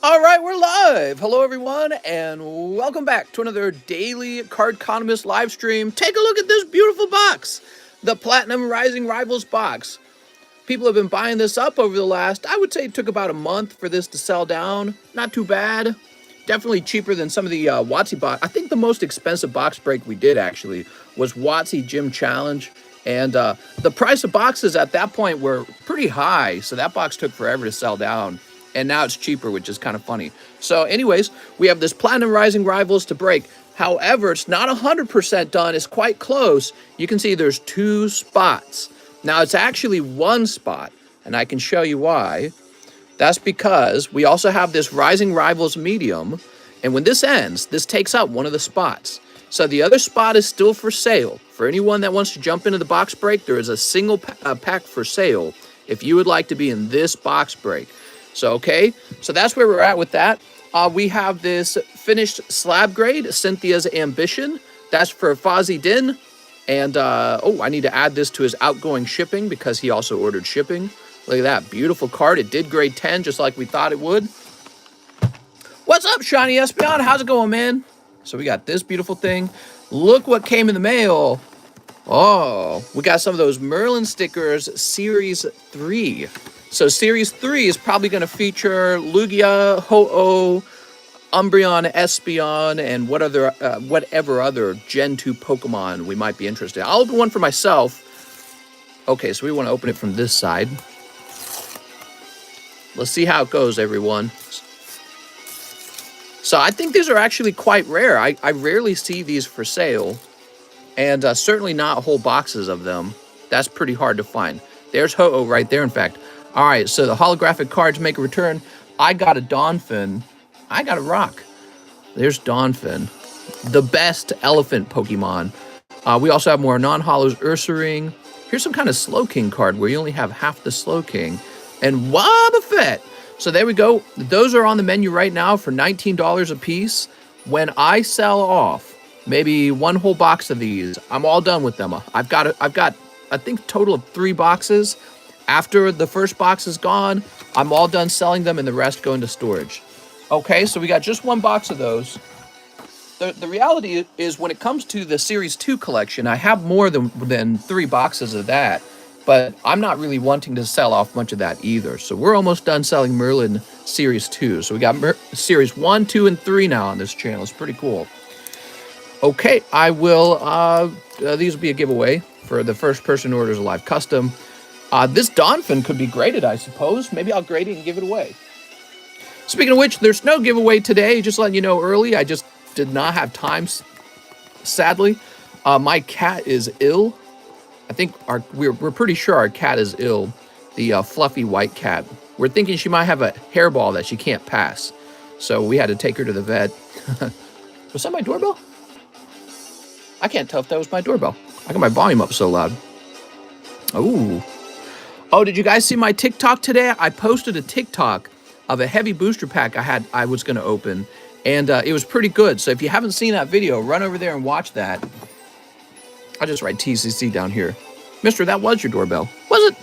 All right, we're live. Hello, everyone, and welcome back to another daily Cardconomist live stream. Take a look at this beautiful box, the Platinum Rising Rivals box. People have been buying this up over the last, I would say it took about a month for this to sell down. Not too bad. Definitely cheaper than some of the WotC box. I think the most expensive box break we did actually was WotC Gym Challenge. And the price of boxes at that point were pretty high, so that box took forever to sell down. And now it's cheaper, which is kind of funny. So anyways, we have this Platinum Rising Rivals to break. However, it's not 100% done. It's quite close. You can see there's 2 spots. Now, it's actually 1 spot, and I can show you why. That's because we also have this Rising Rivals medium, and when this ends, this takes out one of the spots. So the other spot is still for sale. For anyone that wants to jump into the box break, there is a single pack for sale if you would like to be in this box break. So, okay, so that's where we're at with that. We have this finished slab grade, Cynthia's Ambition. That's for Fozzie Din. And, oh, I need to add this to his outgoing shipping because he also ordered shipping. Look at that, beautiful card. It did grade 10 just like we thought it would. What's up, Shiny Espeon? How's it going, man? So we got this beautiful thing. Look what came in the mail. Oh, we got some of those Merlin stickers, Series 3. So Series 3 is probably going to feature Lugia, Ho-Oh, Umbreon, Espeon, and whatever other Gen 2 Pokemon we might be interested in. I'll open one for myself. Okay, so we want to open it from this side. Let's see how it goes, everyone. So I think these are actually quite rare. I rarely see these for sale. And certainly not whole boxes of them. That's pretty hard to find. There's Ho-Oh right there, in fact. All right, so the holographic cards make a return. I got a Donphin. I got a Rock. There's Donphin. The best elephant Pokemon. We also have more non-holos Ursaring. Here's some kind of Slowking card where you only have half the Slowking. And Wobbuffet. So there we go. Those are on the menu right now for $19 a piece. When I sell off maybe one whole box of these, I'm all done with them. I've got I think total of 3 boxes. After the first box is gone, I'm all done selling them and the rest go into storage. Okay, so we got just 1 box of those. The reality is when it comes to the Series 2 collection, I have more than 3 boxes of that. But I'm not really wanting to sell off much of that either. So we're almost done selling Merlin Series 2. So we got Series 1, 2, and 3 now on this channel. It's pretty cool. Okay, I will, these will be a giveaway for the first person who orders a live custom. This Donphin could be graded, I suppose. Maybe I'll grade it and give it away. Speaking of which, there's no giveaway today. Just letting you know early. I just did not have time, sadly. My cat is ill. I think we're pretty sure our cat is ill. The fluffy white cat. We're thinking she might have a hairball that she can't pass. So we had to take her to the vet. Was that my doorbell? I can't tell if that was my doorbell. I got my volume up so loud. Ooh. Oh, did you guys see my TikTok today? I posted a TikTok of a heavy booster pack I was going to open. And it was pretty good. So if you haven't seen that video, run over there and watch that. I'll just write TCC down here. Mister, that was your doorbell. Was it?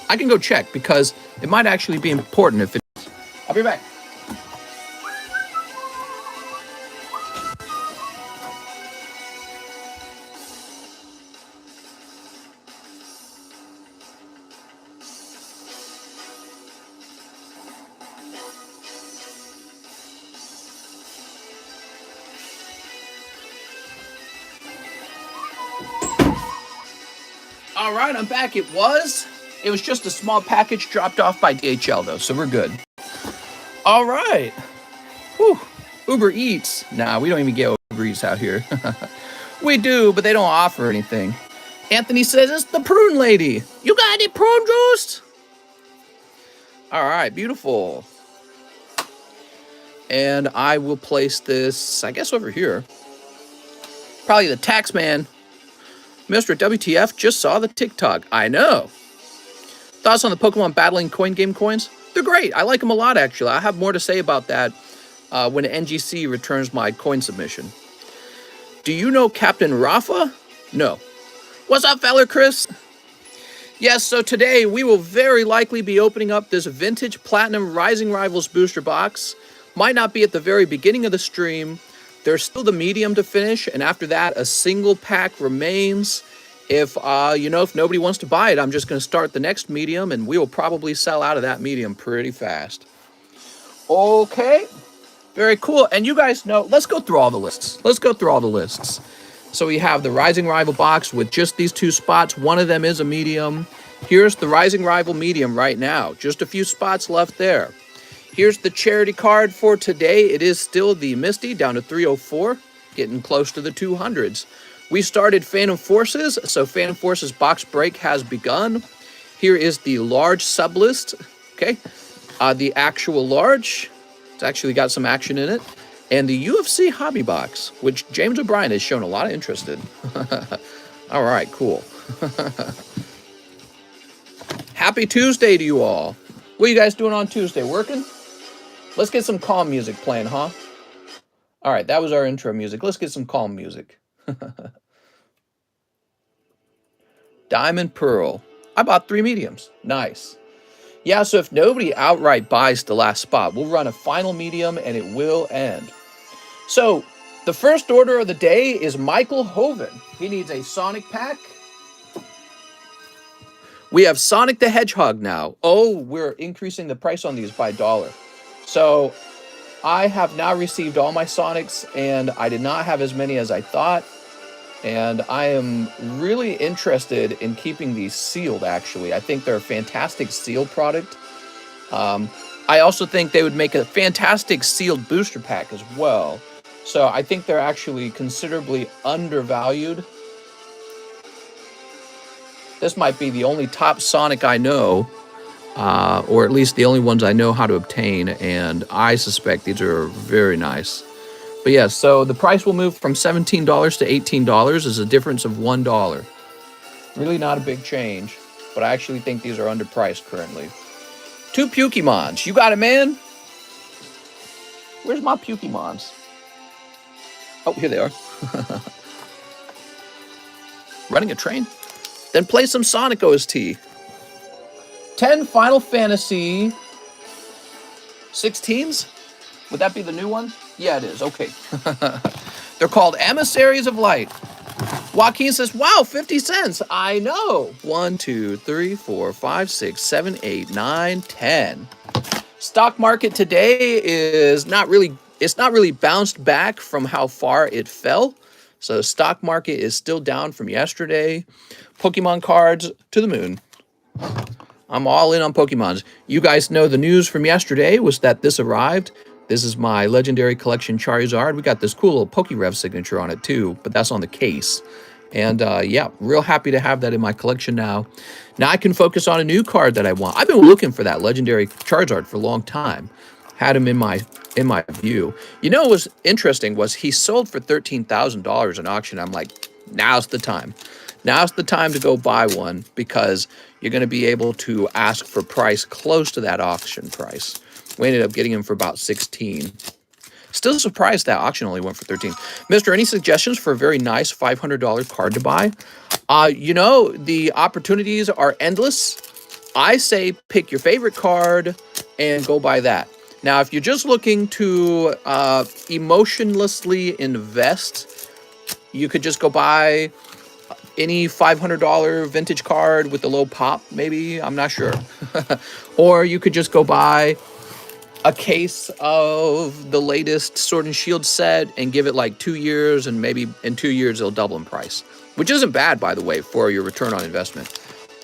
I can go check because it might actually be important if it is. I'll be back. All right, I'm back. It was just a small package dropped off by DHL, though, so we're good. All right. Whew. Uber Eats. Nah, we don't even get Uber Eats out here. We do, but they don't offer anything. Anthony says, it's the prune lady. You got any prune juice? All right, beautiful. And I will place this, I guess, over here. Probably the tax man. Mr. WTF just saw the TikTok. I know. Thoughts on the Pokemon battling coin game coins? They're great. I like them a lot, actually. I have more to say about that when NGC returns my coin submission. Do you know Captain Rafa? No. What's up, fella Chris? Yes, so today we will very likely be opening up this Vintage Platinum Rising Rivals booster box. Might not be at the very beginning of the stream. There's still the medium to finish, and after that, a single pack remains. If, if nobody wants to buy it, I'm just going to start the next medium, and we will probably sell out of that medium pretty fast. Okay, very cool. And you guys know, let's go through all the lists. So we have the Rising Rival box with just these two spots. One of them is a medium. Here's the Rising Rival medium right now. Just a few spots left there. Here's the charity card for today. It is still the Misty down to 304, getting close to the 200s. We started Phantom Forces, so Phantom Forces box break has begun. Here is the large Sublist, okay? The actual large, it's actually got some action in it. And the UFC hobby box, which James O'Brien has shown a lot of interest in. All right, cool. Happy Tuesday to you all. What are you guys doing on Tuesday? Working? Let's get some calm music playing, huh? All right, that was our intro music. Let's get some calm music. Diamond Pearl. I bought 3 mediums. Nice. Yeah, so if nobody outright buys the last spot, we'll run a final medium and it will end. So, the first order of the day is Michael Hoven. He needs a Sonic pack. We have Sonic the Hedgehog now. Oh, we're increasing the price on these by $1. So, I have now received all my Sonics, and I did not have as many as I thought. And I am really interested in keeping these sealed, actually. I think they're a fantastic sealed product. I also think they would make a fantastic sealed booster pack as well. So I think they're actually considerably undervalued. This might be the only top Sonic I know, or at least the only ones I know how to obtain, and I suspect these are very nice. But yeah, so the price will move from $17 to $18, is a difference of $1. Really not a big change, but I actually think these are underpriced currently. 2 Pokemons. You got it, man? Where's my Pokemons? Oh, here they are. Running a train? Then play some Sonic OST. 10 Final Fantasy 16s? Would that be the new one? Yeah, it is. Okay. They're called Emissaries of Light. Joaquin says, wow, 50 cents. I know. 1, 2, 3, 4, 5, 6, 7, 8, 9, 10. Stock market today is it's not really bounced back from how far it fell. So stock market is still down from yesterday. Pokemon cards to the moon. I'm all in on Pokemons. You guys know the news from yesterday was that this arrived. This is my Legendary Collection Charizard. We got this cool little PokeRev signature on it too, but that's on the case. And yeah, real happy to have that in my collection now. Now I can focus on a new card that I want. I've been looking for that Legendary Charizard for a long time. Had him in my view. You know what was interesting was he sold for $13,000 in auction. I'm like, now's the time. Now's the time to go buy one because you're going to be able to ask for price close to that auction price. We ended up getting him for about 16. Still surprised that auction only went for 13. Mister, any suggestions for a very nice $500 card to buy? You know, the opportunities are endless. I say pick your favorite card and go buy that. Now, if you're just looking to emotionlessly invest, you could just go buy any $500 vintage card with a low pop, maybe. I'm not sure. Or you could just go buy a case of the latest Sword and Shield set and give it like 2 years, and maybe in 2 years it'll double in price, which isn't bad, by the way, for your return on investment.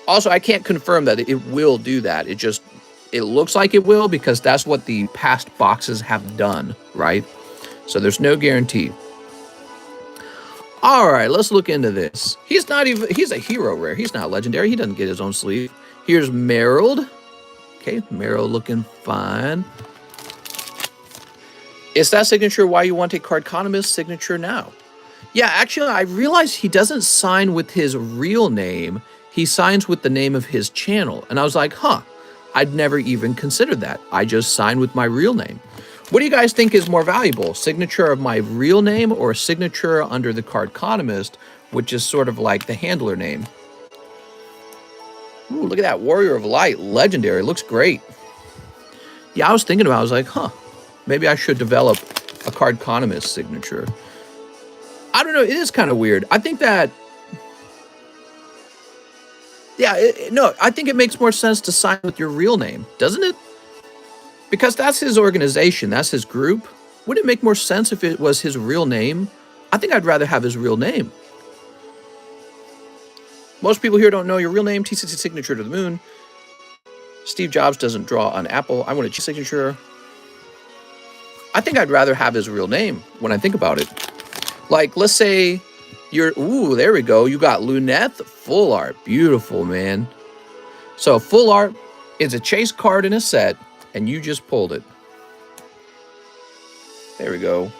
Also, I can't confirm that it will do that. It looks like it will because that's what the past boxes have done, right? So there's no guarantee. All right, let's look into this. He's a hero rare. He's not legendary. He doesn't get his own sleeve. Here's Merrill. Okay, Merrill looking fine. Is that signature why you want a Cardconomist signature now? Yeah, actually, I realized he doesn't sign with his real name. He signs with the name of his channel. And I was like, huh, I'd never even considered that. I just sign with my real name. What do you guys think is more valuable? Signature of my real name or a signature under the Cardconomist, which is sort of like the handler name? Ooh, look at that. Warrior of Light. Legendary. Looks great. Yeah, I was thinking about it. I was like, huh, maybe I should develop a Cardconomist signature. I don't know. It is kind of weird. I think that, yeah, no, I think it makes more sense to sign with your real name, doesn't it? Because that's his organization. That's his group. Wouldn't it make more sense if it was his real name? I think I'd rather have his real name. Most people here don't know your real name. TCC signature to the moon. Steve Jobs doesn't draw on Apple. I want a signature. I think I'd rather have his real name when I think about it. Like, let's say you're, ooh, there we go. You got Luneth full art. Beautiful, man. So full art is a chase card in a set, and you just pulled it. There we go.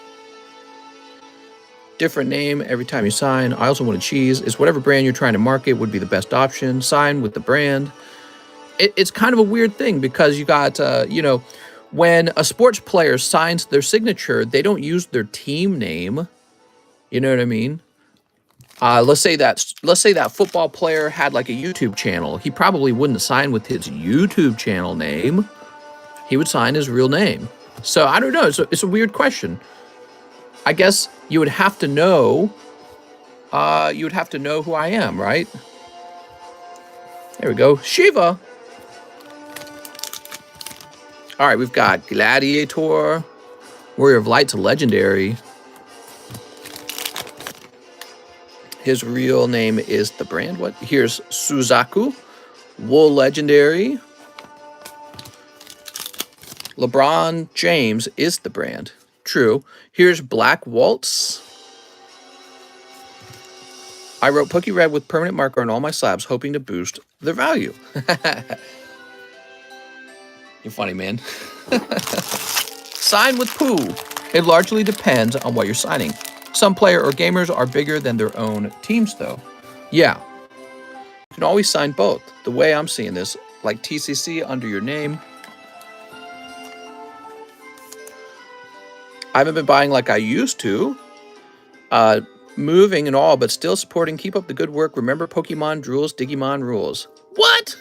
Different name every time you sign. I also want to cheese. It's whatever brand you're trying to market would be the best option. Sign with the brand. It's kind of a weird thing because you got, you know, when a sports player signs their signature, they don't use their team name. You know what I mean? Let's say that football player had like a YouTube channel. He probably wouldn't sign with his YouTube channel name. He would sign his real name. So I don't know. It's a weird question. I guess you would have to know. You would have to know who I am, right? There we go. Shiva. All right, we've got Gladiator, Warrior of Light to Legendary. His real name is the brand. What? Here's Suzaku, Wool Legendary. LeBron James is the brand. True. Here's Black Waltz. I wrote Pookie Red with permanent marker on all my slabs, hoping to boost their value. You're funny, man. Sign with Pooh. It largely depends on what you're signing. Some player or gamers are bigger than their own teams, though. Yeah. You can always sign both. The way I'm seeing this, like TCC under your name. I haven't been buying like I used to. Moving and all, but still supporting. Keep up the good work. Remember Pokemon rules, Digimon rules. What?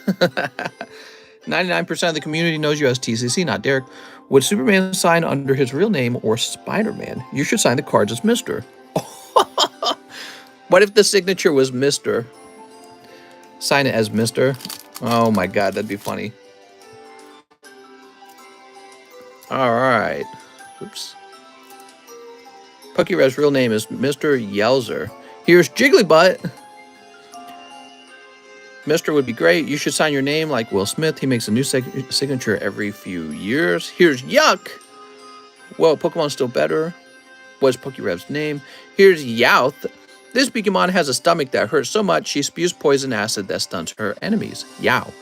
99% of the community knows you as TCC, not Derek. Would Superman sign under his real name or Spider-Man? You should sign the cards as Mr. What if the signature was Mr.? Sign it as Mr. Oh my God, that'd be funny. All right. Oops. Pokered's real name is Mr. Yelzer. Here's Jigglybutt. Mr. would be great. You should sign your name like Will Smith. He makes a new signature every few years. Here's Yuck. Well, Pokemon's still better. What's Pokerev's name? Here's Youth. This Pokemon has a stomach that hurts so much she spews poison acid that stuns her enemies. Yow.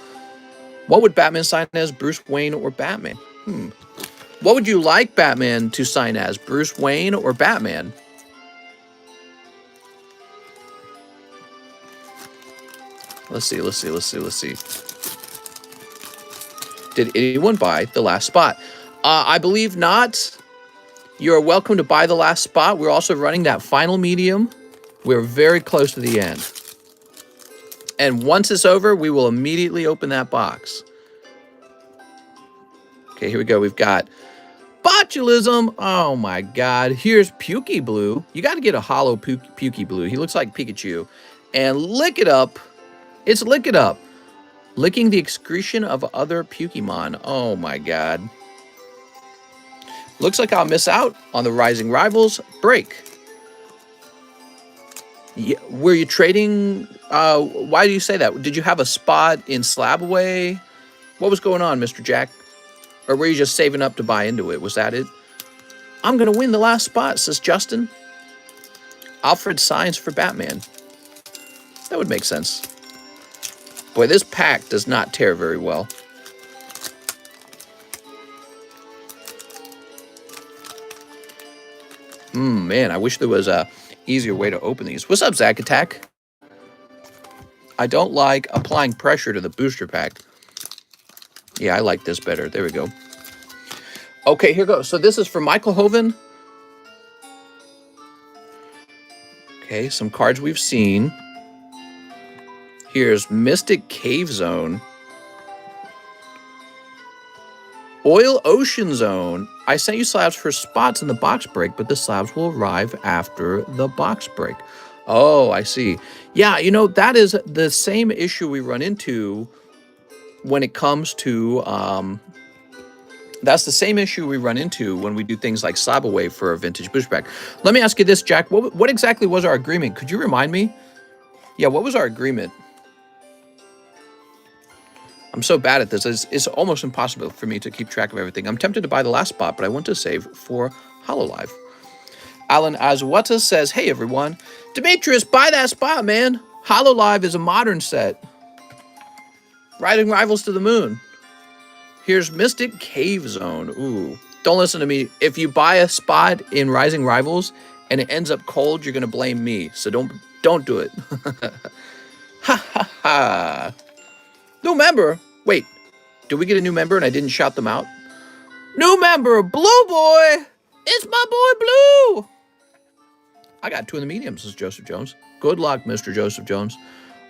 What would Batman sign as? Bruce Wayne or Batman? What would you like Batman to sign as? Bruce Wayne or Batman? Let's see. Did anyone buy the last spot? I believe not. You're welcome to buy the last spot. We're also running that final medium. We're very close to the end. And once it's over, we will immediately open that box. Okay, here we go. We've got Botulism. Oh my God. Here's Pukey Blue. You got to get a hollow Pukey Blue. He looks like Pikachu. And Lick It Up. It's Lick It Up. Licking the excretion of other Pokemon. Oh my God. Looks like I'll miss out on the Rising Rivals break. Yeah, were you trading? Why do you say that? Did you have a spot in Slab Away? What was going on, Mr. Jack? Or were you just saving up to buy into it? Was that it? I'm going to win the last spot, says Justin. Alfred signs for Batman. That would make sense. Boy, this pack does not tear very well. Man, I wish there was a easier way to open these. What's up, Zack Attack? I don't like applying pressure to the booster pack. Yeah, I like this better. There we go. Okay, here goes. So this is for Michael Hoven. Okay, some cards we've seen. Here's Mystic Cave Zone. Oil Ocean Zone. I sent you slabs for spots in the box break, but the slabs will arrive after the box break. Oh, I see. Yeah, you know, that is the same issue we run into when it comes to, that's the same issue we run into when we do things like slab away for a vintage bushback. Let me ask you this, Jack. What exactly was our agreement? Could you remind me? Yeah, what was our agreement? I'm so bad at this. It's almost impossible for me to keep track of everything. I'm tempted to buy the last spot, but I want to save for HoloLive. Alan Azwata says, hey, everyone. Demetrius, buy that spot, man. HoloLive is a modern set. Riding Rivals to the Moon. Here's Mystic Cave Zone. Ooh. Don't listen to me. If you buy a spot in Rising Rivals and it ends up cold, you're going to blame me. So don't do it. Ha ha ha. New member. Wait, did we get a new member and I didn't shout them out? New member, Blue Boy. It's my boy Blue. I got 2 in the mediums, says Joseph Jones. Good luck, Mr. Joseph Jones.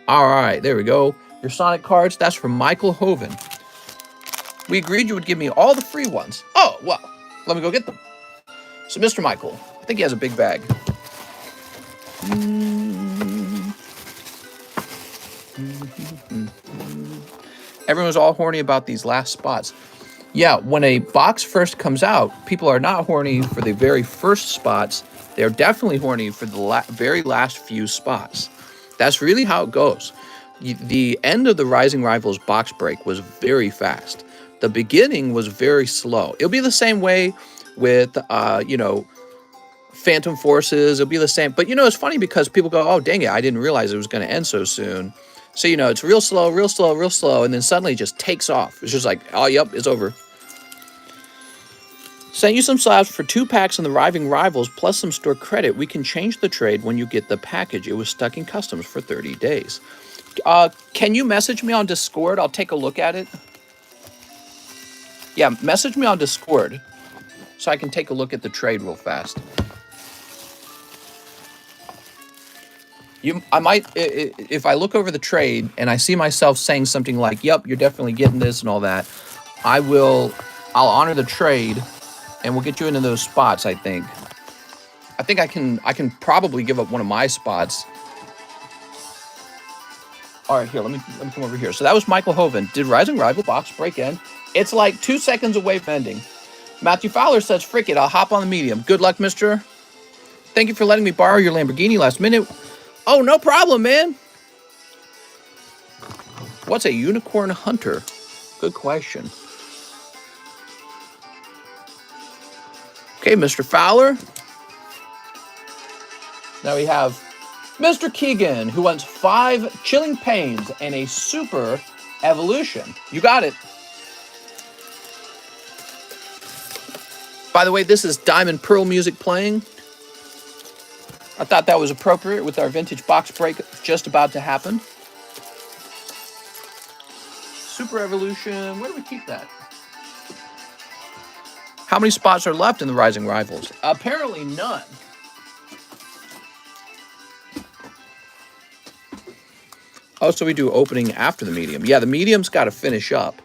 All right, there we go. Your Sonic cards, that's from Michael Hoven. We agreed you would give me all the free ones. Oh, well, let me go get them. So, Mr. Michael, I think he has a big bag. Everyone's all horny about these last spots. Yeah, when a box first comes out, people are not horny for the very first spots. They're definitely horny for the very last few spots. That's really how it goes. The end of the Rising Rivals box break was very fast. The beginning was very slow. It'll be the same way with, you know, Phantom Forces. It'll be the same. But, you know, it's funny because people go, oh, dang it, I didn't realize it was going to end so soon. So, you know, it's real slow, real slow, real slow, and then suddenly it just takes off. It's just like, oh, yep, it's over. Sent you some slabs for 2 packs in the Rising Rivals plus some store credit. We can change the trade when you get the package. It was stuck in customs for 30 days. Can you message me on Discord? I'll take a look at it. Yeah, message me on Discord so I can take a look at the trade real fast. I might, if I look over the trade and I see myself saying something like, yep, you're definitely getting this and all that, I'll honor the trade and we'll get you into those spots, I think. I think I can probably give up one of my spots. All right, here, let me come over here. So that was Michael Hoven. Did Rising Rival box break in? It's like 2 seconds away from ending. Matthew Fowler says, frick it, I'll hop on the medium. Good luck, mister. Thank you for letting me borrow your Lamborghini last minute. Oh, no problem, man. What's a unicorn hunter? Good question. Okay, Mr. Fowler. Now we have Mr. Keegan, who wants 5 Chilling Pains and a Super Evolution. You got it. By the way, this is Diamond Pearl music playing. I thought that was appropriate with our vintage box break just about to happen. Super Evolution, where do we keep that? How many spots are left in the Rising Rivals? Apparently none. Oh, so we do opening after the medium. Yeah, the medium's got to finish up.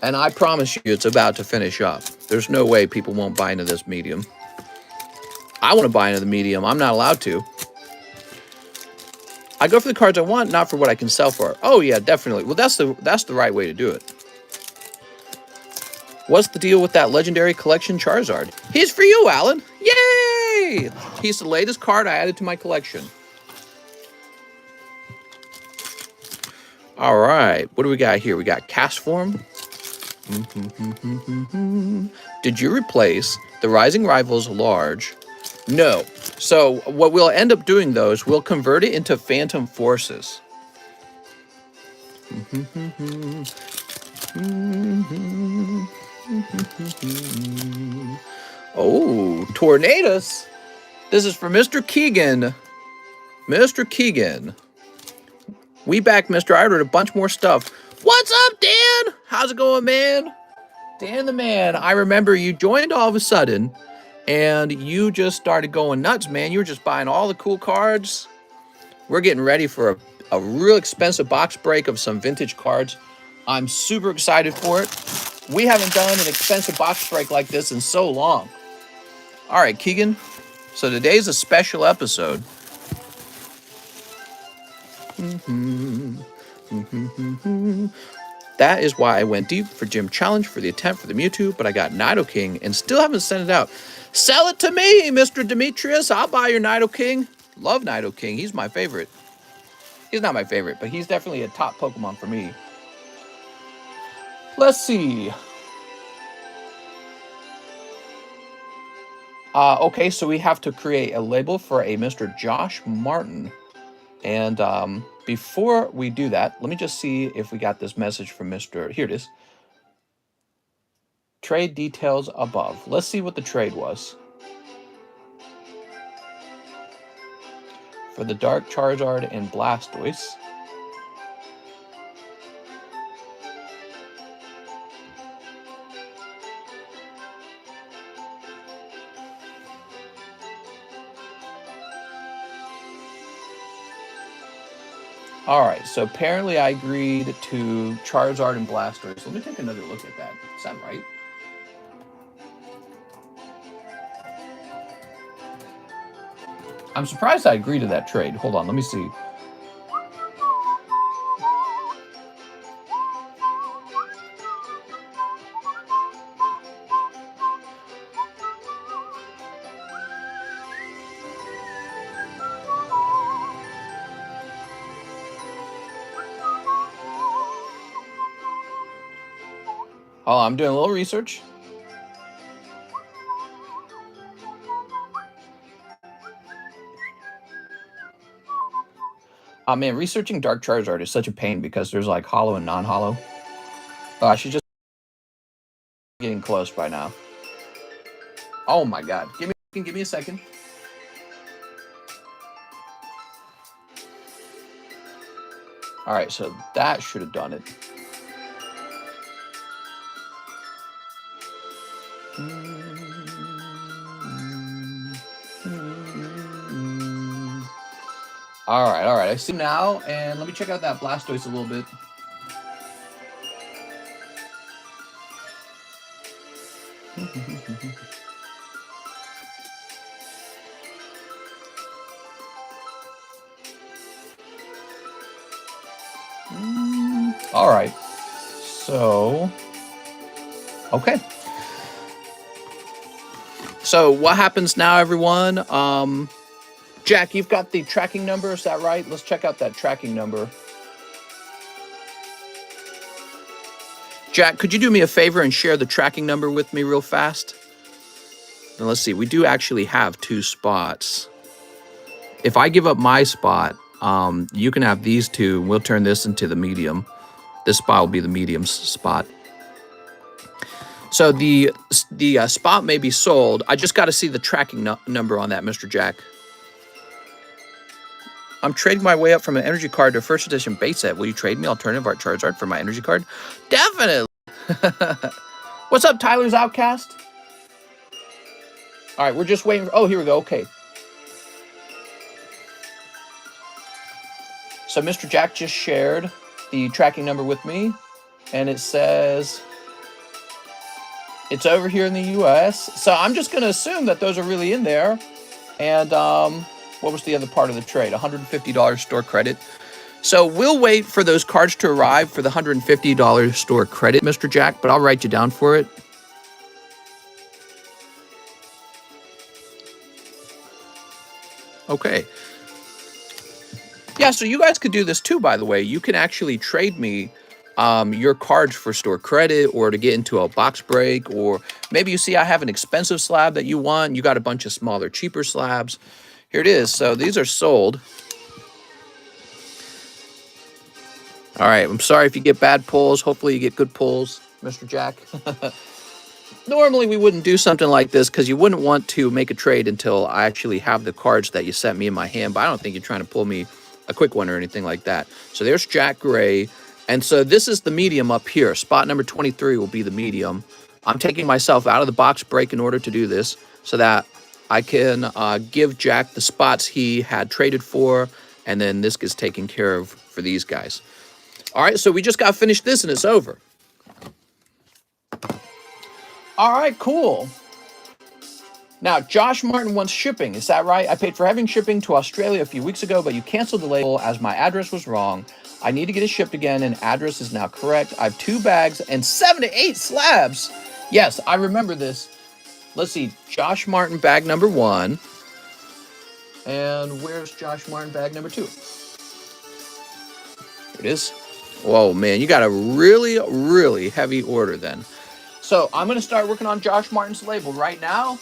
And I promise you it's about to finish up. There's no way people won't buy into this medium. I want to buy into the medium. I'm not allowed to. I go for the cards I want, not for what I can sell for. Oh, yeah, definitely. Well, that's the right way to do it. What's the deal with that legendary collection Charizard? He's for you, Alan. Yay! He's the latest card I added to my collection. All right. What do we got here? We got Cast Form. Did you replace the Rising Rivals Large? No. So what we'll end up doing, though, is we'll convert it into Phantom Forces. Oh, Tornadoes. This is for Mr. Keegan. Mr. Keegan. We back, Mr. I ordered a bunch more stuff. What's up, Dan? How's it going, man? Dan the man. I remember you joined all of a sudden, and you just started going nuts, man. You were just buying all the cool cards. We're getting ready for a a real expensive box break of some vintage cards. I'm super excited for it. We haven't done an expensive box break like this in so long. All right, Keegan. So today's a special episode. That is why I went deep for Gym Challenge for the attempt for the Mewtwo, but I got Nido King and still haven't sent it out. Sell it to me, Mr. Demetrius. I'll buy your Nido King. Love Nido King. He's my favorite. He's not my favorite, but he's definitely a top Pokemon for me. Let's see. Okay, so we have to create a label for a Mr. Josh Martin. And before we do that, let me just see if we got this message from Mr. Here it is. Trade details above. Let's see what the trade was. For the Dark Charizard and Blastoise. All right, so apparently I agreed to Charizard and Blastoise. Let me take another look at that. Is that right? I'm surprised I agreed to that trade. Hold on, let me see. Oh, I'm doing a little research. Oh man, researching Dark Charizard is such a pain because there's like hollow and non-hollow. Oh, I should just getting close by now. Oh my god. Give me a second. All right, so that should have done it. All right. I see now, and let me check out that Blastoise a little bit. All right. So, okay. So what happens now, everyone? Jack, you've got the tracking number, is that right? Let's check out that tracking number. Jack, could you do me a favor and share the tracking number with me real fast? And let's see, we do actually have 2 spots. If I give up my spot, you can have these 2. We'll turn this into the medium. This spot will be the medium spot. So the spot may be sold. I just got to see the tracking number on that, Mr. Jack. I'm trading my way up from an energy card to a first edition base set. Will you trade me alternative art Charizard for my energy card? Definitely. What's up, Tyler's Outcast? All right, we're just waiting. Oh, here we go. Okay. So Mr. Jack just shared the tracking number with me, and it says it's over here in the U.S. So I'm just going to assume that those are really in there. And what was the other part of the trade? $150 store credit. So we'll wait for those cards to arrive for the $150 store credit, Mr. Jack, but I'll write you down for it. Okay. Yeah, so you guys could do this too, by the way. You can actually trade me your cards for store credit or to get into a box break, or maybe you see I have an expensive slab that you want. You got a bunch of smaller, cheaper slabs. Here it is. So these are sold. All right, I'm sorry if you get bad pulls. Hopefully you get good pulls, Mr. Jack. Normally we wouldn't do something like this because you wouldn't want to make a trade until I actually have the cards that you sent me in my hand, but I don't think you're trying to pull me a quick one or anything like that. So there's Jack Gray. And so this is the medium up here. Spot number 23 will be the medium. I'm taking myself out of the box break in order to do this so that I can give Jack the spots he had traded for, and then this gets taken care of for these guys. All right, so we just got finished this and it's over. All right, cool. Now, Josh Martin wants shipping. Is that right? I paid for having shipping to Australia a few weeks ago, but you canceled the label as my address was wrong. I need to get it shipped again, and address is now correct. I have 2 bags and 7 to 8 slabs. Yes, I remember this. Let's see. Josh Martin bag number 1. And where's Josh Martin bag number 2? Here it is. Whoa, man, you got a really, really heavy order then. So I'm going to start working on Josh Martin's label right now.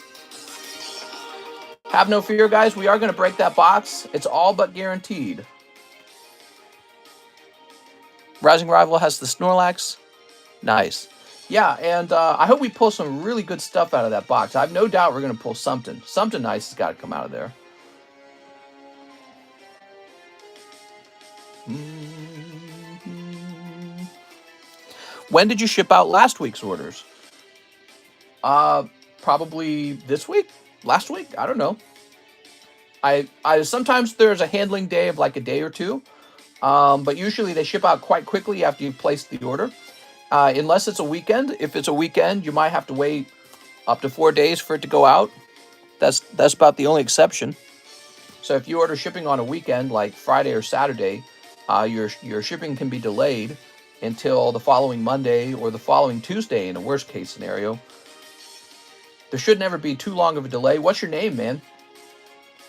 Have no fear, guys. We are going to break that box. It's all but guaranteed. Rising Rival has the Snorlax. Nice. Yeah, and I hope we pull some really good stuff out of that box. I have no doubt we're going to pull something. Something nice has got to come out of there. When did you ship out last week's orders? Probably this week? Last week? I don't know. I sometimes there's a handling day of like a day or two, but usually they ship out quite quickly after you place the order. Unless it's a weekend. If it's a weekend, you might have to wait up to 4 days for it to go out. That's about the only exception. So if you order shipping on a weekend, like Friday or Saturday, your shipping can be delayed until the following Monday or the following Tuesday in a worst case scenario. There should never be too long of a delay. What's your name, man?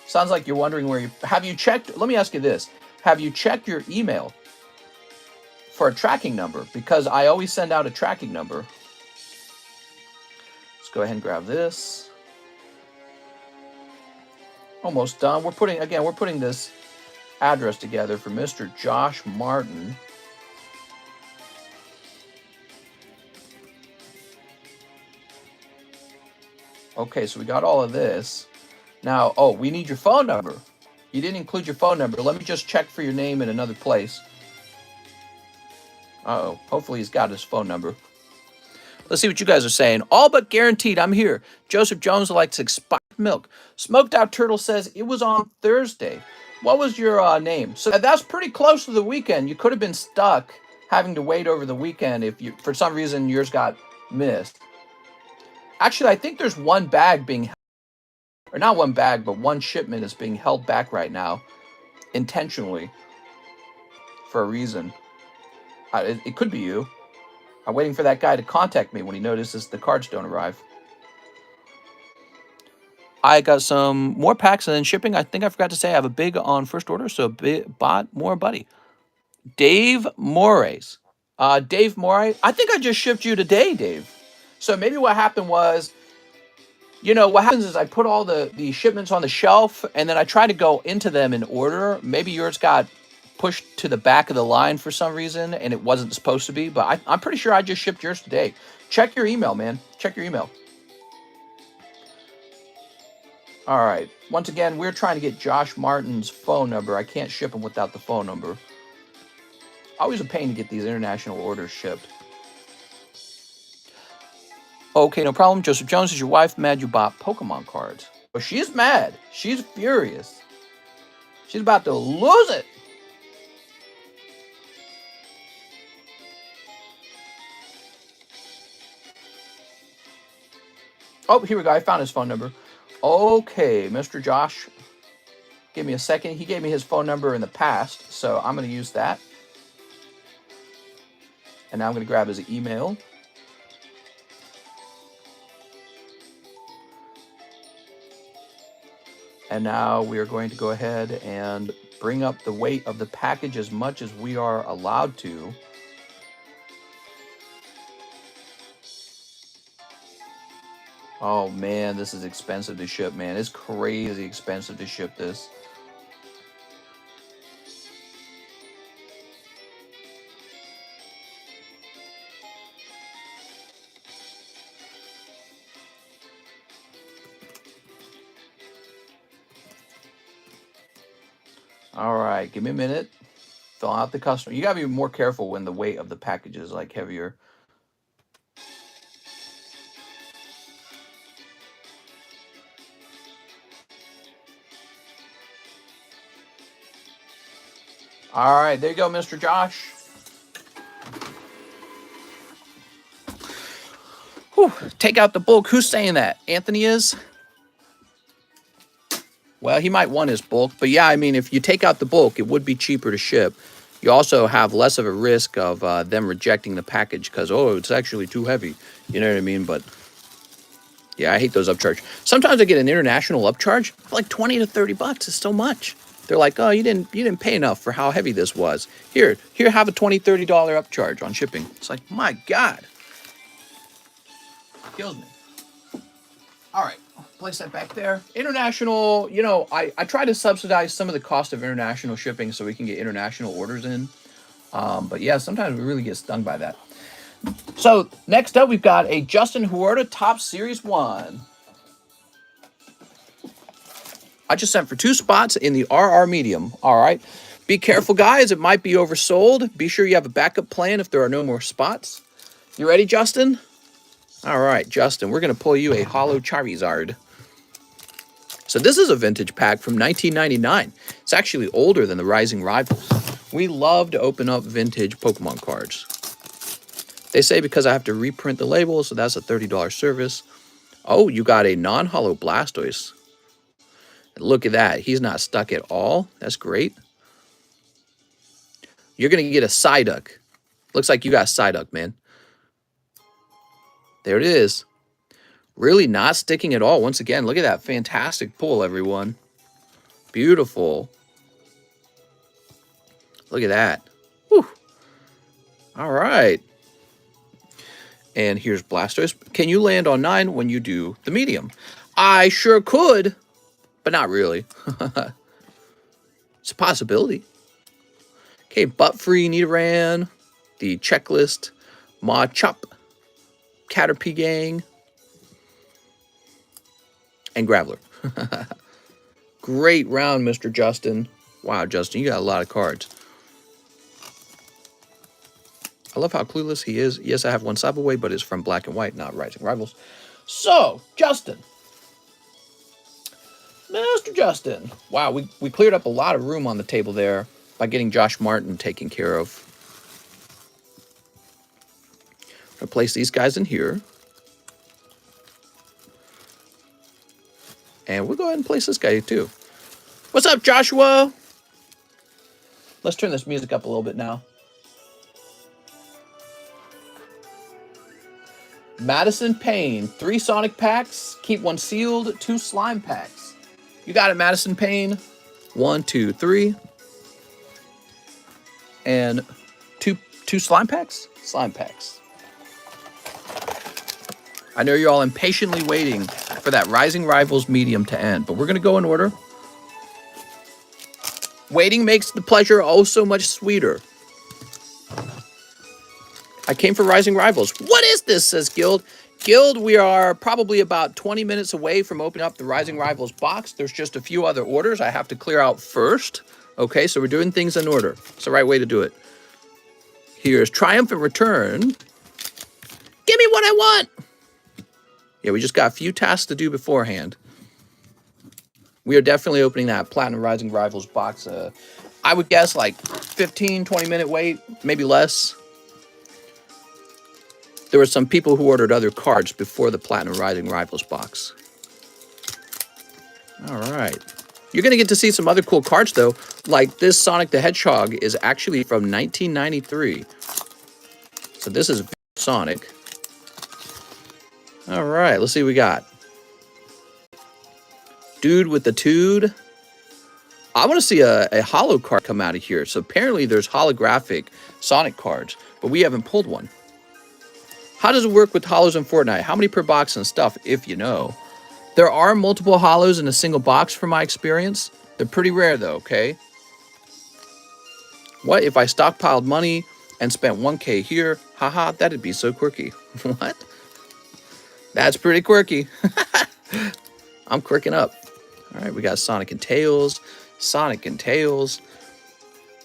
Sounds like you're wondering where you... Have you checked... Let me ask you this. Have you checked your email for a tracking number? Because I always send out a tracking number. Let's go ahead and grab this. Almost done. We're putting this address together for Mr. Josh Martin. Okay, so we got all of this. Now, oh, we need your phone number. You didn't include your phone number. Let me just check for your name in another place. Uh-oh, hopefully he's got his phone number. Let's see what you guys are saying. All but guaranteed, I'm here. Joseph Jones likes expired milk. Smoked Out Turtle says it was on Thursday. What was your name? So that's pretty close to the weekend. You could have been stuck having to wait over the weekend if you, for some reason, yours got missed. Actually, I think there's one bag being, or not one bag, but one shipment is being held back right now, intentionally, for a reason. It could be you. I'm waiting for that guy to contact me when he notices the cards don't arrive. I got some more packs and then shipping. I think I forgot to say I have a big on first order, so bought more, buddy. Dave Mores. Dave More, I think I just shipped you today, Dave. So maybe what happened was, you know, what happens is I put all the shipments on the shelf and then I try to go into them in order. Maybe yours got pushed to the back of the line for some reason and it wasn't supposed to be, but I'm pretty sure I just shipped yours today. Check your email, man. Check your email. All right. Once again, we're trying to get Josh Martin's phone number. I can't ship him without the phone number. Always a pain to get these international orders shipped. Okay, no problem. Joseph Jones, is your wife mad you bought Pokemon cards? Well, she's mad. She's furious. She's about to lose it. Oh, here we go. I found his phone number. Okay, Mr. Josh. Give me a second. He gave me his phone number in the past, so I'm going to use that. And now I'm going to grab his email. And now we are going to go ahead and bring up the weight of the package as much as we are allowed to. Oh man, this is expensive to ship, man. It's crazy expensive to ship this. All right, give me a minute. Fill out the customer. You gotta be more careful when the weight of the package is like heavier. All right, there you go, Mr. Josh. Whew, take out the bulk. Who's saying that? Anthony is? Well, he might want his bulk, but yeah, I mean, if you take out the bulk, it would be cheaper to ship. You also have less of a risk of them rejecting the package because, oh, it's actually too heavy. You know what I mean? But yeah, I hate those upcharge. Sometimes I get an international upcharge for like 20 to 30 bucks. It's so much. They're like, oh, you didn't pay enough for how heavy this was. Here, have a $20, $30 upcharge on shipping. It's like, my God. Kills me. All right, place that back there. International, you know, I try to subsidize some of the cost of international shipping so we can get international orders in. But yeah, sometimes we really get stung by that. So next up, we've got a Justin Huerta Top Series 1. I just sent for 2 spots in the RR medium. All right. Be careful, guys. It might be oversold. Be sure you have a backup plan if there are no more spots. You ready, Justin? All right, Justin, we're going to pull you a Holo Charizard. So this is a vintage pack from 1999. It's actually older than the Rising Rivals. We love to open up vintage Pokemon cards. They say because I have to reprint the label, so that's a $30 service. Oh, you got a non-holo Blastoise. Look at that. He's not stuck at all. That's great. You're going to get a Psyduck. Looks like you got a Psyduck, man. There it is. Really not sticking at all. Once again, look at that fantastic pull, everyone. Beautiful. Look at that. Whew. All right. And here's Blastoise. Can you land on 9 when you do the medium? I sure could, but not really. It's a possibility. Okay, Butt-Free, Nidoran, the Checklist, Machop, Caterpie Gang, and Graveler. Great round, Mr. Justin. Wow, Justin, you got a lot of cards. I love how clueless he is. Yes, I have one Cyber Away, but it's from Black and White, not Rising Rivals. So, Justin. Mr. Justin. Wow, we cleared up a lot of room on the table there by getting Josh Martin taken care of. I'm going to place these guys in here. And we'll go ahead and place this guy too. What's up, Joshua? Let's turn this music up a little bit now. Madison Payne, 3 Sonic packs. Keep 1 sealed, 2 slime packs. You got it, Madison Payne. 1, 2, 3. And two slime packs? Slime packs. I know you're all impatiently waiting for that Rising Rivals medium to end, but we're going to go in order. Waiting makes the pleasure oh so much sweeter. I came for Rising Rivals. What is this, says Guild. Guild, we are probably about 20 minutes away from opening up the Rising Rivals box. There's just a few other orders I have to clear out first. Okay, so we're doing things in order. It's the right way to do it. Here's Triumphant Return. Give me what I want. Yeah, we just got a few tasks to do beforehand. We are definitely opening that Platinum Rising Rivals box. I would guess like 15, 20-minute wait, maybe less. There were some people who ordered other cards before the Platinum Rising Rivals box. All right. You're going to get to see some other cool cards, though. Like this Sonic the Hedgehog is actually from 1993. So this is Sonic. All right, let's see what we got. Dude with the Tude. I want to see a holo card come out of here. So apparently there's holographic Sonic cards, but we haven't pulled one. How does it work with holos in Fortnite? How many per box and stuff, if you know? There are multiple holos in a single box from my experience. They're pretty rare though, okay? What if I stockpiled money and spent 1K here? Haha, that'd be so quirky. What? That's pretty quirky. I'm quirking up. All right, we got Sonic and Tails. Sonic and Tails.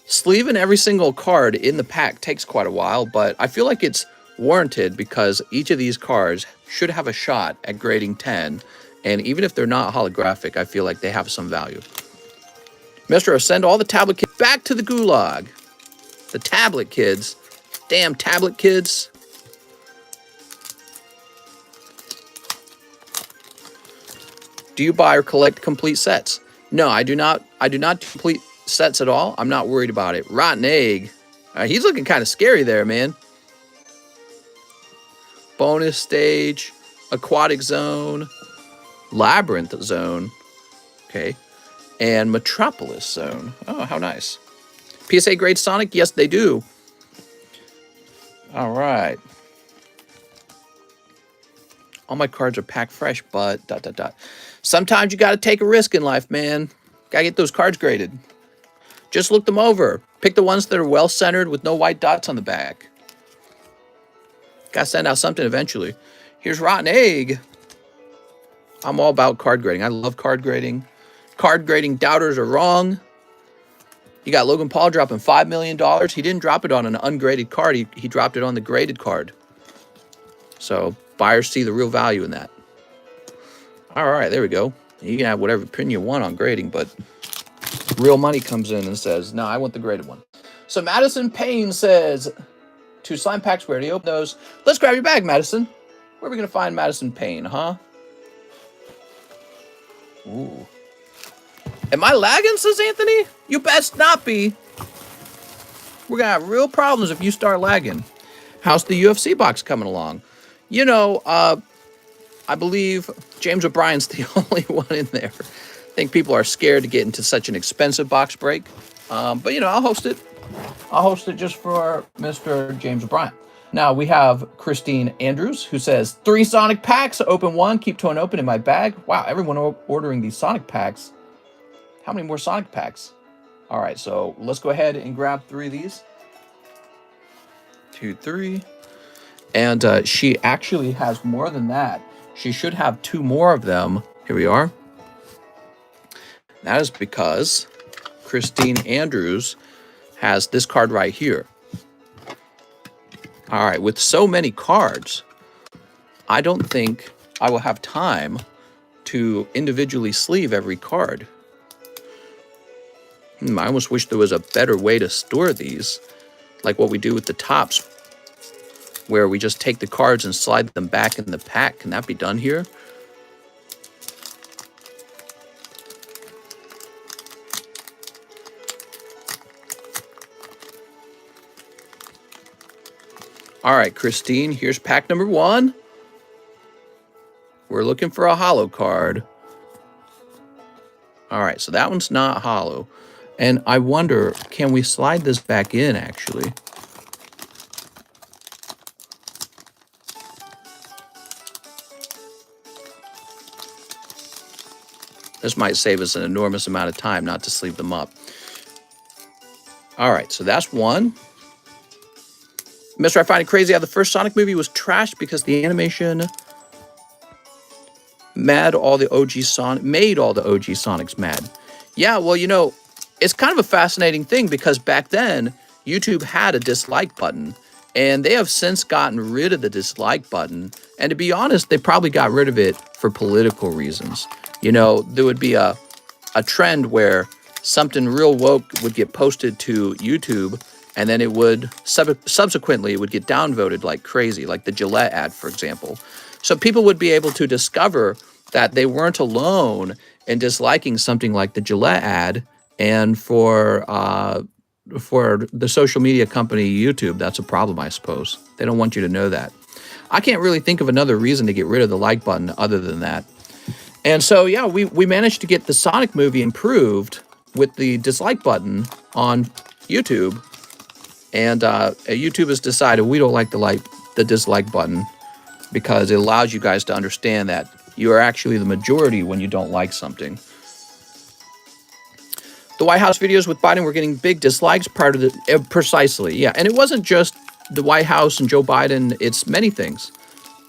Sleeving every single card in the pack takes quite a while, but I feel like it's warranted because each of these cards should have a shot at grading 10, and even if they're not holographic, I feel like they have some value. Mr. Send all the tablet kids back to the gulag. The tablet kids. Damn tablet kids. Do you buy or collect complete sets? No, I do not. I do not complete sets at all. I'm not worried about it. Rotten egg. He's looking kind of scary there, man. Bonus stage, aquatic zone, labyrinth zone. Okay. And metropolis zone. Oh, how nice. PSA grade Sonic? Yes, they do. All right. All my cards are packed fresh, but ... Sometimes you got to take a risk in life, man. Got to get those cards graded. Just look them over. Pick the ones that are well-centered with no white dots on the back. Got to send out something eventually. Here's Rotten Egg. I'm all about card grading. I love card grading. Card grading doubters are wrong. You got Logan Paul dropping $5 million. He didn't drop it on an ungraded card. He dropped it on the graded card. So buyers see the real value in that. All right, there we go. You can have whatever opinion you want on grading, but real money comes in and says, no, I want the graded one. So Madison Payne says to Slime Packs, where do you open those? Let's grab your bag, Madison. Where are we going to find Madison Payne, huh? Ooh. Am I lagging, says Anthony? You best not be. We're going to have real problems if you start lagging. How's the UFC box coming along? You know, I believe James O'Brien's the only one in there. I think people are scared to get into such an expensive box break. But, you know, I'll host it. I'll host it just for Mr. James O'Brien. Now, we have Christine Andrews, who says, 3 Sonic packs, open 1, keep towing open in my bag. Wow, everyone ordering these Sonic packs. How many more Sonic packs? All right, so let's go ahead and grab 3 of these. 2, 3. And she actually has more than that. She should have 2 more of them. Here we are. That is because Christine Andrews has this card right here. All right, with so many cards, I don't think I will have time to individually sleeve every card. I almost wish there was a better way to store these, like what we do with the tops, where we just take the cards and slide them back in the pack. Can that be done here? All right, Christine, here's pack number 1. We're looking for a holo card. All right, so that one's not holo. And I wonder, can we slide this back in, actually? This might save us an enormous amount of time not to sleeve them up. All right, so that's 1. Mr. I find it crazy how the first Sonic movie was trashed because the animation made all the OG Sonics mad. Yeah, well, you know, it's kind of a fascinating thing because back then, YouTube had a dislike button, and they have since gotten rid of the dislike button. And to be honest, they probably got rid of it for political reasons. You know, there would be a trend where something real woke would get posted to YouTube, and then it would subsequently it would get downvoted like crazy, like the Gillette ad, for example. So people would be able to discover that they weren't alone in disliking something like the Gillette ad, and for the social media company YouTube, that's a problem, I suppose. They don't want you to know that. I can't really think of another reason to get rid of the like button other than that. And so, yeah, we managed to get the Sonic movie improved with the dislike button on YouTube. And YouTube has decided we don't like the dislike button because it allows you guys to understand that you are actually the majority when you don't like something. The White House videos with Biden were getting big dislikes prior to the... precisely, yeah. And it wasn't just the White House and Joe Biden. It's many things.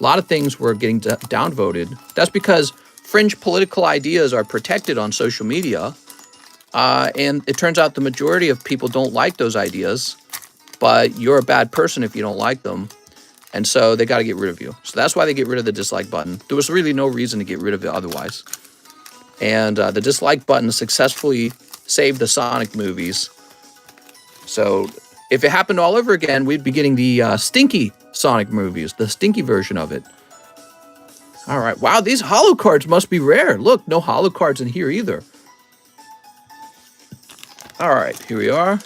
A lot of things were getting downvoted. That's because fringe political ideas are protected on social media. And it turns out the majority of people don't like those ideas. But you're a bad person if you don't like them. And so they got to get rid of you. So that's why they get rid of the dislike button. There was really no reason to get rid of it otherwise. And the dislike button successfully save the Sonic movies. So if it happened all over again, we'd be getting the stinky Sonic movies, the stinky version of it. All right. Wow, these holo cards must be rare. Look, no holo cards in here either. All right, here we are.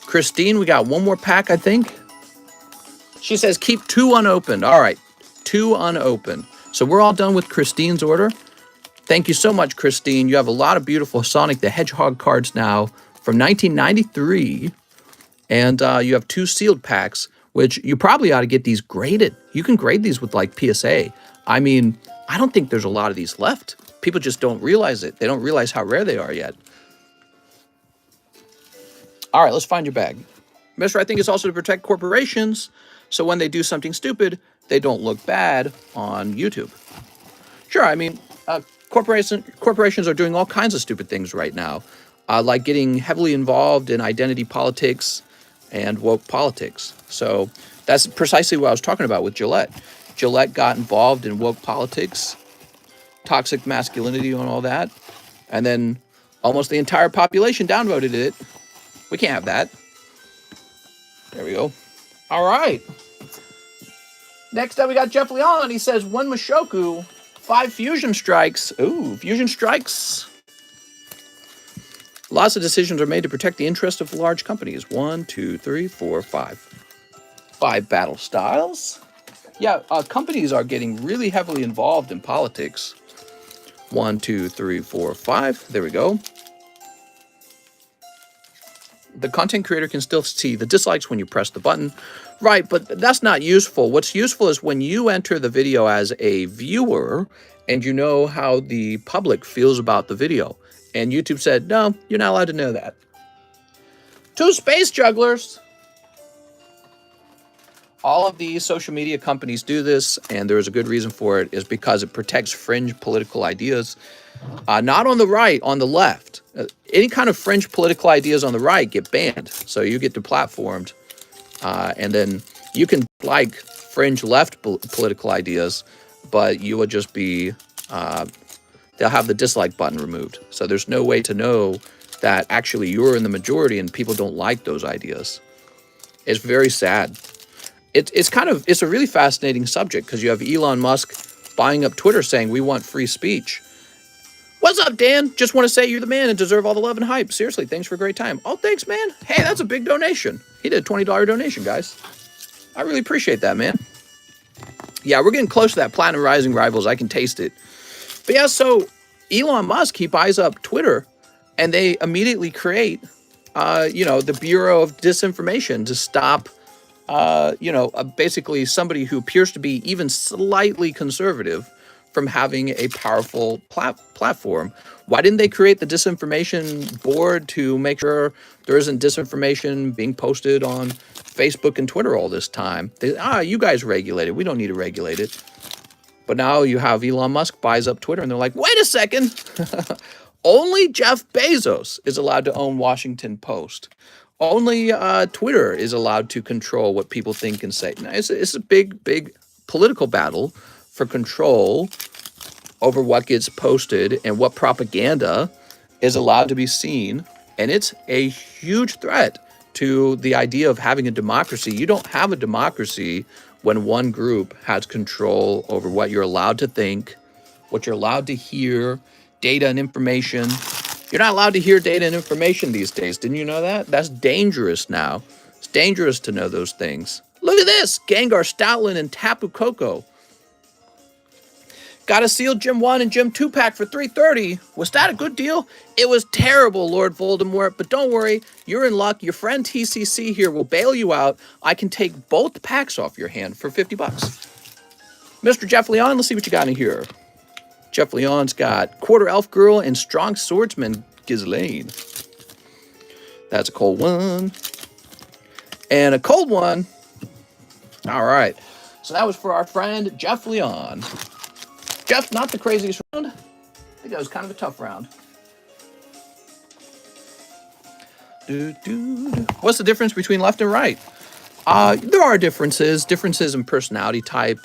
Christine, we got one more pack, I think. She says keep 2 unopened. All right, 2 unopened. So we're all done with Christine's order. Thank you so much, Christine. You have a lot of beautiful Sonic the Hedgehog cards now from 1993. And you have 2 sealed packs, which you probably ought to get these graded. You can grade these with like PSA. I mean, I don't think there's a lot of these left. People just don't realize it. They don't realize how rare they are yet. All right, let's find your bag. Mister, I think it's also to protect corporations, so when they do something stupid, they don't look bad on YouTube. Sure, I mean, corporations are doing all kinds of stupid things right now, like getting heavily involved in identity politics and woke politics. So that's precisely what I was talking about with Gillette. Gillette got involved in woke politics, toxic masculinity and all that, and then almost the entire population downvoted it. We can't have that. There we go. All right. Next up, we got Jeff Leon. He says, one Mushoku, 5 fusion strikes. Ooh, fusion strikes. Lots of decisions are made to protect the interest of large companies. 1, 2, 3, 4, 5. 5 battle styles. Yeah, companies are getting really heavily involved in politics. 1, 2, 3, 4, 5. There we go. The content creator can still see the dislikes when you press the button. Right, but that's not useful. What's useful is when you enter the video as a viewer and you know how the public feels about the video. And YouTube said, no, you're not allowed to know that. 2 space jugglers. All of these social media companies do this, and there is a good reason for it, is because it protects fringe political ideas. Not on the right, on the left. Any kind of fringe political ideas on the right get banned. So you get deplatformed. And then you can like fringe left political ideas, but you will just be, they'll have the dislike button removed. So there's no way to know that actually you're in the majority and people don't like those ideas. It's very sad. It's a really fascinating subject because you have Elon Musk buying up Twitter saying we want free speech. What's up, Dan? Just want to say you're the man and deserve all the love and hype. Seriously, thanks for a great time. Oh, thanks, man. Hey, that's a big donation. He did a $20 donation, guys. I really appreciate that, man. Yeah, we're getting close to that Platinum Rising Rivals. I can taste it. But yeah, so Elon Musk, he buys up Twitter and they immediately create, the Bureau of Disinformation to stop, basically somebody who appears to be even slightly conservative from having a powerful platform. Why didn't they create the disinformation board to make sure there isn't disinformation being posted on Facebook and Twitter all this time? You guys regulate it. We don't need to regulate it. But now you have Elon Musk buys up Twitter and they're like, wait a second. Only Jeff Bezos is allowed to own Washington Post. Only Twitter is allowed to control what people think and say. Now, it's a big, big political battle for control over what gets posted and what propaganda is allowed to be seen. And it's a huge threat to the idea of having a democracy. You don't have a democracy when one group has control over what you're allowed to think, what you're allowed to hear, data and information. You're not allowed to hear data and information these days. Didn't you know that? That's dangerous now. It's dangerous to know those things. Look at this. Gengar, Stoutland, and Tapu Koko. Got a sealed Gym 1 and Gym 2 pack for $3.30. Was that a good deal? It was terrible, Lord Voldemort, but don't worry. You're in luck. Your friend TCC here will bail you out. I can take both packs off your hand for $50. Mr. Jeff Leon, let's see what you got in here. Jeff Leon's got Quarter Elf Girl and Strong Swordsman Ghislaine. That's a cold one. And a cold one. All right. So that was for our friend Jeff Leon. Jeff, not the craziest round. I think that was kind of a tough round. What's the difference between left and right? There are differences in personality type.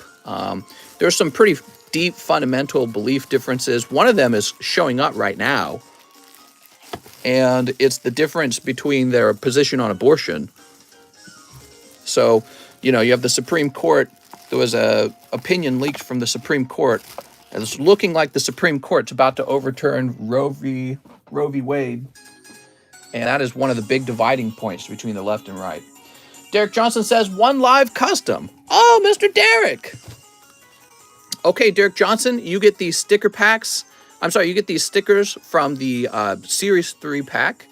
There's some pretty deep fundamental belief differences. One of them is showing up right now. and it's the difference between their position on abortion. So, you know, you have the Supreme Court. There was a opinion leaked from the Supreme Court. It's looking like the Supreme Court's about to overturn Roe v. Wade, and that is one of the big dividing points between the left and right. Derek Johnson says, one live custom. Oh, Mr. Derek. Okay, Derek Johnson, you get these sticker packs. I'm sorry, you get these stickers from the Series 3 pack.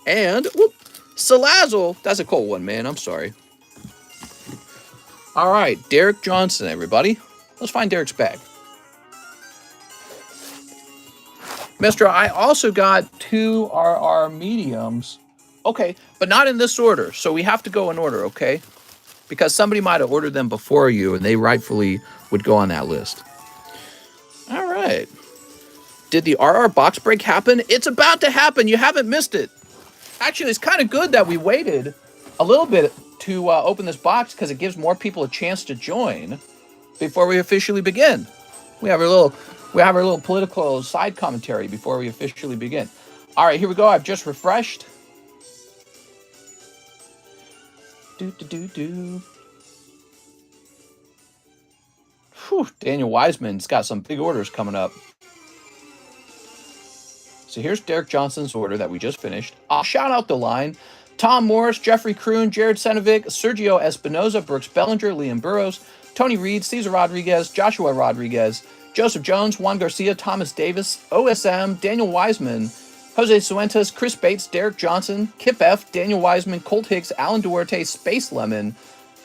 And, whoop, Salazzle. That's a cool one, man. I'm sorry. All right, Derek Johnson, everybody. Let's find Derek's bag. Mister, I also got 2 RR mediums. Okay, but not in this order. So we have to go in order, okay? Because somebody might have ordered them before you, and they rightfully would go on that list. All right. Did the RR box break happen? It's about to happen. You haven't missed it. Actually, it's kind of good that we waited a little bit to open this box because it gives more people a chance to join before we officially begin. We have our little political side commentary before we officially begin. All right, here we go. I've just refreshed. Whew, Daniel Wiseman's got some big orders coming up. So here's Derek Johnson's order that we just finished. I'll shout out the line. Tom Morris, Jeffrey Kroon, Jared Senovic, Sergio Espinoza, Brooks Bellinger, Liam Burrows, Tony Reed, Cesar Rodriguez, Joshua Rodriguez, Joseph Jones, Juan Garcia, Thomas Davis, OSM, Daniel Wiseman, Jose Suentes, Chris Bates, Derek Johnson, Kip F, Daniel Wiseman, Colt Hicks, Alan Duarte, Space Lemon,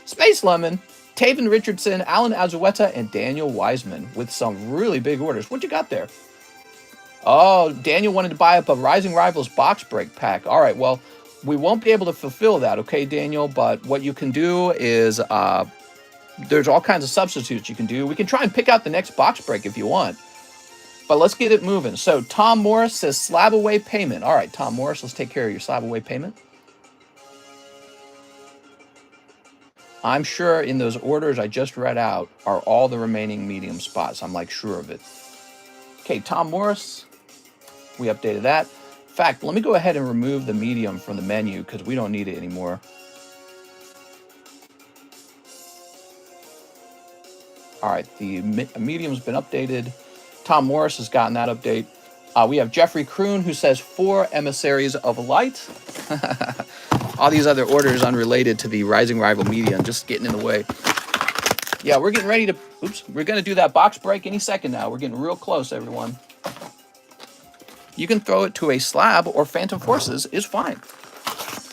Taven Richardson, Alan Azueta, and Daniel Wiseman with some really big orders. What you got there? Oh, Daniel wanted to buy up a Rising Rivals box break pack. All right, well, we won't be able to fulfill that, okay, Daniel? But what you can do is there's all kinds of substitutes you can do. We can try and pick out the next box break if you want. But let's get it moving. So Tom Morris says slab away payment. All right, Tom Morris, let's take care of your slab away payment. I'm sure in those orders I just read out are all the remaining medium spots. I'm like sure of it. Okay, Tom Morris, we updated that. In fact, let me go ahead and remove the medium from the menu because we don't need it anymore. All right, the medium's been updated. Tom Morris has gotten that update. We have Jeffrey Kroon who says 4 emissaries of light. All these other orders unrelated to the Rising Rival medium just getting in the way. Yeah, we're getting ready to, we're going to do that box break any second now. We're getting real close, everyone. You can throw it to a slab or Phantom Forces is fine.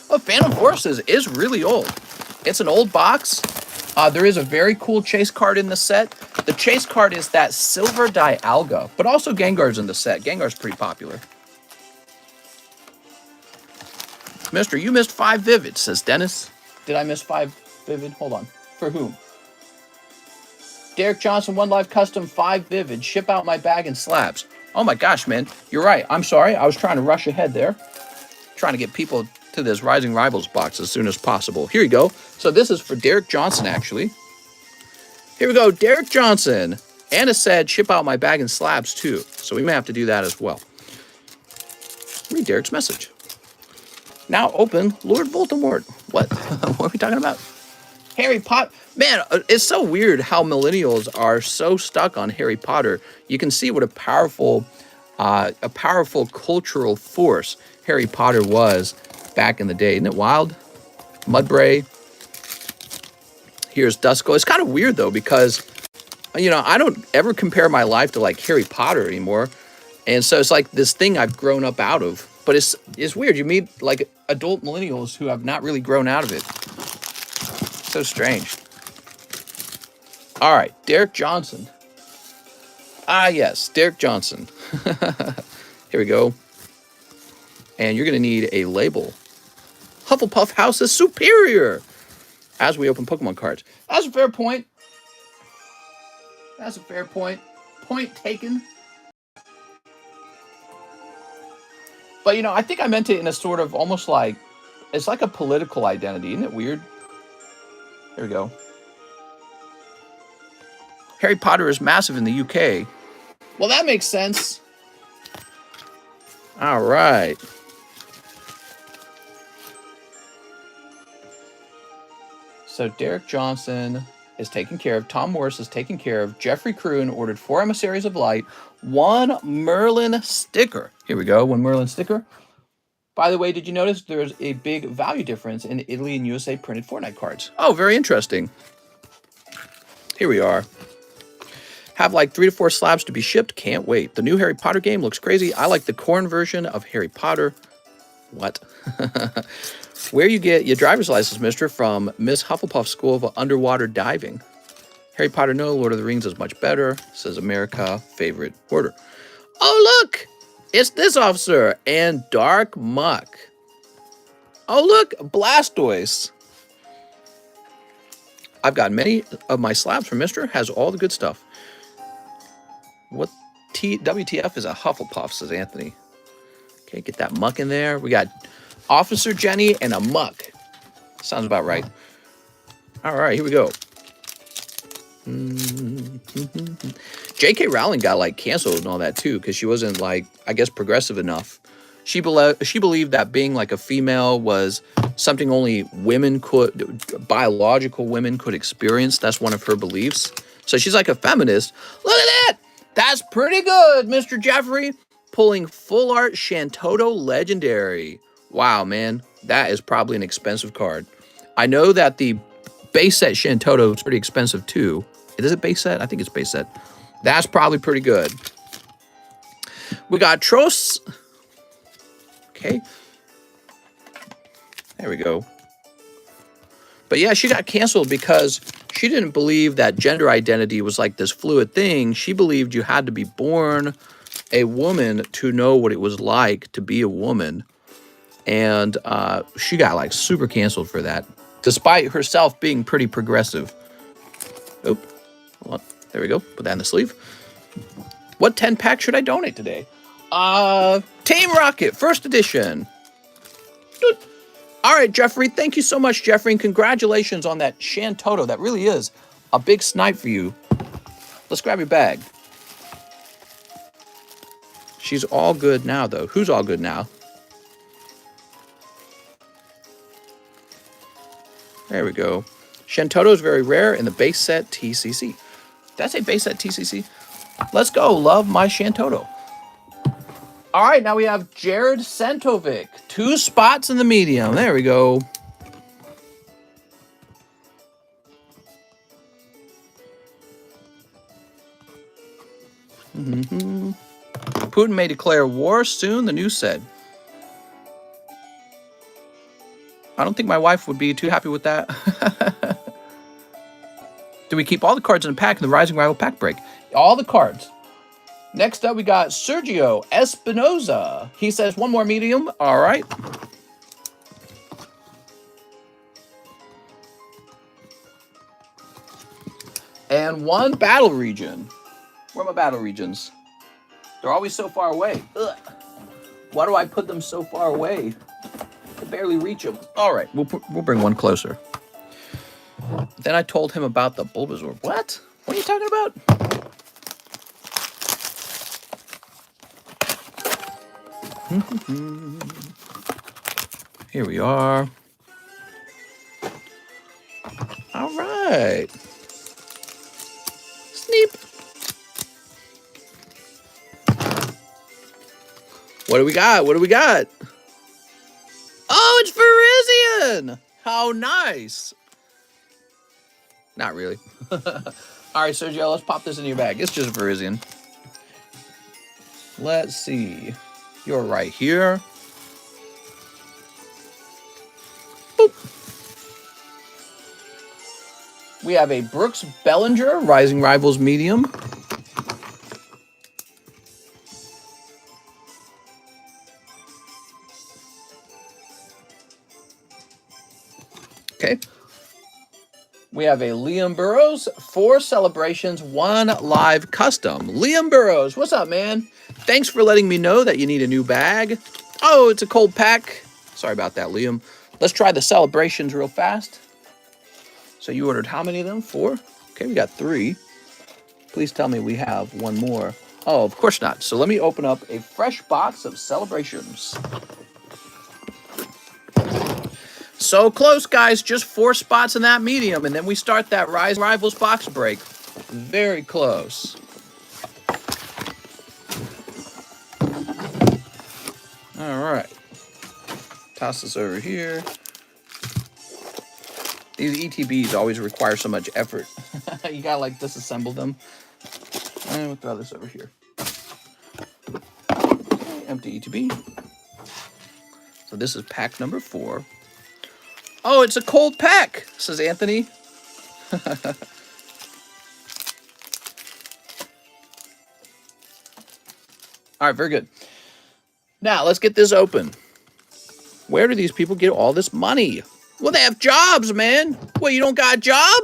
Oh, Phantom Forces is really old. It's an old box. There is a very cool chase card in the set. The chase card is that silver Dialga, but also Gengar's in the set. Gengar's pretty popular. Mister, you missed 5 Vivid, says Dennis. Did I miss 5 Vivid? Hold on. For whom? Derek Johnson, 1 live custom, 5 Vivid. Ship out my bag in slabs. Oh my gosh, man. You're right. I'm sorry. I was trying to rush ahead there. Trying to get people to this Rising Rivals box as soon as possible. Here you go. So this is for Derek Johnson, actually. Here we go. Derek Johnson. Anna said ship out my bag in slabs, too. So we may have to do that as well. Read Derek's message. Now open Lord Voldemort. What? What are we talking about? Harry Potter. Man, it's so weird how millennials are so stuck on Harry Potter. You can see what a powerful cultural force Harry Potter was back in the day. Isn't it wild? Mudbray. Here's Dusko. It's kind of weird, though, because, you know, I don't ever compare my life to, like, Harry Potter anymore. And so it's like this thing I've grown up out of. But it's weird. You meet, like, adult millennials who have not really grown out of it. So strange. All right, Derek Johnson. Ah, yes, Derek Johnson. Here we go. And you're going to need a label. Hufflepuff House is superior. As we open Pokemon cards. That's a fair point. That's a fair point. Point taken. But, you know, I think I meant it in a sort of almost like, it's like a political identity. Isn't it weird? There we go. Harry Potter is massive in the UK. Well, that makes sense. All right. So Derek Johnson is taken care of. Tom Morris is taken care of. Jeffrey Croon ordered 4 Emissaries of Light, 1 Merlin sticker. Here we go, 1 Merlin sticker. By the way, did you notice there's a big value difference in Italy and USA printed Fortnite cards? Oh, very interesting. Here we are. Have like 3 to 4 slabs to be shipped. Can't wait. The new Harry Potter game looks crazy. I like the corn version of Harry Potter. What? Where you get your driver's license, mister, from Miss Hufflepuff School of Underwater Diving. Harry Potter, no. Lord of the Rings is much better, says America, favorite order. Oh, look! It's this officer and Dark Muck. Oh, look, Blastoise. I've got many of my slabs from Mister. Has all the good stuff. What WTF is a Hufflepuff, says Anthony. Okay, get that Muck in there. We got Officer Jenny and a Muck. Sounds about right. All right, here we go. J.K. Rowling got like canceled and all that too because she wasn't like, I guess, progressive enough. She believed that being like a female was something only women could, biological women could experience. That's one of her beliefs. So she's like a feminist. Look at that. That's pretty good, Mr. Jeffrey. Pulling full art Shantoto Legendary. Wow, man. That is probably an expensive card. I know that the base set Shantoto is pretty expensive too. Is it base set? I think it's base set. That's probably pretty good. We got Tros. Okay. There we go. But yeah, she got canceled because she didn't believe that gender identity was like this fluid thing. She believed you had to be born a woman to know what it was like to be a woman. And she got like super canceled for that, despite herself being pretty progressive. Oh, hold on. There we go. Put that in the sleeve. What 10-pack should I donate today? Team Rocket, first edition. Doot. All right, Jeffrey. Thank you so much, Jeffrey. And congratulations on that Shantoto. That really is a big snipe for you. Let's grab your bag. She's all good now, though. Who's all good now? There we go. Shantoto is very rare in the base set TCC. Did I say base set TCC? Let's go. Love my Shantoto. All right, now we have Jared Sentovic. 2 spots in the medium. There we go. Putin may declare war soon, the news said. I don't think my wife would be too happy with that. Do we keep all the cards in the pack in the Rising Rival pack break? All the cards. Next up, we got Sergio Espinoza. He says 1 more medium. All right. And 1 battle region. Where are my battle regions? They're always so far away. Ugh. Why do I put them so far away? I can barely reach them. All right, we'll bring 1 closer. Then I told him about the Bulbasaur. What? What are you talking about? Here we are. All right. Sneep. What do we got? What do we got? Oh, it's Virizion! How nice. Not really. All right, Sergio, let's pop this in your bag. It's just Virizion. Let's see. You're right here. Boop. We have a Brooks Bellinger, Rising Rivals medium. Okay. We have a Liam Burrows, 4 celebrations, 1 live custom. Liam Burrows, what's up, man? Thanks for letting me know that you need a new bag. Oh, it's a cold pack. Sorry about that, Liam. Let's try the celebrations real fast. So you ordered how many of them? 4? Okay, we got 3. Please tell me we have 1 more. Oh, of course not. So let me open up a fresh box of celebrations. So close, guys. Just 4 spots in that medium, and then we start that Rise Rivals box break. Very close. All right. Toss this over here. These ETBs always require so much effort. You gotta like disassemble them. And we'll throw this over here. Okay, empty ETB. So this is pack number 4. Oh, it's a cold pack, says Anthony. All right, very good. Now, let's get this open. Where do these people get all this money? Well, they have jobs, man. What, you don't got a job?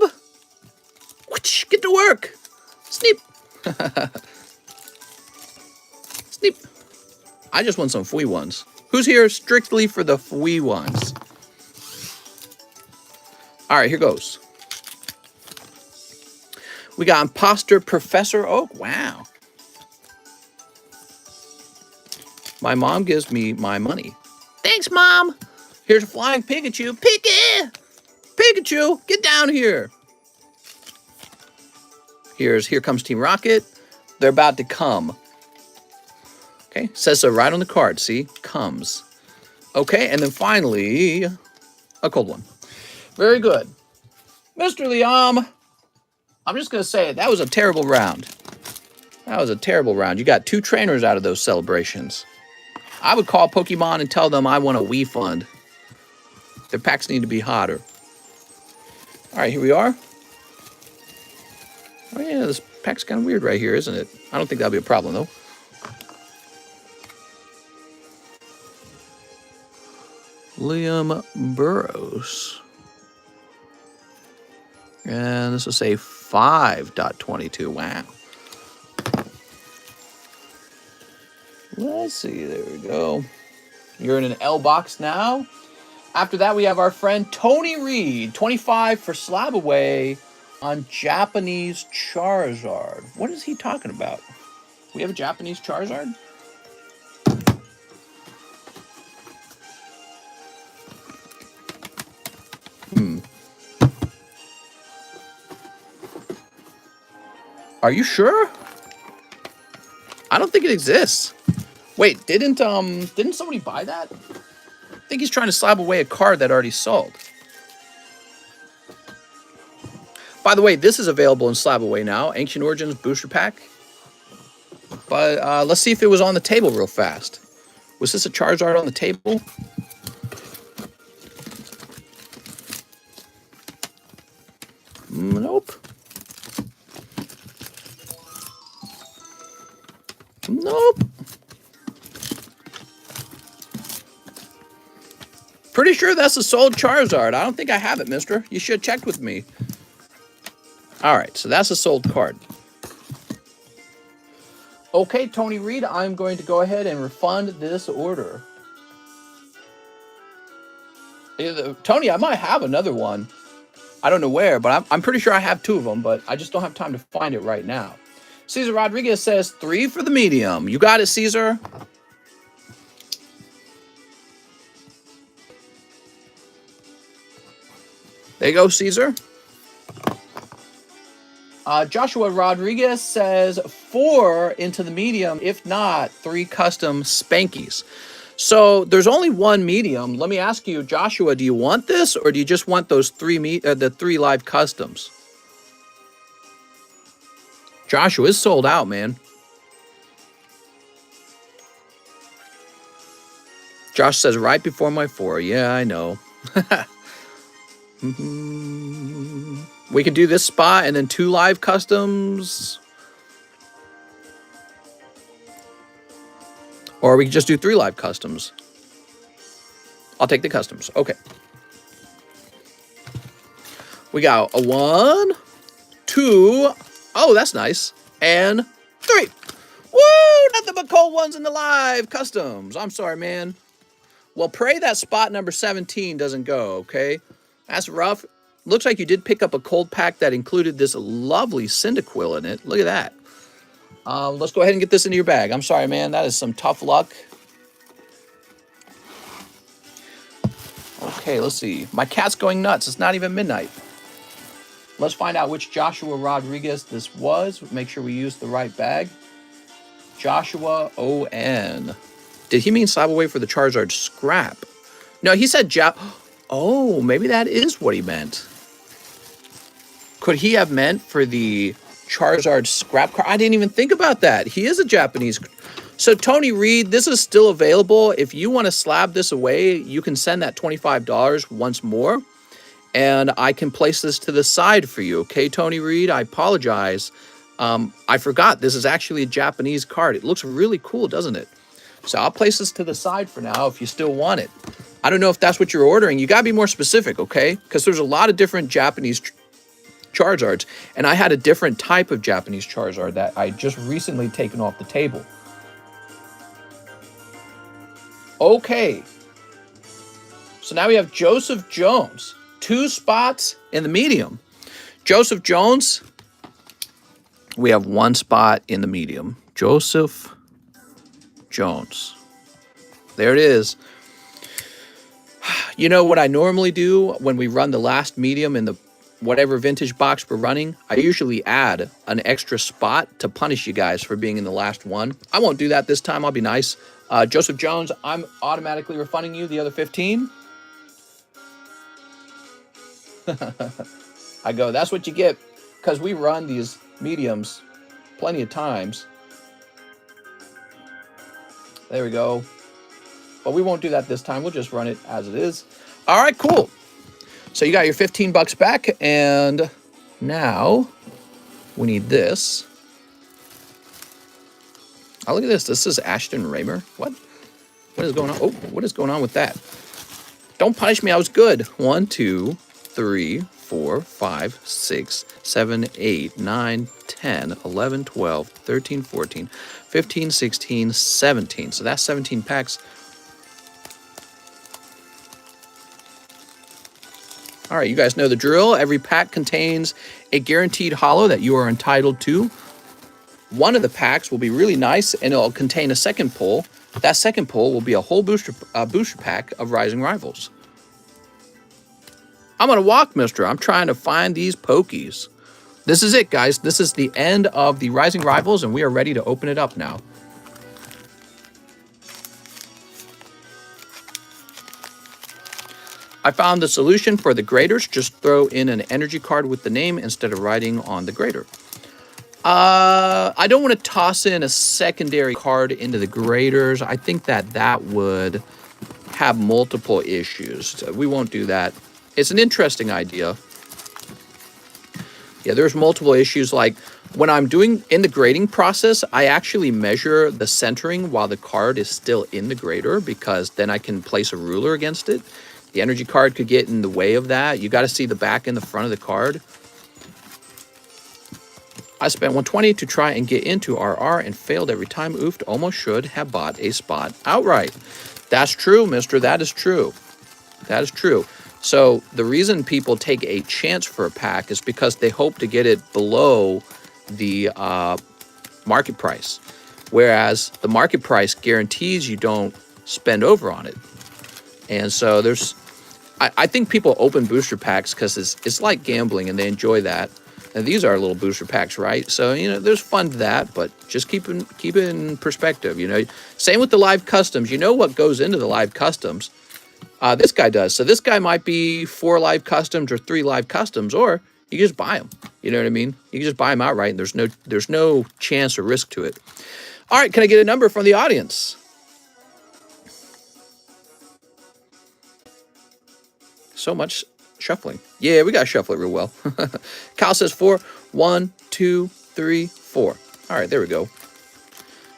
Get to work. Sneep. Sneep. I just want some free ones. Who's here strictly for the free ones? All right, here goes. We got Imposter Professor Oak. Wow. My mom gives me my money. Thanks, Mom. Here's a flying Pikachu. Pikachu, get down here. Here comes Team Rocket. They're about to come. Okay, says so right on the card. See, comes. Okay, and then finally, a cold one. Very good. Mr. Liam, I'm just going to say it. That was a terrible round. That was a terrible round. You got 2 trainers out of those celebrations. I would call Pokemon and tell them I want a Wii fund. Their packs need to be hotter. All right, here we are. Oh, yeah, this pack's kind of weird right here, isn't it? I don't think that'll be a problem, though. Liam Burrows. And this will say 5.22. Wow. Let's see. There we go. You're in an L box now. After that, we have our friend Tony Reed. 25 for slab away on Japanese Charizard. What is he talking about? We have a Japanese Charizard? Are you sure? I don't think it exists. Wait, didn't somebody buy that? I think he's trying to slab away a card that already sold. By the way, this is available in slab away now. Ancient Origins booster pack. But let's see if it was on the table real fast. Was this a Charizard on the table? Nope. Nope. Pretty sure that's a sold Charizard. I don't think I have it, mister. You should have checked with me. All right, so that's a sold card. Okay, Tony Reed, I'm going to go ahead and refund this order. Tony, I might have another one. I don't know where, but I'm pretty sure I have 2 of them, but I just don't have time to find it right now. Cesar Rodriguez says 3 for the medium. You got it, Cesar. There you go, Cesar. Joshua Rodriguez says 4 into the medium, if not 3 custom Spankies. So there's only 1 medium. Let me ask you, Joshua, do you want this or do you just want those 3 live customs? Joshua is sold out, man. Josh says right before my 4. Yeah, I know. We can do this spot and then 2 live customs. Or we can just do 3 live customs. I'll take the customs. Okay. We got a 1, 2. Oh, that's nice. And 3. Woo! Nothing but cold ones in the live customs. I'm sorry, man. Well, pray that spot number 17 doesn't go, okay? That's rough. Looks like you did pick up a cold pack that included this lovely Cyndaquil in it. Look at that. Let's go ahead and get this into your bag. I'm sorry, man. That is some tough luck. Okay, let's see. My cat's going nuts. It's not even midnight. Let's find out which Joshua Rodriguez this was. Make sure we use the right bag. Joshua O.N. Did he mean slab away for the Charizard scrap? No, he said Oh, maybe that is what he meant. Could he have meant for the Charizard scrap card? I didn't even think about that. He is a Japanese. So Tony Reed, this is still available. If you want to slab this away, you can send that $25 once more. And I can place this to the side for you. Okay, Tony Reed, I apologize. I forgot this is actually a Japanese card. It looks really cool, doesn't it? So I'll place this to the side for now if you still want it. I don't know if that's what you're ordering. You got to be more specific, okay? Because there's a lot of different Japanese Charizards. And I had a different type of Japanese Charizard that I just recently taken off the table. Okay. So now we have Joseph Jones. 2 spots in the medium. Joseph Jones, we have 1 spot in the medium. Joseph Jones. There it is. You know what I normally do when we run the last medium in the whatever vintage box we're running? I usually add an extra spot to punish you guys for being in the last one. I won't do that this time. I'll be nice. Joseph Jones, I'm automatically refunding you the other 15. I go, that's what you get, because we run these mediums plenty of times. There we go. But we won't do that this time. We'll just run it as it is. All right, cool. So you got your 15 bucks back, and now we need this. Oh, look at this. This is Ashton Raymer. What? What is going on? Oh, what is going on with that? Don't punish me. I was good. 1, 2, 3, 4, 5, 6, 7, 8, 9, 10, 11, 12, 13, 14, 15, 16, 17. So that's 17 packs. All right, you guys know the drill. Every pack contains a guaranteed holo that you are entitled to. One of the packs will be really nice, and it'll contain a second pull. That second pull will be a whole booster pack of Rising Rivals. I'm on a walk, mister. I'm trying to find these pokies. This is it, guys. This is the end of the Rising Rivals, and we are ready to open it up now. I found the solution for the graders. Just throw in an energy card with the name instead of writing on the grader. I don't want to toss in a secondary card into the graders. I think that would have multiple issues. So we won't do that. It's an interesting idea. Yeah, there's multiple issues. Like when I'm doing in the grading process, I actually measure the centering while the card is still in the grader, because then I can place a ruler against it. The energy card could get in the way of that. You got to see the back and the front of the card. I spent $120 to try and get into RR and failed every time. Oofed, almost should have bought a spot outright. That's true, mister. That is true. That is true. So the reason people take a chance for a pack is because they hope to get it below the market price. Whereas the market price guarantees you don't spend over on it. And so I think people open booster packs because it's like gambling and they enjoy that. And these are little booster packs, right? So, you know, there's fun to that, but just keep it in perspective, you know. Same with the live customs. You know what goes into the live customs. This guy does. So this guy might be 4 live customs or 3 live customs, or you just buy them. You know what I mean? You can just buy them outright, and there's no chance or risk to it. All right, can I get a number from the audience? So much shuffling. Yeah, we got to shuffle it real well. Kyle says 4. 1, 2, 3, 4. All right, there we go.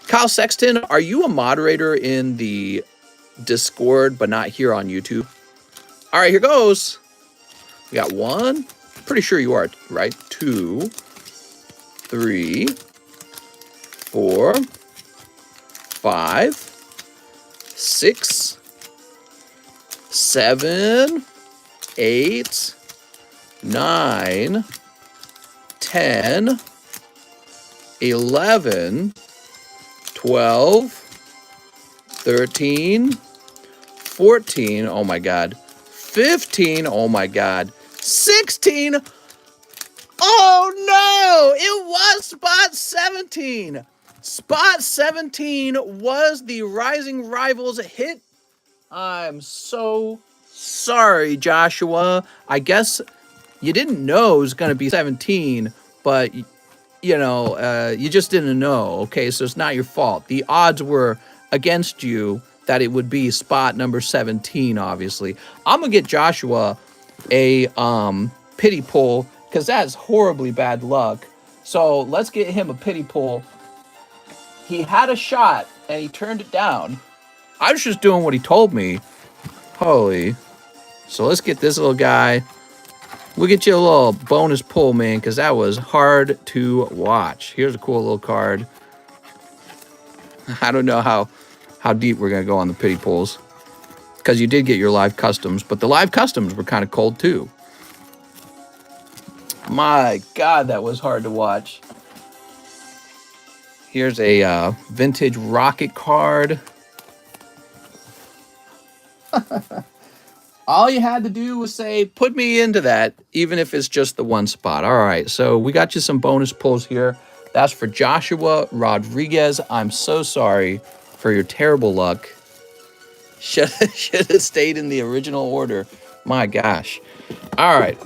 Kyle Sexton, are you a moderator in the Discord but not here on YouTube? All right, here goes. We got 1. Pretty sure you are, right? 2, 3, 4, 5, 6, 7, 8, 9, 10, 11, 12, 13, 14, oh my God, 15. Oh my God. 16. Oh no, it was spot 17. Spot 17 was the Rising Rivals hit. I'm so sorry, Joshua. I guess you didn't know it was going to be 17, but you just didn't know. Okay, so it's not your fault. The odds were against you that it would be spot number 17, obviously. I'm going to get Joshua a pity pull because that's horribly bad luck. So let's get him a pity pull. He had a shot and he turned it down. I was just doing what he told me. Holy. So let's get this little guy. We'll get you a little bonus pull, man, because that was hard to watch. Here's a cool little card. I don't know how deep we're going to go on the pity pulls because you did get your live customs, but the live customs were kind of cold too. My God, that was hard to watch. Here's a vintage rocket card. All you had to do was say, put me into that, even if it's just the one spot. All right, so we got you some bonus pulls here. That's for Joshua Rodriguez. I'm so sorry for your terrible luck. Should have stayed in the original order. My gosh. All right.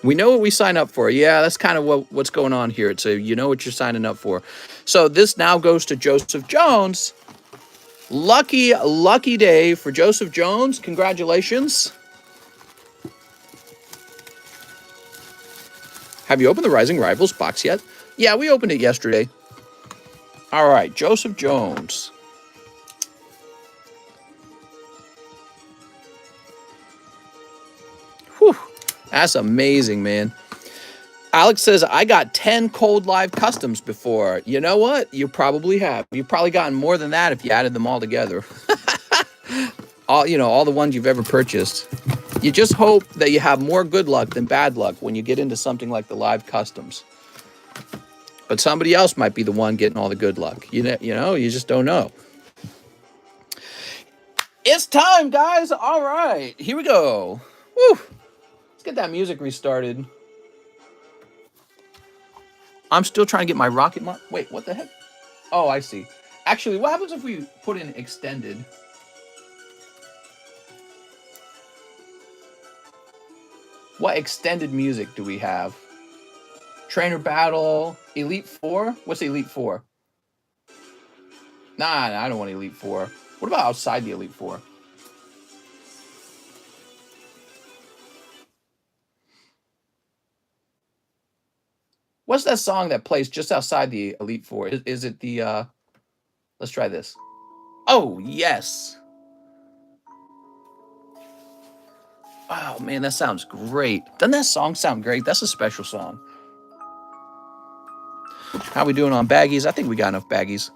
We know what we sign up for. Yeah, that's kind of what's going on here. So you know what you're signing up for. So this now goes to Joseph Jones. Lucky day for Joseph Jones. Congratulations. Have you opened the Rising Rivals box yet? Yeah, we opened it yesterday. All right, Joseph Jones. Whew, that's amazing, man. Alex says, I got 10 cold live customs before. You know what? You probably have. You've probably gotten more than that if you added them all together. all the ones you've ever purchased. You just hope that you have more good luck than bad luck when you get into something like the live customs. But somebody else might be the one getting all the good luck. You just don't know. It's time, guys. All right, here we go. Woo. Let's get that music restarted. I'm still trying to get my rocket Wait, what the heck? Oh, I see. Actually, what happens if we put in extended? What extended music do we have? Trainer Battle, Elite 4? What's Elite 4? Nah, I don't want Elite 4. What about outside the Elite 4? What's that song that plays just outside the Elite 4? Is it the, let's try this. Oh, yes. Oh, man, that sounds great. Doesn't that song sound great? That's a special song. How we doing on baggies? I think we got enough baggies.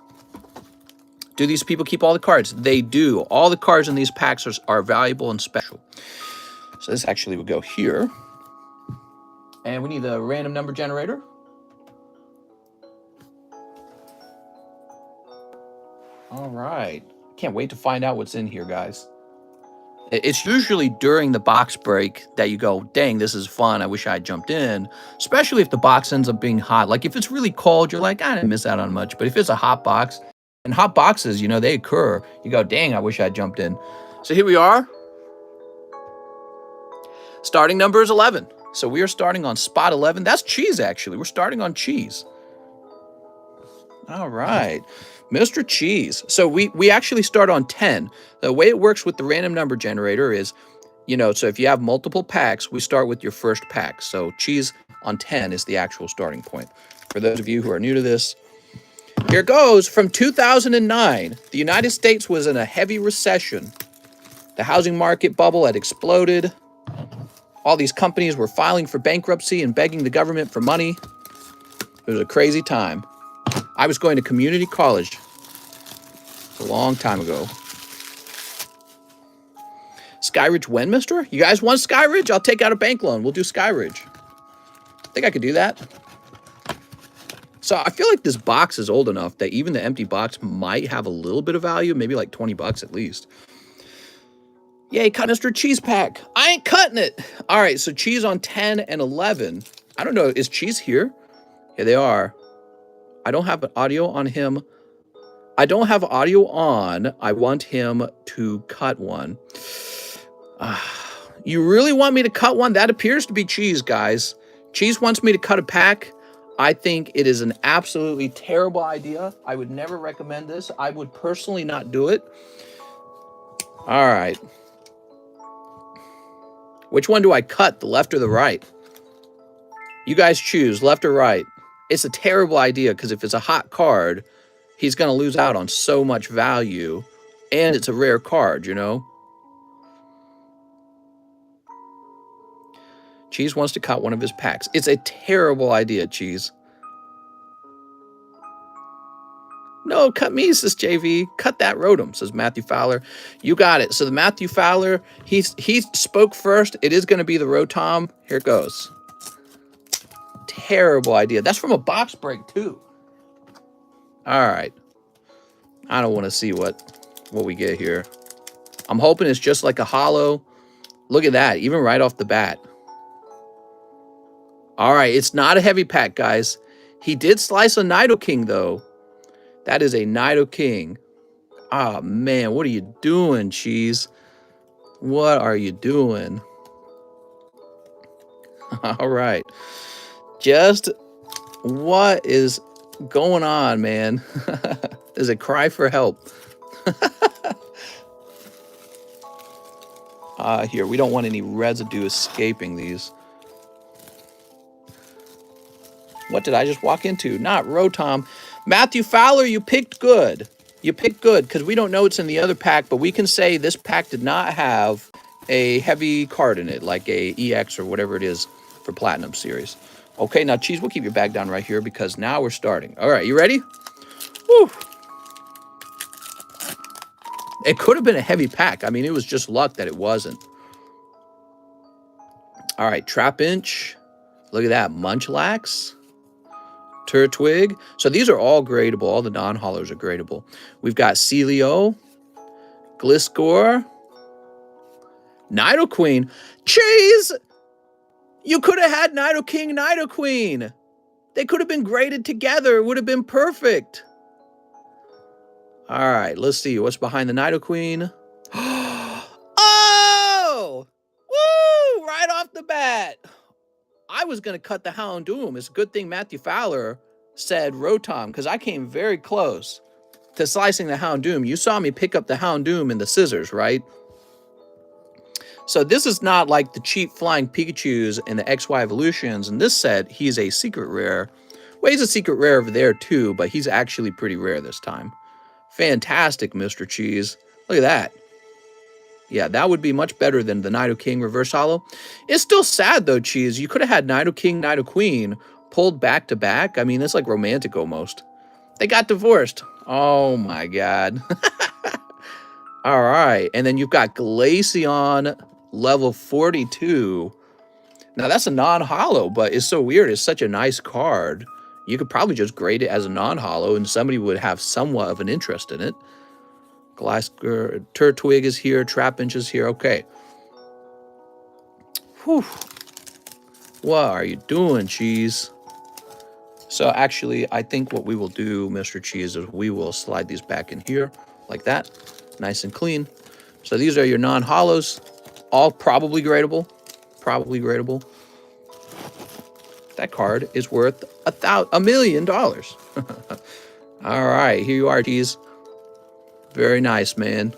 Do these people keep all the cards? They do. All the cards in these packs are valuable and special. So this actually would go here. And we need the random number generator. All right. Can't wait to find out what's in here, guys. It's usually during the box break that you go, dang, this is fun. I wish I had jumped in, especially if the box ends up being hot. Like if it's really cold, you're like, I didn't miss out on much. But if it's a hot box, and hot boxes, they occur, you go, dang, I wish I had jumped in. So here we are. Starting number is 11. So we are starting on spot 11. That's cheese, actually. We're starting on cheese. All right. Mr. Cheese. So we actually start on 10. The way it works with the random number generator is, so if you have multiple packs, we start with your first pack. So cheese on 10 is the actual starting point. For those of you who are new to this, here goes. From 2009, the United States was in a heavy recession. The housing market bubble had exploded. All these companies were filing for bankruptcy and begging the government for money. It was a crazy time. I was going to community college a long time ago. Skyridge when, mister? You guys want Skyridge? I'll take out a bank loan. We'll do Skyridge. I think I could do that. So I feel like this box is old enough that even the empty box might have a little bit of value, maybe like 20 bucks at least. Yay, Canister Cheese Pack. I ain't cutting it. All right, so Cheese on 10 and 11. I don't know, is Cheese here? Here they are. I don't have audio on him. I don't have audio on. I want him to cut one. You really want me to cut one? That appears to be Cheese, guys. Cheese wants me to cut a pack. I think it is an absolutely terrible idea. I would never recommend this. I would personally not do it. All right. Which one do I cut, the left or the right? You guys choose, left or right. It's a terrible idea because if it's a hot card, he's going to lose out on so much value. And it's a rare card, you know? Cheese wants to cut one of his packs. It's a terrible idea, Cheese. No, cut me, says JV. Cut that Rotom, says Matthew Fowler. You got it. So the Matthew Fowler, he spoke first. It is going to be the Rotom. Here it goes. Terrible idea. That's from a box break, too. All right. I don't want to see what we get here. I'm hoping it's just like a holo. Look at that, even right off the bat. All right, it's not a heavy pack, guys. He did slice a Nidoking, though. That is a Nidoking. Ah, man, what are you doing, Cheese? What are you doing? All right. Just what is going on, man? There's a cry for help. Here, we don't want any residue escaping these. What did I just walk into? Not Rotom. Matthew Fowler, you picked good. You picked good because we don't know what's in the other pack, but we can say this pack did not have a heavy card in it, like a EX or whatever it is for Platinum Series. Okay, now, Cheese, we'll keep your bag down right here because now we're starting. All right, you ready? Woo! It could have been a heavy pack. I mean, it was just luck that it wasn't. All right, Trapinch. Look at that. Munchlax. Turtwig. So these are all gradable. All the non-hollers are gradable. We've got Celio, Gliscor, Nidoqueen. Cheese! You could have had Nidoking, Nidoqueen. They could have been graded together. It would have been perfect. All right, let's see. What's behind the Nidoqueen? Oh! Woo! Right off the bat. I was going to cut the Houndoom. It's a good thing Matthew Fowler said Rotom because I came very close to slicing the Houndoom. You saw me pick up the Houndoom in the scissors, right? So this is not like the cheap flying Pikachus and the XY evolutions. In this set, he's a secret rare. Well, he's a secret rare over there too, but he's actually pretty rare this time. Fantastic, Mr. Cheese. Look at that. Yeah, that would be much better than the Nidoking reverse holo. It's still sad, though, Cheese. You could have had Nidoking, Nidoqueen pulled back to back. I mean, it's like romantic almost. They got divorced. Oh, my God. All right. And then you've got Glaceon level 42. Now, that's a non-holo, but it's so weird. It's such a nice card. You could probably just grade it as a non-holo, and somebody would have somewhat of an interest in it. Gliscor, Turtwig is here, Trapinch is here. Okay. Whew. What are you doing, Cheese? So actually, I think what we will do, Mr. Cheese, is we will slide these back in here like that. Nice and clean. So these are your non-holos. All probably gradable. Probably gradable. That card is worth $1 million. All right, here you are, Cheese. Very nice, man.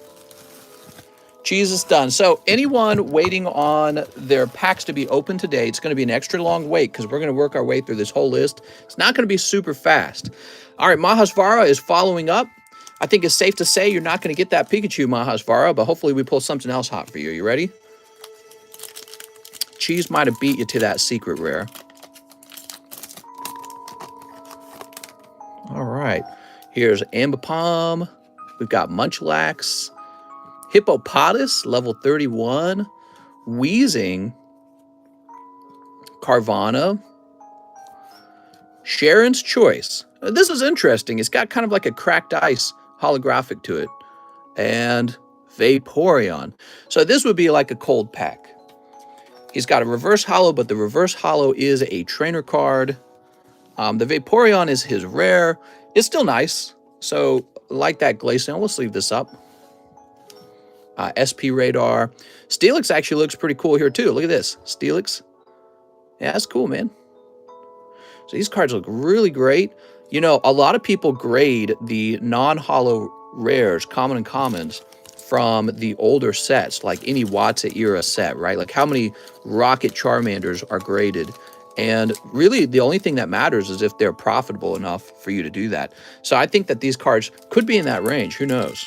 Cheese is done. So anyone waiting on their packs to be open today, it's going to be an extra long wait because we're going to work our way through this whole list. It's not going to be super fast. All right, Mahasvara is following up. I think it's safe to say you're not going to get that Pikachu, Mahasvara, but hopefully we pull something else hot for you. You ready? Cheese might have beat you to that secret rare. All right. Here's Ambipom. We've got Munchlax. Hippopotas, level 31. Wheezing. Carvana. Sharon's Choice. This is interesting. It's got kind of like a cracked ice holographic to it. And Vaporeon. So this would be like a cold pack. He's got a reverse holo, but the reverse holo is a trainer card. The Vaporeon is his rare. It's still nice. So like that Glaceon, we'll sleeve this up. SP Radar. Steelix actually looks pretty cool here too. Look at this. Steelix. Yeah, that's cool, man. So these cards look really great. You know, a lot of people grade the non-holo rares, common and commons, from the older sets, like any Watsa era set, right? Like how many Rocket Charmanders are graded. And really, the only thing that matters is if they're profitable enough for you to do that. So I think that these cards could be in that range. Who knows?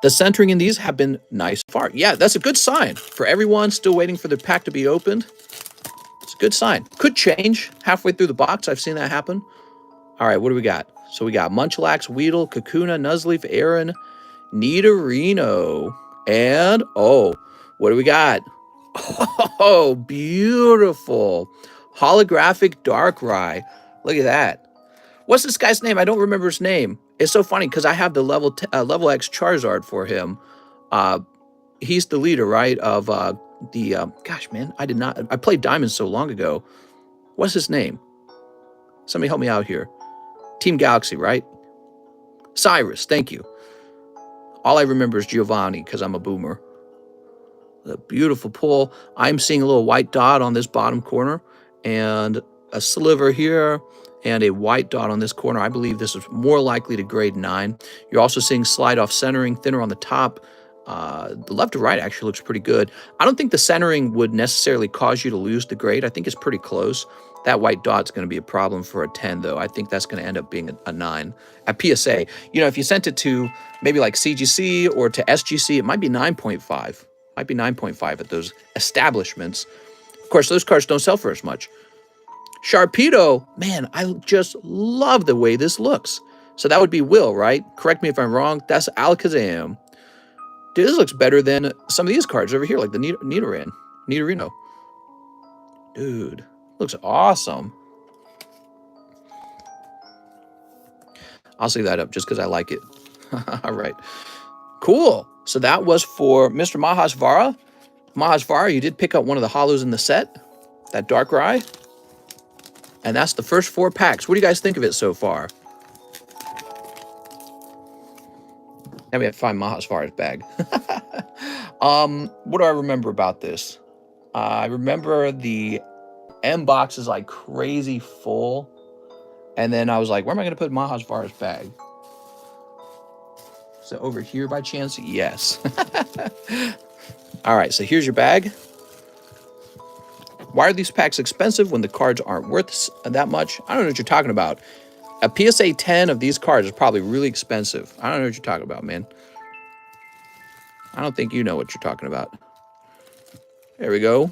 The centering in these have been nice so far. Yeah, that's a good sign. For everyone still waiting for the pack to be opened, it's a good sign. Could change halfway through the box. I've seen that happen. All right, what do we got? So we got Munchlax, Weedle, Kakuna, Nuzleaf, Aaron, Nidorino, and, oh, what do we got? Oh, beautiful. Holographic Darkrai. Look at that. What's this guy's name? I don't remember his name. It's so funny because I have the level X Charizard for him. He's the leader, right, of gosh, man, I played Diamond so long ago. What's his name? Somebody help me out here. Team Galaxy, right? Cyrus, thank you. All I remember is Giovanni because I'm a boomer. The beautiful pull. I'm seeing a little white dot on this bottom corner and a sliver here and a white dot on this corner. I believe this is more likely to grade 9. You're also seeing slide off centering, thinner on the top. The left to right actually looks pretty good. I don't think the centering would necessarily cause you to lose the grade. I think it's pretty close. That white dot's going to be a problem for a 10, though. I think that's going to end up being a 9. At PSA, you know, if you sent it to maybe like CGC or to SGC, it might be 9.5. Might be 9.5 at those establishments. Of course, those cards don't sell for as much. Sharpedo, man, I just love the way this looks. So that would be Will, right? Correct me if I'm wrong. That's Alakazam. Dude, this looks better than some of these cards over here, like the Nidorino. Dude, looks awesome. I'll sleeve that up just because I like it. All right. Cool. So that was for Mr. Mahasvara. Mahasvara, you did pick up one of the holos in the set, that Darkrai. And that's the first 4 packs. What do you guys think of it so far? Now we have to find Mahasvara's bag. What do I remember about this? I remember the M box is like crazy full. And then I was like, where am I going to put Mahasvara's bag? So over here by chance? Yes. All right, so here's your bag. Why are these packs expensive when the cards aren't worth that much? I don't know what you're talking about. A PSA 10 of these cards is probably really expensive. I don't know what you're talking about, man. I don't think you know what you're talking about. There we go.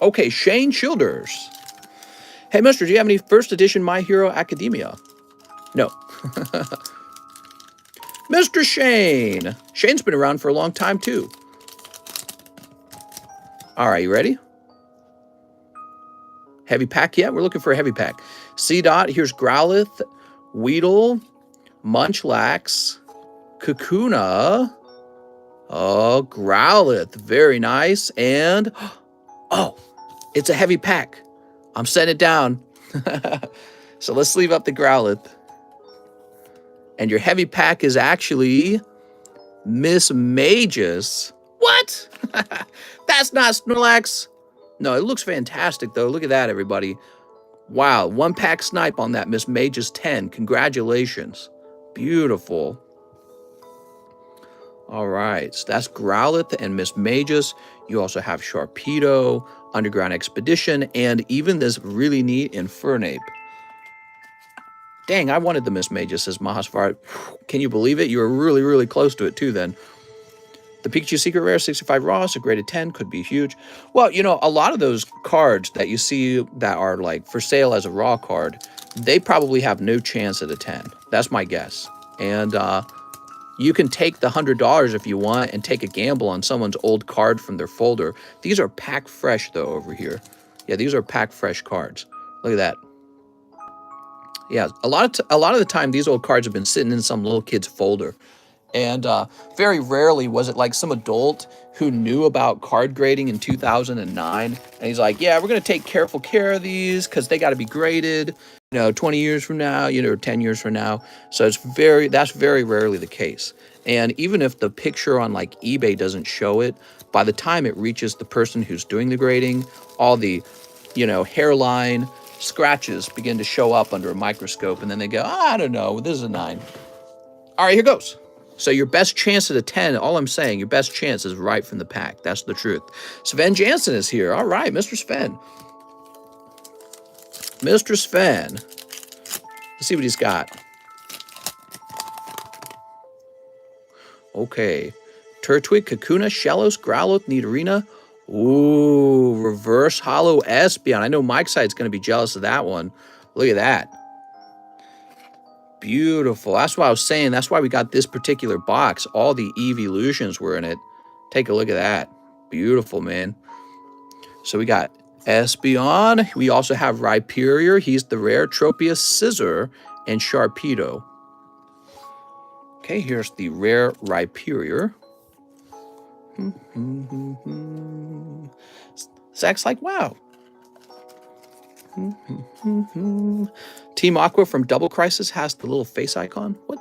Okay, Shane Childers. Hey, Mister, do you have any first edition My Hero Academia? No. Mr. Shane. Shane's been around for a long time, too. All right, you ready? Heavy pack? Yeah, we're looking for a heavy pack. C-Dot, here's Growlithe, Weedle, Munchlax, Kakuna. Oh, Growlithe. Very nice. And, oh, it's a heavy pack. I'm setting it down. So let's sleeve up the Growlithe. And your heavy pack is actually Miss Magus. What? That's not Snorlax. No, it looks fantastic, though. Look at that, everybody. Wow, 1-pack snipe on that Miss Magus 10. Congratulations. Beautiful. All right, so that's Growlithe and Miss Magus. You also have Sharpedo, Underground Expedition, and even this really neat Infernape. Dang, I wanted the Miss Magus, says Mahasvara. Can you believe it? You were really, really close to it, too, then. The Pikachu Secret Rare, 65 raw, so graded 10, could be huge. Well, you know, a lot of those cards that you see that are, like, for sale as a raw card, they probably have no chance at a 10. That's my guess. And you can take the $100 if you want and take a gamble on someone's old card from their folder. These are packed fresh, though, over here. Yeah, these are pack fresh cards. Look at that. Yeah, a lot of the time, these old cards have been sitting in some little kid's folder. And very rarely was it like some adult who knew about card grading in 2009. And he's like, yeah, we're going to take careful care of these because they got to be graded, 20 years from now, 10 years from now. So that's very rarely the case. And even if the picture on like eBay doesn't show it, by the time it reaches the person who's doing the grading, all the, hairline scratches begin to show up under a microscope. And then they go, I don't know, this is a 9. All right, here goes. So your best chance at a 10, all I'm saying, your best chance is right from the pack. That's the truth. Sven Jansen is here. All right, Mr. Sven. Mr. Sven. Let's see what he's got. Okay. Turtwig, Kakuna, Shellos, Growlithe, Nidorina. Ooh, reverse hollow Espeon. I know Mike's side's going to be jealous of that one. Look at that. Beautiful. That's what I was saying. That's why we got this particular box. All the evolutions were in it. Take a look at that. Beautiful, man. So we got Espeon. We also have Rhyperior. He's the rare. Tropius, Scizor, and Sharpedo. Okay, here's the rare Rhyperior. Zach's like, wow. Team Aqua from Double Crisis has the little face icon. What?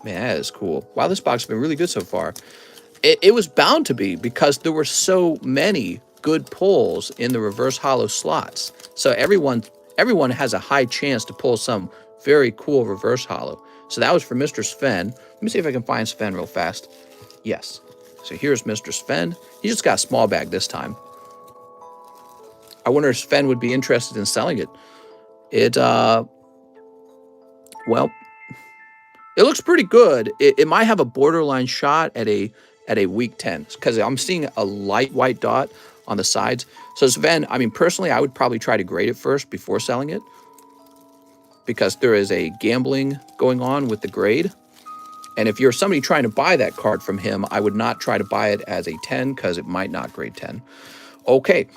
Man, that is cool. Wow, this box has been really good so far. It was bound to be because there were so many good pulls in the reverse hollow slots. So everyone has a high chance to pull some very cool reverse hollow. So that was for Mr. Sven. Let me see if I can find Sven real fast. Yes. So here's Mr. Sven. He just got a small bag this time. I wonder if Sven would be interested in selling it. Well, it looks pretty good. It might have a borderline shot at a weak 10 because I'm seeing a light white dot on the sides. So Sven, I mean, personally, I would probably try to grade it first before selling it because there is a gambling going on with the grade. And if you're somebody trying to buy that card from him, I would not try to buy it as a 10 because it might not grade 10. Okay.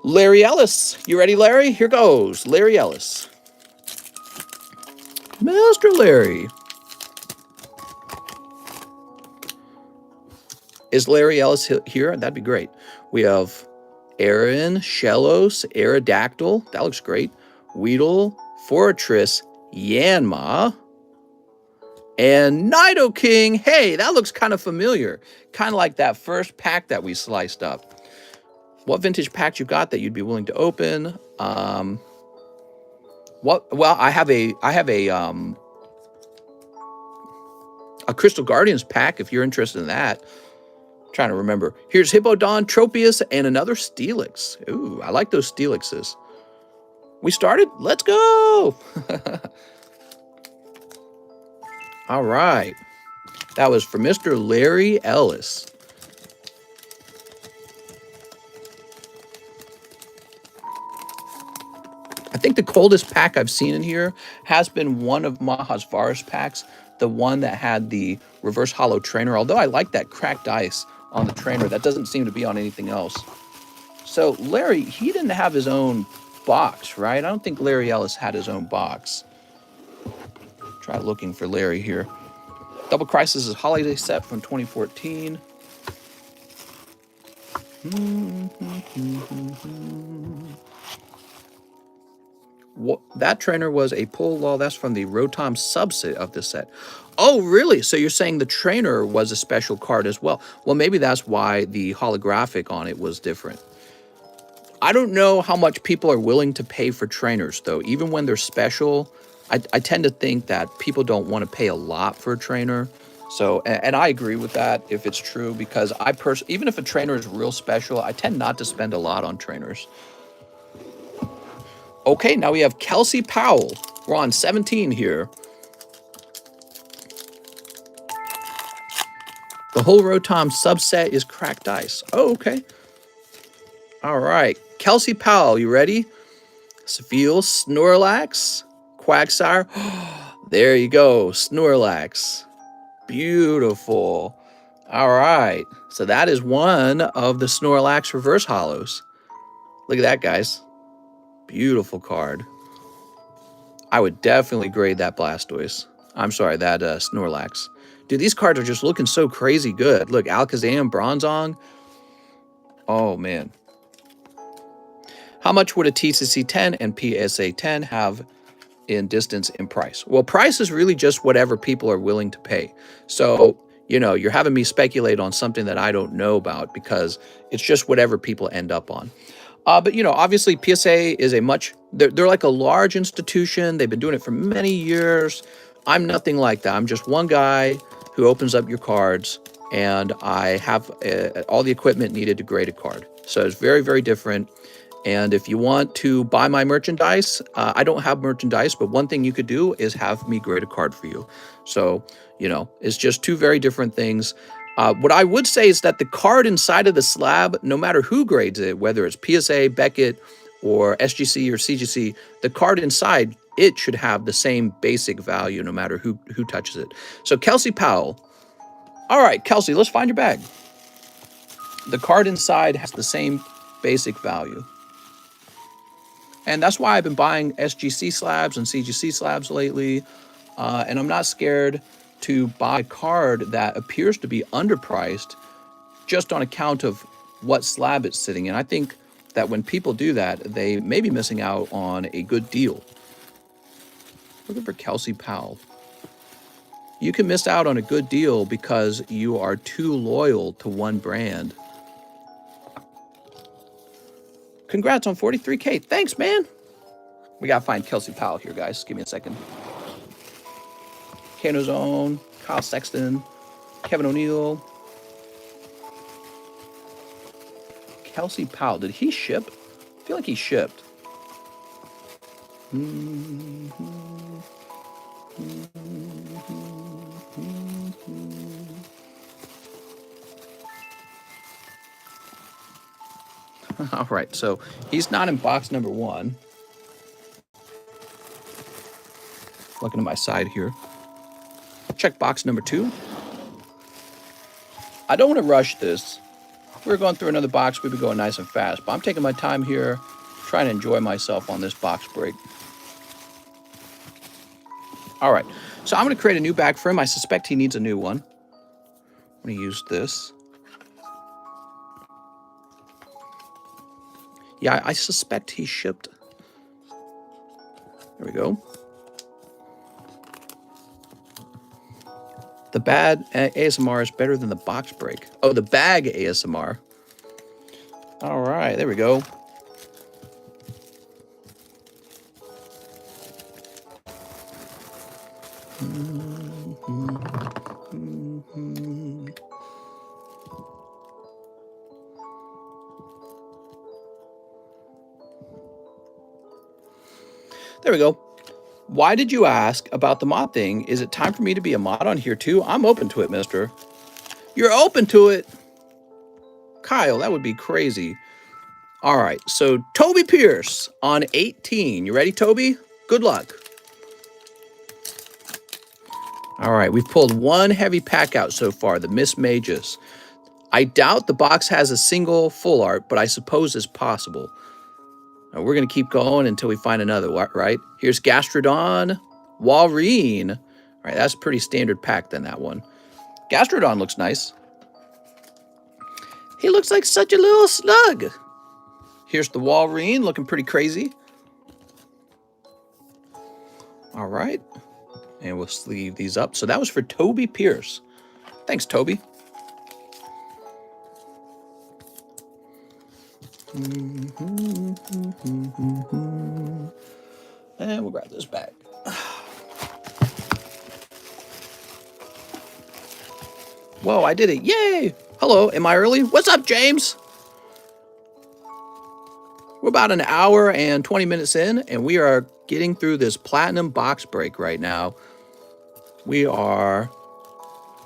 Larry Ellis. You ready, Larry? Here goes. Larry Ellis. Mr. Larry. Is Larry Ellis here? That'd be great. We have Aaron, Shellos, Aerodactyl. That looks great. Weedle, Fortress, Yanma, and Nidoking. Hey, that looks kind of familiar. Kind of like that first pack that we sliced up. What vintage pack you got that you'd be willing to open? Well, I have a Crystal Guardians pack if you're interested in that. I'm trying to remember. Here's Hippowdon, Tropius, and another Steelix. Ooh, I like those Steelixes. We started? Let's go! All right. That was for Mr. Larry Ellis. I think the coldest pack I've seen in here has been one of Maha's Varus packs, the one that had the reverse hollow trainer, although I like that cracked ice on the trainer. That doesn't seem to be on anything else. So Larry, he didn't have his own box, right? I don't think Larry Ellis had his own box. Try looking for Larry here. Double Crisis' holiday set from 2014. That trainer was a pull law. That's from the Rotom subset of this set. Oh, really? So you're saying the trainer was a special card as well? Well, maybe that's why the holographic on it was different. I don't know how much people are willing to pay for trainers, though. Even when they're special, I tend to think that people don't want to pay a lot for a trainer. So, and I agree with that if it's true, because even if a trainer is real special, I tend not to spend a lot on trainers. Okay, now we have Kelsey Powell. We're on 17 here. The whole Rotom subset is cracked ice. Oh, okay. All right. Kelsey Powell, you ready? Seville, Snorlax, Quagsire. There you go, Snorlax. Beautiful. All right. So that is one of the Snorlax reverse hollows. Look at that, guys. Beautiful card. I would definitely grade that Blastoise. I'm sorry, that Snorlax. Dude, these cards are just looking so crazy good. Look, Alakazam, Bronzong. Oh, man. How much would a TCC 10 and PSA 10 have in distance and price? Well, price is really just whatever people are willing to pay. So, you know, you're having me speculate on something that I don't know about because it's just whatever people end up on. But, you know, obviously PSA is they're like a large institution. They've been doing it for many years. I'm nothing like that. I'm just one guy who opens up your cards, and I have all the equipment needed to grade a card. So it's very, very different. And if you want to buy my merchandise, I don't have merchandise, but one thing you could do is have me grade a card for you. So, you know, it's just two very different things. What I would say is that the card inside of the slab, no matter who grades it, whether it's PSA, Beckett, or SGC or CGC, the card inside, it should have the same basic value no matter who touches it. So Kelsey Powell. All right, Kelsey, let's find your bag. The card inside has the same basic value. And that's why I've been buying SGC slabs and CGC slabs lately. And I'm not scared to buy a card that appears to be underpriced just on account of what slab it's sitting in. I think that when people do that, they may be missing out on a good deal. Looking for Kelsey Powell. You can miss out on a good deal because you are too loyal to one brand. Congrats on 43K. Thanks, man. We got to find Kelsey Powell here, guys. Give me a second. Kano Zone, Kyle Sexton, Kevin O'Neill. Kelsey Powell. Did he ship? I feel like he shipped. All right, so he's not in box number 1. Looking to my side here. Check box number 2. I don't want to rush this. If we were going through another box, we'd be going nice and fast. But I'm taking my time here, trying to enjoy myself on this box break. All right, so I'm going to create a new bag for him. I suspect he needs a new one. I'm going to use this. Yeah, I suspect he shipped. There we go. The bad ASMR is better than the box break. Oh, the bag ASMR. All right, there we go. There we go. Why did you ask about the mod thing? Is it time for me to be a mod on here too? I'm open to it, mister. You're open to it? Kyle, that would be crazy. All right, so Toby Pierce on 18. You ready, Toby? Good luck. All right, we've pulled one heavy pack out so far, the Miss Magus. I doubt the box has a single full art, but I suppose it's possible. Now, we're going to keep going until we find another, right? Here's Gastrodon, Walrein. All right, that's a pretty standard pack then, that one. Gastrodon looks nice. He looks like such a little slug. Here's the Walrein, looking pretty crazy. All right, and we'll sleeve these up. So that was for Toby Pierce. Thanks, Toby. And we'll grab this bag. Whoa, I did it. Yay! Hello, am I early? What's up, James? We're about an hour and 20 minutes in, and we are getting through this platinum box break right now. We are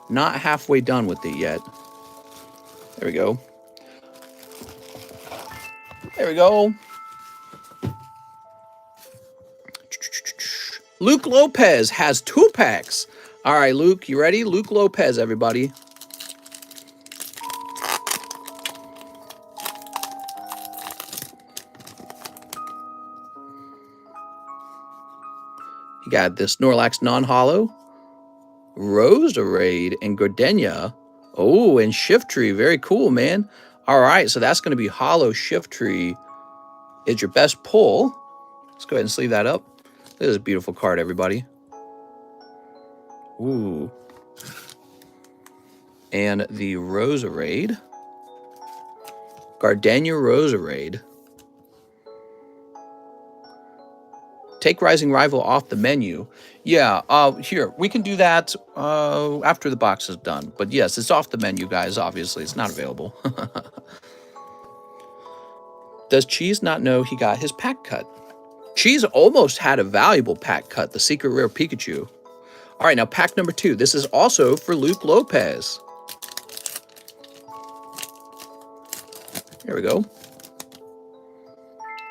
not halfway done with it yet. There we go. There we go. Luke Lopez has 2 packs. All right, Luke, you ready? Luke Lopez, everybody. Got the Snorlax non-holo, Roserade, and Gardenia. Oh, and Shiftry. Very cool, man. All right, so that's going to be holo Shiftry is your best pull. Let's go ahead and sleeve that up. This is a beautiful card, everybody. Ooh. And the Roserade. Gardenia Roserade. Take Rising Rival off the menu. Yeah, here, we can do that after the box is done. But yes, it's off the menu, guys, obviously. It's not available. Does Cheese not know he got his pack cut? Cheese almost had a valuable pack cut, the Secret Rare Pikachu. All right, now pack number 2. This is also for Luke Lopez. Here we go.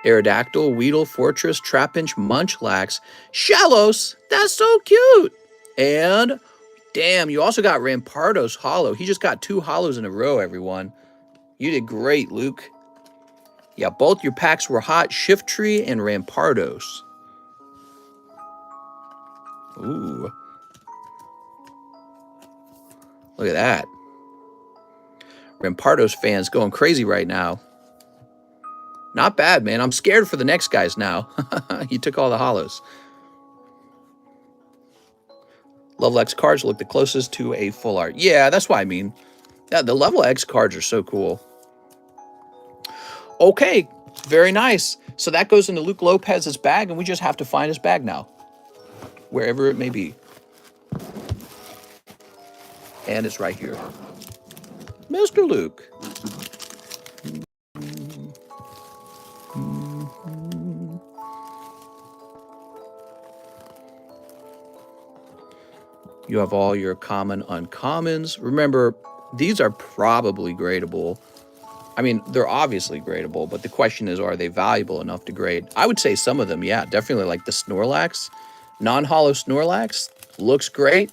Aerodactyl, Weedle, Fortress, Trapinch, Munchlax, Shellos. That's so cute. And, damn, you also got Rampardos holo. He just got 2 holos in a row, everyone. You did great, Luke. Yeah, both your packs were hot. Shiftry and Rampardos. Ooh. Look at that. Rampardos fans going crazy right now. Not bad, man. I'm scared for the next guys now. He took all the holos. Level X cards look the closest to a full art. Yeah, that's what I mean. Yeah, the Level X cards are so cool. Okay, very nice. So that goes into Luke Lopez's bag, and we just have to find his bag now, wherever it may be. And it's right here. Mr. Luke. You have all your common uncommons. Remember, these are probably gradable. I mean, they're obviously gradable, but the question is, are they valuable enough to grade? I would say some of them, yeah, definitely, like the Snorlax. Non-holo Snorlax looks great.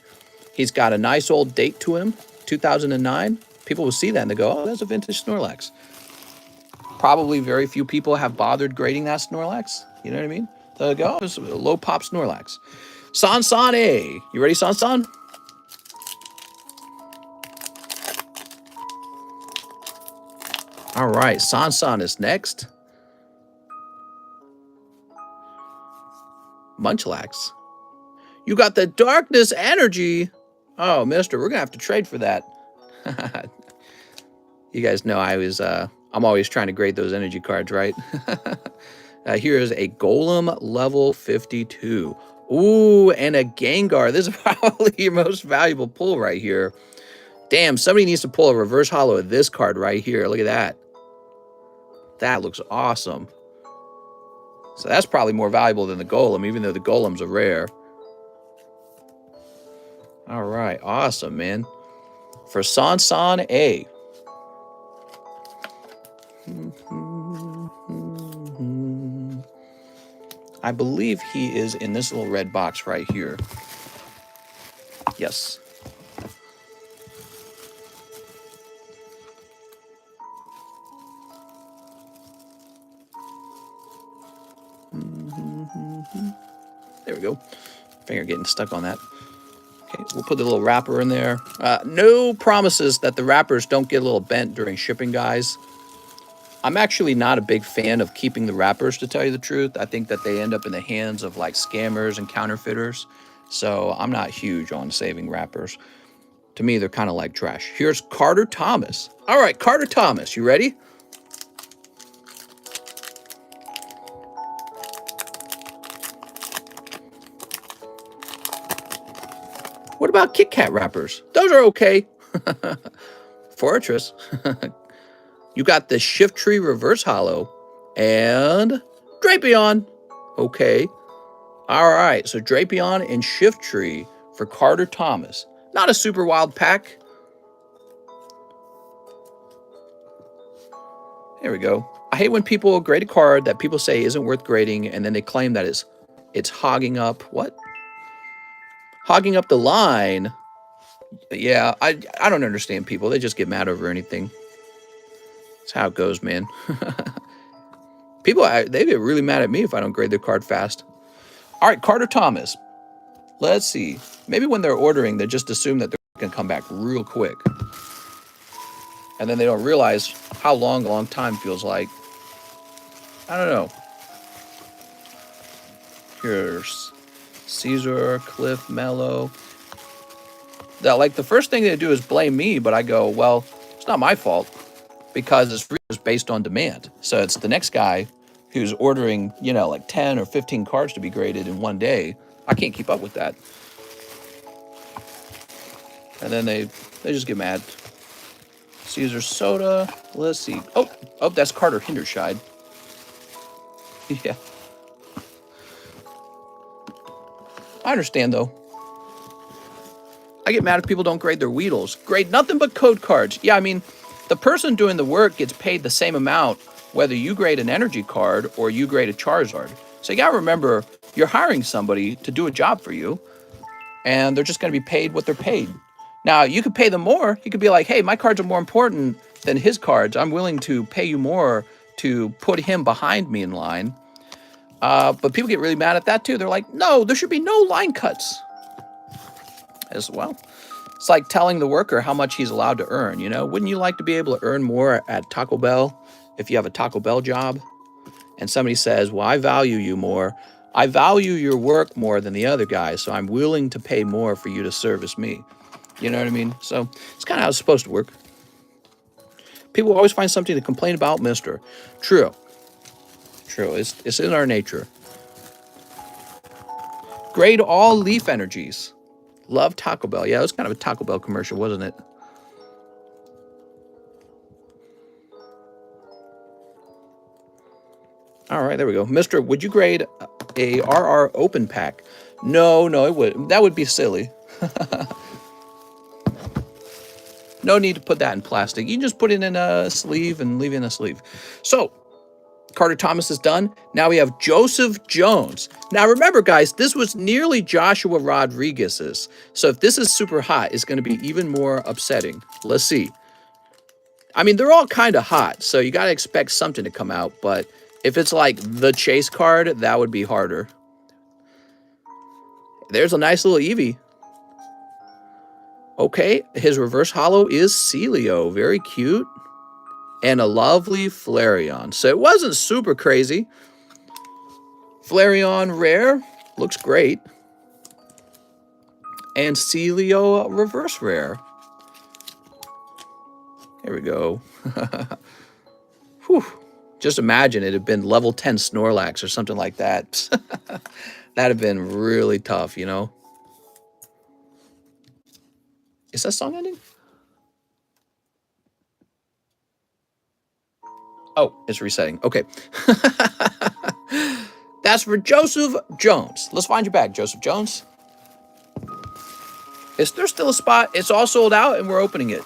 He's got a nice old date to him, 2009. People will see that and they go, oh, that's a vintage Snorlax. Probably very few people have bothered grading that Snorlax. You know what I mean? They'll go, oh, it's a low pop Snorlax. Sansane. You ready, Sansan? All right, Sansan is next. Munchlax. You got the Darkness Energy. Oh, mister, we're going to have to trade for that. You guys know I'm always trying to grade those energy cards, right? Here is a Golem level 52. Ooh, and a Gengar. This is probably your most valuable pull right here. Damn, somebody needs to pull a reverse holo of this card right here. Look at that. That looks awesome. So that's probably more valuable than the Golem, even though the Golem's a rare. All right, awesome, man. For Sansan A. I believe he is in this little red box right here. Yes. There we go. Finger getting stuck on that. Okay, we'll put the little wrapper in there. No promises that the wrappers don't get a little bent during shipping, guys. I'm actually not a big fan of keeping the wrappers, to tell you the truth. I think that they end up in the hands of like scammers and counterfeiters. So I'm not huge on saving wrappers. To me, they're kind of like trash. Here's Carter Thomas. All right, Carter Thomas, you ready? What about Kit Kat wrappers? Those are okay. Fortress. You got the Shiftry reverse holo and Drapion. Okay. All right. So Drapion and Shiftry for Carter Thomas. Not a super wild pack. There we go. I hate when people grade a card that people say isn't worth grading, and then they claim that it's hogging up what? Hogging up the line. Yeah, I don't understand people. They just get mad over anything. That's how it goes, man. People, they get really mad at me if I don't grade their card fast. All right, Carter Thomas. Let's see. Maybe when they're ordering, they just assume that they're going to come back real quick. And then they don't realize how long a long time feels like. I don't know. Here's Caesar, Cliff, Mello. That, like, the first thing they do is blame me, but I go, well, it's not my fault because it's based on demand. So it's the next guy who's ordering, you know, like 10 or 15 cards to be graded in one day. I can't keep up with that. And then they just get mad. Caesar soda. Let's see. Oh, that's Carter Hinderscheid. Yeah. I understand, though. I get mad if people don't grade their Weedles. Grade nothing but code cards. Yeah, I mean, the person doing the work gets paid the same amount whether you grade an energy card or you grade a Charizard. So you got to remember, you're hiring somebody to do a job for you, and they're just going to be paid what they're paid. Now, you could pay them more. You could be like, hey, my cards are more important than his cards. I'm willing to pay you more to put him behind me in line. But people get really mad at that too. They're like, no, there should be no line cuts as well. It's like telling the worker how much he's allowed to earn, you know? Wouldn't you like to be able to earn more at Taco Bell if you have a Taco Bell job? And somebody says, well, I value you more. I value your work more than the other guy, so I'm willing to pay more for you to service me. You know what I mean? So it's kind of how it's supposed to work. People always find something to complain about, mister. True. True. It's in our nature. Grade all leaf energies. Love Taco Bell. Yeah, it was kind of a Taco Bell commercial, wasn't it? All right, there we go. Mister, would you grade a RR open pack? No, it would. That would be silly. No need to put that in plastic. You can just put it in a sleeve and leave it in a sleeve. So, Carter Thomas is done. Now we have Joseph Jones. Now remember, guys, this was nearly Joshua Rodriguez's. So if this is super hot, it's going to be even more upsetting. Let's see. I mean, they're all kind of hot, so you got to expect something to come out. But if it's like the chase card, that would be harder. There's a nice little Eevee. Okay, his reverse holo is Celio. Very cute. And a lovely Flareon. So it wasn't super crazy. Flareon rare. Looks great. And Celio reverse rare. There we go. Whew. Just imagine it had been level 10 Snorlax or something like that. That'd have been really tough, you know? Is that song ending? Oh, it's resetting. Okay. That's for Joseph Jones. Let's find your bag, Joseph Jones. Is there still a spot? It's all sold out and we're opening it.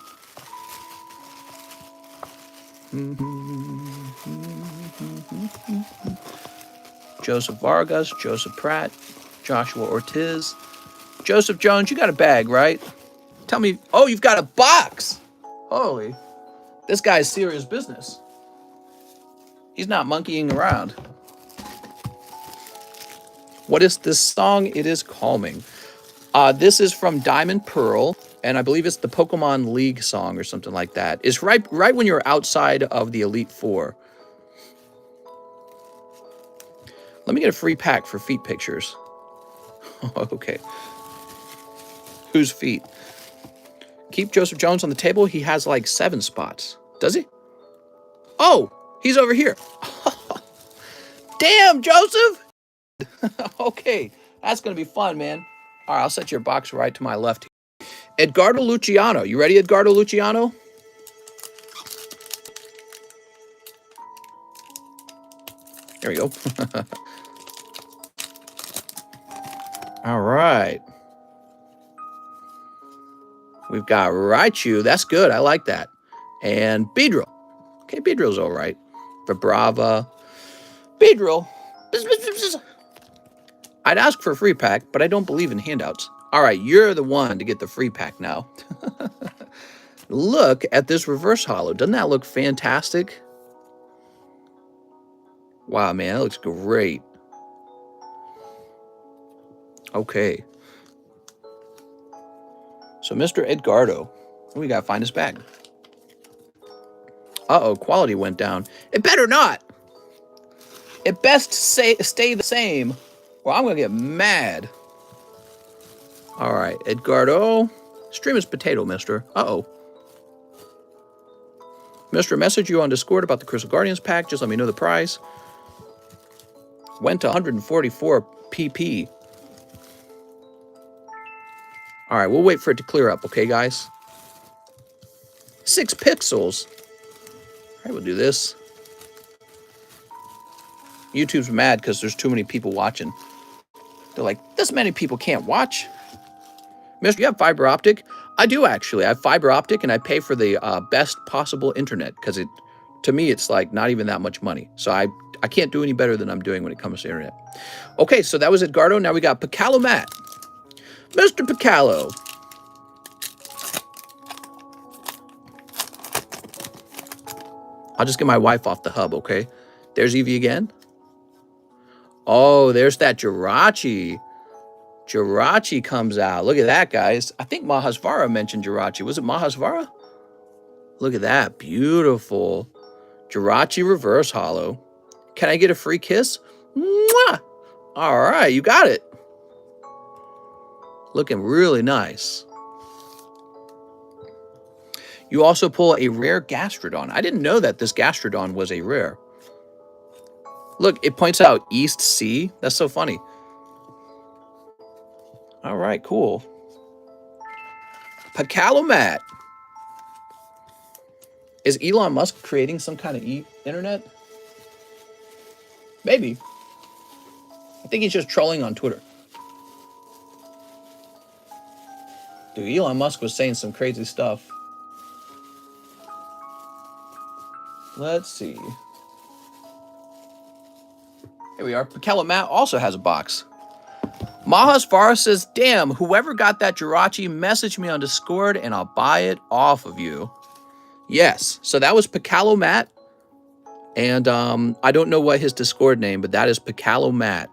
Joseph Vargas, Joseph Pratt, Joshua Ortiz. Joseph Jones, you got a bag, right? Tell me. Oh, you've got a box. Holy. This guy's serious business. He's not monkeying around. What is this song? It is calming. This is from Diamond Pearl, and I believe it's the Pokemon League song or something like that. It's right when you're outside of the Elite Four. Let me get a free pack for feet pictures. Okay. Whose feet? Keep Joseph Jones on the table. He has like 7 spots. Does he? Oh, he's over here. Damn, Joseph. Okay, that's going to be fun, man. All right, I'll set your box right to my left. Edgardo Luciano. You ready, Edgardo Luciano? There we go. All right. We've got Raichu. That's good. I like that. And Beedrill. Okay, Beedrill's all right. Vibrava. Beedrill. I'd ask for a free pack, but I don't believe in handouts. All right, you're the one to get the free pack now. Look at this reverse holo. Doesn't that look fantastic? Wow, man, that looks great. Okay, So Mr. Edgardo, we gotta find his bag. Uh-oh, quality went down. It better not. It best stay the same, or I'm gonna get mad. All right, Edgardo. Stream is potato, mister. Uh-oh. Mister, message you on Discord about the Crystal Guardians pack. Just let me know the price. Went to 144 PP. All right, we'll wait for it to clear up, okay, guys? 6 pixels. All right, we'll do this. YouTube's mad because there's too many people watching. They're like, this many people can't watch. Mister, you have fiber optic? I do, actually. I have fiber optic, and I pay for the best possible internet because to me, it's like not even that much money. So I can't do any better than I'm doing when it comes to internet. Okay, so that was Edgardo. Now we got Picalo Matt. Mr. Picalo. I'll just get my wife off the hub, okay? There's Evie again. Oh, there's that Jirachi. Jirachi comes out. Look at that, guys. I think Mahasvara mentioned Jirachi. Was it Mahasvara? Look at that. Beautiful. Jirachi reverse hollow. Can I get a free kiss? Mwah! All right, you got it. Looking really nice. You also pull a rare Gastrodon. I didn't know that this Gastrodon was a rare. Look, it points out East C. That's so funny. All right, cool. Picalomat. Is Elon Musk creating some kind of internet? Maybe. I think he's just trolling on Twitter. Dude, Elon Musk was saying some crazy stuff. Let's see. Here we are. Picalomat also has a box. Mahasvara says, damn, whoever got that Jirachi, message me on Discord and I'll buy it off of you. Yes, so that was Picalomat. And I don't know what his Discord name, but that is Picalomat.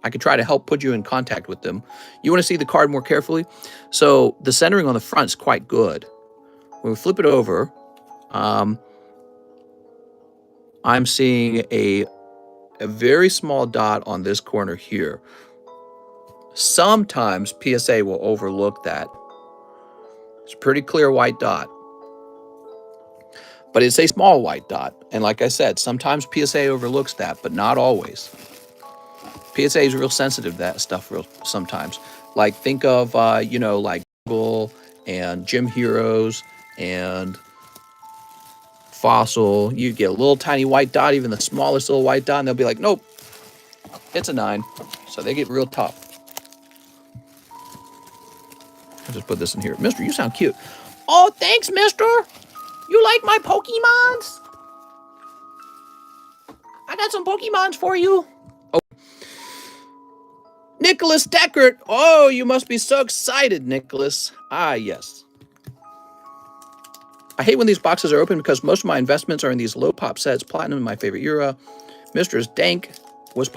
I could try to help put you in contact with them. You want to see the card more carefully? So the centering on the front is quite good. When we flip it over, I'm seeing a very small dot on this corner here. Sometimes PSA will overlook that. It's a pretty clear white dot. But it's a small white dot. And like I said, sometimes PSA overlooks that, but not always. PSA is real sensitive to that stuff sometimes. Like think of, like Google and Gym Heroes and Fossil. You get a little tiny white dot, even the smallest little white dot, and they'll be like, nope, it's a 9. So they get real tough. I'll just put this in here. Mister, you sound cute. Oh, thanks, mister. You like my Pokemons? I got some Pokemons for you. Oh. Nicholas Deckert. Oh, you must be so excited, Nicholas. Ah, yes. I hate when these boxes are open because most of my investments are in these low pop sets. Platinum, my favorite era. Mister's Dank was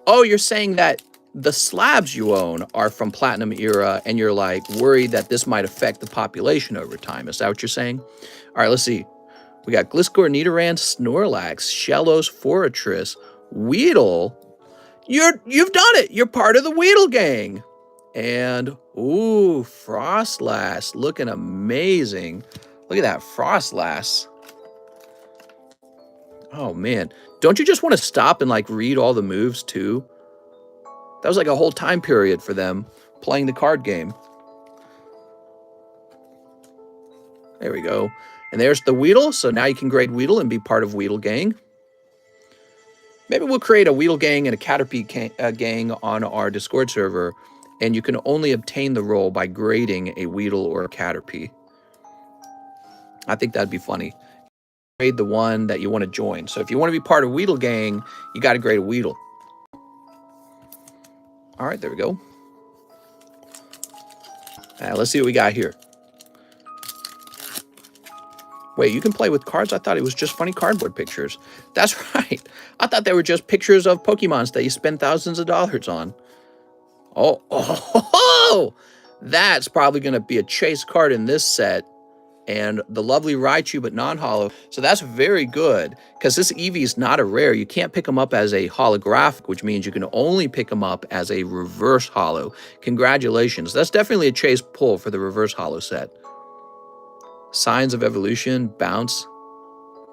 Oh, you're saying that the slabs you own are from Platinum era and you're like worried that this might affect the population over time. Is that what you're saying? All right, let's see. We got Gliscor, Nidoran, Snorlax, Shellos, Fortress, Weedle. You've done it. You're part of the Weedle gang. And, ooh, Frostlass looking amazing. Look at that Frostlass. Oh, man. Don't you just want to stop and, like, read all the moves, too? That was like a whole time period for them playing the card game. There we go. And there's the Weedle. So now you can grade Weedle and be part of Weedle Gang. Maybe we'll create a Weedle Gang and a Caterpie gang on our Discord server. And you can only obtain the role by grading a Weedle or a Caterpie. I think that'd be funny. Grade the one that you want to join. So if you want to be part of Weedle Gang, you got to grade a Weedle. All right, there we go. Let's see what we got here. Wait, you can play with cards? I thought it was just funny cardboard pictures. That's right. I thought they were just pictures of Pokemons that you spend thousands of dollars on. Oh, That's probably going to be a chase card in this set. And the lovely Raichu, but non-holo. So that's very good, because this Eevee is not a rare. You can't pick them up as a holographic, which means you can only pick them up as a reverse holo. Congratulations. That's definitely a chase pull for the reverse holo set. Signs of Evolution, Bounce.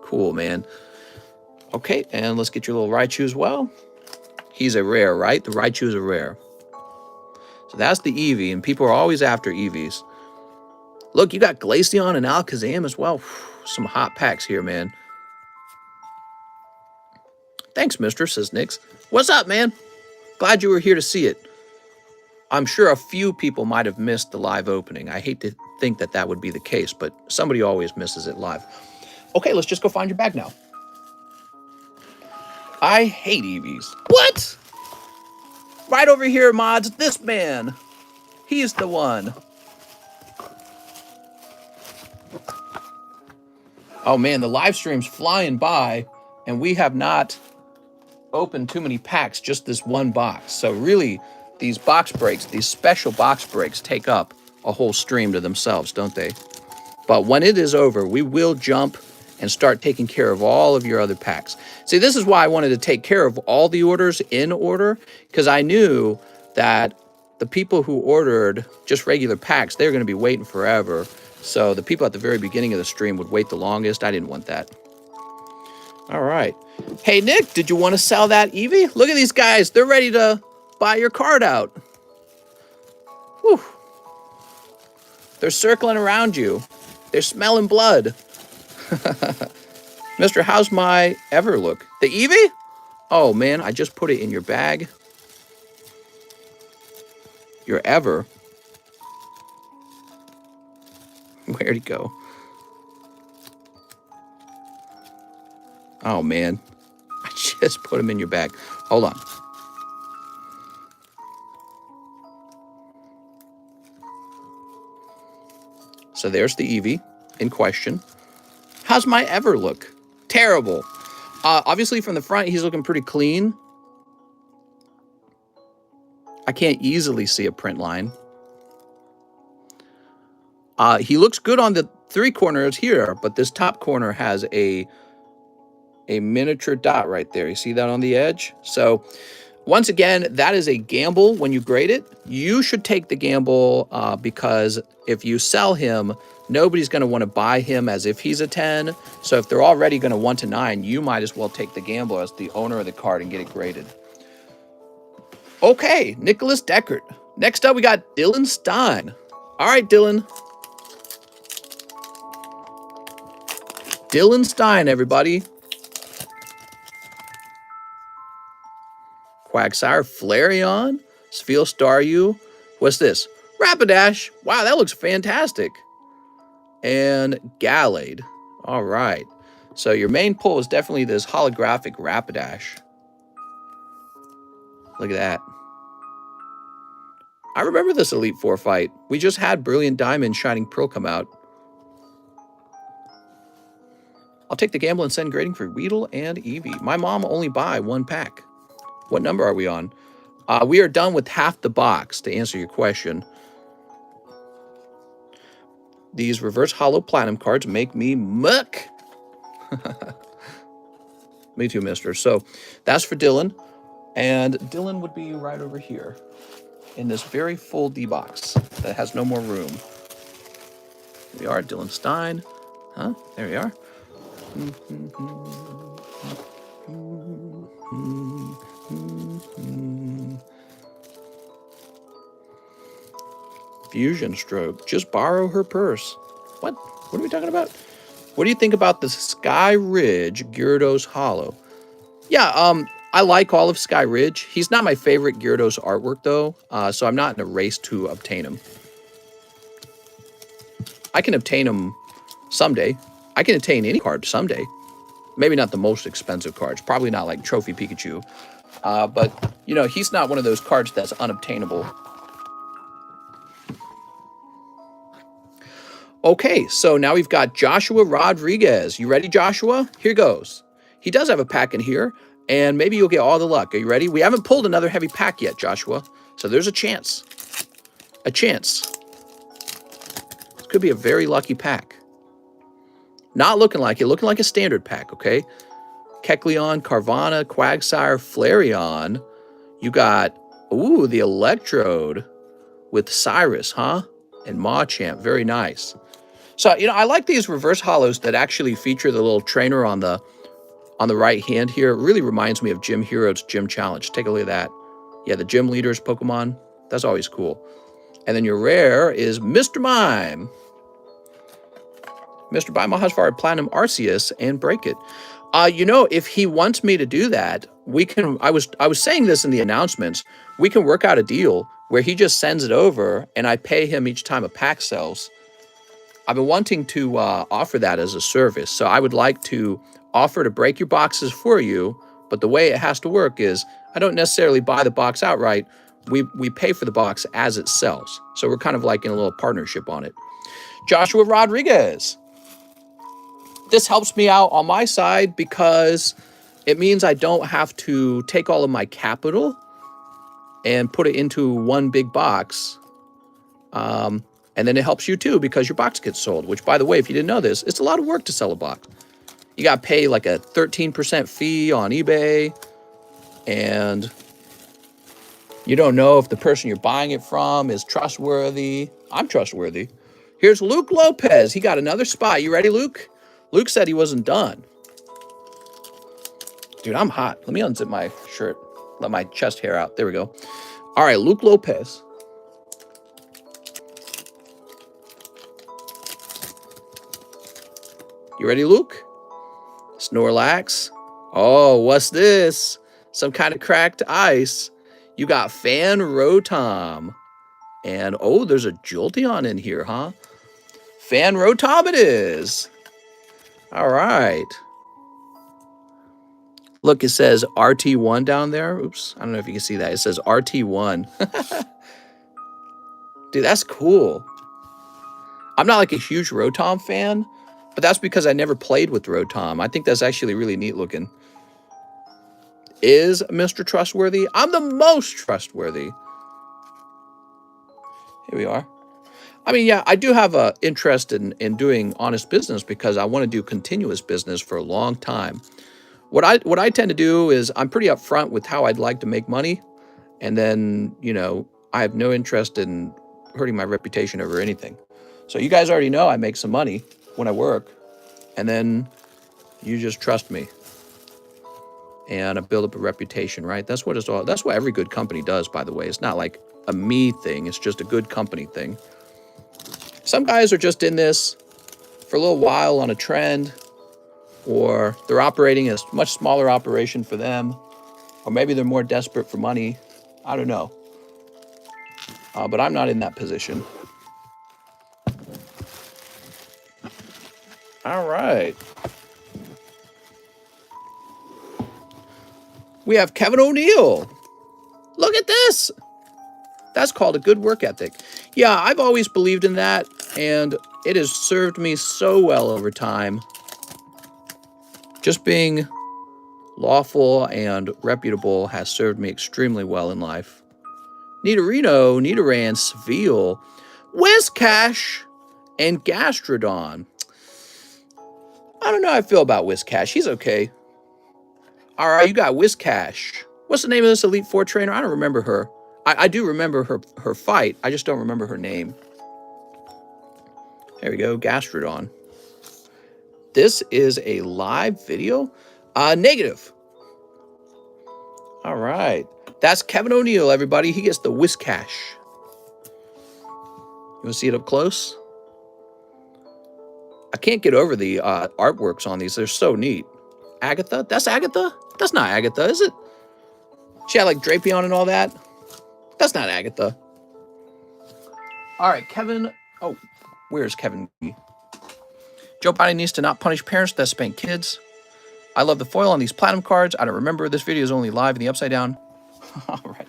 Cool, man. Okay, and let's get your little Raichu as well. He's a rare, right? The Raichu is a rare. So that's the Eevee, and people are always after Eevees. Look, you got Glaceon and Alakazam as well. Some hot packs here, man. Thanks, mister, says Nix. What's up, man? Glad you were here to see it. I'm sure a few people might have missed the live opening. I hate to think that that would be the case, but somebody always misses it live. Okay, let's just go find your bag now. I hate Eevees. What? Right over here, mods, this man. He's the one. Oh man, the live stream's flying by, and we have not opened too many packs, just this one box. So really, these box breaks, these special box breaks, take up a whole stream to themselves, don't they? But when it is over, we will jump and start taking care of all of your other packs. See, this is why I wanted to take care of all the orders in order, because I knew that the people who ordered just regular packs, they're going to be waiting forever. So the people at the very beginning of the stream would wait the longest. I didn't want that. All right. Hey, Nick, did you want to sell that Eevee? Look at these guys. They're ready to buy your card out. Whew. They're circling around you. They're smelling blood. Mister, how's my ever look? The Eevee? Oh, man, I just put it in your bag. Your ever. Where'd he go? Oh, man. I just put him in your bag. Hold on. So there's the Eevee in question. How's my ever look? Terrible. Obviously, from the front, he's looking pretty clean. I can't easily see a print line. He looks good on the three corners here, but this top corner has a miniature dot right there. You see that on the edge? So once again, that is a gamble when you grade it. You should take the gamble because if you sell him, nobody's going to want to buy him as if he's a 10. So if they're already going to 1 to 9, you might as well take the gamble as the owner of the card and get it graded. Okay, Nicholas Deckert. Next up, we got Dylan Stein. All right, Dylan. Dylan Stein, everybody. Quagsire, Flareon, Spheal Staryu. What's this? Rapidash. Wow, that looks fantastic. And Gallade. All right. So your main pull is definitely this holographic Rapidash. Look at that. I remember this Elite Four fight. We just had Brilliant Diamond, Shining Pearl come out. I'll take the gamble and send grading for Weedle and Eevee. My mom only buy 1 pack. What number are we on? We are done with half the box, to answer your question. These reverse holo platinum cards make me muck. Me too, mister. So that's for Dylan. And Dylan would be right over here in this very full D box that has no more room. Here we are, Dylan Stein. Huh? There we are. Fusion Stroke. Just borrow her purse. What? What are we talking about? What do you think about the Sky Ridge Gyarados Holo? Yeah, I like all of Sky Ridge. He's not my favorite Gyarados artwork, though, so I'm not in a race to obtain him. I can obtain him someday. I can obtain any card someday. Maybe not the most expensive cards. Probably not like Trophy Pikachu. But, you know, he's not one of those cards that's unobtainable. Okay, so now we've got Joshua Rodriguez. You ready, Joshua? Here goes. He does have a pack in here, and maybe you'll get all the luck. Are you ready? We haven't pulled another heavy pack yet, Joshua. So there's a chance. A chance. Could be a very lucky pack. Not looking like it. Looking like a standard pack, okay? Kecleon, Carvana, Quagsire, Flareon. You got, ooh, the Electrode with Cyrus, huh? And Machamp. Very nice. So, you know, I like these reverse holos that actually feature the little trainer on the right hand here. It really reminds me of Gym Heroes Gym Challenge. Take a look at that. Yeah, the gym leaders Pokemon. That's always cool. And then your rare is Mr. Mime. Mr. Mime has for Platinum Arceus and break it. You know, if he wants me to do that, we can. I was saying this in the announcements. We can work out a deal where he just sends it over and I pay him each time a pack sells. I've been wanting to offer that as a service. So I would like to offer to break your boxes for you. But the way it has to work is I don't necessarily buy the box outright. We pay for the box as it sells. So we're kind of like in a little partnership on it. Joshua Rodriguez. This helps me out on my side because it means I don't have to take all of my capital and put it into one big box. And then it helps you too because your box gets sold, which, by the way, if you didn't know this, it's a lot of work to sell a box. You got to pay like a 13% fee on eBay, and you don't know if the person you're buying it from is trustworthy. I'm trustworthy. Here's Luke Lopez. He got another spot. You ready, Luke? Luke said he wasn't done. Dude, I'm hot. Let me unzip my shirt. Let my chest hair out. There we go. All right, Luke Lopez. You ready, Luke? Snorlax. Oh, what's this? Some kind of cracked ice. You got Fan Rotom. And, oh, there's a Jolteon in here, huh? Fan Rotom it is. All right. Look, it says RT1 down there. Oops, I don't know if you can see that. It says RT1. Dude, that's cool. I'm not like a huge Rotom fan, but that's because I never played with Rotom. I think that's actually really neat looking. Is Mr. Trustworthy? I'm the most trustworthy. Here we are. I mean, yeah, I do have an interest in doing honest business because I want to do continuous business for a long time. What I tend to do is I'm pretty upfront with how I'd like to make money. And then, you know, I have no interest in hurting my reputation over anything. So you guys already know I make some money when I work. And then you just trust me. And I build up a reputation, right? That's what it's all. That's what every good company does, by the way. It's not like a me thing. It's just a good company thing. Some guys are just in this for a little while on a trend, or they're operating a much smaller operation for them, or maybe they're more desperate for money. I don't know. But I'm not in that position. All right. We have Kevin O'Neill. Look at this. That's called a good work ethic. Yeah, I've always believed in that, and it has served me so well over time. Just being lawful and reputable has served me extremely well in life. Nidorino, Nidoran, Seville, Whiscash, and Gastrodon. I don't know how I feel about Whiscash. He's okay. All right, you got Whiscash. What's the name of this Elite Four trainer? I don't remember her. I do remember her fight. I just don't remember her name. There we go, Gastrodon. This is a live video? Negative. All right. That's Kevin O'Neill, everybody. He gets the Whiscash. You want to see it up close? I can't get over the artworks on these. They're so neat. Agatha? That's Agatha? That's not Agatha, is it? She had like Drapion and all that. That's not Agatha. All right, Kevin. Oh, where's Kevin? Joe Biden needs to not punish parents that spank kids. I love the foil on these platinum cards. I don't remember. This video is only live in the Upside Down. All right.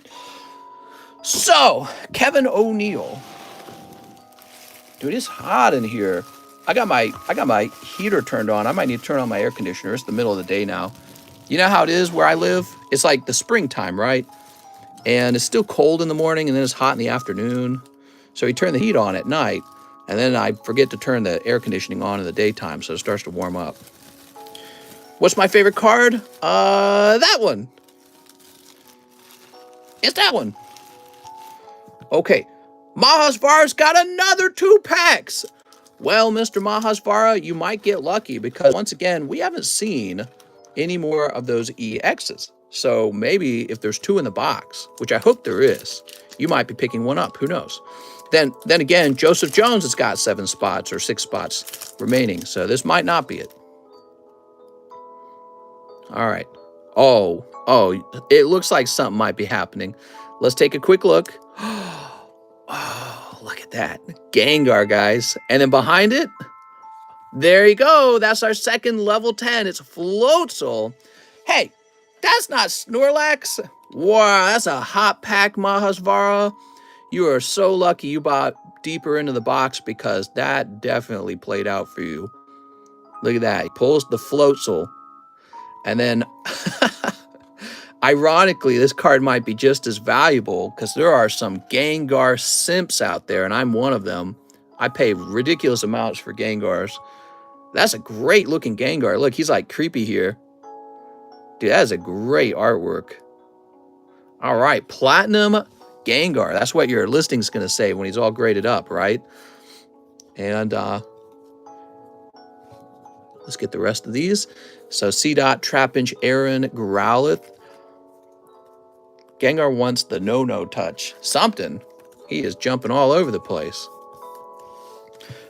So, Kevin O'Neill. Dude, it's hot in here. I got my heater turned on. I might need to turn on my air conditioner. It's the middle of the day now. You know how it is where I live? It's like the springtime, right? And it's still cold in the morning, and then it's hot in the afternoon. So you turn the heat on at night, And then I forget to turn the air conditioning on in the daytime, so it starts to warm up. What's my favorite card? That one. It's that one. Okay. Mahasvara's got another 2 packs. Well, Mr. Mahasvara, you might get lucky because, once again, we haven't seen any more of those EXs. So maybe if there's 2 in the box, which I hope there is, you might be picking one up. Who knows? Then again, Joseph Jones has got 7 spots or 6 spots remaining. So this might not be it. All right. Oh, it looks like something might be happening. Let's take a quick look. Oh, look at that. Gengar, guys. And then behind it, there you go. That's our second level 10. It's Floatzel. Hey, that's not Snorlax. Wow, that's a hot pack, Mahasvara. You are so lucky you bought deeper into the box because that definitely played out for you. Look at that. He pulls the Floatzel. And then, ironically, this card might be just as valuable because there are some Gengar simps out there, and I'm one of them. I pay ridiculous amounts for Gengars. That's a great-looking Gengar. Look, he's like creepy here. Dude, that is a great artwork. All right, Platinum Gengar. That's what your listing's going to say when he's all graded up, right? And let's get the rest of these. So C-Dot, Trapinch, Aaron, Growlithe. Gengar wants the no-no touch. Something. He is jumping all over the place.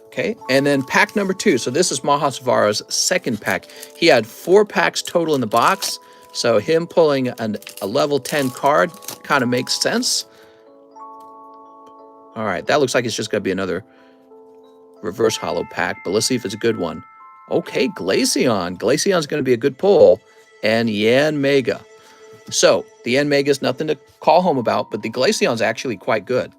Okay, and then pack number 2. So this is Mahasvara's second pack. He had 4 packs total in the box. So him pulling a level 10 card kind of makes sense. All right, that looks like it's just going to be another reverse holo pack, but let's see if it's a good one. Okay, Glaceon. Glaceon's going to be a good pull. And Yanmega. So, the Yanmega is nothing to call home about, but the Glaceon's actually quite good.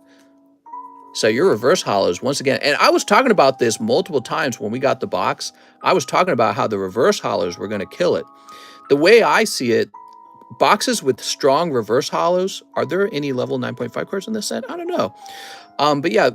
So, your reverse holos, once again, and I was talking about this multiple times when we got the box. I was talking about how the reverse holos were going to kill it. The way I see it, boxes with strong reverse holos, are there any level 9.5 cards in this set? I don't know. But yeah,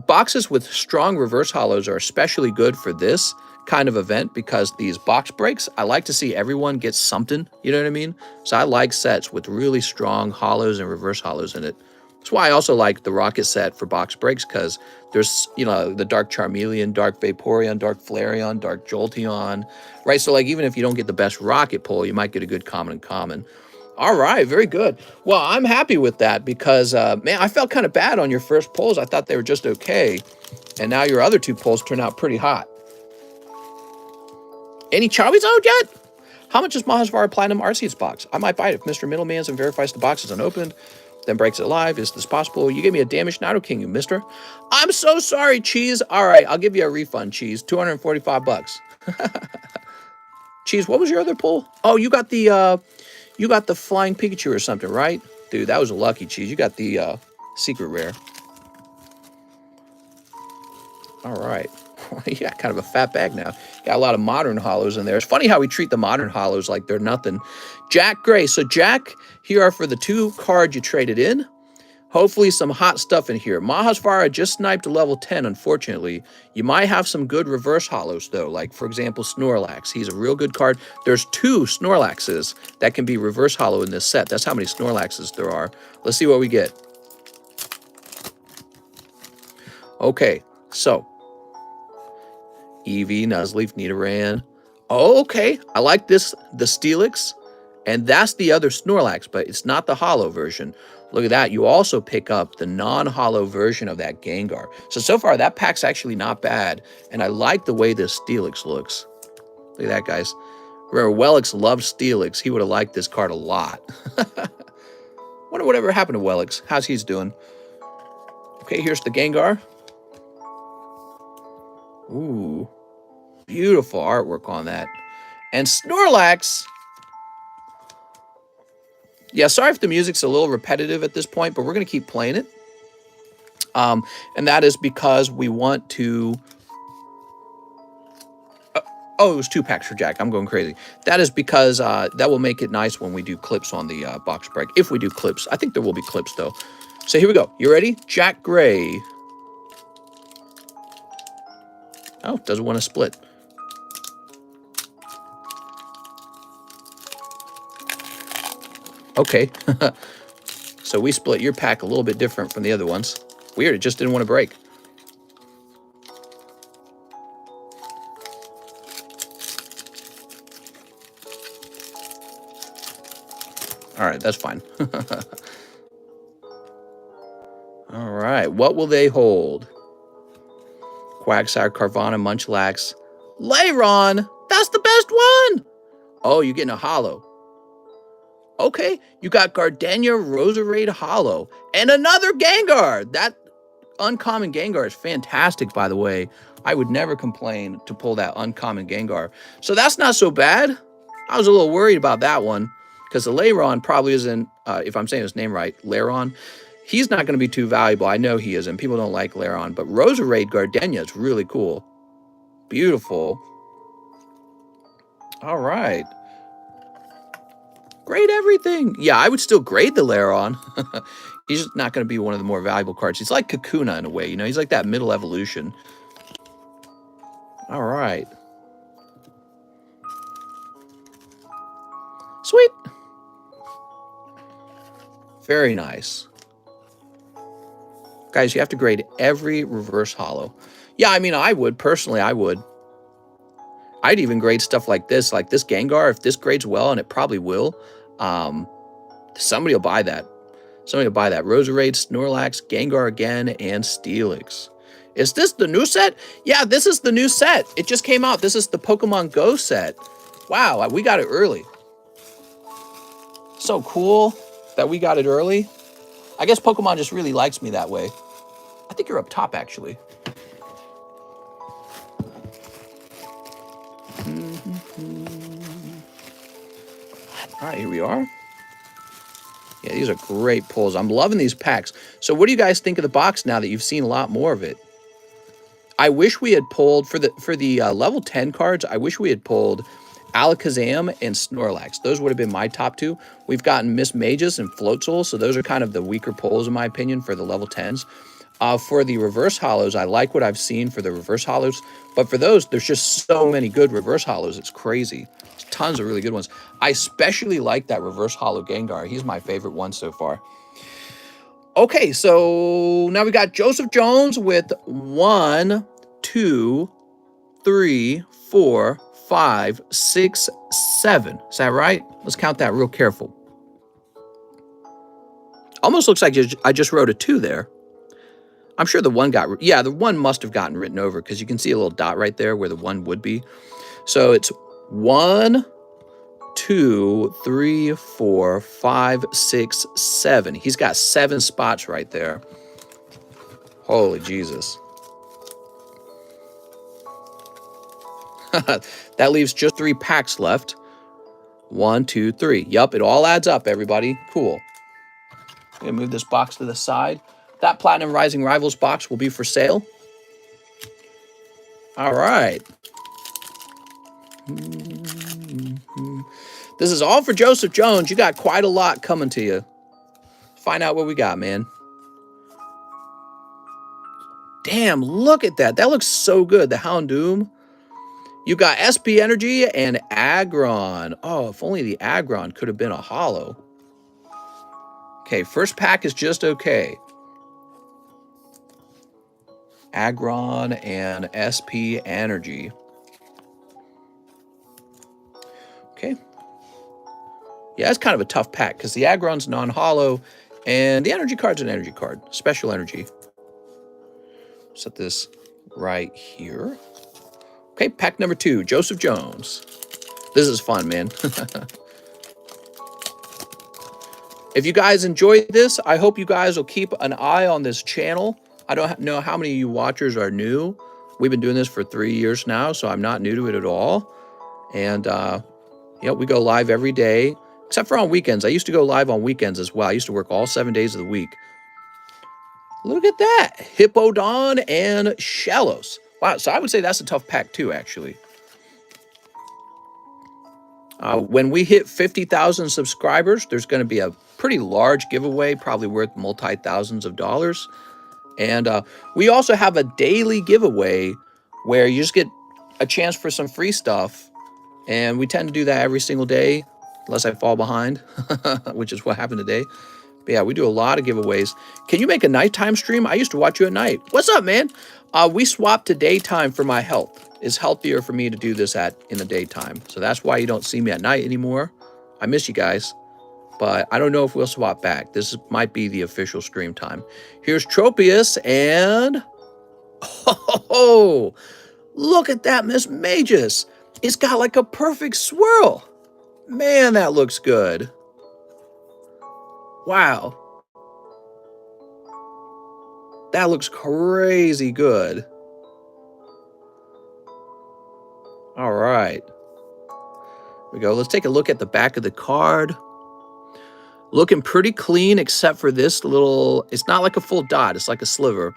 boxes with strong reverse holos are especially good for this kind of event because these box breaks, I like to see everyone get something, you know what I mean? So I like sets with really strong holos and reverse holos in it. That's why I also like the Rocket set for box breaks because there's, you know, the Dark Charmeleon, Dark Vaporeon, Dark Flareon, Dark Jolteon, right? So like even if you don't get the best Rocket pull, you might get a good common and common. All right, very good. Well, I'm happy with that because, man, I felt kind of bad on your first pulls. I thought they were just okay. And now your other 2 pulls turned out pretty hot. Any Charizard yet? How much is Mahasvara Platinum Arceus box? I might buy it if Mr. Middlemans and verifies the box is unopened, then breaks it live. Is this possible? You gave me a damaged Nidoking, you mister. I'm so sorry, Cheese. All right, I'll give you a refund, Cheese. 245 bucks. Cheese, what was your other pull? Oh, you got the Flying Pikachu or something, right? Dude, that was a lucky, Cheese. You got the secret rare. All right. You got kind of a fat bag now. Got a lot of modern holos in there. It's funny how we treat the modern holos like they're nothing. Jack Gray. So, Jack, here are for the 2 cards you traded in. Hopefully some hot stuff in here. Mahasvara just sniped a level 10, unfortunately. You might have some good reverse holos, though. Like, for example, Snorlax. He's a real good card. There's 2 Snorlaxes that can be reverse holo in this set. That's how many Snorlaxes there are. Let's see what we get. Okay, so Eevee, Nuzleaf, Nidoran. Oh, okay. I like this, the Steelix. And that's the other Snorlax, but it's not the holo version. Look at that. You also pick up the non-holo version of that Gengar. So far, that pack's actually not bad. And I like the way this Steelix looks. Look at that, guys. Remember, Wellix loved Steelix. He would have liked this card a lot. Wonder whatever happened to Wellix. How's he's doing? Okay, here's the Gengar. Ooh, beautiful artwork on that. And Snorlax. Yeah, sorry if the music's a little repetitive at this point, but we're going to keep playing it. And that is because we want to... oh, it was 2 packs for Jack. I'm going crazy. That is because that will make it nice when we do clips on the box break. If we do clips. I think there will be clips, though. So here we go. You ready? Jack Gray. Oh, doesn't want to split. Okay. So we split your pack a little bit different from the other ones. Weird, it just didn't want to break. All right, that's fine. All right, what will they hold? Quagsire, Carvana, Munchlax, Leyron. That's the best one. Oh, you're getting a holo. Okay, you got Gardenia, Roserade Holo, and another Gengar. That uncommon Gengar is fantastic, by the way. I would never complain to pull that uncommon Gengar. So that's not so bad. I was a little worried about that one because the Leyron probably isn't, if I'm saying his name right, Leyron, he's not going to be too valuable. I know he isn't. People don't like Leyron, but Roserade Gardenia is really cool. Beautiful. All right. Grade everything. Yeah, I would still grade the Leyron. He's just not going to be one of the more valuable cards. He's like Kakuna in a way, you know? He's like that middle evolution. All right. Sweet. Very nice. Guys, you have to grade every reverse holo. Yeah, I mean, I would. Personally, I would. I'd even grade stuff like this Gengar. If this grades well, and it probably will, somebody will buy that. Somebody will buy that. Roserade, Snorlax, Gengar again, and Steelix. Is this the new set? Yeah, this is the new set. It just came out. This is the Pokemon Go set. Wow, we got it early. So cool that we got it early. I guess Pokemon just really likes me that way. I think you're up top, actually. All right, here we are. Yeah, these are great pulls. I'm loving these packs. So what do you guys think of the box now that you've seen a lot more of it? I wish we had pulled, for the level 10 cards, I wish we had pulled Alakazam and Snorlax. Those would have been my top two. We've gotten Miss Mages and Floatzel, so those are kind of the weaker pulls, in my opinion, for the level 10s. For the reverse holos, I like what I've seen for the reverse holos, but for those, there's just so many good reverse holos. It's crazy. There's tons of really good ones. I especially like that reverse holo Gengar. He's my favorite one so far. Okay, so now we got Joseph Jones with 1, 2, 3, 4, 5, 6, 7. Is that right? Let's count that real careful. Almost looks like I just wrote a 2 there. I'm sure the 1 got, yeah, the 1 must have gotten written over because you can see a little dot right there where the 1 would be. So it's 1, 2, 3, 4, 5, 6, 7. He's got 7 spots right there. Holy Jesus. That leaves just 3 packs left. 1, 2, 3. Yup, it all adds up, everybody. Cool. I'm going to move this box to the side. That Platinum Rising Rivals box will be for sale. All right. This is all for Joseph Jones. You got quite a lot coming to you. Find out what we got, man. Damn, look at that. That looks so good. The Houndoom. You got SP Energy and Aggron. Oh, if only the Aggron could have been a holo. Okay, first pack is just okay. Aggron and SP Energy. Okay. Yeah, it's kind of a tough pack because the Aggron's non-holo and the energy card's an energy card. Special energy. Set this right here. Okay, pack number 2, Joseph Jones. This is fun, man. If you guys enjoyed this, I hope you guys will keep an eye on this channel. I don't know how many of you watchers are new. We've been doing this for 3 years now, so I'm not new to it at all. And, yeah, we go live every day, except for on weekends. I used to go live on weekends as well. I used to work all 7 days of the week. Look at that. Hippowdon and Shallows. Wow, so I would say that's a tough pack too, actually. When we hit 50,000 subscribers, there's going to be a pretty large giveaway, probably worth multi-thousands of dollars. And we also have a daily giveaway where you just get a chance for some free stuff. And we tend to do that every single day, unless I fall behind, which is what happened today. But yeah, we do a lot of giveaways. Can you make a nighttime stream? I used to watch you at night. What's up, man? We swapped to daytime for my health. It's healthier for me to do this in the daytime. So that's why you don't see me at night anymore. I miss you guys. But I don't know if we'll swap back. This might be the official stream time. Here's Tropius and... Oh, look at that, Miss Magus. It's got like a perfect swirl. Man, that looks good. Wow. That looks crazy good. All right. Here we go. Let's take a look at the back of the card. Looking pretty clean, except for this little, it's not like a full dot, it's like a sliver.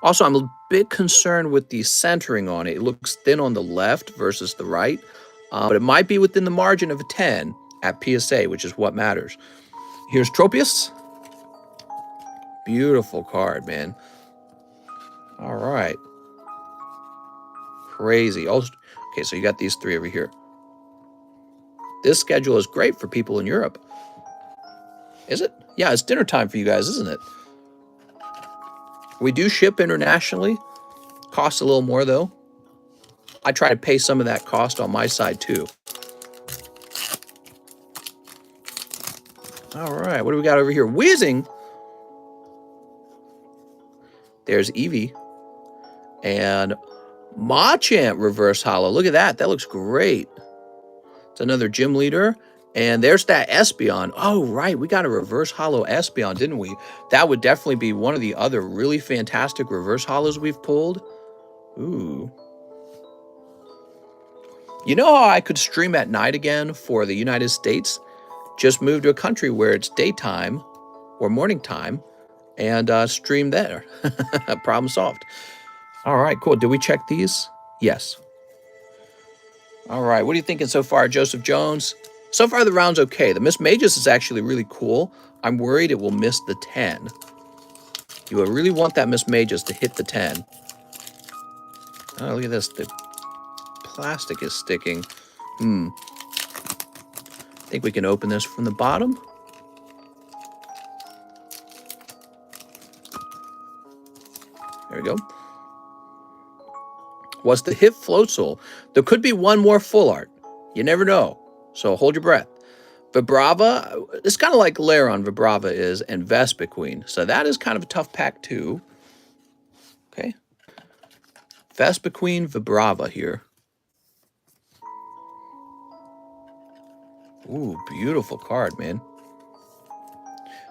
Also, I'm a bit concerned with the centering on it. It looks thin on the left versus the right, but it might be within the margin of a 10 at PSA, which is what matters. Here's Tropius. Beautiful card, man. All right. Crazy. Oh, okay, so you got these three over here. This schedule is great for people in Europe. Is it? Yeah, it's dinner time for you guys, isn't it? We do ship internationally. Costs a little more, though. I try to pay some of that cost on my side, too. All right, what do we got over here? Whizzing. There's Eevee. And Machamp reverse holo. Look at that. That looks great. It's another gym leader. And there's that Espeon. Oh, right. We got a reverse holo Espeon, didn't we? That would definitely be one of the other really fantastic reverse holos we've pulled. Ooh. You know how I could stream at night again for the United States? Just move to a country where it's daytime or morning time and stream there. Problem solved. All right, cool. Did we check these? Yes. All right. What are you thinking so far, Joseph Jones? So far, the round's okay. The Miss Magus is actually really cool. I'm worried it will miss the 10. You will really want that Miss Magus to hit the 10. Oh, look at this. The plastic is sticking. I think we can open this from the bottom. There we go. What's the hit Floatzel? There could be one more full art. You never know. So hold your breath. Vibrava, it's kind of like Lairon Vibrava is, and Vespiquen. So that is kind of a tough pack too. Okay. Vespiquen Vibrava here. Ooh, beautiful card, man.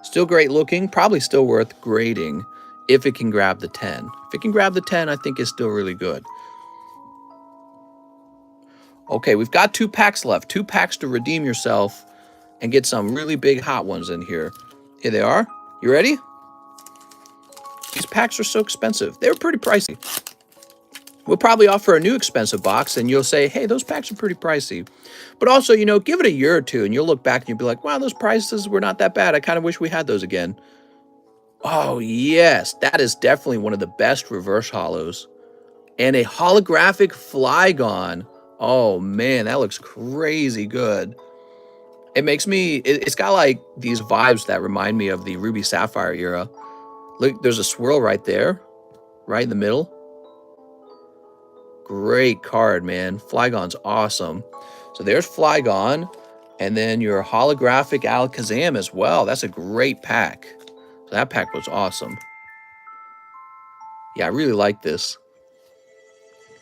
Still great looking. Probably still worth grading if it can grab the 10. If it can grab the 10, I think it's still really good. Okay, we've got 2 packs left. 2 packs to redeem yourself and get some really big hot ones in here. Here they are. You ready? These packs are so expensive. They're pretty pricey. We'll probably offer a new expensive box and you'll say, hey, those packs are pretty pricey. But also, you know, give it a year or two and you'll look back and you'll be like, wow, those prices were not that bad. I kind of wish we had those again. Oh, yes. That is definitely one of the best reverse holos. And a holographic Flygon. Oh, man, that looks crazy good. It makes me, it's got like these vibes that remind me of the Ruby Sapphire era. Look, there's a swirl right there, right in the middle. Great card, man. Flygon's awesome. So there's Flygon, and then your holographic Alakazam as well. That's a great pack. So that pack was awesome. Yeah, I really like this.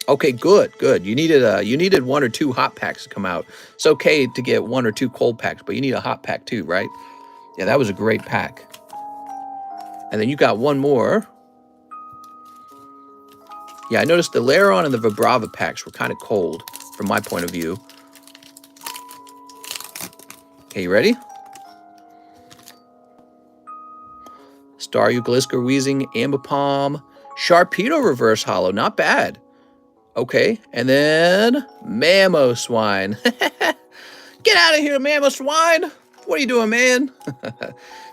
Okay, good. You needed 1 or 2 hot packs to come out. It's okay to get 1 or 2 cold packs, but you need a hot pack too, right? Yeah, that was a great pack. And then you got one more. Yeah, I noticed the Lairon and the Vibrava packs were kind of cold from my point of view. Okay, you ready? Staryu, Glisker, Weezing, Ambipom, Sharpedo reverse holo, not bad. Okay, and then Mamoswine. Get out of here, Mamoswine. What are you doing, man?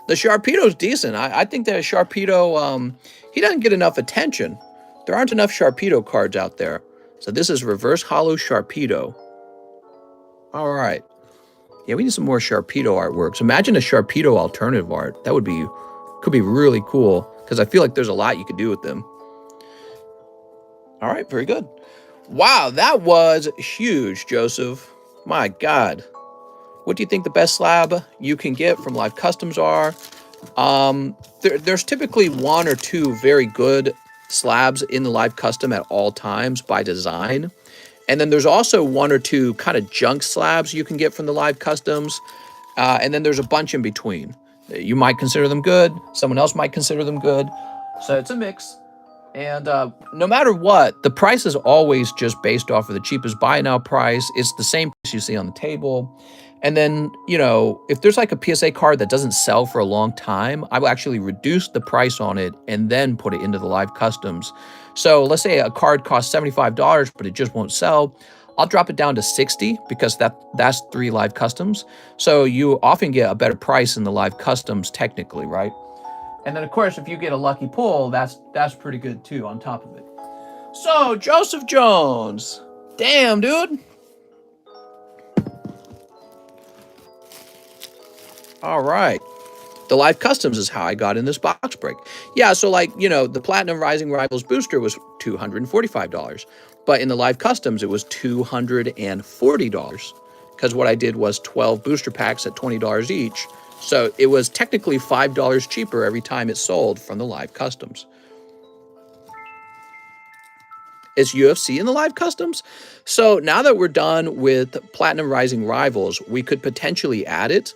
The Sharpedo's decent. I think that Sharpedo, he doesn't get enough attention. There aren't enough Sharpedo cards out there. So this is reverse hollow Sharpedo. All right. Yeah, we need some more Sharpedo artworks. Imagine a Sharpedo alternative art. That could be really cool, because I feel like there's a lot you could do with them. All right, very good. Wow, that was huge, Joseph. My God. What do you think the best slab you can get from Live Customs are? There's typically one or two very good slabs in the Live Custom at all times by design. And then there's also one or two kind of junk slabs you can get from the Live Customs. And then there's a bunch in between. You might consider them good. Someone else might consider them good. So it's a mix. And no matter what, the price is always just based off of the cheapest buy now price. It's the same price you see on the table. And then, you know, if there's like a PSA card that doesn't sell for a long time, I will actually reduce the price on it and then put it into the Live Customs. So let's say a card costs $75, but it just won't sell. I'll drop it down to 60 because that's 3 Live Customs. So you often get a better price in the Live Customs technically, right? And then, of course, if you get a lucky pull, that's pretty good, too, on top of it. So, Joseph Jones. Damn, dude. All right. The Live Customs is how I got in this box break. Yeah, so, like, you know, the Platinum Rising Rivals booster was $245. But in the Live Customs, it was $240. Because what I did was 12 booster packs at $20 each. So it was technically $5 cheaper every time it sold from the Live Customs. Is UFC in the Live Customs? So now that we're done with Platinum Rising Rivals, we could potentially add it,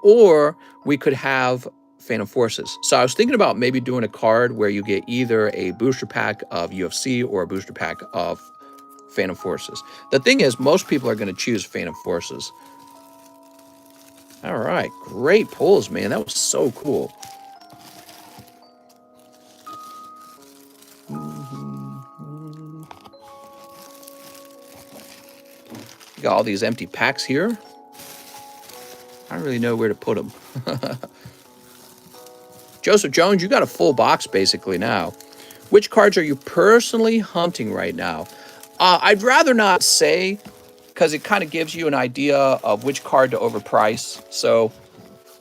or we could have Phantom Forces. So I was thinking about maybe doing a card where you get either a booster pack of UFC or a booster pack of Phantom Forces. The thing is, most people are going to choose Phantom Forces. All right, great pulls, man. That was so cool. Got all these empty packs here. I don't really know where to put them. Joseph Jones, you got a full box basically now. Which cards are you personally hunting right now? I'd rather not say, because it kind of gives you an idea of which card to overprice. So,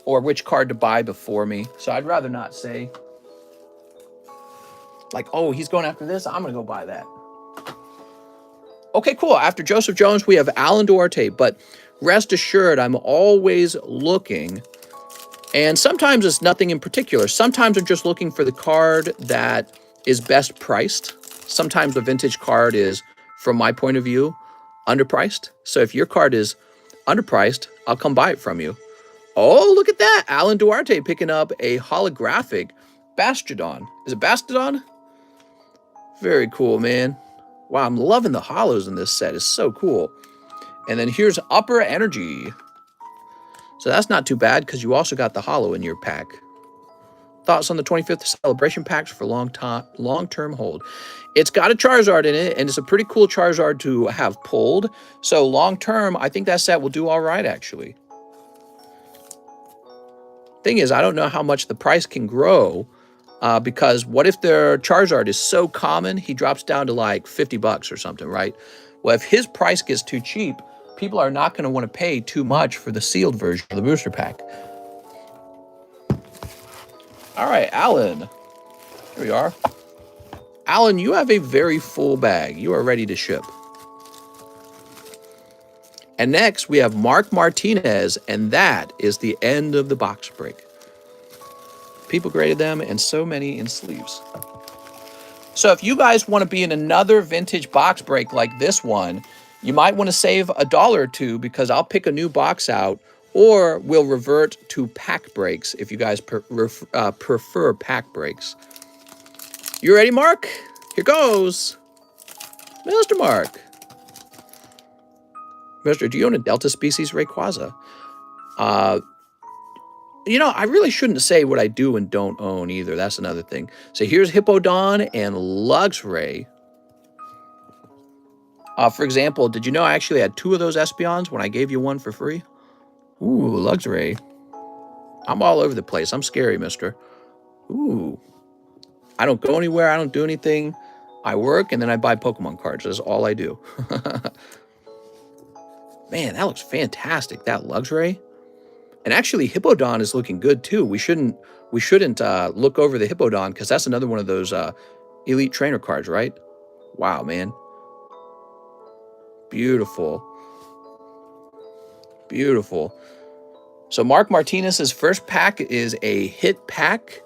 or which card to buy before me. So I'd rather not say. Like, oh, he's going after this, I'm going to go buy that. Okay, cool. After Joseph Jones, we have Alan Duarte. But rest assured, I'm always looking. And sometimes it's nothing in particular. Sometimes I'm just looking for the card that is best priced. Sometimes a vintage card is, from my point of view, underpriced. So if your card is underpriced, I'll come buy it from you. Oh, look at that. Alan Duarte picking up a holographic Bastodon. Is it Bastodon? Very cool, man. Wow, I'm loving the hollows in this set. It's so cool. And then here's Upper Energy. So that's not too bad because you also got the hollow in your pack. Thoughts on the 25th celebration packs for long-term hold? It's got a Charizard in it, and it's a pretty cool Charizard to have pulled. So long-term, I think that set will do all right, actually. Thing is, I don't know how much the price can grow because what if their Charizard is so common, he drops down to like $50 or something, right? Well, if his price gets too cheap, people are not going to want to pay too much for the sealed version of the booster pack. All right, Alan. Here we are. Alan, you have a very full bag. You are ready to ship. And next, we have Mark Martinez, and that is the end of the box break. People graded them, and so many in sleeves. So if you guys want to be in another vintage box break like this one, you might want to save $1 or $2 because I'll pick a new box out, or we'll revert to pack breaks if you guys prefer pack breaks. You ready, Mark? Here goes. Mr. Mark. Mr., do you own a Delta species Rayquaza? You know, I really shouldn't say what I do and don't own either. That's another thing. So here's Hippowdon and Luxray. For example, did you know I actually had 2 of those Espeons when I gave you one for free? Ooh, Luxray. I'm all over the place. I'm scary, mister. Ooh. I don't go anywhere. I don't do anything. I work and then I buy Pokemon cards. That's all I do. Man, that looks fantastic. That Luxray. And actually, Hippowdon is looking good too. We shouldn't look over the Hippowdon because that's another one of those elite trainer cards, right? Wow, man. Beautiful. Beautiful. So Mark Martinez's first pack is a hit pack.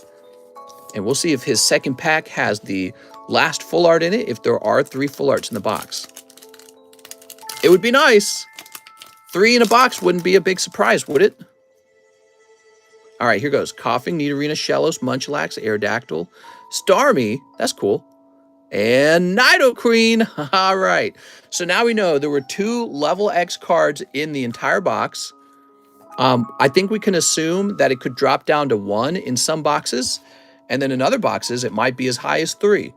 And we'll see if his second pack has the last full art in it, if there are 3 full arts in the box. It would be nice. 3 in a box wouldn't be a big surprise, would it? All right, here goes. Coughing, Nidorina, Shellos, Munchlax, Aerodactyl, Starmie. That's cool. And Nidoqueen. All right. So now we know there were 2 level X cards in the entire box. I think we can assume that it could drop down to 1 in some boxes. And then in other boxes, it might be as high as 3.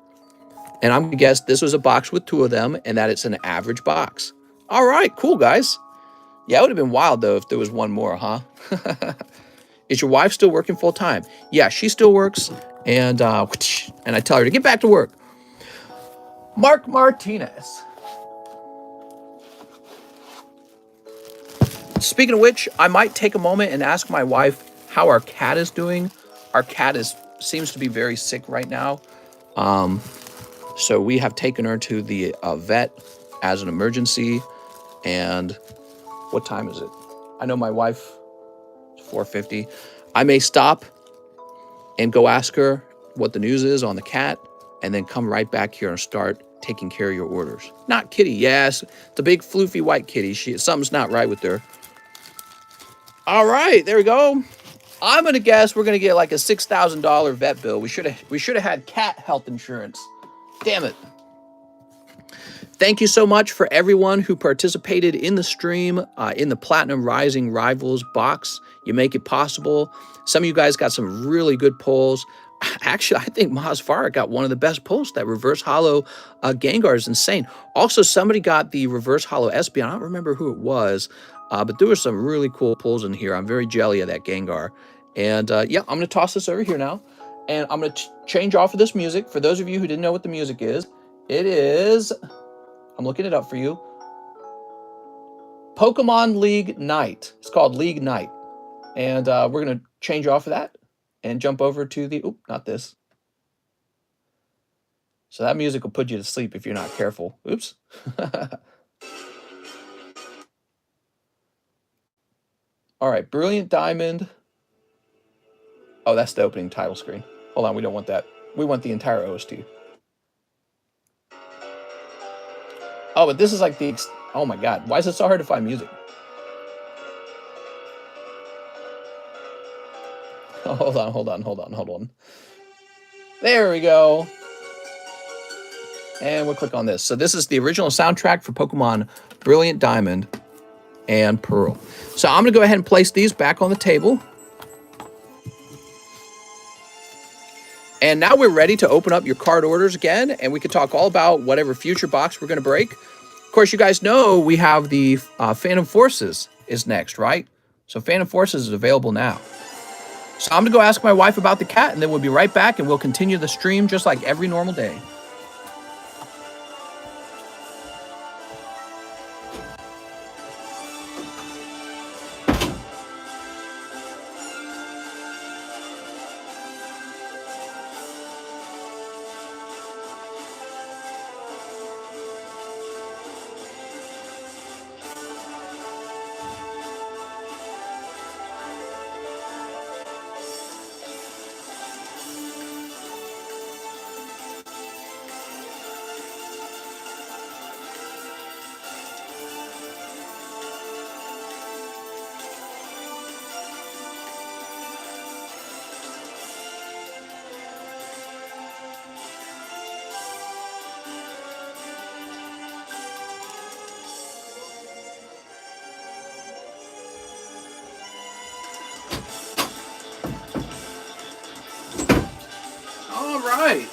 And I'm going to guess this was a box with 2 of them and that it's an average box. All right, cool, guys. Yeah, it would have been wild, though, if there was 1 more, huh? Is your wife still working full time? Yeah, she still works. And I tell her to get back to work. Mark Martinez. Speaking of which, I might take a moment and ask my wife how our cat is doing. Our cat seems to be very sick right now. So we have taken her to the vet as an emergency. And what time is it? I know my wife, 4:50. I may stop and go ask her what the news is on the cat and then come right back here and start taking care of your orders. Not Kitty, yes. The big floofy white kitty. Something's not right with her. All right, there we go. I'm going to guess we're going to get like a $6,000 vet bill. We should have had cat health insurance. Damn it. Thank you so much for everyone who participated in the stream, in the Platinum Rising Rivals box. You make it possible. Some of you guys got some really good pulls. Actually, I think Mahasfara got one of the best pulls. That reverse hollow Gengar is insane. Also, somebody got the reverse hollow Espeon. I don't remember who it was, but there were some really cool pulls in here. I'm very jelly of that Gengar. And yeah, I'm going to toss this over here now. And I'm going to change off of this music. For those of you who didn't know what the music is, it is, I'm looking it up for you, Pokemon League Night. It's called League Night. And we're going to change off of that and jump over to the, oop, not this. So that music will put you to sleep if you're not careful. Oops. All right, Brilliant Diamond. Oh, that's the opening title screen. Hold on, we don't want that. We want the entire OST. Oh, but this is like the, oh my God. Why is it so hard to find music? Oh, hold on. There we go. And we'll click on this. So this is the original soundtrack for Pokemon Brilliant Diamond and Pearl. So I'm going to go ahead and place these back on the table. And now we're ready to open up your card orders again, and we can talk all about whatever future box we're going to break. Of course, you guys know we have the Phantom Forces is next, right? So Phantom Forces is available now. So I'm going to go ask my wife about the cat, and then we'll be right back, and we'll continue the stream just like every normal day.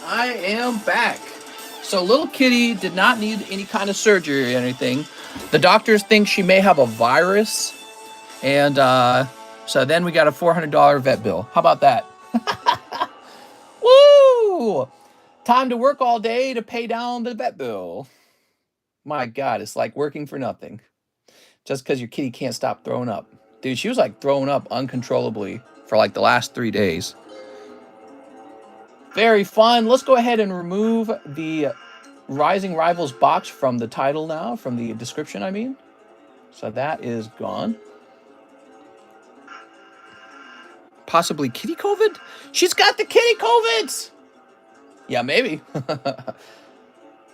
I am back. So little kitty did not need any kind of surgery or anything. The doctors think she may have a virus. And so then we got a $400 vet bill. How about that? Woo! Time to work all day to pay down the vet bill. My God, it's like working for nothing. Just because your kitty can't stop throwing up. Dude, she was like throwing up uncontrollably for like the last 3 days. Very fun. Let's go ahead and remove the Rising Rivals box from the title now, from the description, I mean. So that is gone. Possibly kitty COVID? She's got the kitty COVIDs! Yeah, maybe.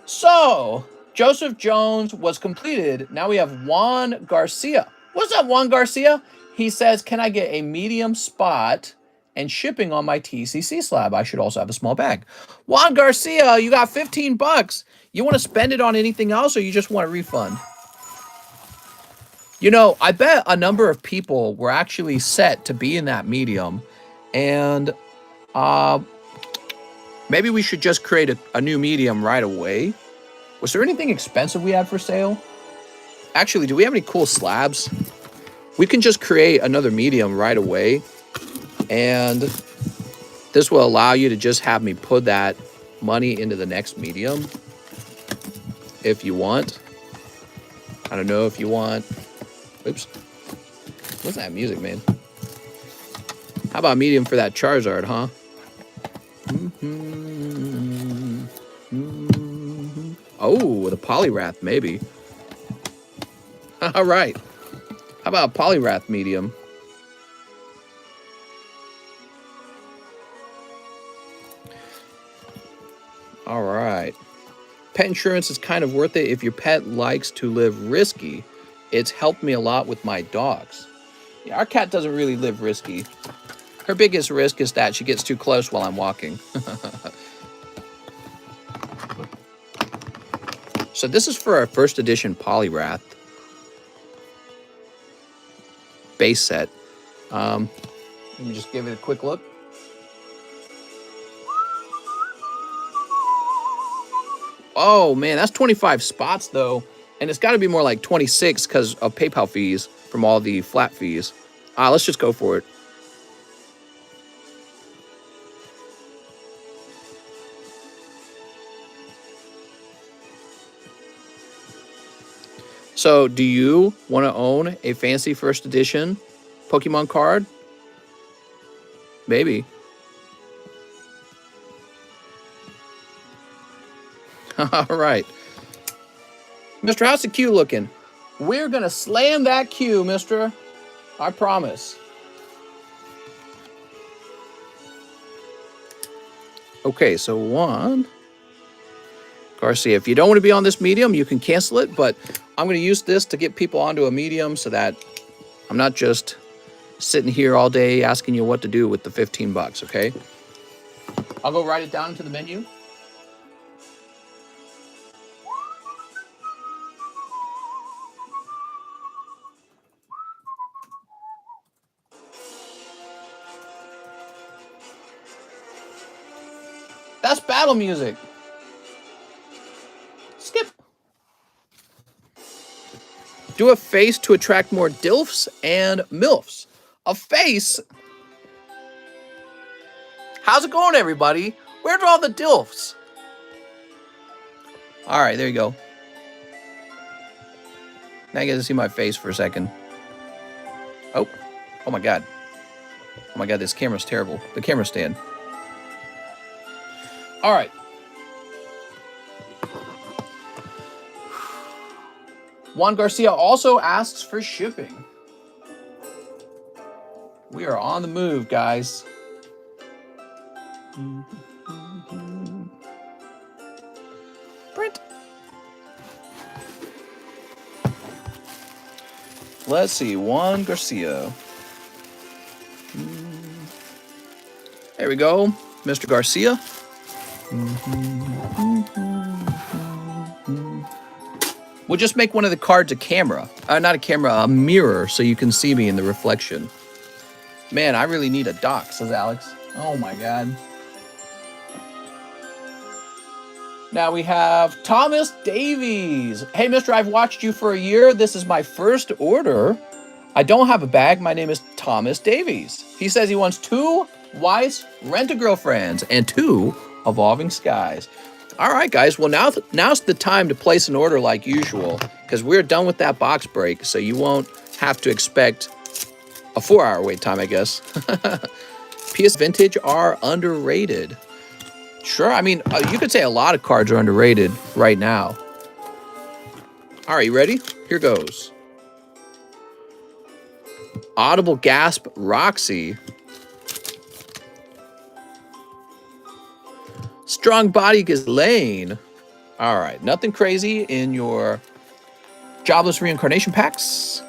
So, Joseph Jones was completed. Now we have Juan Garcia. What's up, Juan Garcia? He says, can I get a medium spot and shipping on my TCC slab? I should also have a small bag. Juan Garcia, you got 15 bucks. You want to spend it on anything else, or you just want a refund? You know, I bet a number of people were actually set to be in that medium, and maybe we should just create a new medium right away. Was there anything expensive we had for sale? Actually, do we have any cool slabs? We can just create another medium right away, and this will allow you to just have me put that money into the next medium if you want. I don't know if you want. Oops. What's that music, man? How about medium for that Charizard, huh? Oh, the Polyrath, maybe. All right. How about a Polyrath medium? All right. Pet insurance is kind of worth it if your pet likes to live risky. It's helped me a lot with my dogs. Yeah, our cat doesn't really live risky. Her biggest risk is that she gets too close while I'm walking. So this is for our first edition Polyrath base set. Let me just give it a quick look. Oh man, that's 25 spots though. And it's got to be more like 26 because of PayPal fees from all the flat fees. Let's just go for it. So, do you want to own a fancy first edition Pokemon card? Maybe. All right. Mister, how's the queue looking? We're going to slam that queue, mister. I promise. Okay, so Juan Garcia. If you don't want to be on this medium, you can cancel it, but I'm going to use this to get people onto a medium so that I'm not just sitting here all day asking you what to do with the 15 bucks, okay? I'll go write it down into the menu. That's battle music. Skip. Do a face to attract more DILFs and MILFs. A face? How's it going, everybody? Where's all the DILFs? All right, there you go. Now you get to see my face for a second. Oh my God. Oh my God, this camera's terrible. The camera stand. All right. Juan Garcia also asks for shipping. We are on the move, guys. Print. Let's see, Juan Garcia. There we go, Mr. Garcia. We'll just make one of the cards a camera. Not a camera, a mirror, so you can see me in the reflection. Man, I really need a dock, says Alex. Oh my God. Now we have Thomas Davies. Hey, mister, I've watched you for a year. This is my first order. I don't have a bag. My name is Thomas Davies. He says he wants 2 Weiss Rent-A-Girlfriends and 2 Evolving Skies. All right, guys. Well, now's the time to place an order like usual, because we're done with that box break, so you won't have to expect a 4-hour wait time, I guess. PS Vintage are underrated. Sure, I mean, you could say a lot of cards are underrated right now. All right, you ready? Here goes. Audible Gasp Roxy. Strong Body Ghislaine. All right, nothing crazy in your Jobless Reincarnation packs.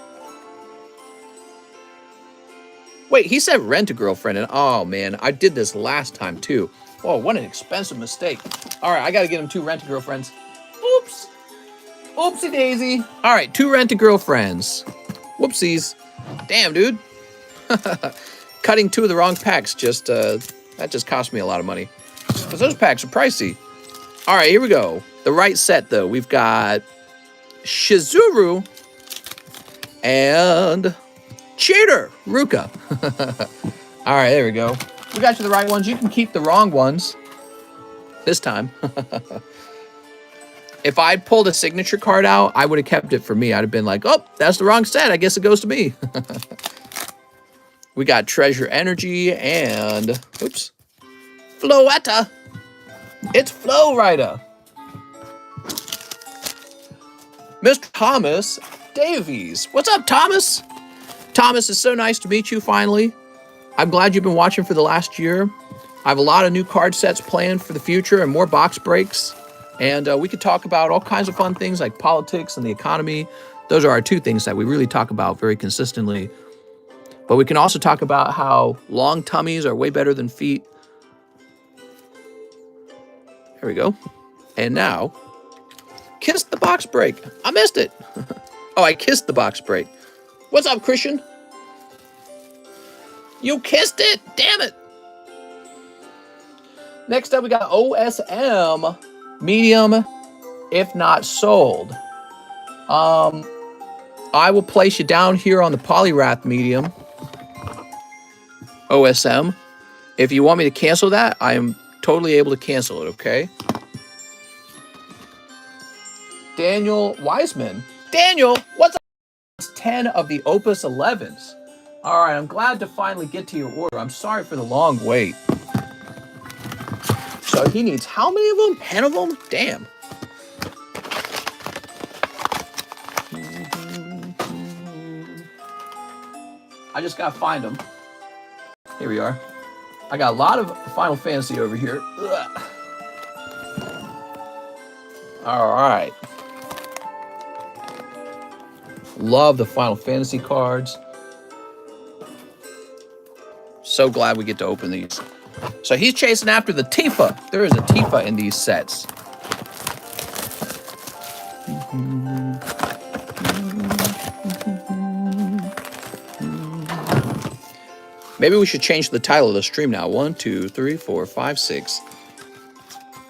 Wait, he said rent a girlfriend, and oh man, I did this last time too. Oh, what an expensive mistake. All right, I gotta get him 2 rent a girlfriends. Oops. Oopsie daisy. All right, 2 rent a girlfriends. Whoopsies. Damn, dude. Cutting 2 of the wrong packs that just cost me a lot of money. Because those packs are pricey. All right, here we go. The right set, though. We've got Shizuru and Cheater Ruka. All right, there we go. We got you the right ones. You can keep the wrong ones this time. If I'd pulled a signature card out, I would have kept it for me. I'd have been like, oh, that's the wrong set. I guess it goes to me. We got Treasure Energy and, oops, Floetta. It's Flow Rider. Mr. Thomas Davies. What's up, Thomas? Thomas, it's so nice to meet you finally. I'm glad you've been watching for the last year. I have a lot of new card sets planned for the future and more box breaks. And we could talk about all kinds of fun things like politics and the economy. Those are our 2 things that we really talk about very consistently. But we can also talk about how long tummies are way better than feet. There we go. And now, kiss the box break. I missed it. Oh, I kissed the box break. What's up, Christian? You kissed it. Damn it. Next up, we got OSM. Medium, if not sold. I will place you down here on the Polyrath medium. OSM. If you want me to cancel that, I am totally able to cancel it, okay? Daniel Wiseman. Daniel, what's up? It's 10 of the Opus 11s. All right, I'm glad to finally get to your order. I'm sorry for the long wait. So he needs how many of them? 10 of them? Damn. I just gotta find them. Here we are. I got a lot of Final Fantasy over here. Ugh. All right. Love the Final Fantasy cards. So glad we get to open these. So he's chasing after the Tifa. There is a Tifa in these sets. Maybe we should change the title of the stream now. 1, 2, 3, 4, 5, 6.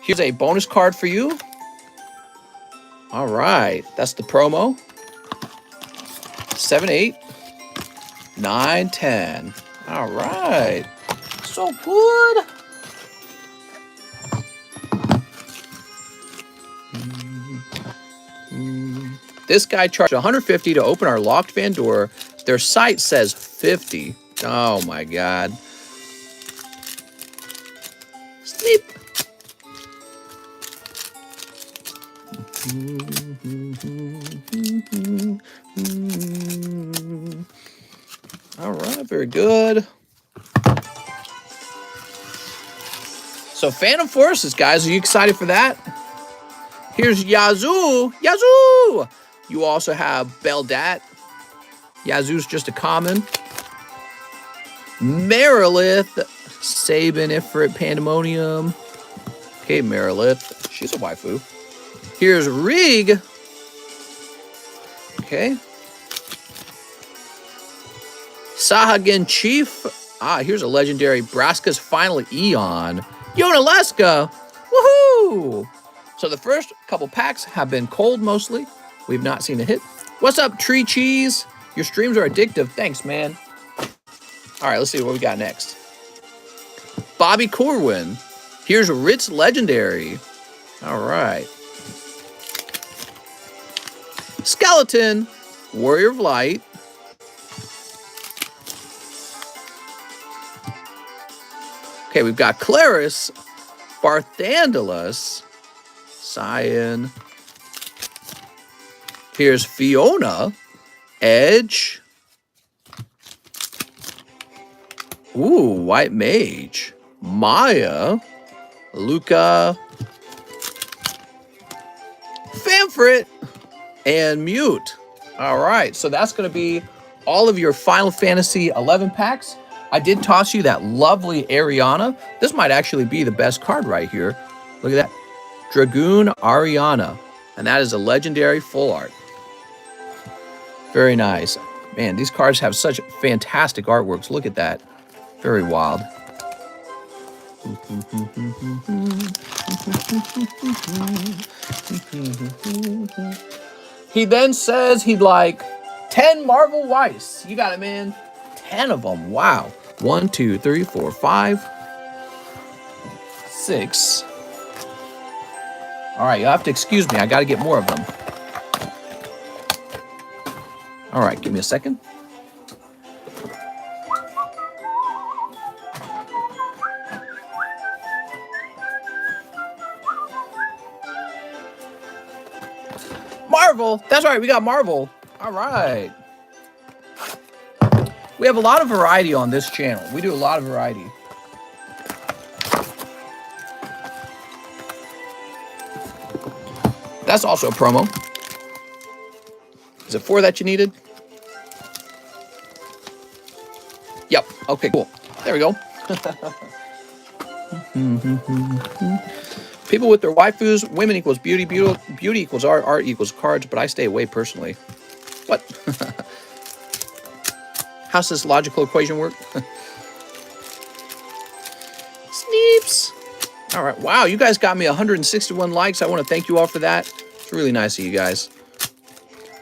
Here's a bonus card for you. All right. That's the promo. 7, 8, 9, 10. All right. So good. This guy charged $150 to open our locked van door. Their site says $50. Oh my God. Sleep. All right, very good. So Phantom Forces, guys, are you excited for that? Here's Yazoo. Yazoo! You also have Beldat. Yazoo's just a common. Marilith. Sabin, Ifrit, Pandemonium. Okay, Marilith. She's a waifu. Here's Rig. Okay. Sahagin Chief. Ah, here's a legendary Braska's Final Eon. Yonaleska. Woohoo! So the first couple packs have been cold mostly. We've not seen a hit. What's up, Tree Cheese? Your streams are addictive. Thanks, man. All right, let's see what we got next. Bobby Corwin. Here's Ritz Legendary. All right. Skeleton, Warrior of Light. Okay, we've got Claris, Barthandalus, Cyan. Here's Fiona, Edge. Ooh, White Mage, Maya, Luca, Famfrit, and Mute. All right, so that's going to be all of your Final Fantasy 11 packs. I did toss you that lovely Ariana. This might actually be the best card right here. Look at that. Dragoon Ariana. And that is a legendary full art. Very nice. Man, these cards have such fantastic artworks. Look at that. Very wild. He then says he'd like 10 Marvel Weiss. You got it, man. 10 of them. Wow. 1, 2, 3, 4, 5, 6. All right, you'll have to excuse me. I got to get more of them. All right, give me a second. Marvel. That's right, we got Marvel. All right. We have a lot of variety on this channel. We do a lot of variety. That's also a promo. Is it 4 that you needed? Yep. Okay, cool. There we go. People with their waifus, women equals beauty, beauty equals art, art equals cards, but I stay away personally. What? How's this logical equation work? Sneeps. All right. Wow, you guys got me 161 likes. I want to thank you all for that. It's really nice of you guys.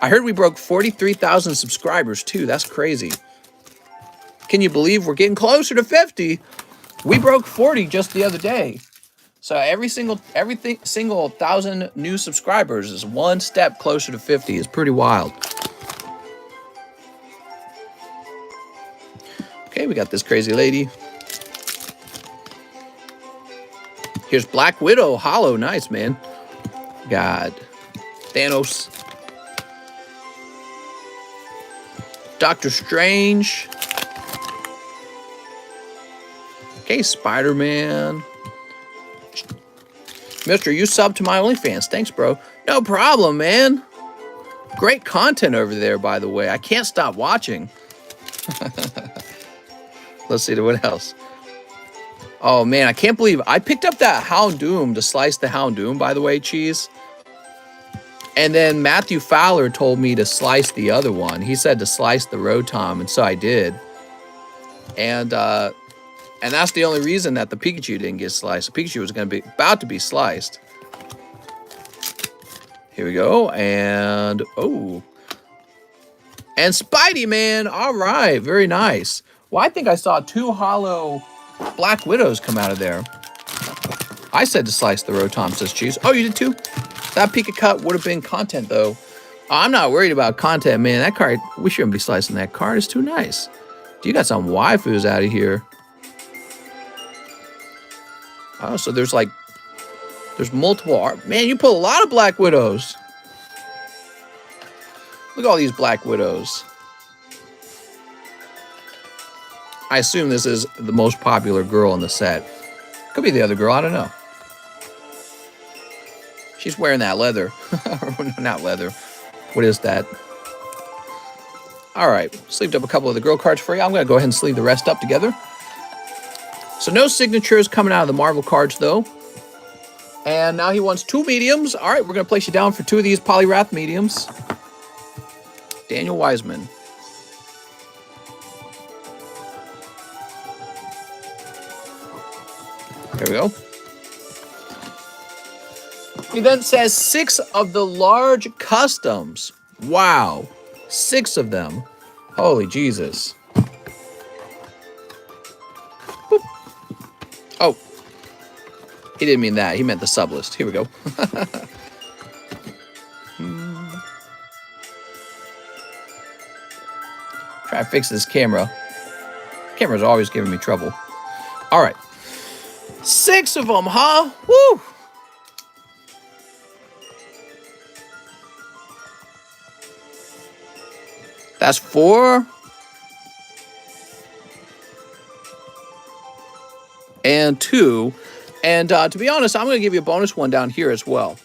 I heard we broke 43,000 subscribers too. That's crazy. Can you believe we're getting closer to 50? We broke 40 just the other day. So every single 1,000 new subscribers is one step closer to 50. It's pretty wild. Okay, we got this crazy lady. Here's Black Widow, Hollow. Nice, man. God. Thanos. Doctor Strange. Okay, Spider-Man. Mister, you sub to my OnlyFans. Thanks, bro. No problem, man. Great content over there, by the way. I can't stop watching. Let's see what else. Oh, man, I can't believe I picked up that Houndoom to slice the Houndoom, by the way, Cheese. And then Matthew Fowler told me to slice the other one. He said to slice the Rotom, and so I did. And that's the only reason that the Pikachu didn't get sliced. The Pikachu was going to be about to be sliced. Here we go. And, oh. And Spidey, man. All right. Very nice. Well, I think I saw 2 hollow Black Widows come out of there. I said to slice the Rotom, says Cheese. Oh, you did too? That Pika cut would have been content, though. I'm not worried about content, man. That card, we shouldn't be slicing that card. It's too nice. You got some waifus out of here. Oh, so there's multiple art. Man, you pull a lot of Black Widows. Look at all these Black Widows. I assume this is the most popular girl in the set. Could be the other girl, I don't know. She's wearing that leather. Not leather. What is that? All right, sleeved up a couple of the girl cards for you. I'm going to go ahead and sleeve the rest up together. So no signatures coming out of the Marvel cards, though. And now he wants 2 mediums. All right, we're going to place you down for 2 of these Polyrath mediums. Daniel Wiseman. There we go. He then says 6 of the large customs. Wow. 6 of them. Holy Jesus. Boop. Oh. He didn't mean that. He meant the Sublist. Here we go. Try to fix this camera. Camera's always giving me trouble. All right. 6 of them, huh? Woo! That's 4. And 2. And to be honest, I'm going to give you a bonus one down here as well.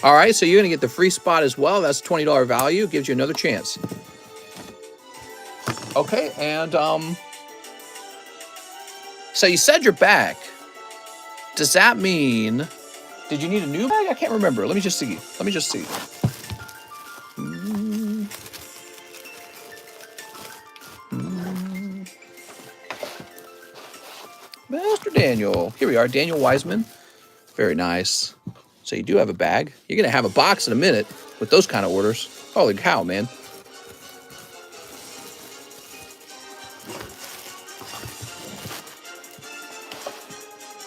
All right, so you're going to get the free spot as well. That's $20 value. Gives you another chance. Okay, and so you said you're back. Does that mean... Did you need a new bag? I can't remember. Let me just see. Mr. Daniel. Here we are, Daniel Wiseman. Very nice. So you do have a bag. You're going to have a box in a minute with those kind of orders. Holy cow, man.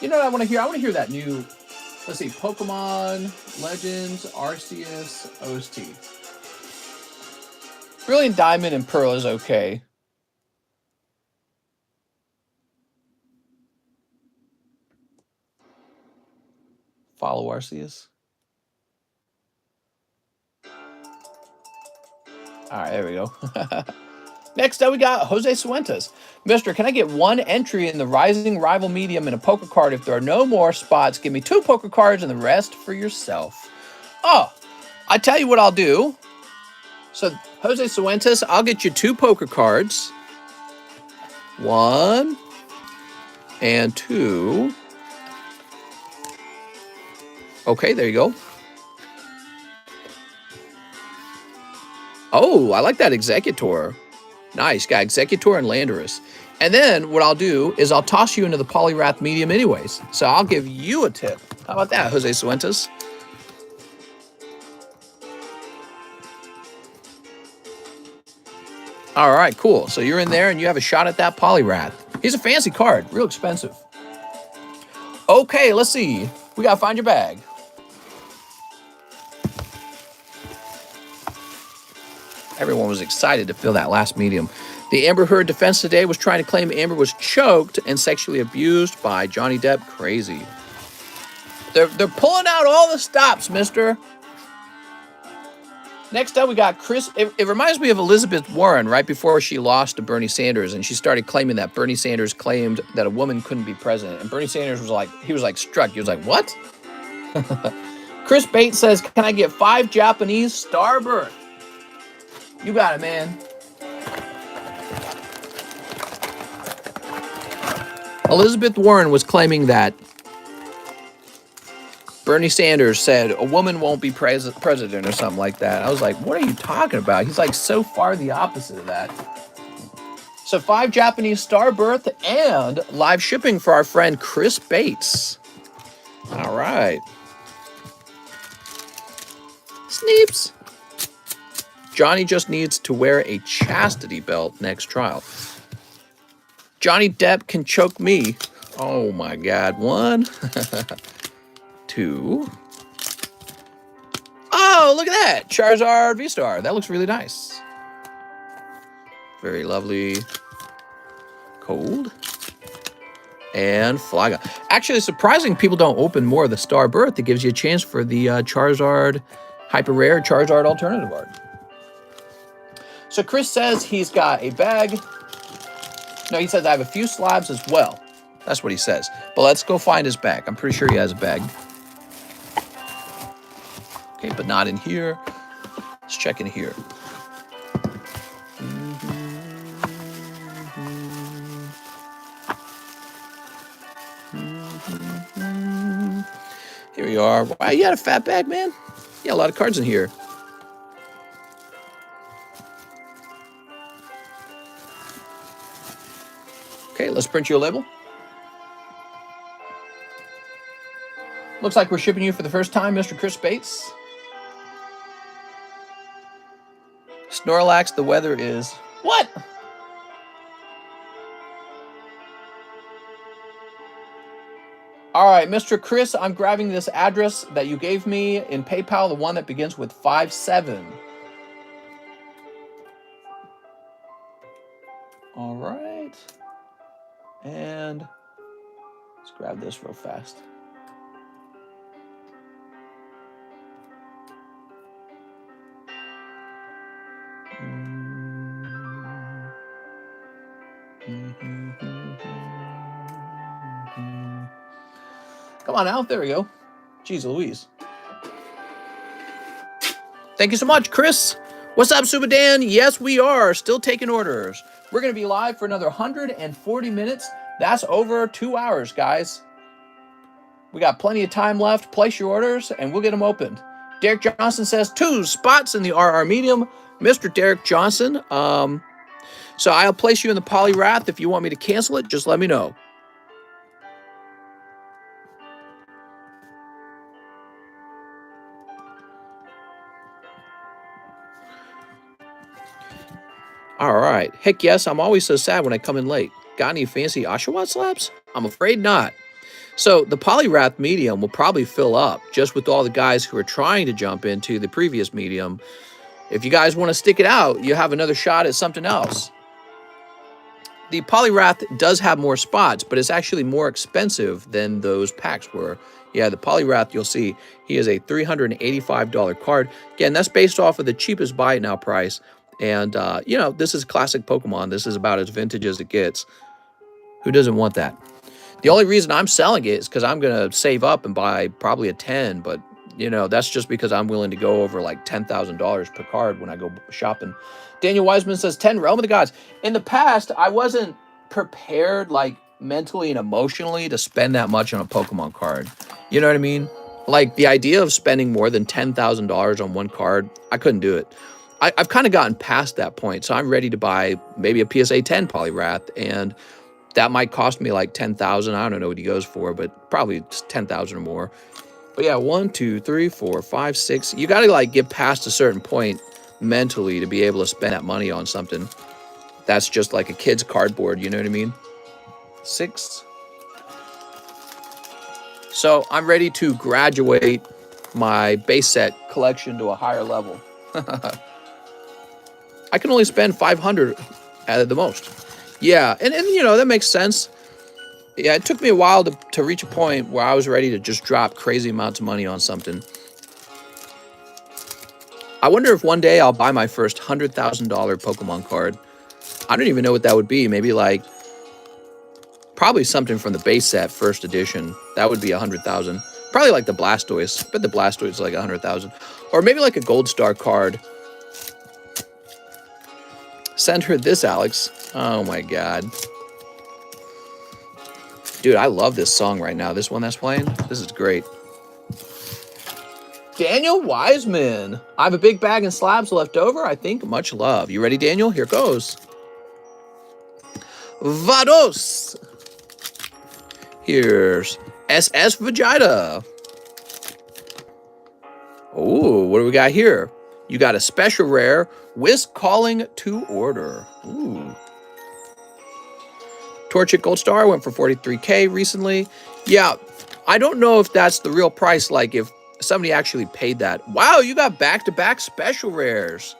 You know what I want to hear? I want to hear that new, let's see, Pokemon Legends Arceus OST. Brilliant Diamond and Pearl is okay. Follow Arceus. All right, there we go. Next up, we got Jose Suentes. Mister, can I get 1 entry in the Rising Rival Medium in a poker card? If there are no more spots, give me 2 poker cards and the rest for yourself. Oh, I tell you what I'll do. So, Jose Suentes, I'll get you 2 poker cards. 1 and 2. Okay, there you go. Oh, I like that Executor. Nice, got Executor and Landorus. And then what I'll do is I'll toss you into the Poliwrath Medium anyways. So I'll give you a tip. How about that, Jose Suentes? All right, cool. So you're in there and you have a shot at that Poliwrath. He's a fancy card, real expensive. Okay, let's see. We gotta find your bag. Everyone was excited to fill that last medium. The Amber Heard defense today was trying to claim Amber was choked and sexually abused by Johnny Depp. Crazy. They're pulling out all the stops, mister. Next up, we got Chris. It reminds me of Elizabeth Warren right before she lost to Bernie Sanders, and she started claiming that Bernie Sanders claimed that a woman couldn't be president. And Bernie Sanders was like, struck. He was like, what? Chris Bates says, can I get 5 Japanese Starbirth? You got it, man. Elizabeth Warren was claiming that Bernie Sanders said a woman won't be president or something like that. I was like, what are you talking about? He's like so far the opposite of that. So 5 Japanese Starbirth and live shipping for our friend Chris Bates. All right. Sneeps. Johnny just needs to wear a chastity belt next trial. Johnny Depp can choke me. Oh my God. 1, 2. Oh, look at that. Charizard V-Star. That looks really nice. Very lovely. Cold. And Flygon. Actually, surprising people don't open more of the Starbirth. It gives you a chance for the Charizard Hyper Rare Charizard Alternative Art. So Chris says he's got a bag. No, he says I have a few slabs as well. That's what he says. But let's go find his bag. I'm pretty sure he has a bag. Okay, but not in here. Let's check in here. Here we are. Wow, you got a fat bag, man. You got a lot of cards in here. Okay, let's print you a label. Looks like we're shipping you for the first time, Mr. Chris Bates. Snorlax, the weather is... What? All right, Mr. Chris, I'm grabbing this address that you gave me in PayPal, the one that begins with 57. All right. And let's grab this real fast. Come on now. There we go. Jeez Louise. Thank you so much, Chris. What's up, Super Dan? Yes, we are still taking orders. We're going to be live for another 140 minutes. That's over 2 hours, guys. We got plenty of time left. Place your orders, and we'll get them opened. Derek Johnson says 2 spots in the RR medium. Mr. Derek Johnson. So I'll place you in the Polyrath. If you want me to cancel it, just let me know. All right. Heck yes, I'm always so sad when I come in late. Got any fancy Oshawott slabs? I'm afraid not. So the Polyrath medium will probably fill up just with all the guys who are trying to jump into the previous medium. If you guys want to stick it out, you have another shot at something else. The Polyrath does have more spots, but it's actually more expensive than those packs were. Yeah, the Polyrath, you'll see, he is a $385 card. Again, that's based off of the cheapest buy it now price. And, you know, this is classic Pokemon. This is about as vintage as it gets. Who doesn't want that? The only reason I'm selling it is because I'm going to save up and buy probably a 10. But, you know, that's just because I'm willing to go over like $10,000 per card when I go shopping. Daniel Wiseman says 10 Realm of the Gods. In the past, I wasn't prepared like mentally and emotionally to spend that much on a Pokemon card. You know what I mean? Like the idea of spending more than $10,000 on one card, I couldn't do it. I've kind of gotten past that point. So I'm ready to buy maybe a PSA 10 Polyrath, and that might cost me like 10,000. I don't know what he goes for, but probably 10,000 or more. But yeah, 1, 2, 3, 4, 5, 6. You got to like get past a certain point mentally to be able to spend that money on something that's just like a kid's cardboard. You know what I mean? 6. So I'm ready to graduate my base set collection to a higher level. I can only spend 500 at the most. Yeah, and you know, that makes sense. Yeah, it took me a while to reach a point where I was ready to just drop crazy amounts of money on something. I wonder if one day I'll buy my first $100,000 Pokemon card. I don't even know what that would be. Maybe like, probably something from the base set, first edition. That would be 100,000. Probably like the Blastoise. I bet the Blastoise is like 100,000. Or maybe like a Gold Star card. Send her this, Alex. Oh my God. Dude, I love this song right now. This one that's playing. This is great. Daniel Wiseman. I have a big bag and slabs left over. I think much love. You ready, Daniel? Here goes. Vados. Here's SS Vegeta. Oh, what do we got here? You got a special rare, Whisk Calling to Order. Ooh. Torchic Gold Star went for 43K recently. Yeah, I don't know if that's the real price, like if somebody actually paid that. Wow, you got back-to-back special rares.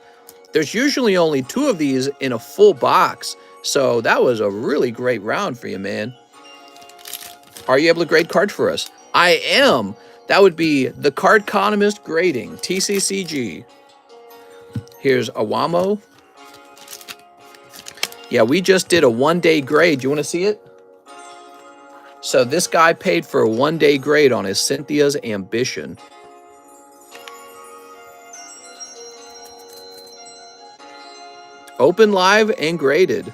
There's usually only 2 of these in a full box, so that was a really great round for you, man. Are you able to grade cards for us? I am. That would be TheCardconomist grading, TCCG. Here's Awamo. Yeah, we just did a 1-day grade. You want to see it? So this guy paid for a 1-day grade on his Cynthia's Ambition. Open live and graded.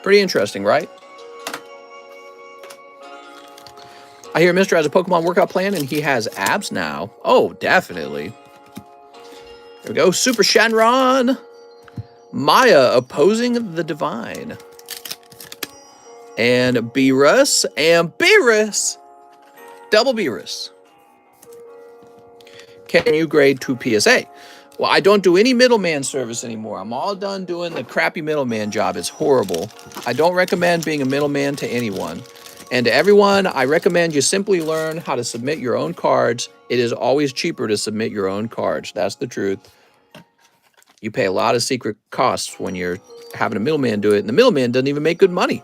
Pretty interesting, right? I hear Mr. has a Pokemon workout plan and he has abs now. Oh, definitely. Here we go. Super Shenron. Maya opposing the Divine. And Beerus and Beerus. Double Beerus. Can you grade to PSA? Well, I don't do any middleman service anymore. I'm all done doing the crappy middleman job. It's horrible. I don't recommend being a middleman to anyone. And to everyone, I recommend you simply learn how to submit your own cards. It is always cheaper to submit your own cards. That's the truth. You pay a lot of secret costs when you're having a middleman do it, and the middleman doesn't even make good money.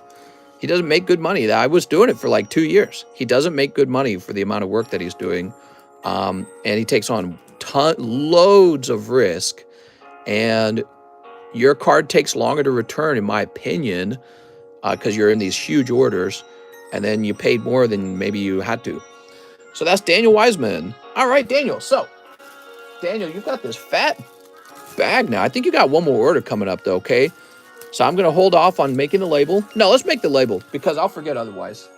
He doesn't make good money. I was doing it for like 2 years. He doesn't make good money for the amount of work that he's doing, and he takes on loads of risk, and your card takes longer to return, in my opinion, because you're in these huge orders, and then you paid more than maybe you had to. So that's Daniel Wiseman. All right, Daniel. So, Daniel, you've got this fat bag now. I think you got one more order coming up, though, okay? So I'm going to hold off on making the label. No, let's make the label, because I'll forget otherwise.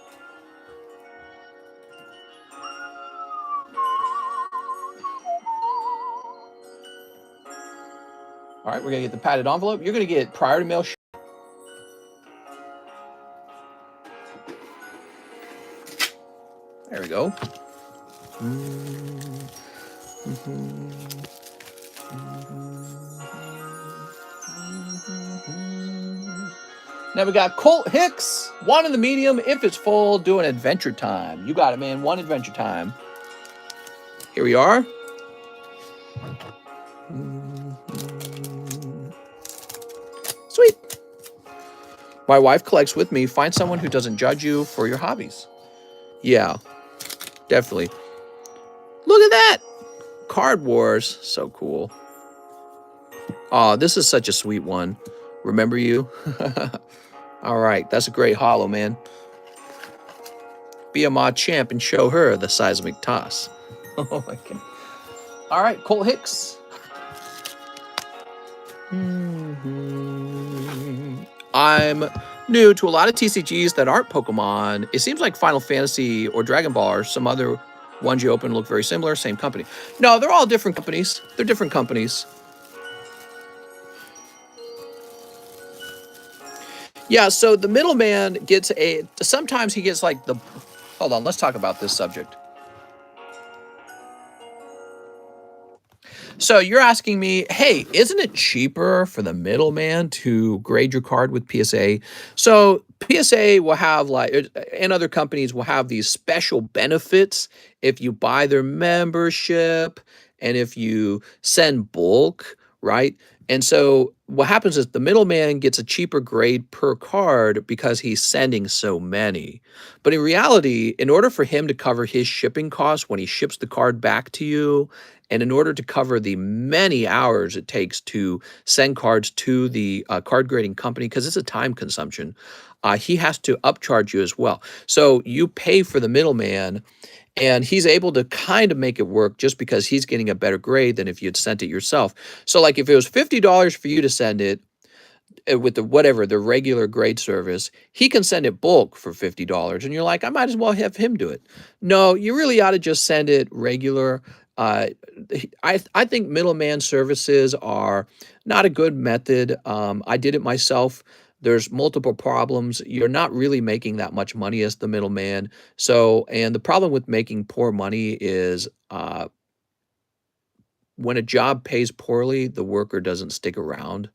All right, we're going to get the padded envelope. You're going to get priority mail. There we go. Now we got Colt Hicks, one in the medium. If it's full, doing Adventure Time. You got it, man. One Adventure Time. Here we are. Sweet. My wife collects with me. Find someone who doesn't judge you for your hobbies. Yeah, definitely. Look at that. Card Wars. So cool. Oh, this is such a sweet one. Remember you? All right. That's a great holo, man. Be a mod champ and show her the seismic toss. Oh, my God. All right. Colt Hicks. I'm new to a lot of TCGs that aren't Pokemon. It seems like Final Fantasy or Dragon Ball or some other ones you open look very similar, same company. No, they're all different companies. They're different companies. Yeah, so the middleman gets sometimes he gets like hold on, let's talk about this subject. So you're asking me, hey, isn't it cheaper for the middleman to grade your card with PSA? So PSA will have and other companies will have these special benefits if you buy their membership and if you send bulk, right? And so what happens is the middleman gets a cheaper grade per card because he's sending so many. But in reality, in order for him to cover his shipping costs when he ships the card back to you, and in order to cover the many hours it takes to send cards to the card grading company, because it's a time consumption, he has to upcharge you as well. So you pay for the middleman, and he's able to kind of make it work just because he's getting a better grade than if you'd sent it yourself. So like if it was $50 for you to send it with the regular grade service, he can send it bulk for $50. And you're like, I might as well have him do it. No, you really ought to just send it regular. I think middleman services are not a good method. I did it myself. There's multiple problems. You're not really making that much money as the middleman. So, and the problem with making poor money is when a job pays poorly, the worker doesn't stick around.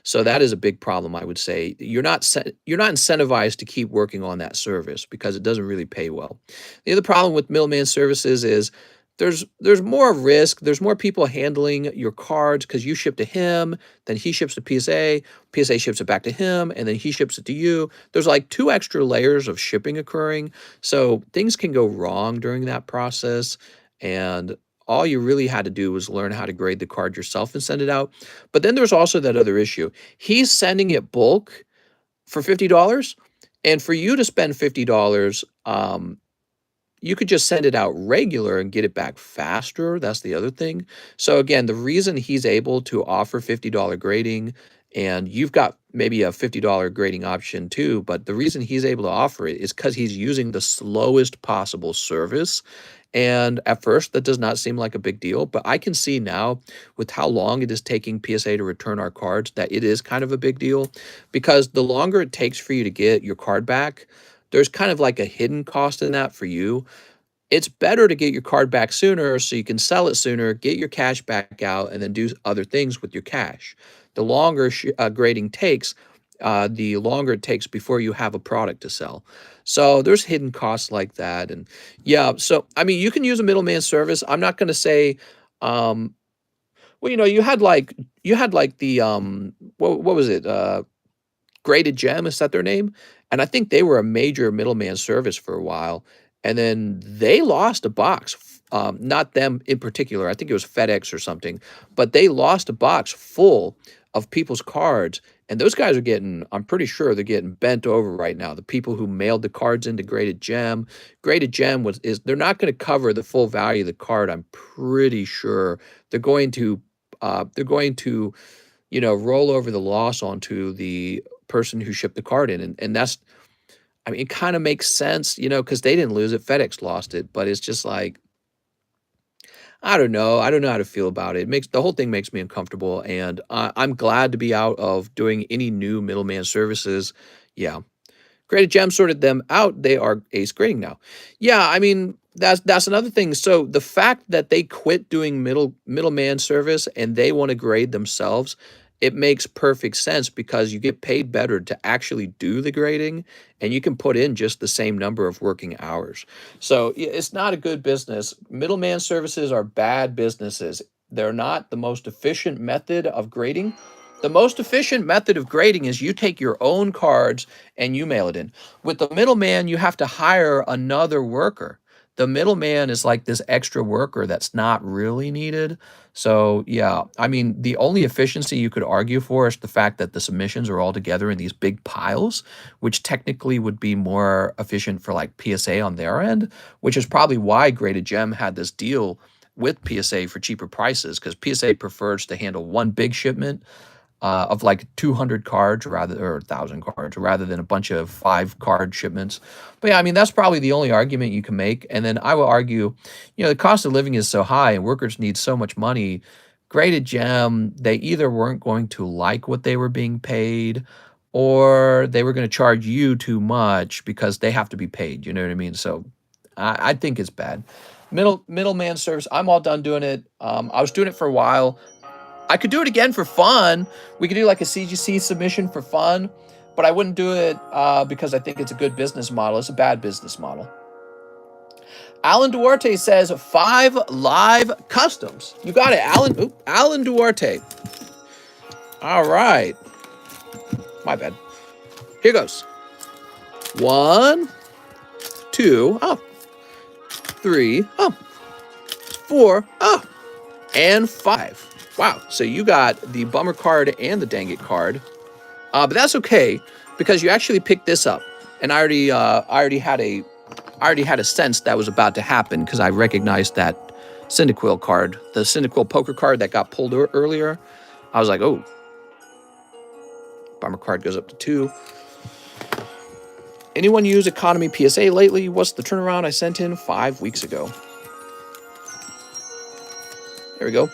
So that is a big problem, I would say. You're not incentivized to keep working on that service because it doesn't really pay well. The other problem with middleman services is there's more risk. There's more people handling your cards because you ship to him, then he ships to PSA, PSA ships it back to him, and then he ships it to you. There's like 2 extra layers of shipping occurring. So things can go wrong during that process. And all you really had to do was learn how to grade the card yourself and send it out. But then there's also that other issue. He's sending it bulk for $50, and for you to spend $50, you could just send it out regular and get it back faster. That's the other thing. So again, the reason he's able to offer $50 grading, and you've got maybe a $50 grading option too, but the reason he's able to offer it is because he's using the slowest possible service. And at first, that does not seem like a big deal, but I can see now with how long it is taking PSA to return our cards that it is kind of a big deal, because the longer it takes for you to get your card back, there's kind of like a hidden cost in that for you. it's better to get your card back sooner so you can sell it sooner, get your cash back out, and then do other things with your cash. The longer grading takes, the longer it takes before you have a product to sell. So there's hidden costs like that. And yeah, so I mean, you can use a middleman service. I'm not going to say, um, well, you had like the what was it? Graded Gem, is that their name? And I think they were a major middleman service for a while, and then they lost a box. Not them in particular. I think it was FedEx or something, but they lost a box full of people's cards, and those guys are getting. I'm pretty sure they're getting bent over right now. The people who mailed the cards into Graded Gem is they're not going to cover the full value of the card. I'm pretty sure they're going to. Roll over the loss onto the person who shipped the card in. And that's, I mean, it kind of makes sense, because they didn't lose it. FedEx lost it. But it's just like, I don't know. I don't know how to feel about it. The whole thing makes me uncomfortable. And I'm glad to be out of doing any new middleman services. Yeah. Graded Gem sorted them out. They are ace grading now. Yeah, I mean, that's another thing. So the fact that they quit doing middleman service and they want to grade themselves, it makes perfect sense because you get paid better to actually do the grading and you can put in just the same number of working hours. So it's not a good business. Middleman services are bad businesses. They're not the most efficient method of grading. The most efficient method of grading is you take your own cards and you mail it in. With the middleman, you have to hire another worker. The middleman is like this extra worker that's not really needed. So, yeah, I mean, the only efficiency you could argue for is the fact that the submissions are all together in these big piles, which technically would be more efficient for like PSA on their end, which is probably why Graded Gem had this deal with PSA for cheaper prices because PSA prefers to handle one big shipment of like 200 cards or 1,000 cards rather than a bunch of 5 card shipments. But yeah, I mean, that's probably the only argument you can make. And then I will argue, the cost of living is so high and workers need so much money. Graded Gem, they either weren't going to like what they were being paid or they were going to charge you too much because they have to be paid. You know what I mean? So I think it's bad. Middleman service, I'm all done doing it. I was doing it for a while. I could do it again for fun. We could do like a CGC submission for fun, but I wouldn't do it because I think it's a good business model. It's a bad business model. Alan Duarte says 5 live customs. You got it, Alan. Oop, Alan Duarte. All right. My bad. Here goes. 1, 2, 3, 4, and 5. Wow, so you got the bummer card and the dang it card, but that's okay because you actually picked this up, and I already had a sense that was about to happen because I recognized that Cyndaquil card, the Cyndaquil poker card that got pulled earlier. I was like, oh, bummer card goes up to 2. Anyone use Economy PSA lately? What's the turnaround I sent in 5 weeks ago? There we go.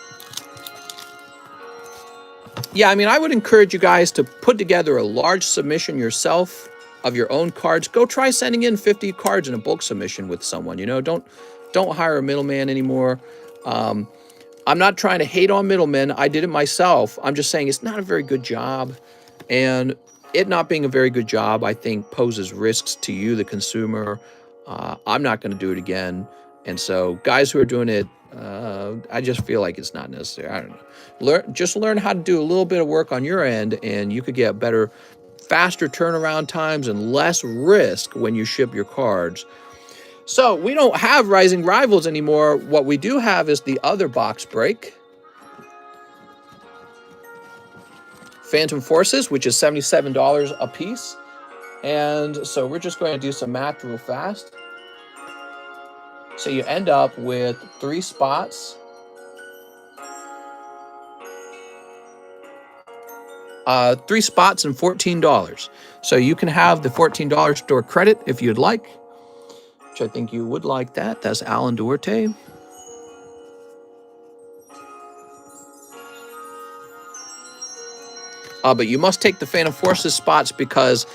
Yeah, I mean, I would encourage you guys to put together a large submission yourself of your own cards. Go try sending in 50 cards in a bulk submission with someone. Don't hire a middleman anymore. I'm not trying to hate on middlemen. I did it myself. I'm just saying it's not a very good job, and it not being a very good job, I think, poses risks to you, the consumer. I'm not going to do it again, and so guys who are doing it, I just feel like it's not necessary. I don't know. Learn how to do a little bit of work on your end, and you could get better, faster turnaround times and less risk when you ship your cards. So we don't have Rising Rivals anymore. What we do have is the other box break. Phantom Forces, which is $77 a piece. And so we're just going to do some math real fast. So you end up with 3 spots. 3 spots and $14. So you can have the $14 store credit if you'd like, which I think you would like that. That's Alan Duarte. But you must take the Phantom Forces spots because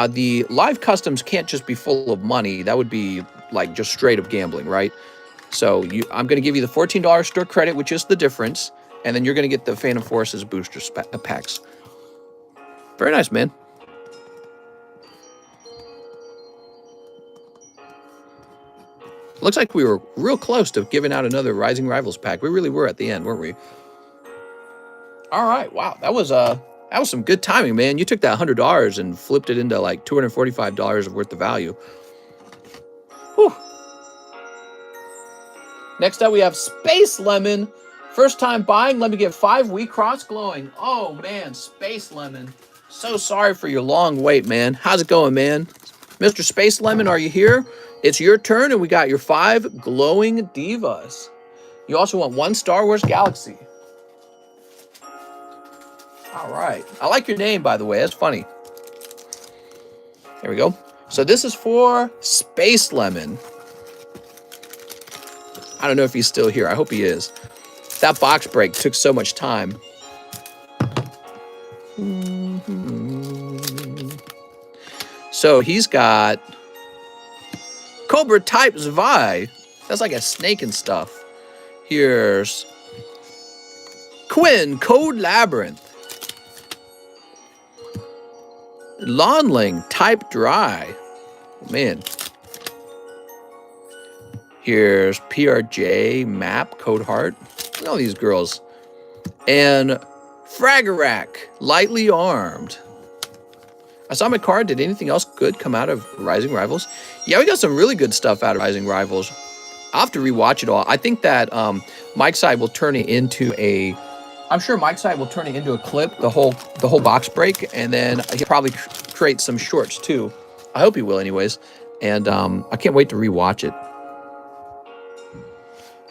the live customs can't just be full of money. That would be like just straight up gambling, right? So I'm going to give you the $14 store credit, which is the difference. And then you're going to get the Phantom Forces booster packs. Very nice, man. Looks like we were real close to giving out another Rising Rivals pack. We really were at the end, weren't we? All right. Wow. That was some good timing, man. You took that $100 and flipped it into like $245 worth of value. Whew. Next up, we have Space Lemon. First time buying. Let me get 5 Wii Cross glowing. Oh, man. Space Lemon. So sorry for your long wait, man. How's it going, man? Mr. Space Lemon, are you here? It's your turn, and we got your 5 glowing divas. You also want 1 Star Wars Galaxy. All right. I like your name, by the way. That's funny. There we go. So this is for Space Lemon. I don't know if he's still here. I hope he is. That box break took so much time. So he's got Cobra Type Zvi. That's like a snake and stuff. Here's Quinn Code Labyrinth. Lawnling Type Dry. Oh, man. Here's PRJ Map Code Heart. Look at all these girls. And Fragarak Lightly Armed. I saw my card. Did anything else good come out of Rising Rivals? Yeah, we got some really good stuff out of Rising Rivals. I'll have to rewatch it all. I think that Mike's side will turn it into a... I'm sure Mike's side will turn it into a clip, the whole box break, and then he'll probably create some shorts too. I hope he will anyways. And I can't wait to rewatch it.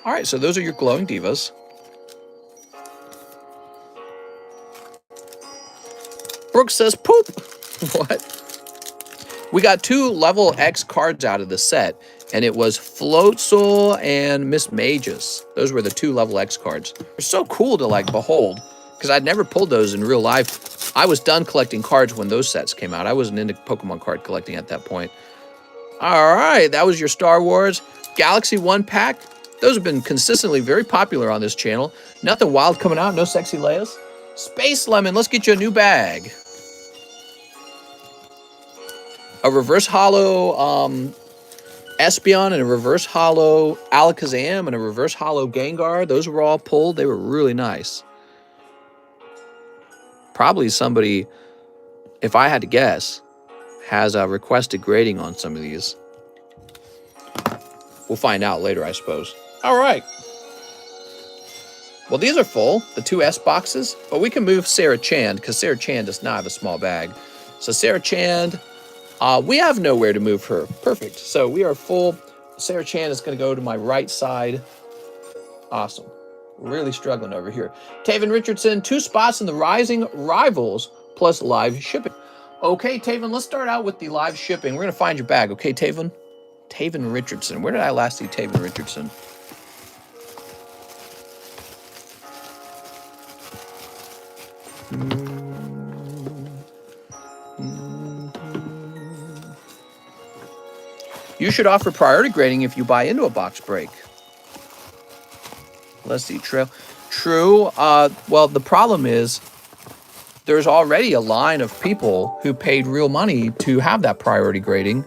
All right, so those are your glowing divas. Brooke says poop. What? We got 2 level X cards out of the set, and it was Floatzel and Miss Magus. Those were the 2 level X cards. They're so cool to like behold, because I'd never pulled those in real life. I was done collecting cards when those sets came out. I wasn't into Pokemon card collecting at that point. All right, that was your Star Wars Galaxy 1 pack. Those have been consistently very popular on this channel. Nothing wild coming out, no sexy Leias. Space Lemon, let's get you a new bag. A reverse holo Espeon and a reverse holo Alakazam and a reverse holo Gengar. Those were all pulled. They were really nice. Probably somebody, if I had to guess, has a requested grading on some of these. We'll find out later, I suppose. All right. Well, these are full, the 2 S boxes, but we can move Sarah Chand because Sarah Chand does not have a small bag. So Sarah Chand, we have nowhere to move her. Perfect. So we are full. Sarah Chand is going to go to my right side. Awesome. Really struggling over here. Taven Richardson, 2 spots in the Rising Rivals plus live shipping. Okay, Taven, let's start out with the live shipping. We're going to find your bag. Okay, Taven? Taven Richardson. Where did I last see Taven Richardson? You should offer priority grading if you buy into a box break. Let's see. True. Well, the problem is there's already a line of people who paid real money to have that priority grading.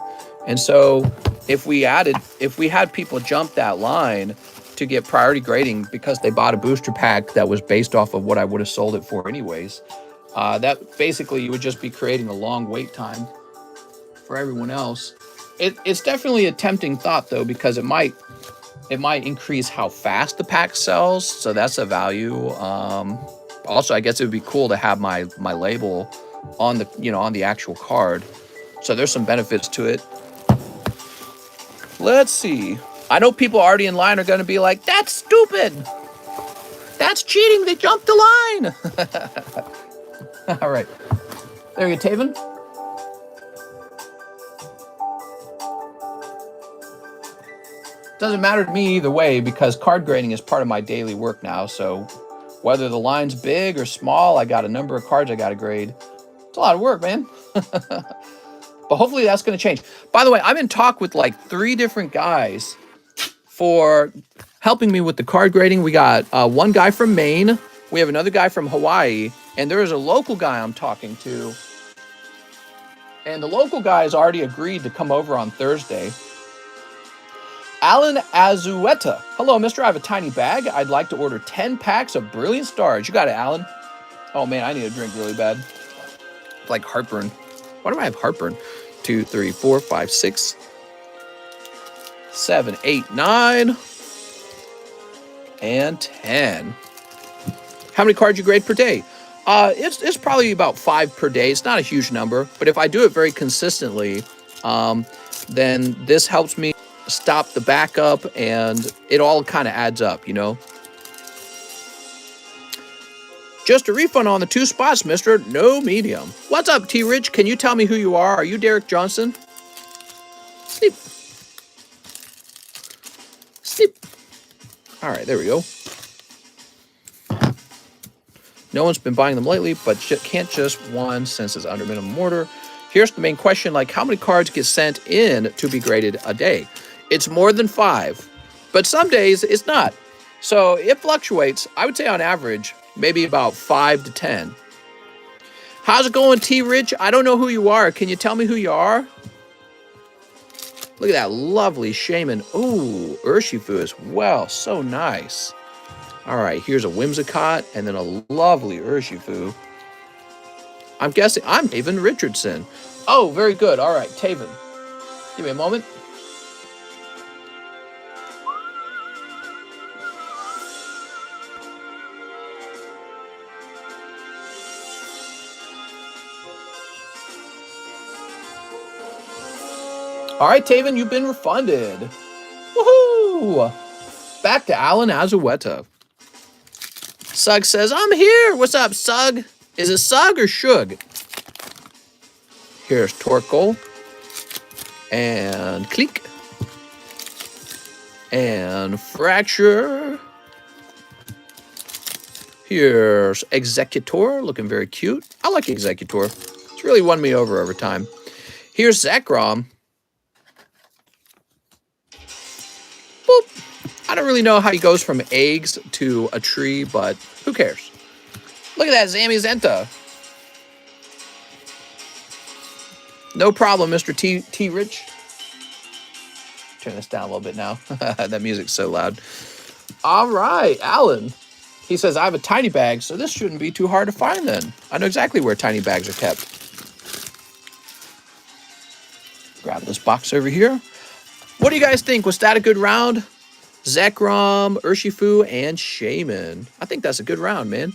And so if we had people jump that line to get priority grading because they bought a booster pack that was based off of what I would have sold it for anyways, that basically you would just be creating a long wait time for everyone else. It's definitely a tempting thought though, because it might increase how fast the pack sells. So that's a value. Also, I guess it would be cool to have my label on the actual card. So there's some benefits to it. Let's see. I know people already in line are going to be like, that's stupid. That's cheating. They jumped the line. All right. There you go, Taven. Doesn't matter to me either way because card grading is part of my daily work now. So whether the line's big or small, I got a number of cards I got to grade. It's a lot of work, man. But But hopefully that's going to change. By the way, I'm in talk with like 3 different guys for helping me with the card grading. We got one guy from Maine. We have another guy from Hawaii. And there is a local guy I'm talking to. And the local guy has already agreed to come over on Thursday. Alan Azueta. Hello, mister. I have a tiny bag. I'd like to order 10 packs of Brilliant Stars. You got it, Alan. Oh, man, I need a drink really bad. It's like heartburn. Why do I have heartburn? 2, 3, 4, 5, 6, 7, 8, 9, and 10. How many cards you grade per day? It's probably about 5 per day. It's not a huge number, but if I do it very consistently, then this helps me stop the backup, and it all kind of adds up, you know. Just a refund on the 2 spots, mister. No medium. What's up, T-Rich? Can you tell me who you are? Are you Derek Johnson? Sleep. Sleep. All right, there we go. No one's been buying them lately, but can't just one since it's under minimum order. Here's the main question, like how many cards get sent in to be graded a day? It's more than 5, but some days it's not. So it fluctuates. I would say on average, maybe about 5 to 10. How's it going, T-Rich? I don't know who you are. Can you tell me who you are? Look at that lovely shaman. Ooh, Urshifu as well. So nice. All right, here's a Whimsicott and then a lovely Urshifu. I'm guessing I'm Taven Richardson. Oh, very good. All right, Taven. Give me a moment. All right, Taven, you've been refunded. Woohoo! Back to Alan Azueta. Sug says, I'm here. What's up, Sug? Is it Sug or Shug? Here's Torkoal. And Cleek. And Fracture. Here's Executor, looking very cute. I like Executor. It's really won me over time. Here's Zekrom. Boop. I don't really know how he goes from eggs to a tree, but who cares? Look at that Zamazenta. No problem, Mr. T-Rich. Turn this down a little bit now. That music's so loud. All right, Alan. He says, I have a tiny bag, so this shouldn't be too hard to find then. I know exactly where tiny bags are kept. Grab this box over here. What do you guys think? Was that a good round? Zekrom, Urshifu, and Shaman. I think that's a good round, man.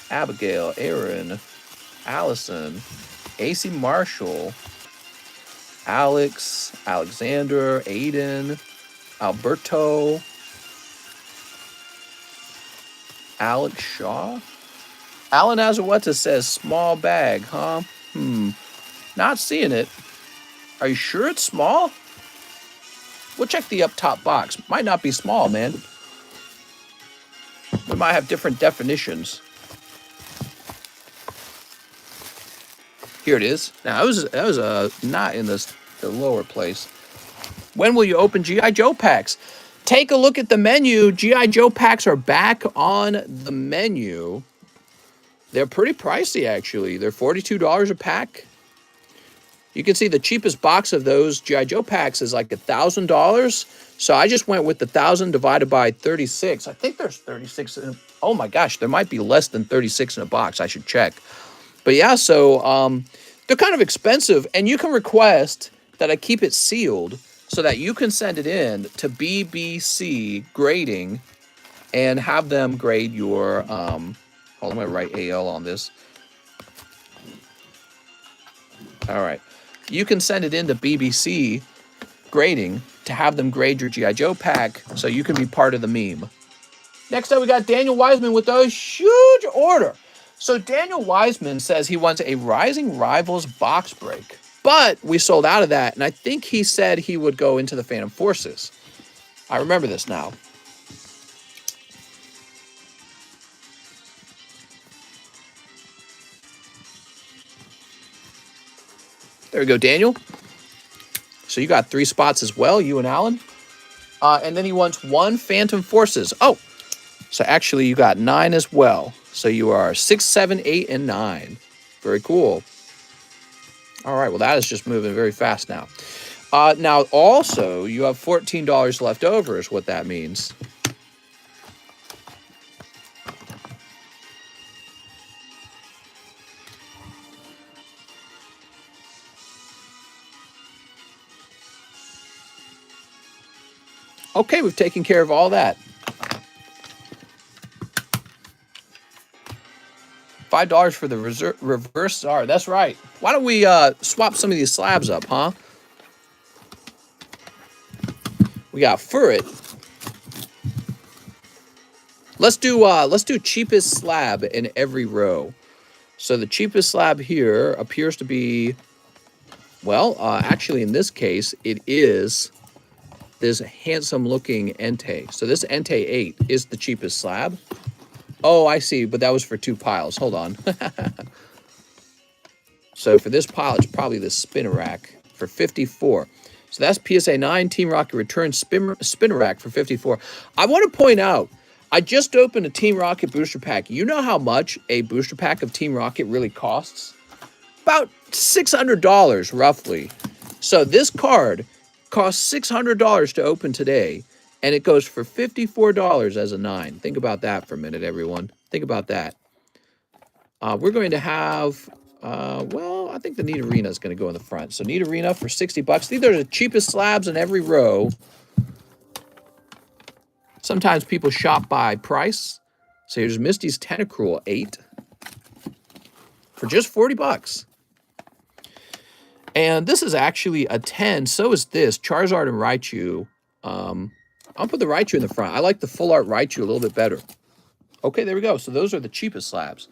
Abigail, Aaron, Allison, AC Marshall, Alex, Alexander, Aiden, Alberto, Alex Shaw. Alan Azueta says small bag, huh? Not seeing it. Are you sure it's small? We'll check the up top box. Might not be small, man. We might have different definitions. Here it is. Now, that was not in the lower place. When will you open G.I. Joe packs? Take a look at the menu. G.I. Joe packs are back on the menu. They're pretty pricey, actually. They're $42 a pack. You can see the cheapest box of those G.I. Joe packs is like $1,000. So I just went with the 1,000 divided by 36. I think there's 36 in. Oh my gosh, there might be less than 36 in a box. I should check. But yeah, so they're kind of expensive, and you can request that I keep it sealed so that you can send it in to BBC Grading and have them grade your. Hold on, I'm gonna write AL on this. All right. You can send it into BBC Grading to have them grade your G.I. Joe pack so you can be part of the meme. Next up, we got Daniel Wiseman with a huge order. So Daniel Wiseman says he wants a Rising Rivals box break. But we sold out of that, and I think he said he would go into the Phantom Forces. I remember this now. There we go, Daniel. So you got 3 spots as well, you and Alan. And then he wants 1 Phantom Forces. Oh, so actually you got 9 as well. So you are 6, 7, 8, and 9. Very cool. All right, well, that is just moving very fast now. Now, also, you have $14 left over is what that means. Okay, we've taken care of all that. $5 for the reverse czar. That's right. Why don't we swap some of these slabs up, huh? We got Furret. Let's do cheapest slab in every row. So the cheapest slab here appears to be, well, actually in this case, it is this handsome looking Entei. So this Entei 8 is the cheapest slab. Oh, I see, but that was for 2 piles. Hold on. So for this pile, it's probably the spinner rack for 54. So that's PSA 9 Team Rocket Return spinner rack for 54. I want to point out, I just opened a Team Rocket booster pack. You know how much a booster pack of Team Rocket really costs? About $600 roughly. So this card costs $600 to open today, and it goes for $54 as a 9. Think about that for a minute, everyone. Think about that. We're going to have, well, I think the Need Arena is going to go in the front. So Need Arena for 60 bucks. These are the cheapest slabs in every row. Sometimes people shop by price. So here's Misty's Tentacruel 8 for just 40 bucks. And this is actually a 10. So is this Charizard and Raichu. I'll put the Raichu in the front. I like the full art Raichu a little bit better. Okay, there we go. So those are the cheapest slabs.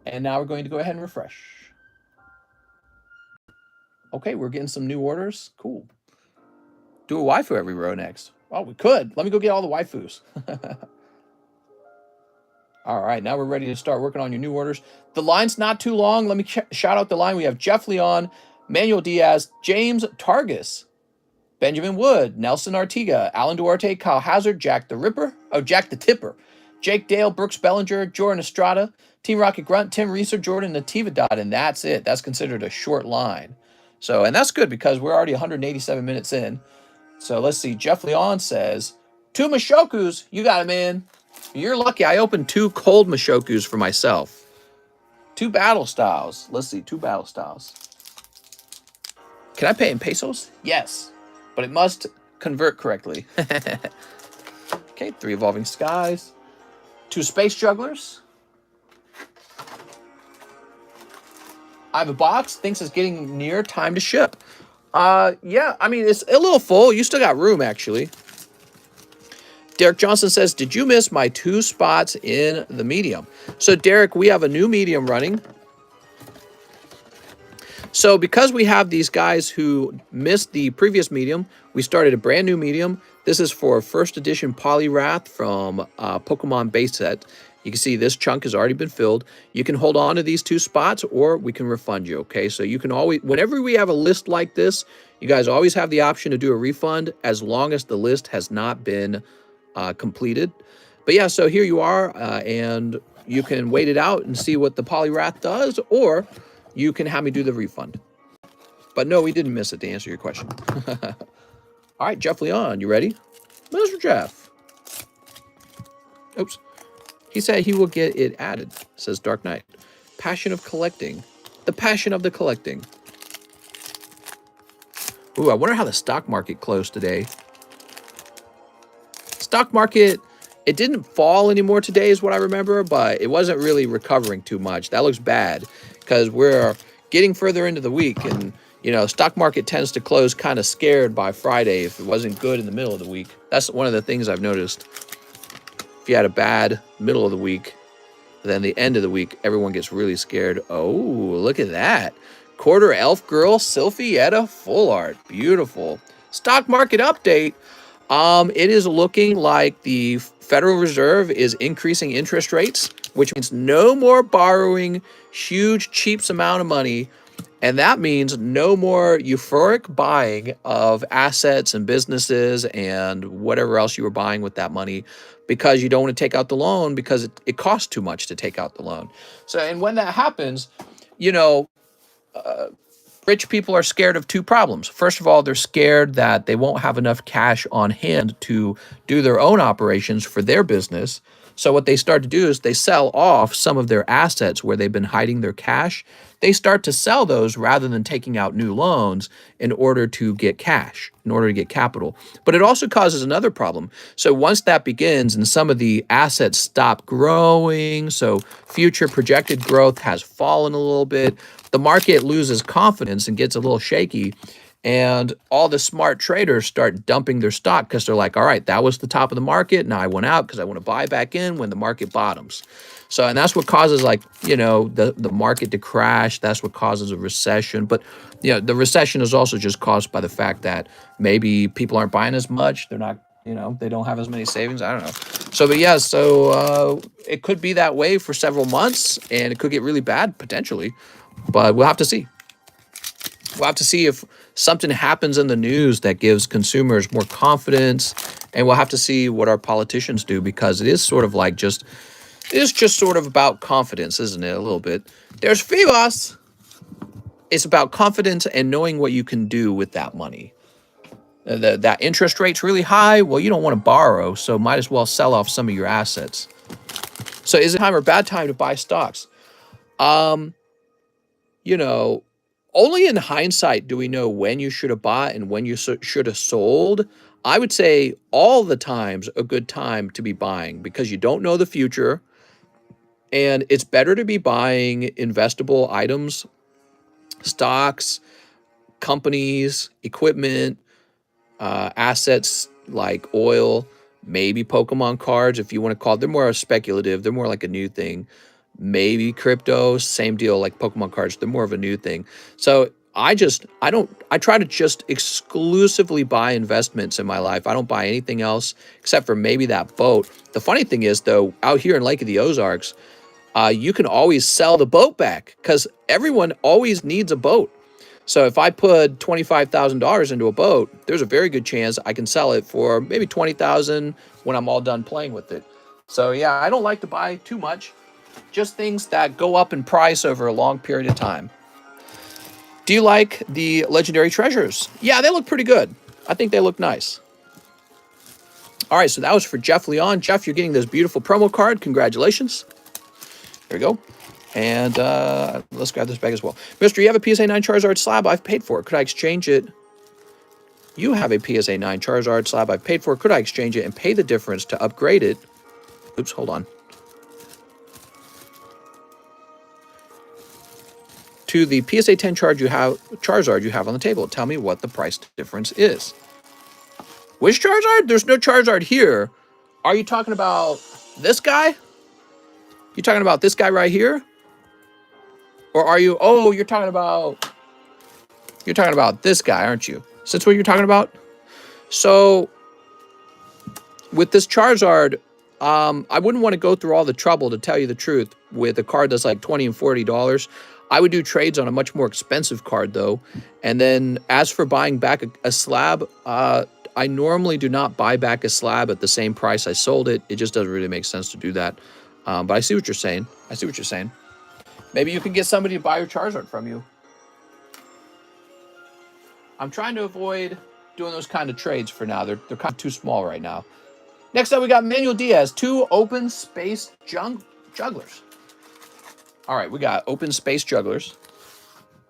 And now we're going to go ahead and refresh. Okay, we're getting some new orders. Cool. Do a waifu every row next. Well, we could. Let me go get all the waifus. All right, now we're ready to start working on your new orders. The line's not too long. Let me shout out the line. We have Jeff Leon, Manuel Diaz, James Targus, Benjamin Wood, Nelson Artiga, Alan Duarte, Kyle Hazard, Jack the Tipper, Jake Dale, Brooks Bellinger, Jordan Estrada, Team Rocket Grunt, Tim Reeser, Jordan Nativa Dot, and that's it. That's considered a short line. So, and that's good because we're already 187 minutes in. So let's see. Jeff Leon says, 2 Mashokus. You got it, man. You're lucky. I opened 2 cold Mashokus for myself. 2 battle styles. Let's see. 2 battle styles. Can I pay in pesos? Yes. But it must convert correctly. Okay. 3 Evolving Skies. 2 Space Jugglers. I have a box. Thinks it's getting near time to ship. Yeah, I mean, it's a little full. You still got room, actually. Derek Johnson says, did you miss my 2 spots in the medium? So, Derek, we have a new medium running. So, because we have these guys who missed the previous medium, we started a brand new medium. This is for first edition Poliwrath from Pokemon base set. You can see this chunk has already been filled. You can hold on to these 2 spots or we can refund you, okay? So you can always, whenever we have a list like this, you guys always have the option to do a refund as long as the list has not been completed. But yeah, so here you are, and you can wait it out and see what the Poliwrath does, or you can have me do the refund. But no, we didn't miss it, to answer your question. All right, Jeff Leon, you ready? Mr. Jeff. Oops. He said he will get it added, says Dark Knight. Passion of collecting. The passion of the collecting. Ooh, I wonder how the stock market closed today. Stock market, it didn't fall anymore today is what I remember, but it wasn't really recovering too much. That looks bad because we're getting further into the week, and, you know, stock market tends to close kind of scared by Friday if it wasn't good in the middle of the week. That's one of the things I've noticed. If you had a bad middle of the week, then the end of the week, everyone gets really scared. Oh, look at that. Quarter Elf Girl Sylphietta full art. Beautiful. Stock market update. It is looking like the Federal Reserve is increasing interest rates, which means no more borrowing huge, cheap amount of money And that means no more euphoric buying of assets and businesses and whatever else you were buying with that money because you don't want to take out the loan because it costs too much to take out the loan. So, and when that happens, you know, rich people are scared of two problems. First of all, they're scared that they won't have enough cash on hand to do their own operations for their business. So what they start to do is they sell off some of their assets where they've been hiding their cash. They start to sell those rather than taking out new loans in order to get cash, in order to get capital. But it also causes another problem. So once that begins and some of the assets stop growing, so future projected growth has fallen a little bit, the market loses confidence and gets a little shaky. And all the smart traders start dumping their stock because they're like, all right, that was the top of the market. Now I went out because I want to buy back in when the market bottoms. So, and that's what causes, like, you know, the market to crash. That's what causes a recession. But, you know, the recession is also just caused by the fact that maybe people aren't buying as much. They're not, you know, they don't have as many savings. I don't know. So, but yeah, so it could be that way for several months and it could get really bad potentially. But we'll have to see. We'll have to see if something happens in the news that gives consumers more confidence, and we'll have to see what our politicians do, because it is sort of like just, it is just sort of about confidence, isn't it? A little bit. There's Fivas. It's about confidence and knowing what you can do with that money. That interest rate's really high. Well, you don't want to borrow, so might as well sell off some of your assets. So is it time or bad time to buy stocks? You know, only in hindsight do we know when you should have bought and when you should have sold. I would say all the time's a good time to be buying because you don't know the future. And it's better to be buying investable items, stocks, companies, equipment, assets like oil, maybe Pokemon cards, if you want to call it. They're more speculative. They're more like a new thing. Maybe crypto, same deal like Pokemon cards. They're more of a new thing. So I try to just exclusively buy investments in my life. I don't buy anything else except for maybe that boat. The funny thing is, though, out here in Lake of the Ozarks, you can always sell the boat back because everyone always needs a boat. So if I put $25,000 into a boat, there's a very good chance I can sell it for maybe $20,000 when I'm all done playing with it. So yeah, I don't like to buy too much, just things that go up in price over a long period of time. Do you like the legendary treasures? Yeah, they look pretty good. I think they look nice. All right, so that was for Jeff Leon. Jeff, you're getting this beautiful promo card. Congratulations. There we go. And let's grab this bag as well. Mister, you have a PSA 9 Charizard slab I've paid for. Could I exchange it? You have a PSA 9 Charizard slab I've paid for. Could I exchange it and pay the difference to upgrade it? Oops, hold on. To the PSA 10 Charizard you have on the table. Tell me what the price difference is. Which Charizard? There's no Charizard here. Are you talking about this guy? You talking about this guy right here? Or are you, oh, you're talking about this guy, aren't you? Is that what you're talking about? So with this Charizard, I wouldn't want to go through all the trouble, to tell you the truth, with a card that's like $20 and $40. I would do trades on a much more expensive card, though. And then as for buying back a slab, I normally do not buy back a slab at the same price I sold it. It just doesn't really make sense to do that. But I see what you're saying. Maybe you can get somebody to buy your Charizard from you. I'm trying to avoid doing those kind of trades for now. They're kind of too small right now. Next up, we got Manuel Diaz, 2 open space jugglers. All right, we got open space jugglers.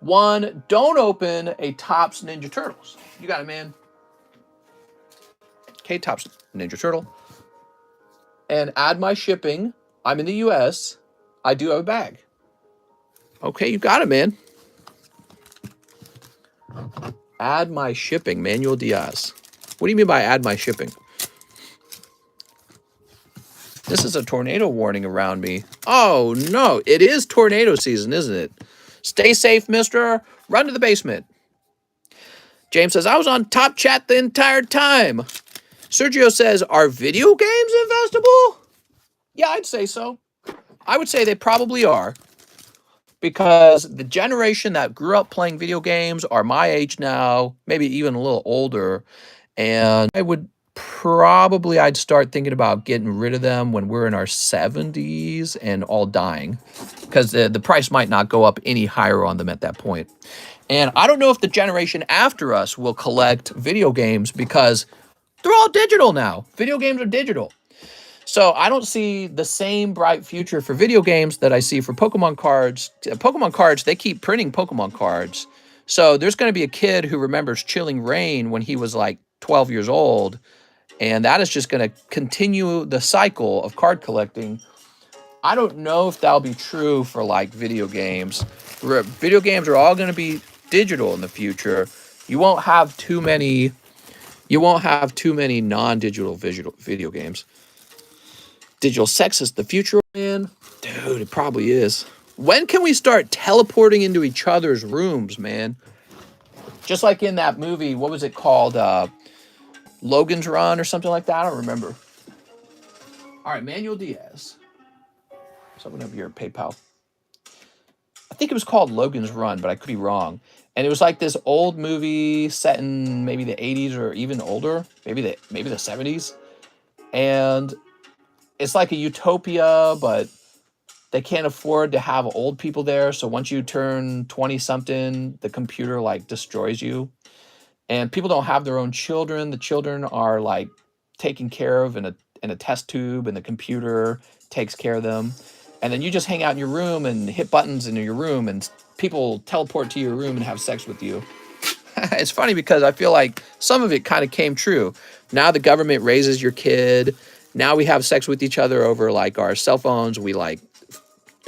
1, don't open a Topps Ninja Turtles. You got it, man. Okay, Topps Ninja Turtle. And add my shipping. I'm in the US. I do have a bag. Okay, you got it, man. Add my shipping, Manuel Diaz. What do you mean by add my shipping? This is a tornado warning around me. Oh, no. It is tornado season, isn't it? Stay safe, mister. Run to the basement. James says, I was on Top Chat the entire time. Sergio says, are video games investable? Yeah, I'd say so. I would say they probably are. because the generation that grew up playing video games are my age now, maybe even a little older, and I'd start thinking about getting rid of them when we're in our 70s and all dying, because the price might not go up any higher on them at that point. And I don't know if the generation after us will collect video games because they're all digital now. Video games are digital. So I don't see the same bright future for video games that I see for Pokemon cards. Pokemon cards, they keep printing Pokemon cards. So there's going to be a kid who remembers Chilling Reign when he was like 12 years old. And that is just going to continue the cycle of card collecting. I don't know if that'll be true for like video games. Video games are all going to be digital in the future. You won't have too many non-digital video games. Digital sex is the future, man. Dude, it probably is. When can we start teleporting into each other's rooms, man? Just like in that movie, what was it called? Logan's Run or something like that? I don't remember. All right, Manuel Diaz. Someone up here, PayPal. I think it was called Logan's Run, but I could be wrong. And it was like this old movie set in maybe the 80s or even older, maybe the 70s. And it's like a utopia, but they can't afford to have old people there. So once you turn 20 something, the computer like destroys you. And people don't have their own children. The children are like taken care of in a test tube, and the computer takes care of them. And then you just hang out in your room and hit buttons in your room, and people teleport to your room and have sex with you. It's funny because I feel like some of it kind of came true. Now the government raises your kid. Now we have sex with each other over like our cell phones. We like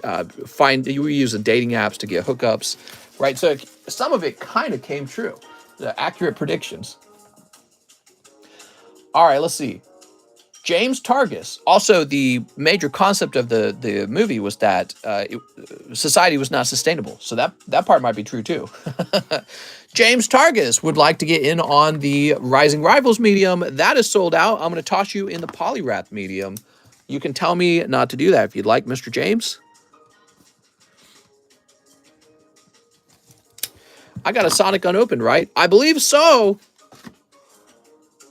we use the dating apps to get hookups, right? So some of it kind of came true. The accurate predictions. All right, let's see. James Targus. Also, the major concept of the movie was that society was not sustainable. So that part might be true too. James Targus would like to get in on the Rising Rivals medium. That is sold out. I'm going to toss you in the Polyrath medium. You can tell me not to do that if you'd like, Mr. James. I got a Sonic unopened, right? I believe so.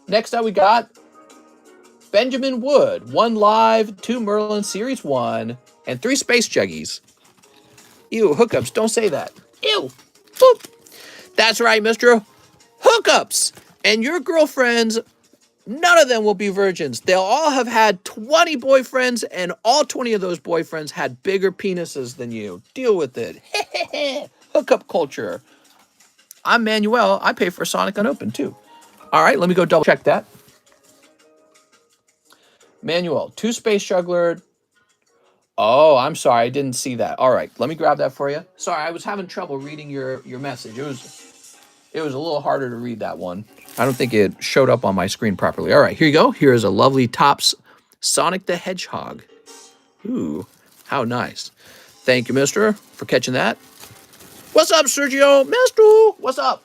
Next up, we got Benjamin Wood, 1 live, 2 Merlin Series 1, and 3 Space Juggies. Ew, hookups, don't say that. Ew, boop. That's right, Mr. Hookups. And your girlfriends, none of them will be virgins. They'll all have had 20 boyfriends, and all 20 of those boyfriends had bigger penises than you. Deal with it. Hookup culture. I'm Manuel. I pay for Sonic Unopened, too. All right, let me go double check that. Manuel, 2 Space Juggler. Oh, I'm sorry. I didn't see that. All right, let me grab that for you. Sorry, I was having trouble reading your message. It was a little harder to read that one. I don't think it showed up on my screen properly. All right, here you go. Here is a lovely Topps Sonic the Hedgehog. Ooh, how nice. Thank you, mister, for catching that. What's up, Sergio? Mister, what's up?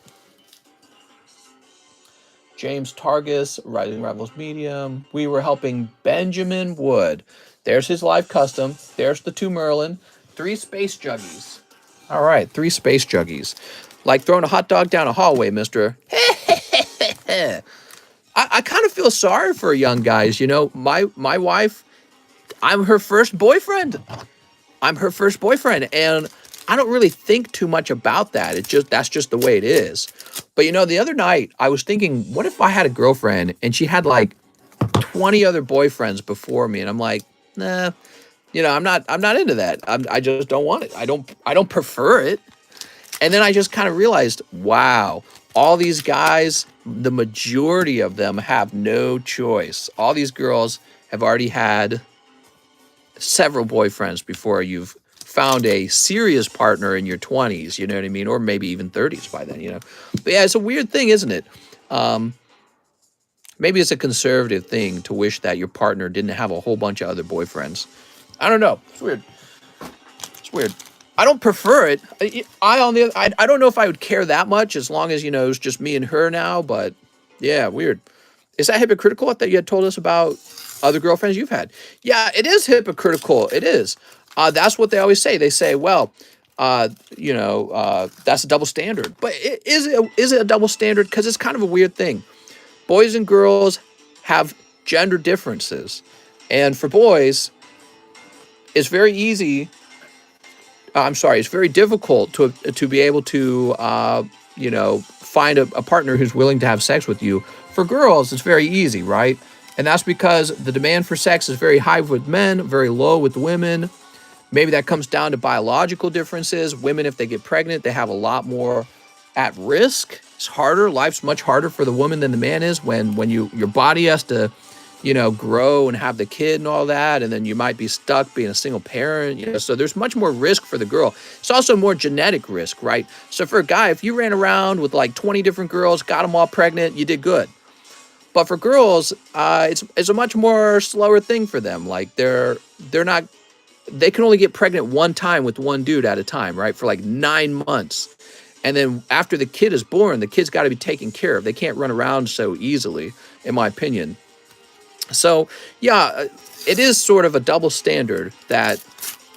James Targus, Rising Rivals Medium. We were helping Benjamin Wood. There's his live custom. There's the 2 Merlin. 3 Space Juggies. All right, 3 Space Juggies. Like throwing a hot dog down a hallway, mister. I kind of feel sorry for young guys. You know, my wife, I'm her first boyfriend. And I don't really think too much about that. That's just the way it is. But you know, the other night I was thinking, what if I had a girlfriend and she had like 20 other boyfriends before me, and I'm like, nah, you know, I'm not into that. I just don't want it. I don't prefer it. And then I just kind of realized, wow, all these guys, the majority of them have no choice. All these girls have already had several boyfriends before you've found a serious partner in your 20s, you know what I mean? Or maybe even 30s by then, you know? But yeah, it's a weird thing, isn't it? Maybe it's a conservative thing to wish that your partner didn't have a whole bunch of other boyfriends. I don't know. It's weird. It's weird. I don't prefer it. I don't know if I would care that much as long as, you know, it's just me and her now, but yeah, weird. Is that hypocritical that you had told us about other girlfriends you've had? Yeah, it is hypocritical. It is. That's what they always say. They say, well, that's a double standard. But is it a double standard? Because it's kind of a weird thing. Boys and girls have gender differences. And for boys, it's very easy. I'm sorry, it's very difficult to be able to, find a partner who's willing to have sex with you. For girls, it's very easy, right? And that's because the demand for sex is very high with men, very low with women. Maybe that comes down to biological differences. Women, if they get pregnant, they have a lot more at risk. It's harder. Life's much harder for the woman than the man is when your body has to, grow and have the kid and all that, and then you might be stuck being a single parent. So there's much more risk for the girl. It's also more genetic risk, right? So for a guy, if you ran around with like 20 different girls, got them all pregnant, you did good. But for girls, it's a much more slower thing for them. Like they're not. They can only get pregnant one time with one dude at a time, right? For like 9 months. And then after the kid is born, the kid's got to be taken care of. They can't run around so easily, in my opinion. So, yeah, it is sort of a double standard that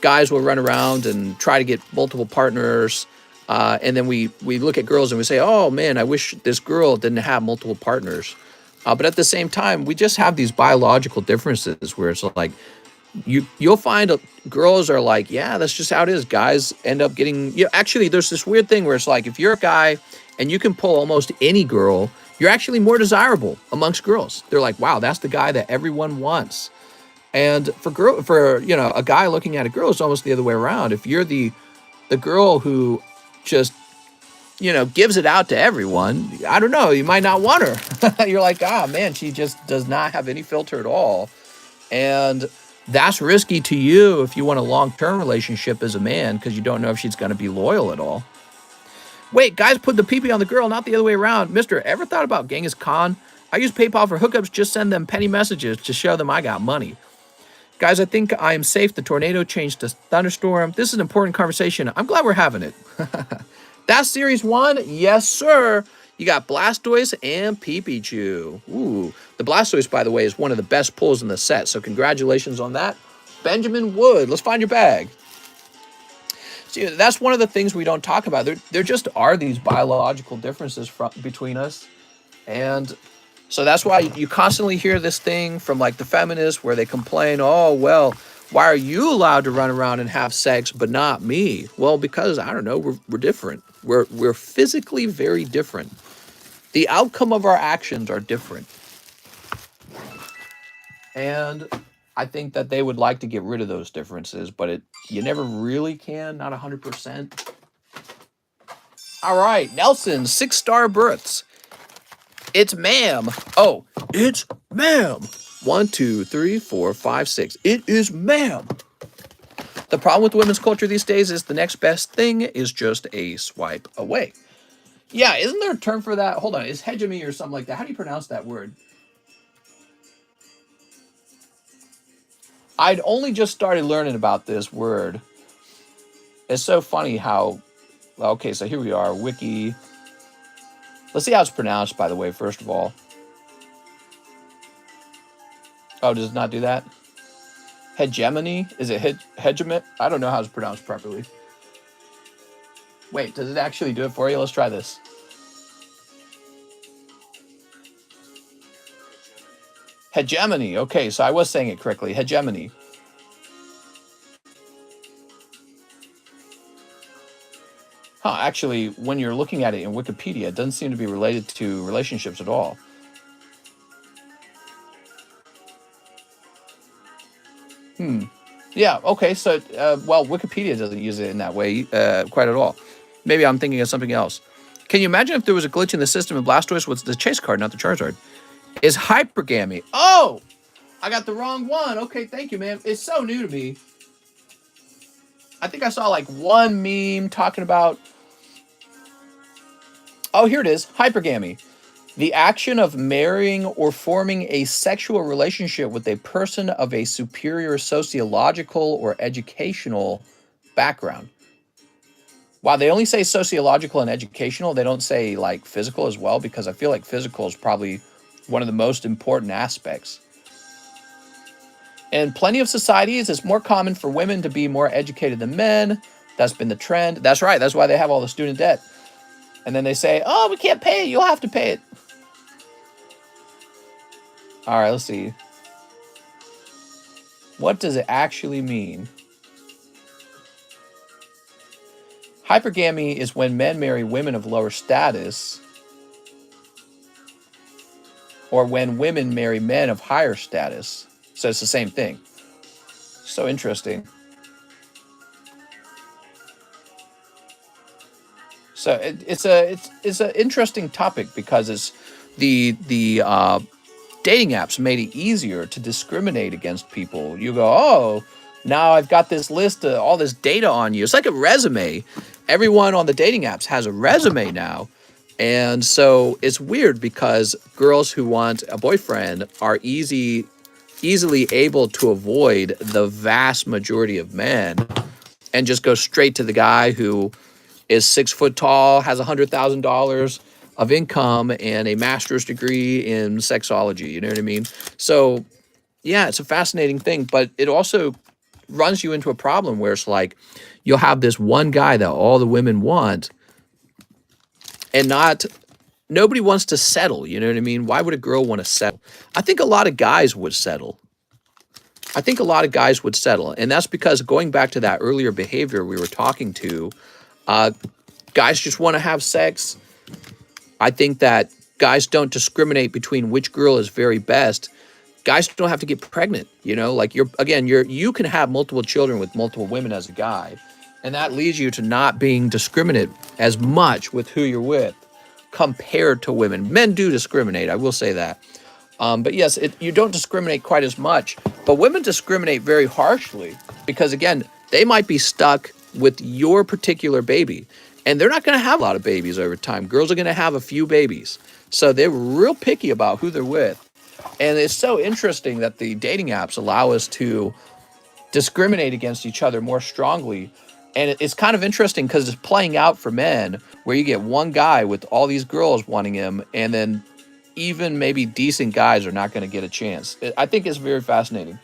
guys will run around and try to get multiple partners. And then we look at girls and we say, oh, man, I wish this girl didn't have multiple partners. But at the same time, we just have these biological differences where it's like, you'll find girls are like, yeah, that's just how it is. Guys end up getting, actually, there's this weird thing where it's like, if you're a guy and you can pull almost any girl, you're actually more desirable amongst girls. They're like, wow, that's the guy that everyone wants. And for a guy looking at a girl, it's almost the other way around. If you're the girl who just, gives it out to everyone, I don't know, you might not want her. You're like, man, she just does not have any filter at all. And that's risky to you if you want a long-term relationship as a man, because you don't know if she's going to be loyal at all. Wait, guys put the pee-pee on the girl, not the other way around. Mister, ever thought about Genghis Khan? I use PayPal for hookups, just send them penny messages to show them I got money. Guys, I think I am safe. The tornado changed to thunderstorm. This is an important conversation. I'm glad we're having it. That's Series 1? Yes, sir. You got Blastoise and Pipichu. Ooh, the Blastoise, by the way, is one of the best pulls in the set, so congratulations on that. Benjamin Wood, let's find your bag. See, that's one of the things we don't talk about. There just are these biological differences between us, and so that's why you constantly hear this thing from like the feminists where they complain, oh, well, why are you allowed to run around and have sex but not me? Well, because, I don't know, we're different. We're physically very different. The outcome of our actions are different. And I think that they would like to get rid of those differences, but you never really can, not 100%. All right, Nelson, 6-star berths. It's ma'am. Oh, it's ma'am. 1, 2, 3, 4, 5, 6. It is ma'am. The problem with women's culture these days is the next best thing is just a swipe away. Yeah, isn't there a term for that? Hold on, is hegemony or something like that? How do you pronounce that word? I'd only just started learning about this word. It's so funny how... Okay, so here we are, wiki. Let's see how it's pronounced, by the way, first of all. Oh, does it not do that? Hegemony? Is it hegemony? I don't know how it's pronounced properly. Wait, does it actually do it for you? Let's try this. Hegemony. Okay, so I was saying it correctly. Hegemony. Huh, actually, when you're looking at it in Wikipedia, it doesn't seem to be related to relationships at all. Yeah, okay, so, well, Wikipedia doesn't use it in that way quite at all. Maybe I'm thinking of something else. Can you imagine if there was a glitch in the system and Blastoise was the chase card, not the Charizard? Is hypergamy. Oh! I got the wrong one. Okay, thank you, man. It's so new to me. I think I saw like one meme talking about... Oh, here it is. Hypergamy. The action of marrying or forming a sexual relationship with a person of a superior sociological or educational background. Wow, they only say sociological and educational. They don't say like physical as well, because I feel like physical is probably one of the most important aspects. In plenty of societies, it's more common for women to be more educated than men. That's been the trend. That's right. That's why they have all the student debt. And then they say, oh, we can't pay it. You'll have to pay it. All right, let's see. What does it actually mean? Hypergamy is when men marry women of lower status, or when women marry men of higher status. So it's the same thing. So interesting. So it's an interesting topic because it's the dating apps made it easier to discriminate against people. You go, oh, now I've got this list of all this data on you. It's like a resume. Everyone on the dating apps has a resume now. And so it's weird because girls who want a boyfriend are easily able to avoid the vast majority of men and just go straight to the guy who is 6 foot tall, has $100,000 of income and a master's degree in sexology. You know what I mean? So yeah, it's a fascinating thing, but it also runs you into a problem where it's like you'll have this one guy that all the women want, and nobody wants to settle. You know what I mean? Why would a girl want to settle? I think a lot of guys would settle. And that's because, going back to that earlier behavior we were talking to, guys just want to have sex. I think that guys don't discriminate between which girl is very best. Guys don't have to get pregnant, like you can have multiple children with multiple women as a guy, and that leads you to not being discriminate as much with who you're with compared to women. Men do discriminate, I will say that. But yes, you don't discriminate quite as much, but women discriminate very harshly because, again, they might be stuck with your particular baby, and they're not going to have a lot of babies over time. Girls are going to have a few babies, so they're real picky about who they're with. And it's so interesting that the dating apps allow us to discriminate against each other more strongly. And it's kind of interesting because it's playing out for men where you get one guy with all these girls wanting him, and then even maybe decent guys are not going to get a chance. I think it's very fascinating.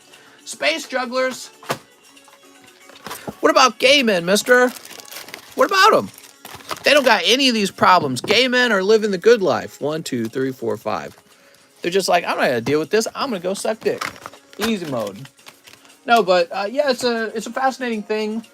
Space jugglers. What about gay men, mister? What about them? They don't got any of these problems. Gay men are living the good life. 1, 2, 3, 4, 5. They're just like, I'm not going to deal with this. I'm going to go suck dick. Easy mode. No, but yeah, it's a fascinating thing.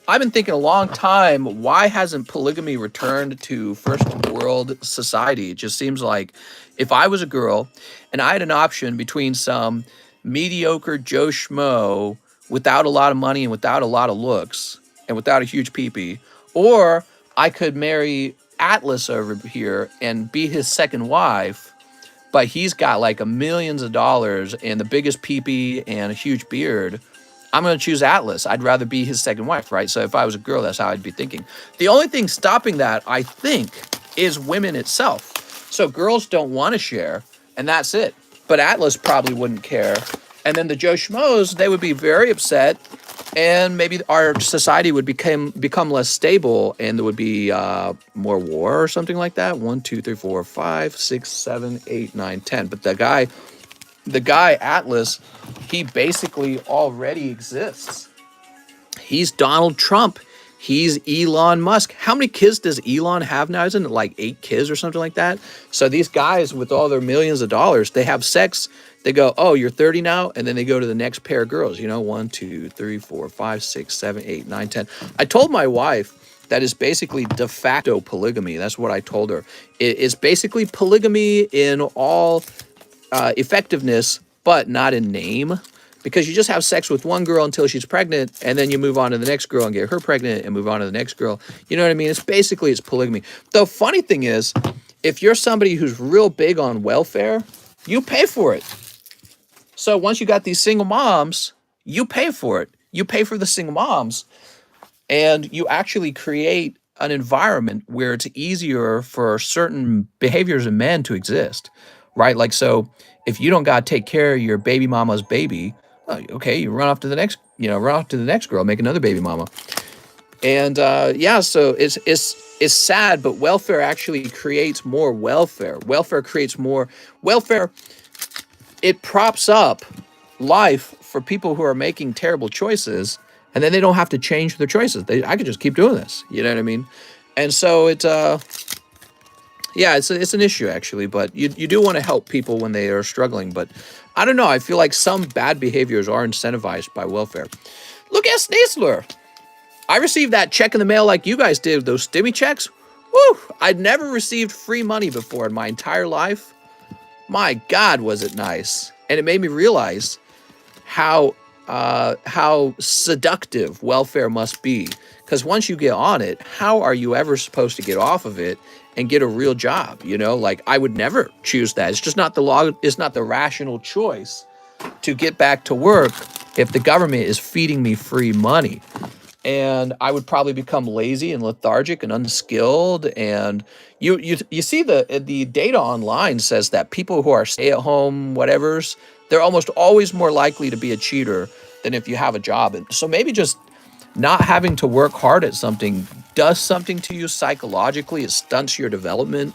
I've been thinking a long time, why hasn't polygamy returned to first world society? It just seems like if I was a girl and I had an option between some mediocre Joe Schmo without a lot of money and without a lot of looks and without a huge peepee, or I could marry Atlas over here and be his second wife, but he's got like millions of dollars and the biggest peepee and a huge beard, I'm going to choose Atlas. I'd rather be his second wife, right? So if I was a girl, that's how I'd be thinking. The only thing stopping that, I think, is women itself. So girls don't want to share, and that's it. But Atlas probably wouldn't care. And then the Joe Schmoes, they would be very upset, and maybe our society would become less stable, and there would be more war or something like that. 1, 2, 3, 4, 5, 6, 7, 8, 9, 10. But the guy Atlas, he basically already exists. He's Donald Trump. He's Elon Musk. How many kids does Elon have now? Isn't it like 8 kids or something like that? So these guys with all their millions of dollars, they have sex. They go, oh, you're 30 now? And then they go to the next pair of girls. 1, 2, 3, 4, 5, 6, 7, 8, 9, 10. I told my wife that is basically de facto polygamy. That's what I told her. It's basically polygamy in all effectiveness, but not in name, because you just have sex with one girl until she's pregnant, and then you move on to the next girl and get her pregnant and move on to the next girl. You know what I mean? It's polygamy. The funny thing is, if you're somebody who's real big on welfare, you pay for it. So once you got these single moms, you pay for it. You pay for the single moms, and you actually create an environment where it's easier for certain behaviors in men to exist, right? Like, so if you don't got to take care of your baby mama's baby, okay, you run off to the next girl, make another baby mama. And yeah, so it's sad, but welfare actually creates more welfare. Welfare creates more welfare. It props up life for people who are making terrible choices, and then they don't have to change their choices. I could just keep doing this. You know what I mean? And so yeah, it's an issue actually, but you do want to help people when they are struggling. But I don't know. I feel like some bad behaviors are incentivized by welfare. Look at Sneasler. I received that check in the mail like you guys did, those stimmy checks. Woo! I'd never received free money before in my entire life. My God, was it nice. And it made me realize how seductive welfare must be. Because once you get on it, how are you ever supposed to get off of it and get a real job? You know, like I would never choose that. It's just not the law. It's not the rational choice to get back to work if the government is feeding me free money. And I would probably become lazy and lethargic and unskilled. And you see the data online says that people who are stay-at-home whatevers, they're almost always more likely to be a cheater than if you have a job. And so maybe just not having to work hard at something does something to you psychologically. It stunts your development,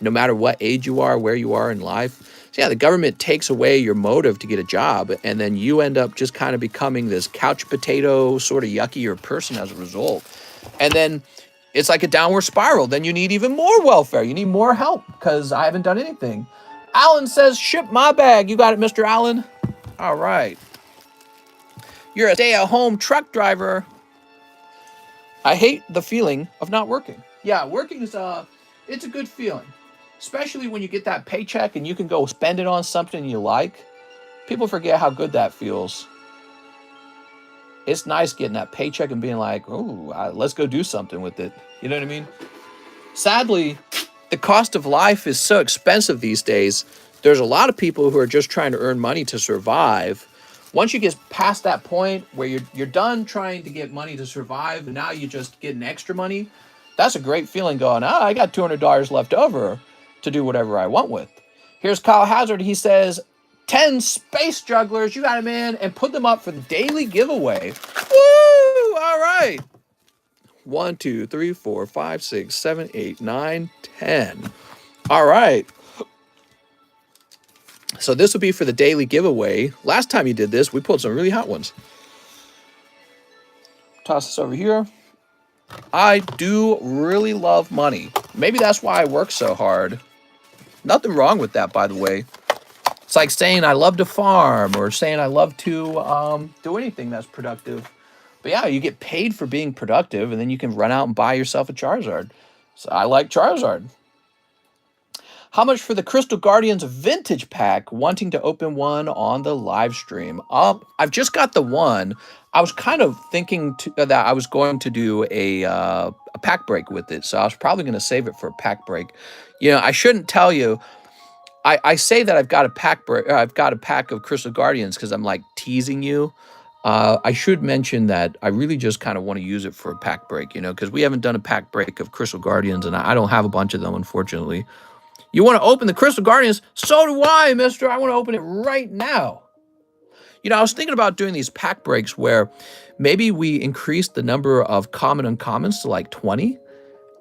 no matter what age you are, where you are in life. So yeah, the government takes away your motive to get a job, and then you end up just kind of becoming this couch potato, sort of yuckier person as a result. And then it's like a downward spiral. Then you need even more welfare. You need more help because I haven't done anything. Alan says, ship my bag. You got it, Mr. Allen? All right. You're a stay-at-home truck driver. I hate the feeling of not working. Yeah, working is it's a good feeling, especially when you get that paycheck and you can go spend it on something you like. People forget how good that feels. It's nice getting that paycheck and being like, oh, let's go do something with it. You know what I mean? Sadly, the cost of life is so expensive these days. There's a lot of people who are just trying to earn money to survive. Once you get past that point where you're done trying to get money to survive and now you just getting extra money, that's a great feeling going, I got $200 left over to do whatever I want with. Here's Kyle Hazard. He says, 10 space jugglers, you got them in, and put them up for the daily giveaway. Woo! All right. 1, 2, 3, 4, 5, 6, 7, 8, 9, 10. All right. So this will be for the daily giveaway. Last time you did this, we pulled some really hot ones. Toss this over here. I do really love money. Maybe that's why I work so hard. Nothing wrong with that, by the way. It's like saying I love to farm or saying I love to do anything that's productive. But yeah, you get paid for being productive, and then you can run out and buy yourself a Charizard. So I like Charizard. How much for the Crystal Guardians vintage pack? Wanting to open one on the live stream. I've just got the one. I was kind of thinking that I was going to do a pack break with it, so I was probably going to save it for a pack break. You know, I shouldn't tell you. I say that I've got a pack break. I've got a pack of Crystal Guardians because I'm like teasing you. I should mention that I really just kind of want to use it for a pack break, you know, because we haven't done a pack break of Crystal Guardians, and I don't have a bunch of them, unfortunately. You want to open the Crystal Guardians? So do I, mister. I want to open it right now. You know, I was thinking about doing these pack breaks where maybe we increase the number of common uncommons to like 20,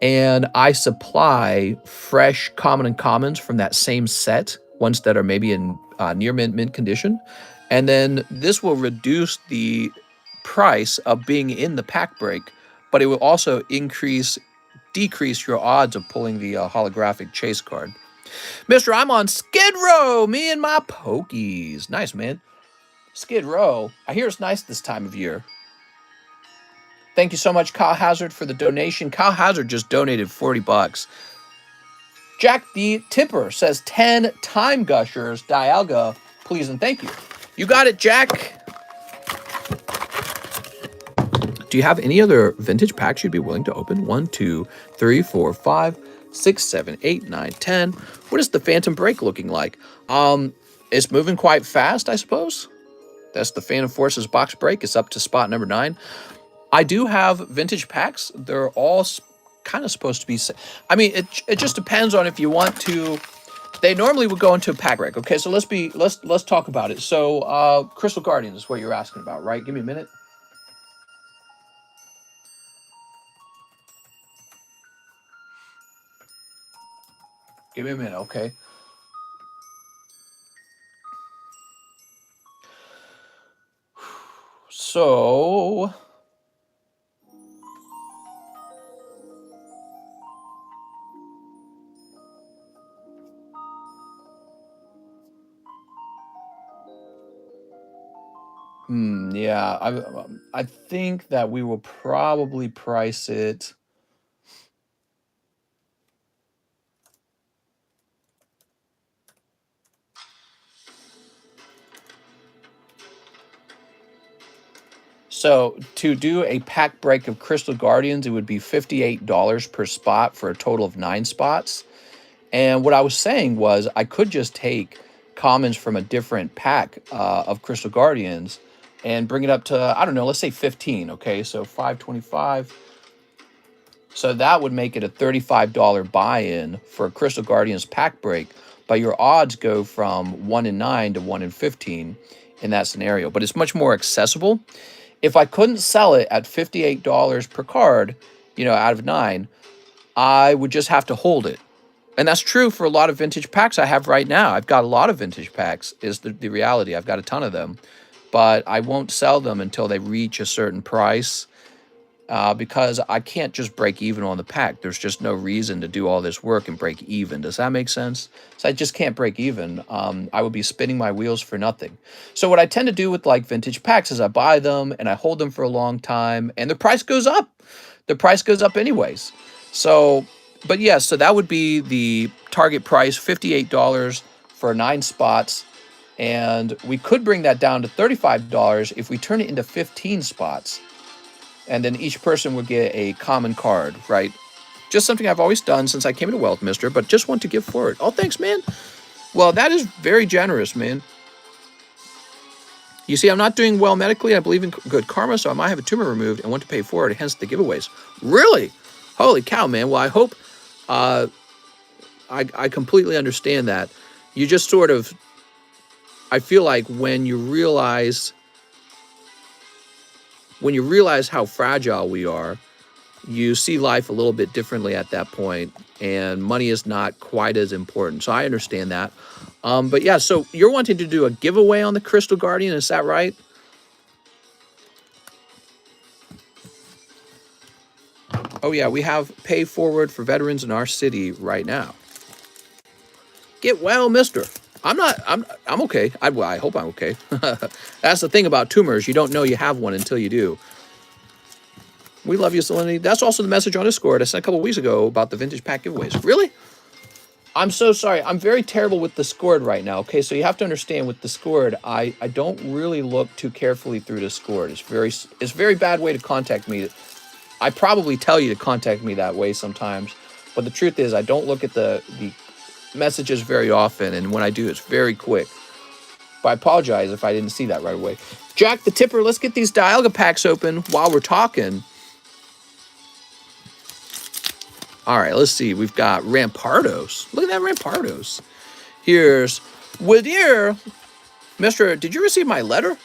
and I supply fresh common uncommons from that same set, ones that are maybe in near mint condition. And then this will reduce the price of being in the pack break, but it will also decrease your odds of pulling the holographic chase card. Mister, I'm on Skid Row, me and my pokies. Nice, man. Skid Row. I hear it's nice this time of year. Thank you so much, Kyle Hazard, for the donation. Kyle Hazard just donated $40. Jack the Tipper says 10 time gushers, Dialga, please and thank you. You got it, Jack. Do you have any other vintage packs you'd be willing to open? 1, 2, 3, 4, 5, 6, 7, 8, 9, 10. What is the Phantom Break looking like? It's moving quite fast, I suppose. That's the Phantom Forces box break. It's up to spot number 9. I do have vintage packs. They're all kind of supposed to be. I mean, it just depends on if you want to. They normally would go into a pack break. Okay, so let's talk about it. So, Crystal Guardians is what you're asking about, right? Give me a minute. Give me a minute, okay. So, Yeah, I think that we will probably price it. So to do a pack break of Crystal Guardians, it would be $58 per spot for a total of 9 spots. And what I was saying was I could just take commons from a different pack of Crystal Guardians and bring it up to, I don't know, let's say 15. Okay, so 525. So that would make it a $35 buy-in for a Crystal Guardians pack break, but your odds go from 1 in 9 to 1 in 15 in that scenario. But it's much more accessible. If I couldn't sell it at $58 per card, out of 9, I would just have to hold it. And that's true for a lot of vintage packs I have right now. I've got a lot of vintage packs, is the reality. I've got a ton of them. But I won't sell them until they reach a certain price because I can't just break even on the pack. There's just no reason to do all this work and break even. Does that make sense? So I just can't break even. I would be spinning my wheels for nothing. So what I tend to do with like vintage packs is I buy them and I hold them for a long time and the price goes up. The price goes up anyways. So, but yeah, so that would be the target price, $58 for 9 spots. And we could bring that down to $35 if we turn it into 15 spots. And then each person would get a common card, right? Just something I've always done since I came to Wealth, mister, but just want to give forward. Oh, thanks, man. Well, that is very generous, man. You see, I'm not doing well medically. I believe in good karma, so I might have a tumor removed and want to pay for it, hence the giveaways. Really? Holy cow, man. Well, I hope I completely understand that. You just sort of, I feel like when you realize how fragile we are, you see life a little bit differently at that point, and money is not quite as important. So I understand that. But yeah, so you're wanting to do a giveaway on the Crystal Guardian, is that right? Oh yeah, we have pay forward for veterans in our city right now. Get well, mister. I'm okay. I hope I'm okay. That's the thing about tumors. You don't know you have one until you do. We love you, Salinity. That's also the message on Discord I sent a couple weeks ago about the vintage pack giveaways. Really? I'm so sorry. I'm very terrible with Discord right now. Okay, so you have to understand with Discord, I don't really look too carefully through Discord. It's very bad way to contact me. I probably tell you to contact me that way sometimes, but the truth is I don't look at the messages very often, and when I do, it's very quick. But I apologize if I didn't see that right away. Jack the Tipper, let's get these Dialga packs open while we're talking. All right, let's see. We've got Rampardos. Look at that Rampardos. Here's Whittier. Mister, did you receive my letter?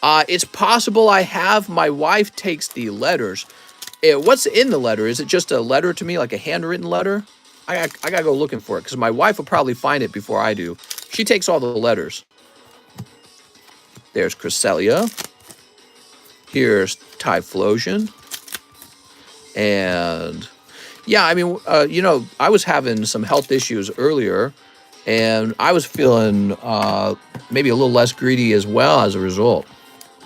It's possible I have. My wife takes the letters. What's in the letter? Is it just a letter to me, like a handwritten letter? I gotta go looking for it, because my wife will probably find it before I do. She takes all the letters. There's Cresselia. Here's Typhlosion. And yeah, I mean, I was having some health issues earlier, and I was feeling maybe a little less greedy as well as a result.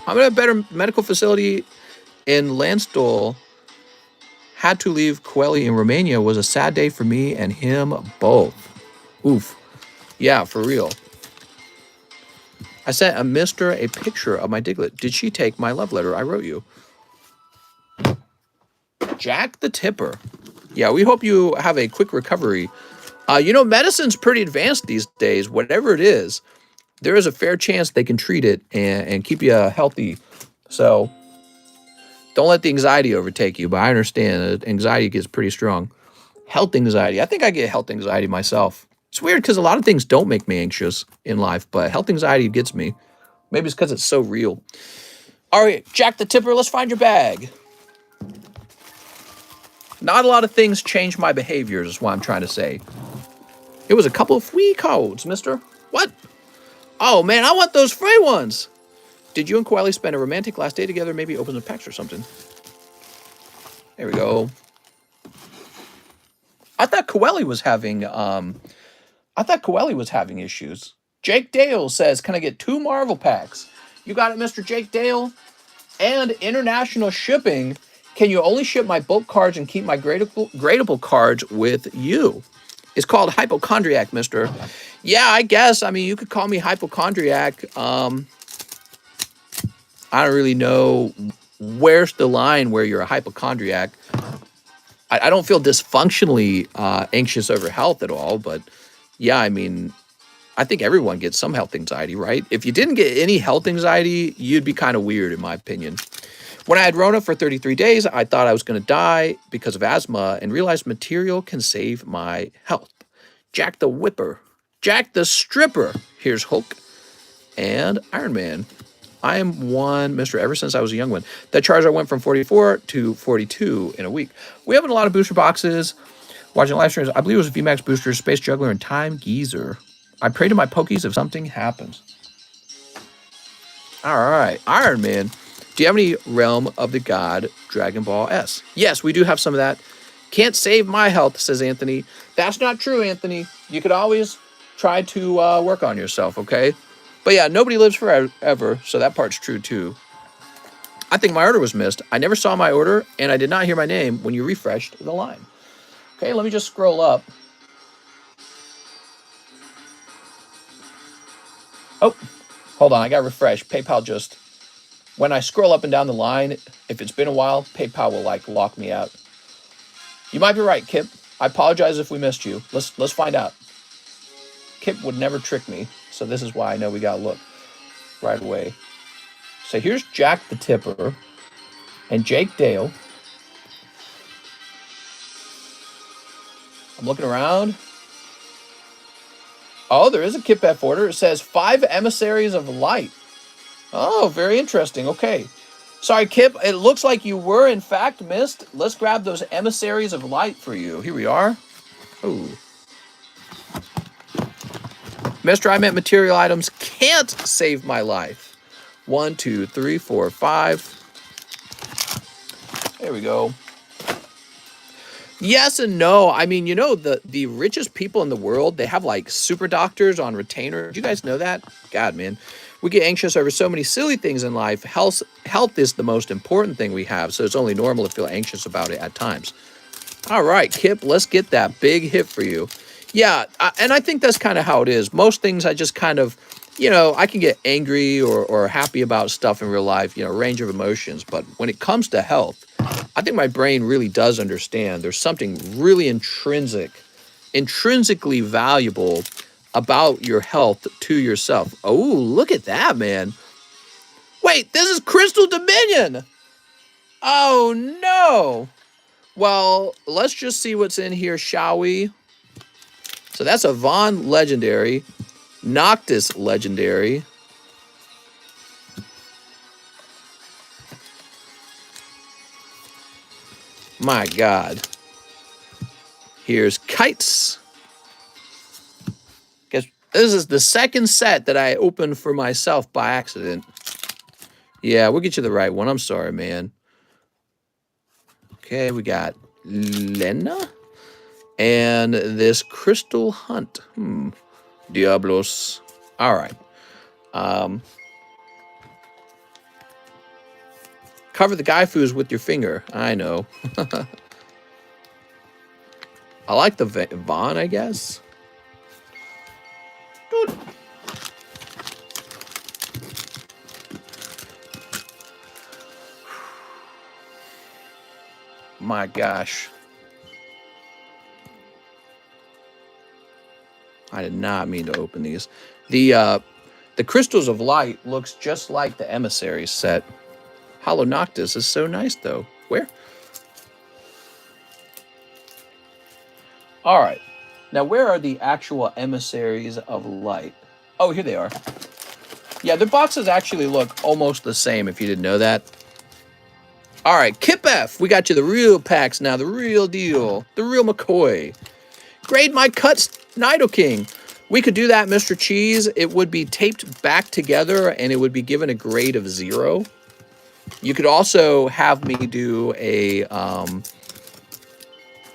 I'm at a better medical facility in Landstuhl. Had to leave Coeli in Romania. Was a sad day for me and him both. Oof. Yeah, for real. I sent a mister a picture of my Diglett. Did she take my love letter I wrote you? Jack the Tipper. Yeah, we hope you have a quick recovery. Medicine's pretty advanced these days. Whatever it is, there is a fair chance they can treat it and keep you healthy. So don't let the anxiety overtake you. But I understand that anxiety gets pretty strong. Health anxiety. I think I get health anxiety myself. It's weird because a lot of things don't make me anxious in life, but health anxiety gets me. Maybe it's because it's so real. All right, Jack the Tipper, let's find your bag. Not a lot of things change my behaviors, is what I'm trying to say. It was a couple of free codes, mister. What? Oh, man, I want those free ones. Did you and Coeli spend a romantic last day together? Maybe open the packs or something. There we go. I thought Coeli was having issues. Jake Dale says, can I get 2 Marvel packs? You got it, Mr. Jake Dale. And international shipping. Can you only ship my bulk cards and keep my gradable cards with you? It's called hypochondriac, mister. Yeah, I guess. I mean, you could call me hypochondriac. I don't really know where's the line where you're a hypochondriac. I don't feel dysfunctionally anxious over health at all, but yeah, I mean, I think everyone gets some health anxiety, right? If you didn't get any health anxiety, you'd be kind of weird, in my opinion. When I had Rona for 33 days, I thought I was going to die because of asthma and realized material can save my health. Jack the Whipper. Jack the Stripper. Here's Hulk and Iron Man. I am one, Mr. Ever since I was a young one. That Charizard went from 44 to 42 in a week. We have a lot of booster boxes. Watching live streams, I believe it was VMAX Booster, Space Juggler, and Time Geezer. I pray to my Pokies if something happens. All right, Iron Man. Do you have any Realm of the God Dragon Ball S? Yes, we do have some of that. Can't save my health, says Anthony. That's not true, Anthony. You could always try to work on yourself, okay? But yeah, nobody lives forever, so that part's true too. I think my order was missed. I never saw my order, and I did not hear my name when you refreshed the line. Okay, let me just scroll up. Oh, hold on, I got refreshed. PayPal just... When I scroll up and down the line, if it's been a while, PayPal will like lock me out. You might be right, Kip. I apologize if we missed you. Let's find out. Kip would never trick me, so this is why I know we gotta look right away. So here's Jack the Tipper and Jake Dale. I'm looking around. Oh, there is a Kip F order. It says 5 emissaries of light. Oh, very interesting. Okay. Sorry, Kip. It looks like you were, in fact, missed. Let's grab those emissaries of light for you. Here we are. Ooh. Mister, I meant material items can't save my life. 1, 2, 3, 4, 5. There we go. Yes and no. I mean, you know, the richest people in the world, they have like super doctors on retainer. Do you guys know that? God, man. We get anxious over so many silly things in life. Health is the most important thing we have, so it's only normal to feel anxious about it at times. All right, Kip, let's get that big hit for you. Yeah, and I think that's kind of how it is. Most things I just kind of, you know, I can get angry or happy about stuff in real life, you know, range of emotions. But when it comes to health, I think my brain really does understand there's something really intrinsically valuable about your health to yourself. Oh, look at that, man. Wait, this is Crystal Dominion. Oh, no. Well, let's just see what's in here, shall we? So that's a Vaughn Legendary, Noctis Legendary. My God. Here's Kites. Guess this is the second set that I opened for myself by accident. Yeah, we'll get you the right one. I'm sorry, man. Okay, we got Lena. And this Crystal Hunt. Diablos. All right. Cover the Gaifus with your finger. I know. I like the Vaughn, I guess. Dude. My gosh. I did not mean to open these. The Crystals of Light looks just like the Emissary set. Hollow Noctis is so nice, though. Where? All right. Now, where are the actual Emissaries of Light? Oh, here they are. Yeah, the boxes actually look almost the same, if you didn't know that. All right, Kip F. We got you the real packs now, the real deal, the real McCoy. Grade my cuts, Nidoking. We could do that, Mr. Cheese. It would be taped back together, and it would be given a grade of 0. You could also have me do a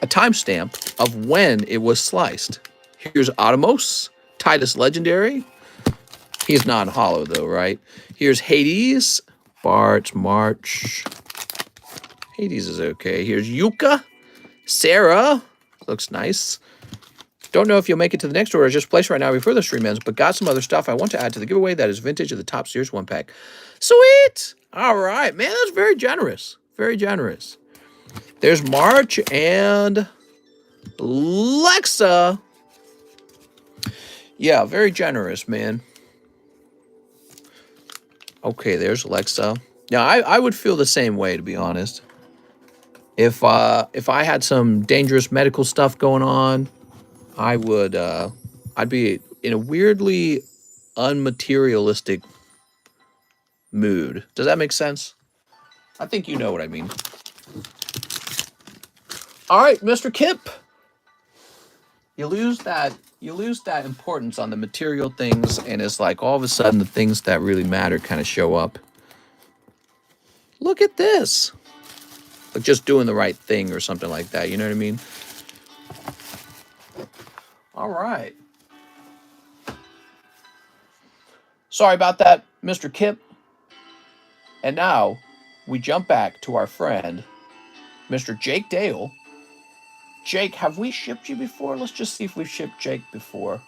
timestamp of when it was sliced. Here's Automos, Titus Legendary. He's non-hollow though, right? Here's Hades. Bart, March. Hades is okay. Here's Yuka. Sarah. Looks nice. Don't know if you'll make it to the next order. Just place right now before the stream ends, but got some other stuff I want to add to the giveaway that is vintage of the top Sears 1-pack. Sweet! All right, man, that's very generous. Very generous. There's March and Lexa. Yeah, very generous, man. Okay, there's Lexa. Now, I would feel the same way, to be honest. If I had some dangerous medical stuff going on, I would I'd be in a weirdly unmaterialistic mood. Does that make sense? I think you know what I mean. All right, Mr. Kip. You lose that importance on the material things, and it's like all of a sudden the things that really matter kind of show up. Look at this. Like just doing the right thing or something like that. You know what I mean? All right. Sorry about that, Mr. Kip. And now we jump back to our friend, Mr. Jake Dale. Jake, have we shipped you before? Let's just see if we've shipped Jake before.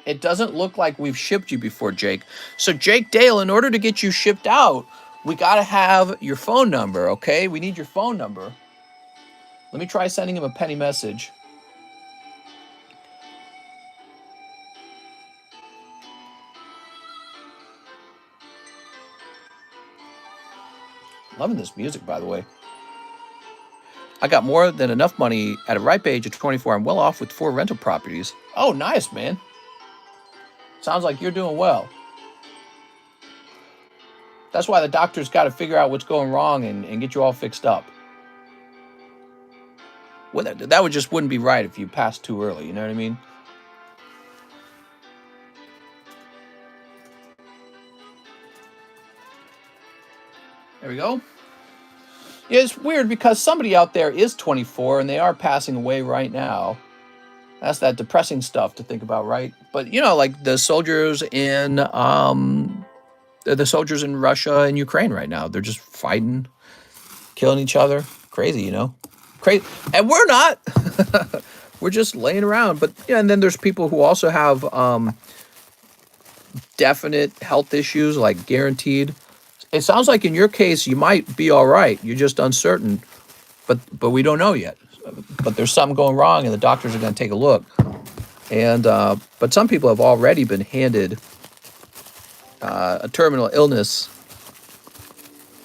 It doesn't look like we've shipped you before, Jake. So, Jake Dale, in order to get you shipped out, we got to have your phone number, okay? We need your phone number. Let me try sending him a penny message. Loving this music, by the way. I got more than enough money at a ripe age of 24. I'm well off with 4 rental properties. Oh, nice, man. Sounds like you're doing well. That's why the doctor's got to figure out what's going wrong and get you all fixed up. Well, that wouldn't be right if you passed too early. You know what I mean? There we go. Yeah, it's weird because somebody out there is 24 and they are passing away right now. That's that depressing stuff to think about, right? But you know, like the soldiers in Russia and Ukraine right now, they're just fighting, killing each other. Crazy, you know? Crazy. And we're not. We're just laying around. But yeah, and then there's people who also have definite health issues, like guaranteed. It sounds like in your case you might be all right. You're just uncertain, but we don't know yet. But there's something going wrong, and the doctors are going to take a look. And but some people have already been handed a terminal illness,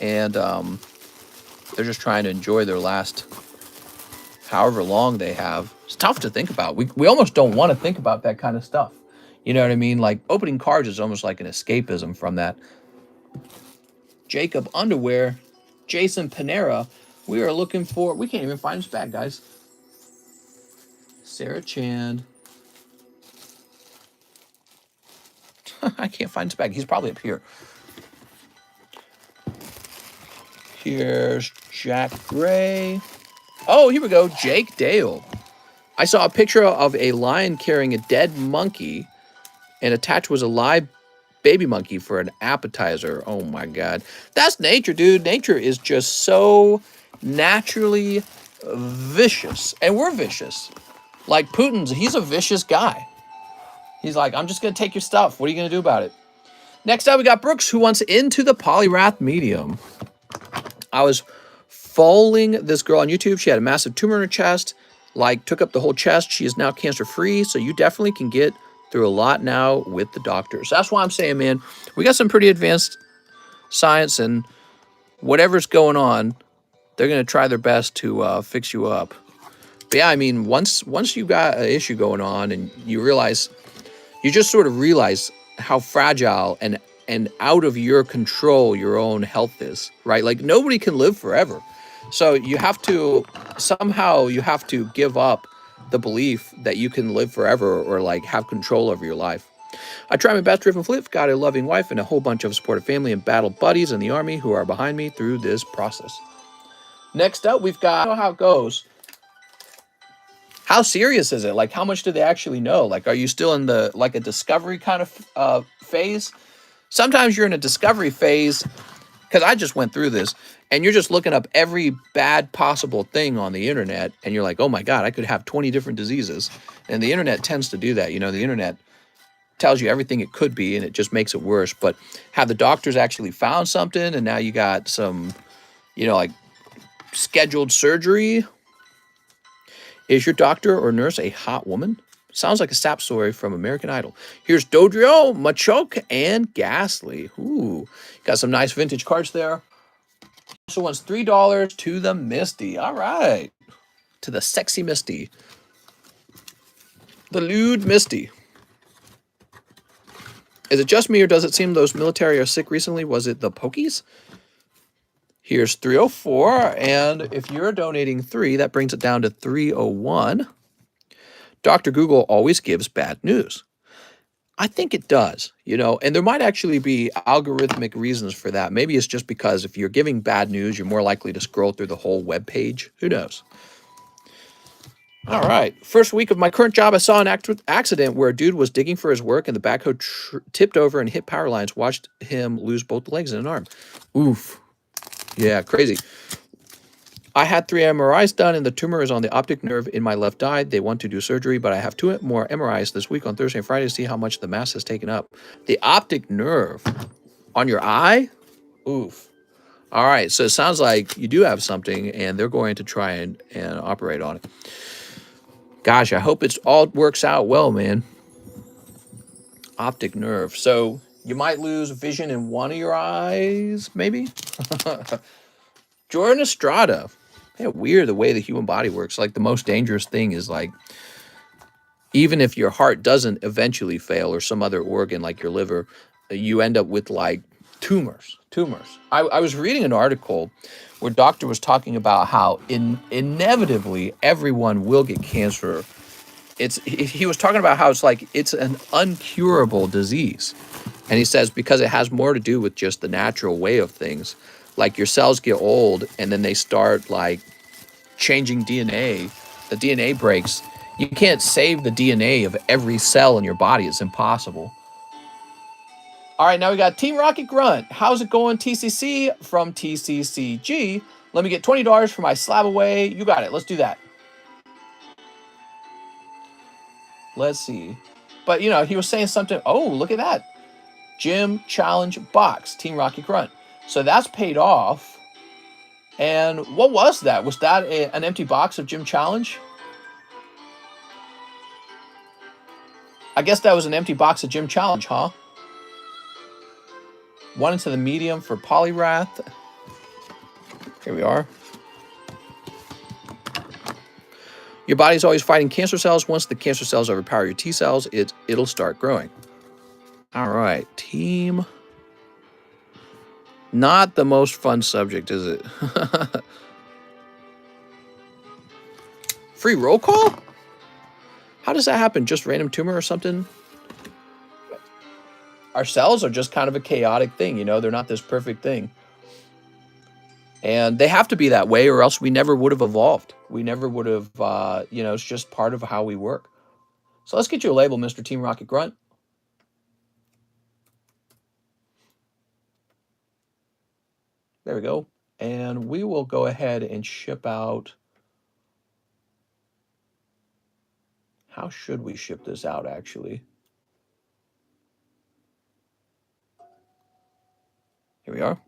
and they're just trying to enjoy their last however long they have. It's tough to think about. We almost don't want to think about that kind of stuff. You know what I mean? Like opening cards is almost like an escapism from that. Jacob Underwear, Jason Panera. We are looking for, we can't even find his bag, guys. Sarah Chand. I can't find his bag. He's probably up here. Here's Jack Gray. Oh, here we go. Jake Dale. I saw a picture of a lion carrying a dead monkey, and attached was a live baby monkey for an appetizer. Oh my God. That's nature, dude. Nature is just so naturally vicious. And we're vicious. Like Putin's, he's a vicious guy. He's like, I'm just going to take your stuff. What are you going to do about it? Next up, we got Brooks, who wants into the polyrath medium. I was following this girl on YouTube. She had a massive tumor in her chest, like took up the whole chest. She is now cancer-free, so you definitely can get through a lot now with the doctors. That's why I'm saying, man, we got some pretty advanced science, and whatever's going on, they're going to try their best to fix you up. But yeah, I mean, once you got an issue going on and you just sort of realize how fragile and out of your control your own health is, right? Like nobody can live forever. So you have to give up the belief that you can live forever or like have control over your life. I try my best to live and flip, got a loving wife and a whole bunch of supportive family and battle buddies in the army who are behind me through this process. Next up, we've got, I don't know how it goes. How serious is it? Like, how much do they actually know? Like, are you still in the like a discovery kind of phase? Sometimes you're in a discovery phase because I just went through this, and you're just looking up every bad possible thing on the internet, and you're like, oh my god, I could have 20 different diseases. And the internet tends to do that. You know, the internet tells you everything it could be, and it just makes it worse. But have the doctors actually found something, and now you got some, you know, like scheduled surgery? Is your doctor or nurse a hot woman? Sounds like a sap story from American Idol. Here's Dodrio, Machoke, and Ghastly. Ooh, got some nice vintage cards there. Also wants $3 to the Misty. All right. To the sexy Misty. The lewd Misty. Is it just me, or does it seem those military are sick recently? Was it the Pokies? Here's 304, and if you're donating 3, that brings it down to 301. Dr. Google always gives bad news. I think it does, you know, and there might actually be algorithmic reasons for that. Maybe it's just because if you're giving bad news, you're more likely to scroll through the whole web page. Who knows? All right. First week of my current job, I saw an accident where a dude was digging for his work and the backhoe tipped over and hit power lines. Watched him lose both legs and an arm. Oof. Yeah, crazy. I had 3 MRIs done, and the tumor is on the optic nerve in my left eye. They want to do surgery, but I have 2 more MRIs this week on Thursday and Friday to see how much the mass has taken up. The optic nerve on your eye? Oof. All right, so it sounds like you do have something, and they're going to try and operate on it. Gosh, I hope it's all works out well, man. Optic nerve. So you might lose vision in one of your eyes, maybe? Jordan Estrada. Yeah, weird the way the human body works. Like, the most dangerous thing is, like, even if your heart doesn't eventually fail or some other organ like your liver, you end up with, like, tumors. I was reading an article where a doctor was talking about how inevitably everyone will get cancer. He was talking about how it's an uncurable disease. And he says because it has more to do with just the natural way of things. Like, your cells get old and then they start, like, changing DNA. The DNA breaks. You can't save the DNA of every cell in your body. It's impossible. All right, now we got Team Rocket Grunt. How's it going, TCC? From TCCG. Let me get $20 for my slab away. You got it. Let's do that. Let's see. But, you know, he was saying something. Oh, look at that. Gym Challenge Box, Team Rocket Grunt. So that's paid off. And what was that? Was that an empty box of Gym Challenge? I guess that was an empty box of Gym Challenge, huh? 1 into the medium for Polyrath. Here we are. Your body's always fighting cancer cells. Once the cancer cells overpower your T cells, it'll start growing. All right, team. Not the most fun subject, is it? Free roll call? How does that happen? Just random tumor or something? Our cells are just kind of a chaotic thing, you know? They're not this perfect thing. And they have to be that way, or else we never would have evolved. We never would have, you know, it's just part of how we work. So let's get you a label, Mr. Team Rocket Grunt. There we go. And we will go ahead and ship out. How should we ship this out, actually? Here we are.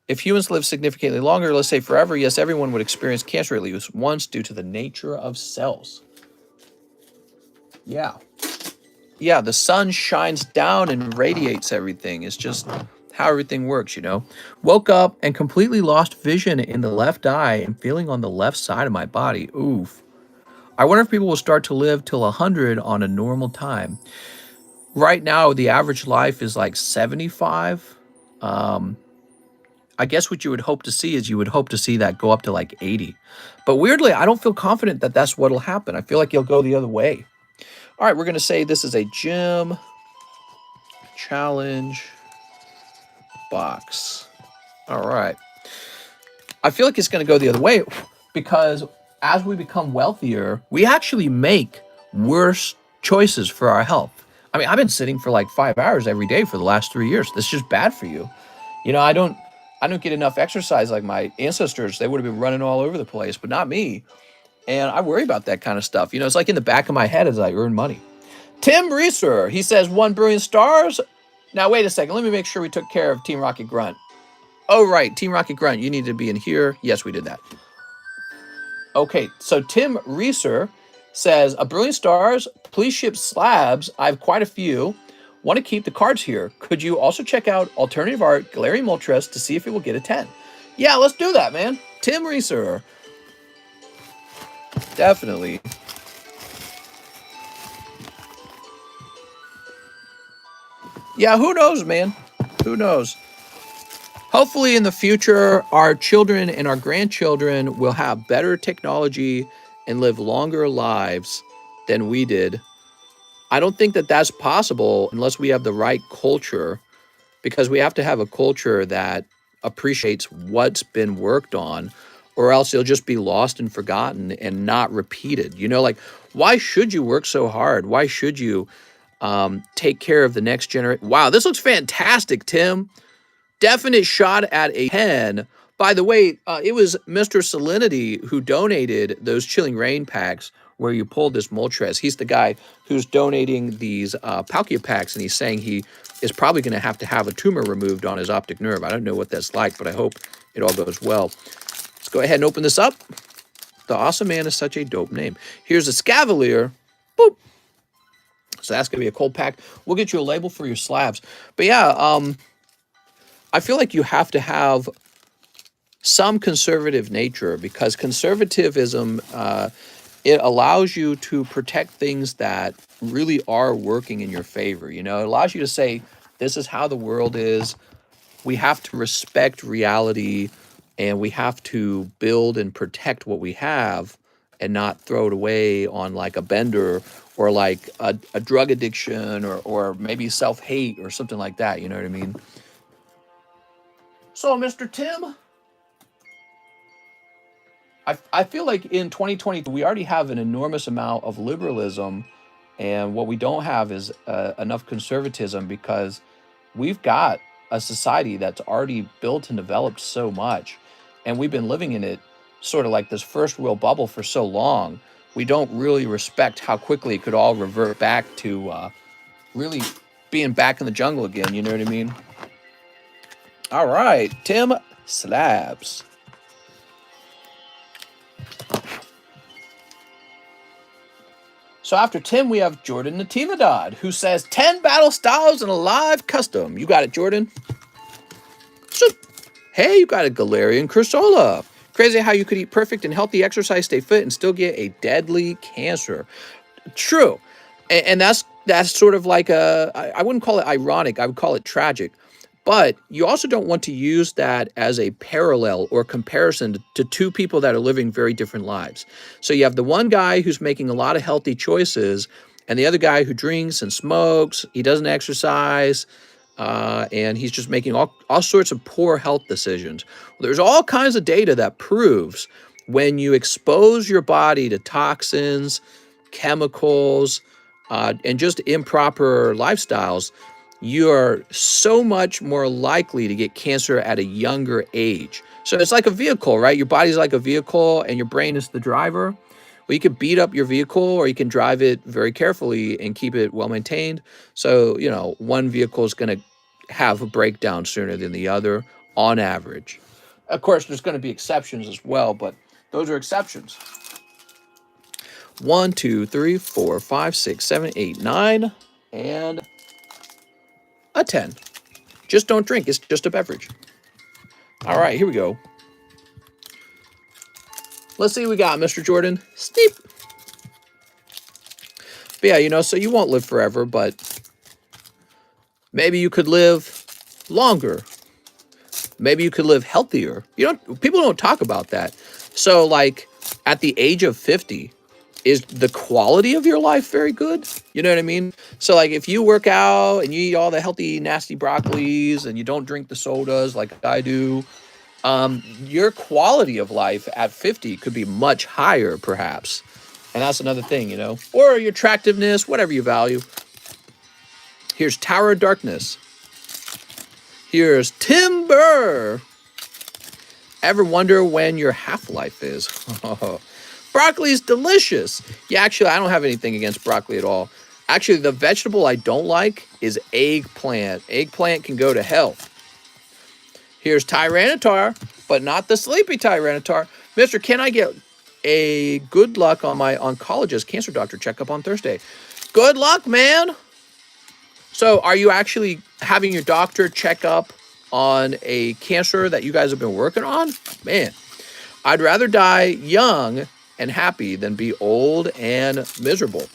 If humans live significantly longer, let's say forever, yes, everyone would experience cancer at least once due to the nature of cells. Yeah. Yeah, the sun shines down and radiates everything. It's just how everything works, you know. Woke up and completely lost vision in the left eye and feeling on the left side of my body. Oof. I wonder if people will start to live till 100 on a normal time. Right now, the average life is like 75. I guess what you would hope to see is you would hope to see that go up to like 80. But weirdly, I don't feel confident that that's what'll happen. I feel like you'll go the other way. All right, we're going to say this is a gym challenge box. All right. I feel like it's going to go the other way because as we become wealthier, we actually make worse choices for our health. I mean, I've been sitting for like 5 hours every day for the last 3 years. This is just bad for you. I don't get enough exercise like my ancestors. They would have been running all over the place, but not me. And I worry about that kind of stuff. It's like in the back of my head as I earn money. Tim Reeser, he says 1 billion stars. Now, wait a second. Let me make sure we took care of Team Rocket Grunt. Oh, right. Team Rocket Grunt, you need to be in here. Yes, we did that. Okay, so Tim Reeser says, 1 billion stars, please ship slabs. I have quite a few. Want to keep the cards here. Could you also check out Alternative Art Galarian Moltres to see if it will get a 10? Yeah, let's do that, man. Tim Reeser. Definitely. Yeah, who knows, man? Who knows? Hopefully in the future, our children and our grandchildren will have better technology and live longer lives than we did. I don't think that that's possible unless we have the right culture, because we have to have a culture that appreciates what's been worked on, or else it'll just be lost and forgotten and not repeated. Like, why should you work so hard? Why should you take care of the next generation? Wow, this looks fantastic, Tim. Definite shot at a 10. By the way, it was Mr. Salinity who donated those Chilling Rain packs where you pulled this Moltres. He's the guy who's donating these Palkia packs, and he's saying he is probably going to have a tumor removed on his optic nerve. I don't know what that's like, but I hope it all goes well. Let's go ahead and open this up. The Awesome Man is such a dope name. Here's a Scavalier. Boop. So that's going to be a cold pack. We'll get you a label for your slabs. But yeah, I feel like you have to have some conservative nature, because conservatism, it allows you to protect things that really are working in your favor. It allows you to say, this is how the world is. We have to respect reality, and we have to build and protect what we have and not throw it away on like a bender or like a drug addiction or maybe self-hate or something like that. You know what I mean? So, Mr. Tim, I feel like in 2020, we already have an enormous amount of liberalism, and what we don't have is enough conservatism, because we've got a society that's already built and developed so much, and we've been living in it sort of like this first real bubble for so long. We don't really respect how quickly it could all revert back to really being back in the jungle again. You know what I mean? All right, Tim Slabs. So after Tim, we have Jordan Natividad, who says 10 battle styles and a live custom. You got it, Jordan. So, hey, you got a Galarian Cursola. Crazy how you could eat perfect and healthy, exercise, stay fit, and still get a deadly cancer. True. And that's sort of like I wouldn't call it ironic. I would call it tragic. But you also don't want to use that as a parallel or comparison to two people that are living very different lives. So you have the one guy who's making a lot of healthy choices, and the other guy who drinks and smokes. He doesn't exercise, and he's just making all sorts of poor health decisions. Well, there's all kinds of data that proves when you expose your body to toxins, chemicals, and just improper lifestyles, you are so much more likely to get cancer at a younger age. So it's like a vehicle, right? Your body's like a vehicle and your brain is the driver. Well, you can beat up your vehicle, or you can drive it very carefully and keep it well maintained. So, one vehicle is going to have a breakdown sooner than the other on average. Of course, there's going to be exceptions as well, but those are exceptions. 1, 2, 3, 4, 5, 6, 7, 8, 9, and a 10. Just don't drink. It's just a beverage. All right, here we go. Let's see what we got, Mr. Jordan. Steep. But yeah, so you won't live forever, but maybe you could live longer. Maybe you could live healthier. People don't talk about that. So like at the age of 50, is the quality of your life very good? You know what I mean? So like if you work out and you eat all the healthy, nasty broccolis and you don't drink the sodas like I do, your quality of life at 50 could be much higher, perhaps. And that's another thing, you know, or your attractiveness, whatever you value. Here's Tower of Darkness. Here's Timber. Ever wonder when your half-life is? Broccoli's delicious. Yeah, actually, I don't have anything against broccoli at all. Actually, the vegetable I don't like is eggplant. Eggplant can go to hell. Here's Tyranitar, but not the sleepy Tyranitar. Mister, can I get a good luck on my oncologist cancer doctor checkup on Thursday? Good luck, man. So are you actually having your doctor check up on a cancer that you guys have been working on? Man, I'd rather die young and happy than be old and miserable.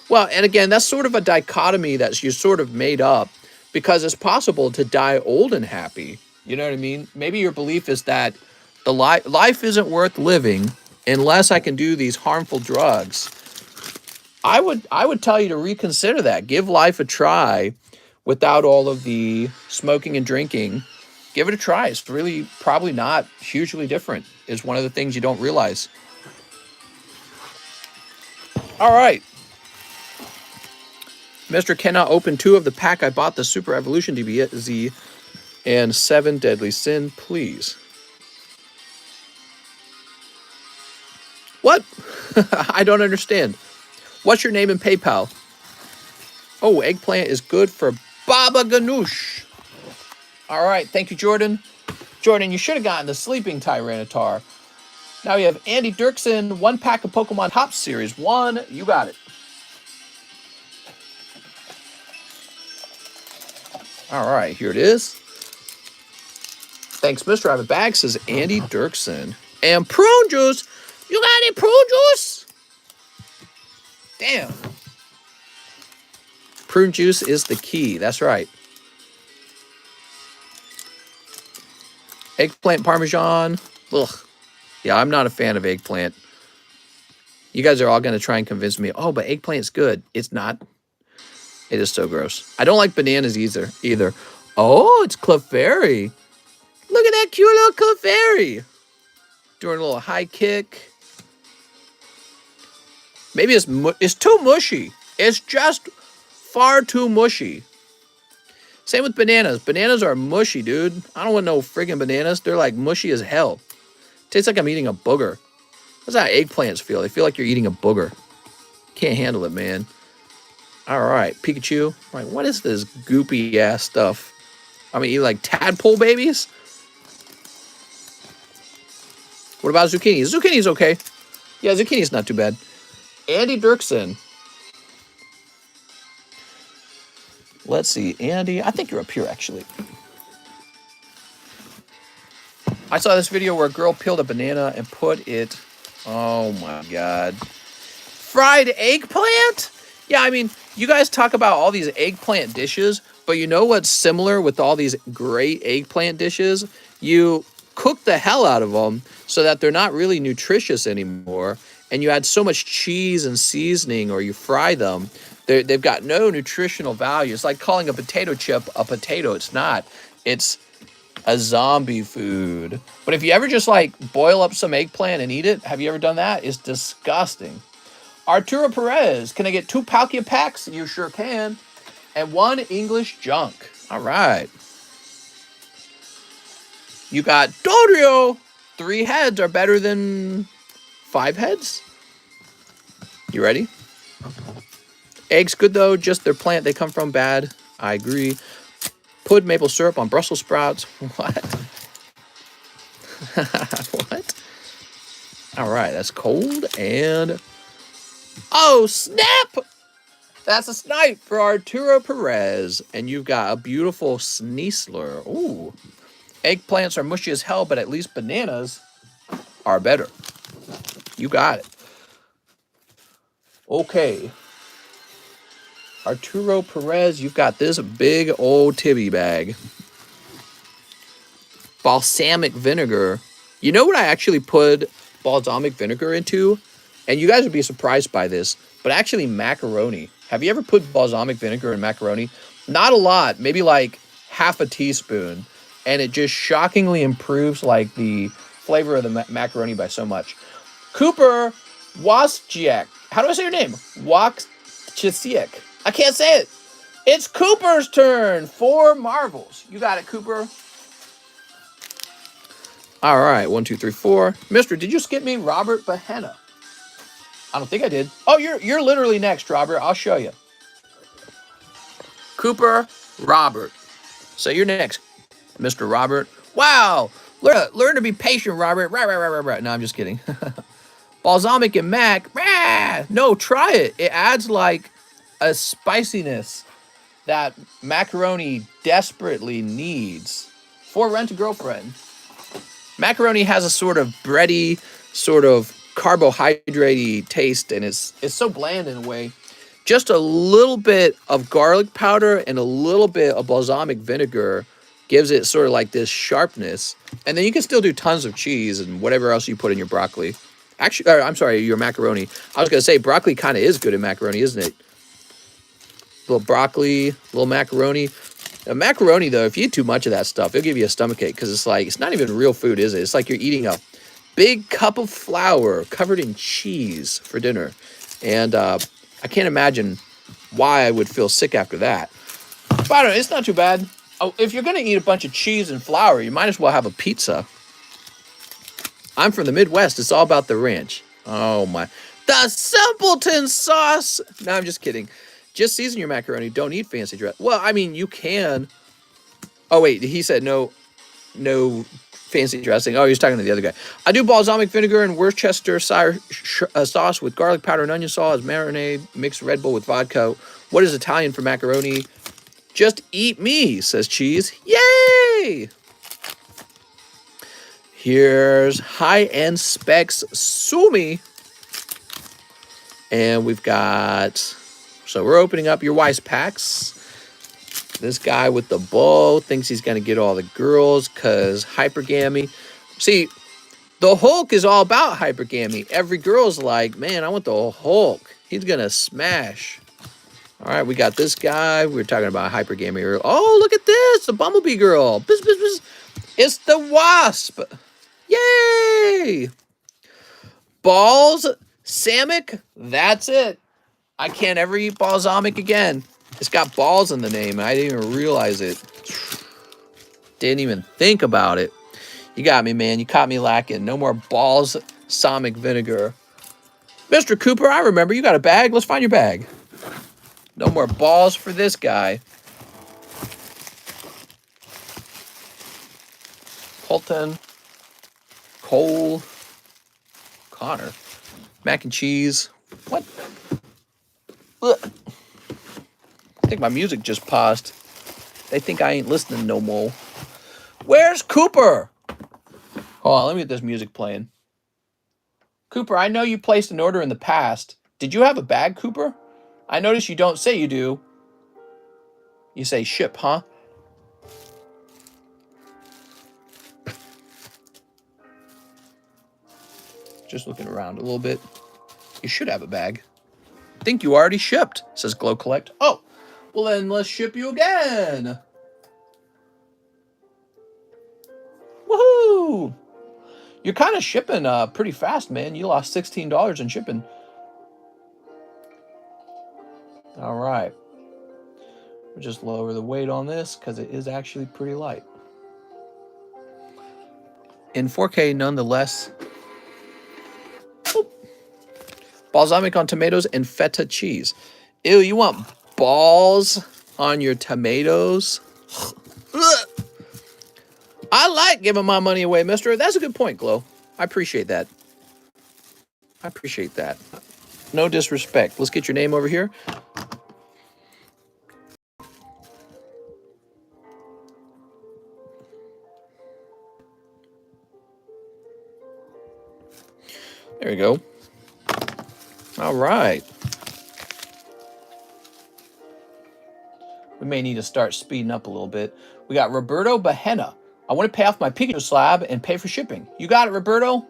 Well, and again, that's sort of a dichotomy that you sort of made up because it's possible to die old and happy. You know what I mean? Maybe your belief is that the life isn't worth living unless I can do these harmful drugs. I would tell you to reconsider that. Give life a try without all of the smoking and drinking. Give it a try. It's really probably not hugely different. Is one of the things you don't realize. All right. Mr. cannot open 2 of the pack. I bought the Super Evolution DBZ and 7 Deadly Sin, please. What? I don't understand. What's your name in PayPal? Oh, eggplant is good for Baba Ganoush. All right, thank you, Jordan. Jordan, you should have gotten the Sleeping Tyranitar. Now we have Andy Dirksen, 1 pack of Pokemon Top Series 1. You got it. All right, here it is. Thanks, Mister. I have a bag, says Andy Dirksen. And prune juice. You got any prune juice? Damn. Prune juice is the key. That's right. Eggplant Parmesan. Ugh. Yeah, I'm not a fan of eggplant. You guys are all going to try and convince me, oh, but eggplant's good. It's not. It is so gross. I don't like bananas either. Oh, it's Clefairy. Look at that cute little Clefairy. Doing a little high kick. Maybe it's too mushy. It's just far too mushy. Same with bananas. Bananas are mushy, dude. I don't want no friggin' bananas. They're like mushy as hell. Tastes like I'm eating a booger. That's how eggplants feel. They feel like you're eating a booger. Can't handle it, man. All right, Pikachu. Like, what is this goopy ass stuff? I mean, you like tadpole babies? What about zucchini? Zucchini's okay. Yeah, zucchini's not too bad. Andy Dirksen. Let's see, Andy. I think you're up here, actually. I saw this video where a girl peeled a banana and put it... Oh, my God. Fried eggplant? Yeah, I mean, you guys talk about all these eggplant dishes, but you know what's similar with all these great eggplant dishes? You cook the hell out of them so that they're not really nutritious anymore, and you add so much cheese and seasoning, or you fry them. They've got no nutritional value. It's like calling a potato chip a potato. It's not. It's a zombie food. But if you ever just like boil up some eggplant and eat it, have you ever done that? It's disgusting. Arturo Perez, can I get 2 Palkia packs? You sure can. And 1 English junk. All right. You got Dorio. 3 heads are better than 5 heads. You ready? Eggs good though, just their plant they come from bad. I agree. Put maple syrup on Brussels sprouts. What? What? All right, that's cold and... Oh, snap! That's a snipe for Arturo Perez. And you've got a beautiful Sneasler. Ooh. Eggplants are mushy as hell, but at least bananas are better. You got it. Okay. Arturo Perez, you've got this big old Tibby bag. Balsamic vinegar. You know what I actually put balsamic vinegar into? And you guys would be surprised by this, but actually macaroni. Have you ever put balsamic vinegar in macaroni? Not a lot, maybe like half a teaspoon. and it just shockingly improves like the flavor of the macaroni by so much. Cooper Wozchiak. How do I say your name? Wozchiak. I can't say it. It's Cooper's turn. 4 marbles. You got it, Cooper. All right, 1, 2, 3, 4. Mister, did you skip me? Robert Bahenna. I don't think I did. Oh, you're literally next, Robert. I'll show you. Cooper, Robert. So you're next, Mr. Robert. Wow. Learn to be patient, Robert. Right. No, I'm just kidding. Balsamic and mac. No, try it. It adds like a spiciness that macaroni desperately needs. For Rent-A-Girlfriend. Macaroni has a sort of bready, sort of carbohydrate-y taste, and it's so bland in a way. Just a little bit of garlic powder and a little bit of balsamic vinegar gives it sort of like this sharpness. And then you can still do tons of cheese and whatever else you put in your broccoli. Actually, I'm sorry, your macaroni. I was going to say broccoli kind of is good in macaroni, isn't it? Little broccoli, little macaroni. Macaroni, though, if you eat too much of that stuff, it'll give you a stomachache because it's not even real food, is it? It's like you're eating a big cup of flour covered in cheese for dinner. And I can't imagine why I would feel sick after that. But I don't know, it's not too bad. Oh, if you're going to eat a bunch of cheese and flour, you might as well have a pizza. I'm from the Midwest. It's all about the ranch. Oh, my. The simpleton sauce. No, I'm just kidding. Just season your macaroni. Don't eat fancy dress. Well, I mean, you can. Oh, wait. He said no fancy dressing. Oh, he was talking to the other guy. I do balsamic vinegar and Worcestershire sauce with garlic powder and onion sauce, marinade, mix Red Bull with vodka. What is Italian for macaroni? Just eat me, says Cheese. Yay! Here's high-end specs Sumi. And we've got... So we're opening up your Weiss packs. This guy with the bow thinks he's going to get all the girls because hypergamy. See, the Hulk is all about hypergamy. Every girl's like, man, I want the Hulk. He's going to smash. All right, we got this guy. We were talking about hypergamy earlier. Oh, look at this. The Bumblebee girl. Bzz, bzz, bzz. It's the Wasp. Yay. Balls, Samick. That's it. I can't ever eat balsamic again. It's got balls in the name, and I didn't even realize it. Didn't even think about it. You got me, man. You caught me lacking. No more balsamic vinegar. Mr. Cooper, I remember. You got a bag? Let's find your bag. No more balls for this guy. Colton. Cole. Connor. Mac and cheese. What? Ugh. I think my music just paused. They think I ain't listening no more. Where's Cooper? Hold on, let me get this music playing. Cooper, I know you placed an order in the past. Did you have a bag, Cooper? I notice you don't say you do. You say ship, huh? Just looking around a little bit. You should have a bag. I think you already shipped, says Glow Collect. Oh, well then let's ship you again. Woohoo! You're kind of shipping pretty fast, man. You lost $16 in shipping. All right. We'll just lower the weight on this because it is actually pretty light. In 4K, nonetheless. Oop. Balsamic on tomatoes and feta cheese. Ew, you want balls on your tomatoes? I like giving my money away, mister. That's a good point, Glow. I appreciate that. I appreciate that. No disrespect. Let's get your name over here. There we go. All right. We may need to start speeding up a little bit. We got Roberto Bahenna. I want to pay off my Pikachu slab and pay for shipping. You got it, Roberto?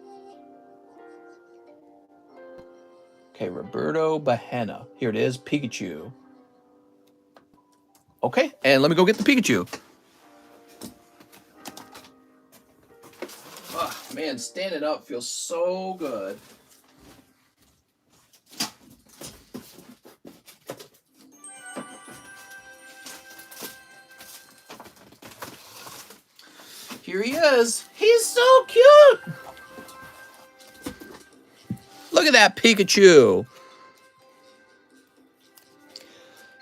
Okay, Roberto Bahenna. Here it is, Pikachu. Okay, and let me go get the Pikachu. Man, standing up feels so good. Here he is. He's so cute. Look at that Pikachu.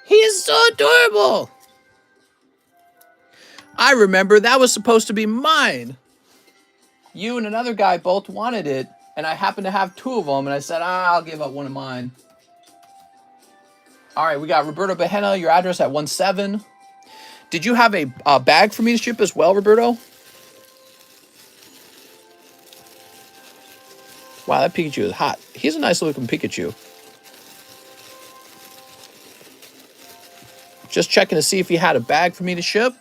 He is so adorable. I remember that was supposed to be mine. You and another guy both wanted it, and I happened to have 2 of them, and I said, I'll give up one of mine. All right, we got Roberto Behena, your address at 17. Did you have a bag for me to ship as well, Roberto? Wow, that Pikachu is hot. He's a nice looking Pikachu. Just checking to see if he had a bag for me to ship.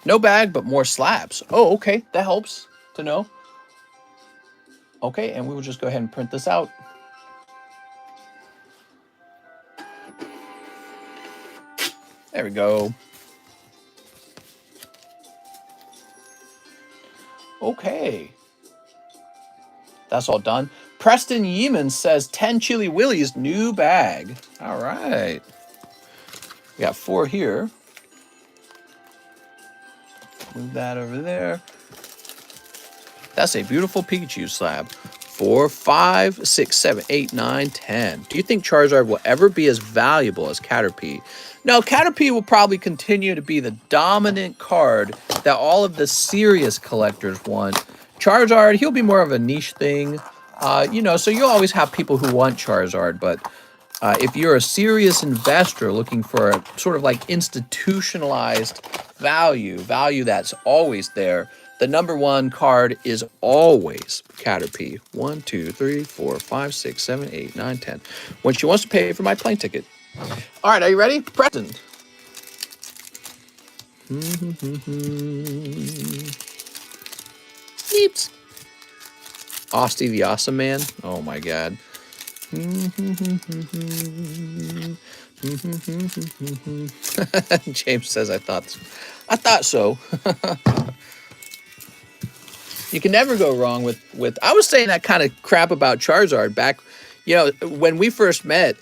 No bag, but more slabs. Oh, okay. That helps to know. Okay, and we will just go ahead and print this out. There we go. Okay. That's all done. Preston Yeeman says 10 Chili Willies, new bag. All right. We got 4 here. Move that over there. That's a beautiful Pikachu slab. 4, 5, 6, 7, 8, 9, 10. Do you think Charizard will ever be as valuable as Caterpie? No, Caterpie will probably continue to be the dominant card that all of the serious collectors want. Charizard, he'll be more of a niche thing. You know, so you'll always have people who want Charizard, but if you're a serious investor looking for a sort of like institutionalized value that's always there, the #1 card is always Caterpie. 1, 2, 3, 4, 5, 6, 7, 8, 9, 10. When she wants to pay for my plane ticket. All right, are you ready? Preston. Beeps. Austin the Awesome Man. Oh my God. James says, I thought so. You can never go wrong with I was saying that kind of crap about Charizard back, you know, when we first met.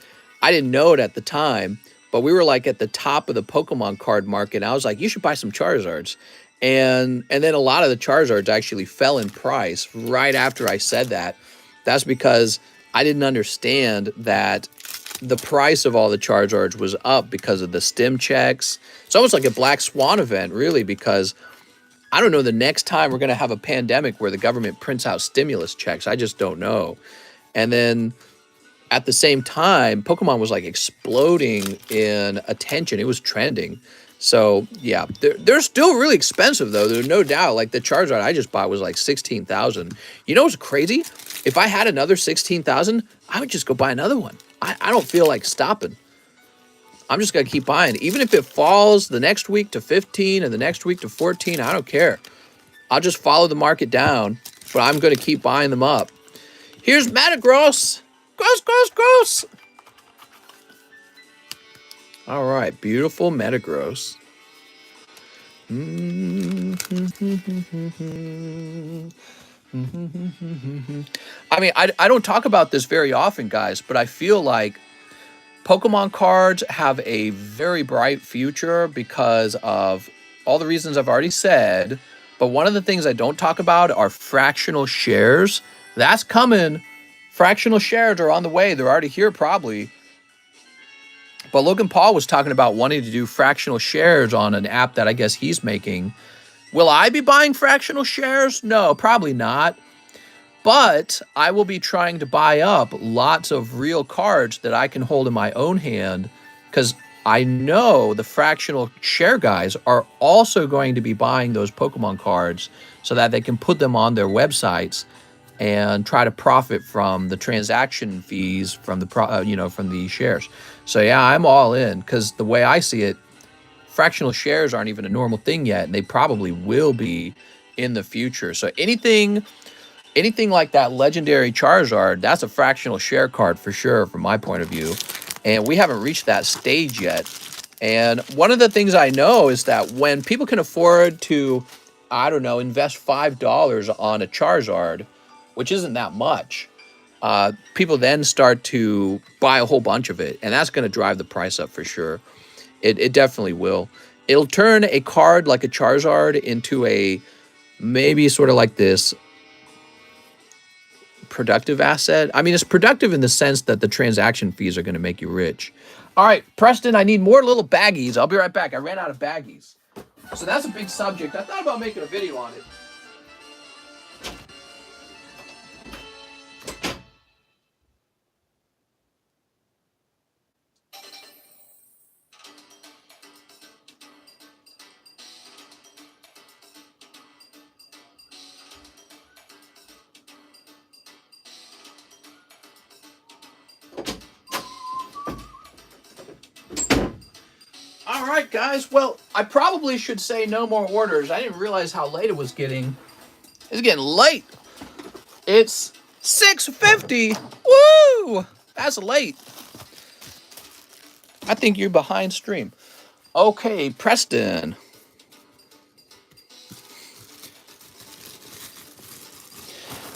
I didn't know it at the time, but we were like at the top of the Pokemon card market. And I was like, you should buy some Charizards. And then a lot of the Charizards actually fell in price right after I said that. That's because I didn't understand that the price of all the Charizards was up because of the stim checks. It's almost like a Black Swan event, really, because I don't know the next time we're going to have a pandemic where the government prints out stimulus checks. I just don't know. And then at the same time, Pokemon was like exploding in attention. It was trending. So yeah, they're still really expensive though. There's no doubt. Like the Charizard I just bought was like 16,000. You know what's crazy? If I had another 16,000, I would just go buy another one. I don't feel like stopping. I'm just gonna keep buying. Even if it falls the next week to 15 and the next week to 14, I don't care. I'll just follow the market down, but I'm gonna keep buying them up. Here's Metagross. Gross. All right, beautiful Metagross. I mean, I don't talk about this very often, guys, but I feel like Pokemon cards have a very bright future because of all the reasons I've already said. But one of the things I don't talk about are fractional shares. That's coming. Fractional shares are on the way. They're already here probably. But Logan Paul was talking about wanting to do fractional shares on an app that I guess he's making. Will I be buying fractional shares? No, probably not. But I will be trying to buy up lots of real cards that I can hold in my own hand because I know the fractional share guys are also going to be buying those Pokemon cards so that they can put them on their websites and try to profit from the transaction fees from the from the shares. So yeah, I'm all in because the way I see it, fractional shares aren't even a normal thing yet, and they probably will be in the future. So anything anything like that legendary Charizard, that's a fractional share card for sure, from my point of view. And we haven't reached that stage yet. And one of the things I know is that when people can afford to, I don't know, invest $5 on a Charizard, which isn't that much, people then start to buy a whole bunch of it. And that's going to drive the price up for sure. It definitely will. It'll turn a card like a Charizard into a maybe sort of like this productive asset. I mean, it's productive in the sense that the transaction fees are going to make you rich. All right, Preston, I need more little baggies. I'll be right back. I ran out of baggies. So that's a big subject. I thought about making a video on it. All right, guys. Well, I probably should say no more orders. I didn't realize how late it was getting. It's getting late. It's 6:50. Woo! That's late. I think you're behind stream. Okay, Preston.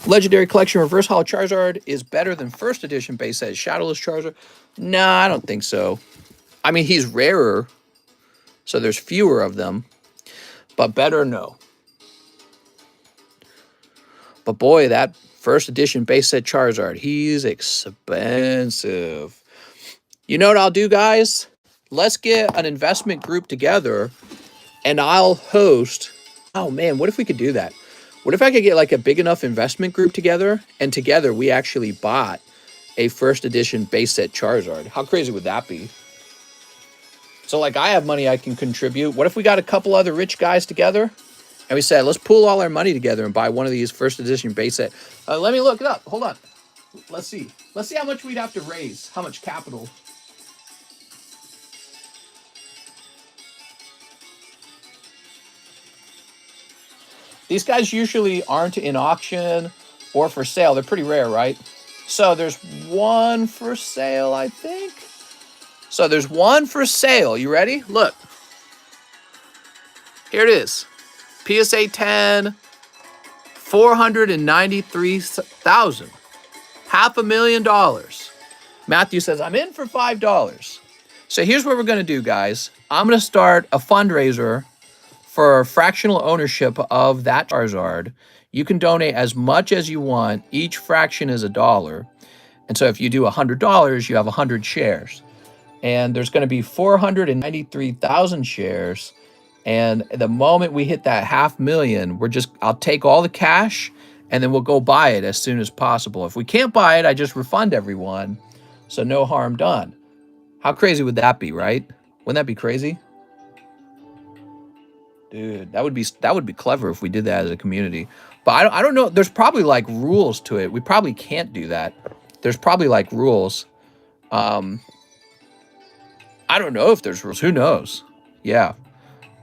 Legendary Collection Reverse Holo Charizard is better than first edition base set Shadowless Charizard. No, I don't think so. I mean, he's rarer, so there's fewer of them. But better, no. But boy, that first edition base set Charizard, he's expensive. You know what I'll do, guys? Let's get an investment group together, and I'll host. Oh, man, what if we could do that? What if I could get like a big enough investment group together, and together we actually bought a first edition base set Charizard? How crazy would that be? So like I have money I can contribute. What if we got a couple other rich guys together and we said, let's pool all our money together and buy one of these first edition base set. Let me look it up. Hold on. Let's see. Let's see how much we'd have to raise. How much capital. These guys usually aren't in auction or for sale. They're pretty rare, right? So there's one for sale, I think. So there's one for sale. You ready? Look. Here it is. PSA 10, 493,000. $500,000. Matthew says, I'm in for $5. So here's what we're going to do, guys. I'm going to start a fundraiser for fractional ownership of that Charizard. You can donate as much as you want. Each fraction is $1. And so if you do $100, you have 100 shares. And there's going to be 493,000 shares. And the moment we hit that 500,000, I'll take all the cash and then we'll go buy it as soon as possible. If we can't buy it, I just refund everyone. So no harm done. How crazy would that be, right? Wouldn't that be crazy? Dude, that would be clever if we did that as a community. But I don't know. There's probably like rules to it. We probably can't do that. There's probably like rules. I don't know if there's rules. Who knows? Yeah.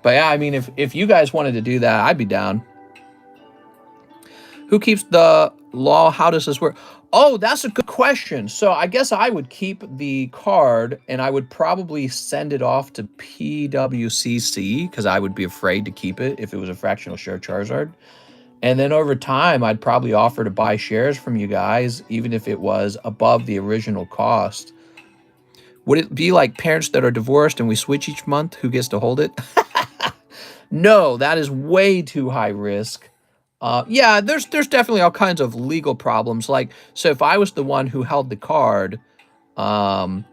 But yeah, I mean, if you guys wanted to do that, I'd be down. Who keeps the law? How does this work? Oh, that's a good question. So I guess I would keep the card and I would probably send it off to PWCC because I would be afraid to keep it if it was a fractional share Charizard. And then over time, I'd probably offer to buy shares from you guys, even if it was above the original cost. Would it be like parents that are divorced and we switch each month? Who gets to hold it? No, that is way too high risk. Yeah, there's definitely all kinds of legal problems. Like, so if I was the one who held the card, how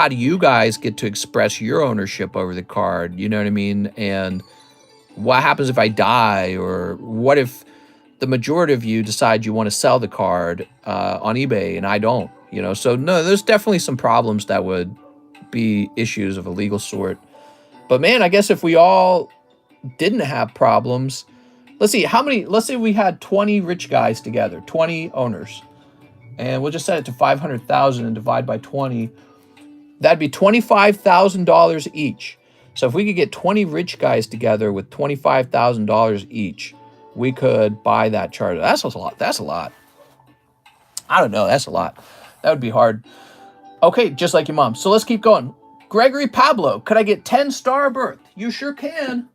do you guys get to express your ownership over the card? You know what I mean? And what happens if I die? Or what if the majority of you decide you want to sell the card on eBay and I don't? You know, so no, there's definitely some problems that would be issues of a legal sort. But man, I guess if we all didn't have problems, let's see, let's say we had 20 rich guys together, 20 owners, and we'll just set it to 500,000 and divide by 20. That'd be $25,000 each. So if we could get 20 rich guys together with $25,000 each, we could buy that Charizard. That's a lot. That's a lot. I don't know. That's a lot. That would be hard. Okay, just like your mom. So let's keep going. Gregory Pablo, could I get 10 Star of Birth? You sure can.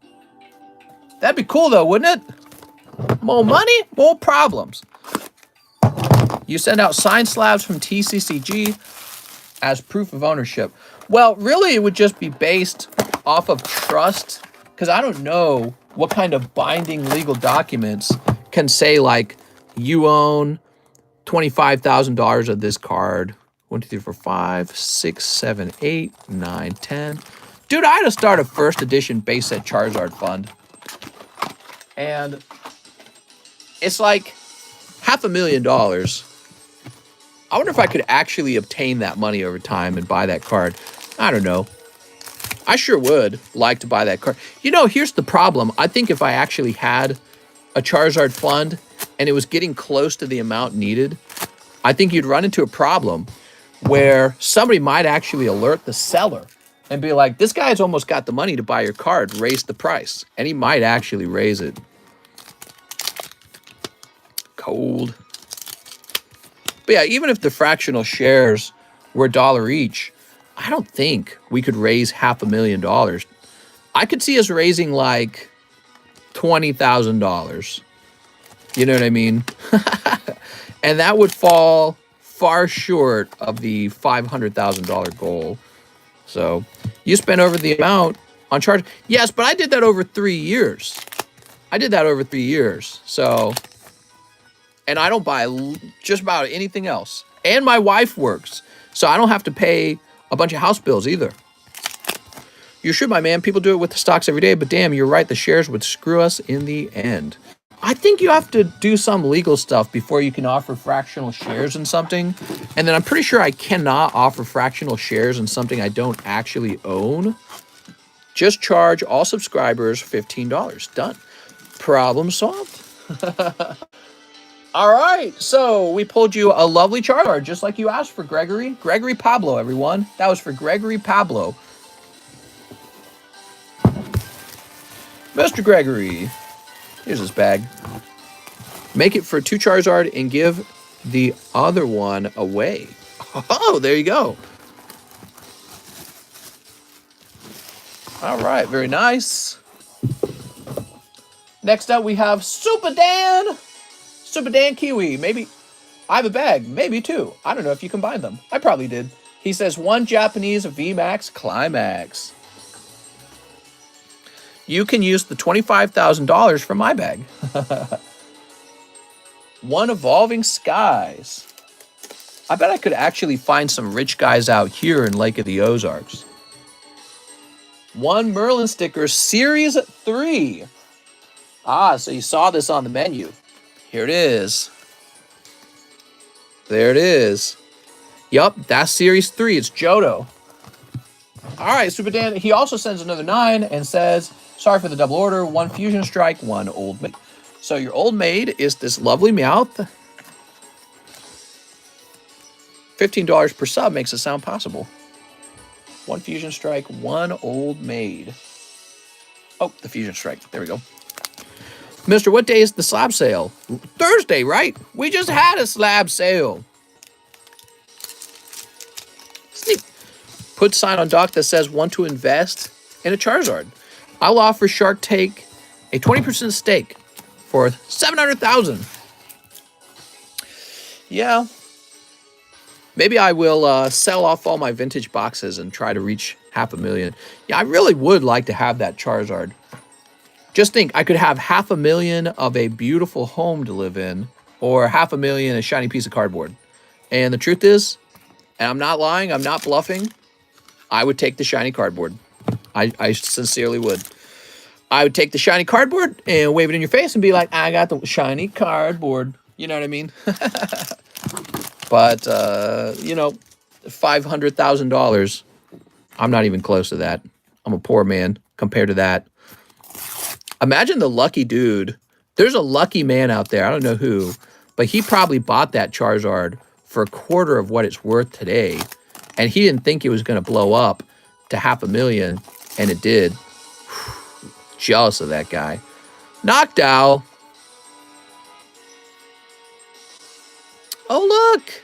That'd be cool, though, wouldn't it? More money, more problems. You send out signed slabs from TCCG as proof of ownership. Well, really, it would just be based off of trust, because I don't know what kind of binding legal documents can say, like, you own $25,000 of this card. 1, 2, 3, 4, 5, 6, 7, 8, 9, 10. Dude, I had to start a first edition base set Charizard fund. And it's like $500,000. I wonder if I could actually obtain that money over time and buy that card. I don't know. I sure would like to buy that card. You know, here's the problem. I think if I actually had a Charizard fund and it was getting close to the amount needed, I think you'd run into a problem where somebody might actually alert the seller and be like, this guy's almost got the money to buy your card, raise the price. And he might actually raise it. Cold. But yeah, even if the fractional shares were $1 each, I don't think we could raise $500,000. I could see us raising like $20,000. You know what I mean? And that would fall far short of the $500,000 goal. So you spent over the amount on charge. Yes, but I did that over 3 years. So, and I don't buy just about anything else. And my wife works, so I don't have to pay a bunch of house bills either. You should, my man. People do it with the stocks every day, but damn, you're right. The shares would screw us in the end. I think you have to do some legal stuff before you can offer fractional shares in something. And then I'm pretty sure I cannot offer fractional shares in something I don't actually own. Just charge all subscribers $15. Done. Problem solved. All right. So we pulled you a lovely Charizard, just like you asked for, Gregory. Gregory Pablo, everyone. That was for Gregory Pablo. Mr. Gregory. Here's his bag. Make it for 2 Charizard and give the other one away. Oh, there you go. All right, very nice. Next up, we have Super Dan. Super Dan Kiwi. Maybe I have a bag, maybe 2. I don't know if you combine them. I probably did. He says 1 Japanese VMAX Climax. You can use the $25,000 from my bag. 1 Evolving Skies. I bet I could actually find some rich guys out here in Lake of the Ozarks. 1 Merlin sticker, Series 3. Ah, so you saw this on the menu. Here it is. There it is. Yup, that's Series 3. It's Johto. All right, Super Dan. He also sends another 9 and says, sorry for the double order. 1 Fusion Strike, 1 Old Maid. So your Old Maid is this lovely Meowth. $15 per sub makes it sound possible. 1 Fusion Strike, 1 Old Maid. Oh, the Fusion Strike. There we go. Mister, what day is the slab sale? Thursday, right? We just had a slab sale. Sneak. Put sign on dock that says want to invest in a Charizard. I'll offer Shark Tank a 20% stake for $700,000. Yeah. Maybe I will sell off all my vintage boxes and try to reach $500,000. Yeah, I really would like to have that Charizard. Just think, I could have $500,000 of a beautiful home to live in, or $500,000 a shiny piece of cardboard. And the truth is, and I'm not lying, I'm not bluffing, I would take the shiny cardboard. I sincerely would. I would take the shiny cardboard and wave it in your face and be like, I got the shiny cardboard. You know what I mean? But, you know, $500,000, I'm not even close to that. I'm a poor man compared to that. Imagine the lucky dude. There's a lucky man out there. I don't know who, but he probably bought that Charizard for $1/4 of what it's worth today. And he didn't think it was going to blow up to $500,000, and it did. Jealous of that guy. Knocked out. Oh, look.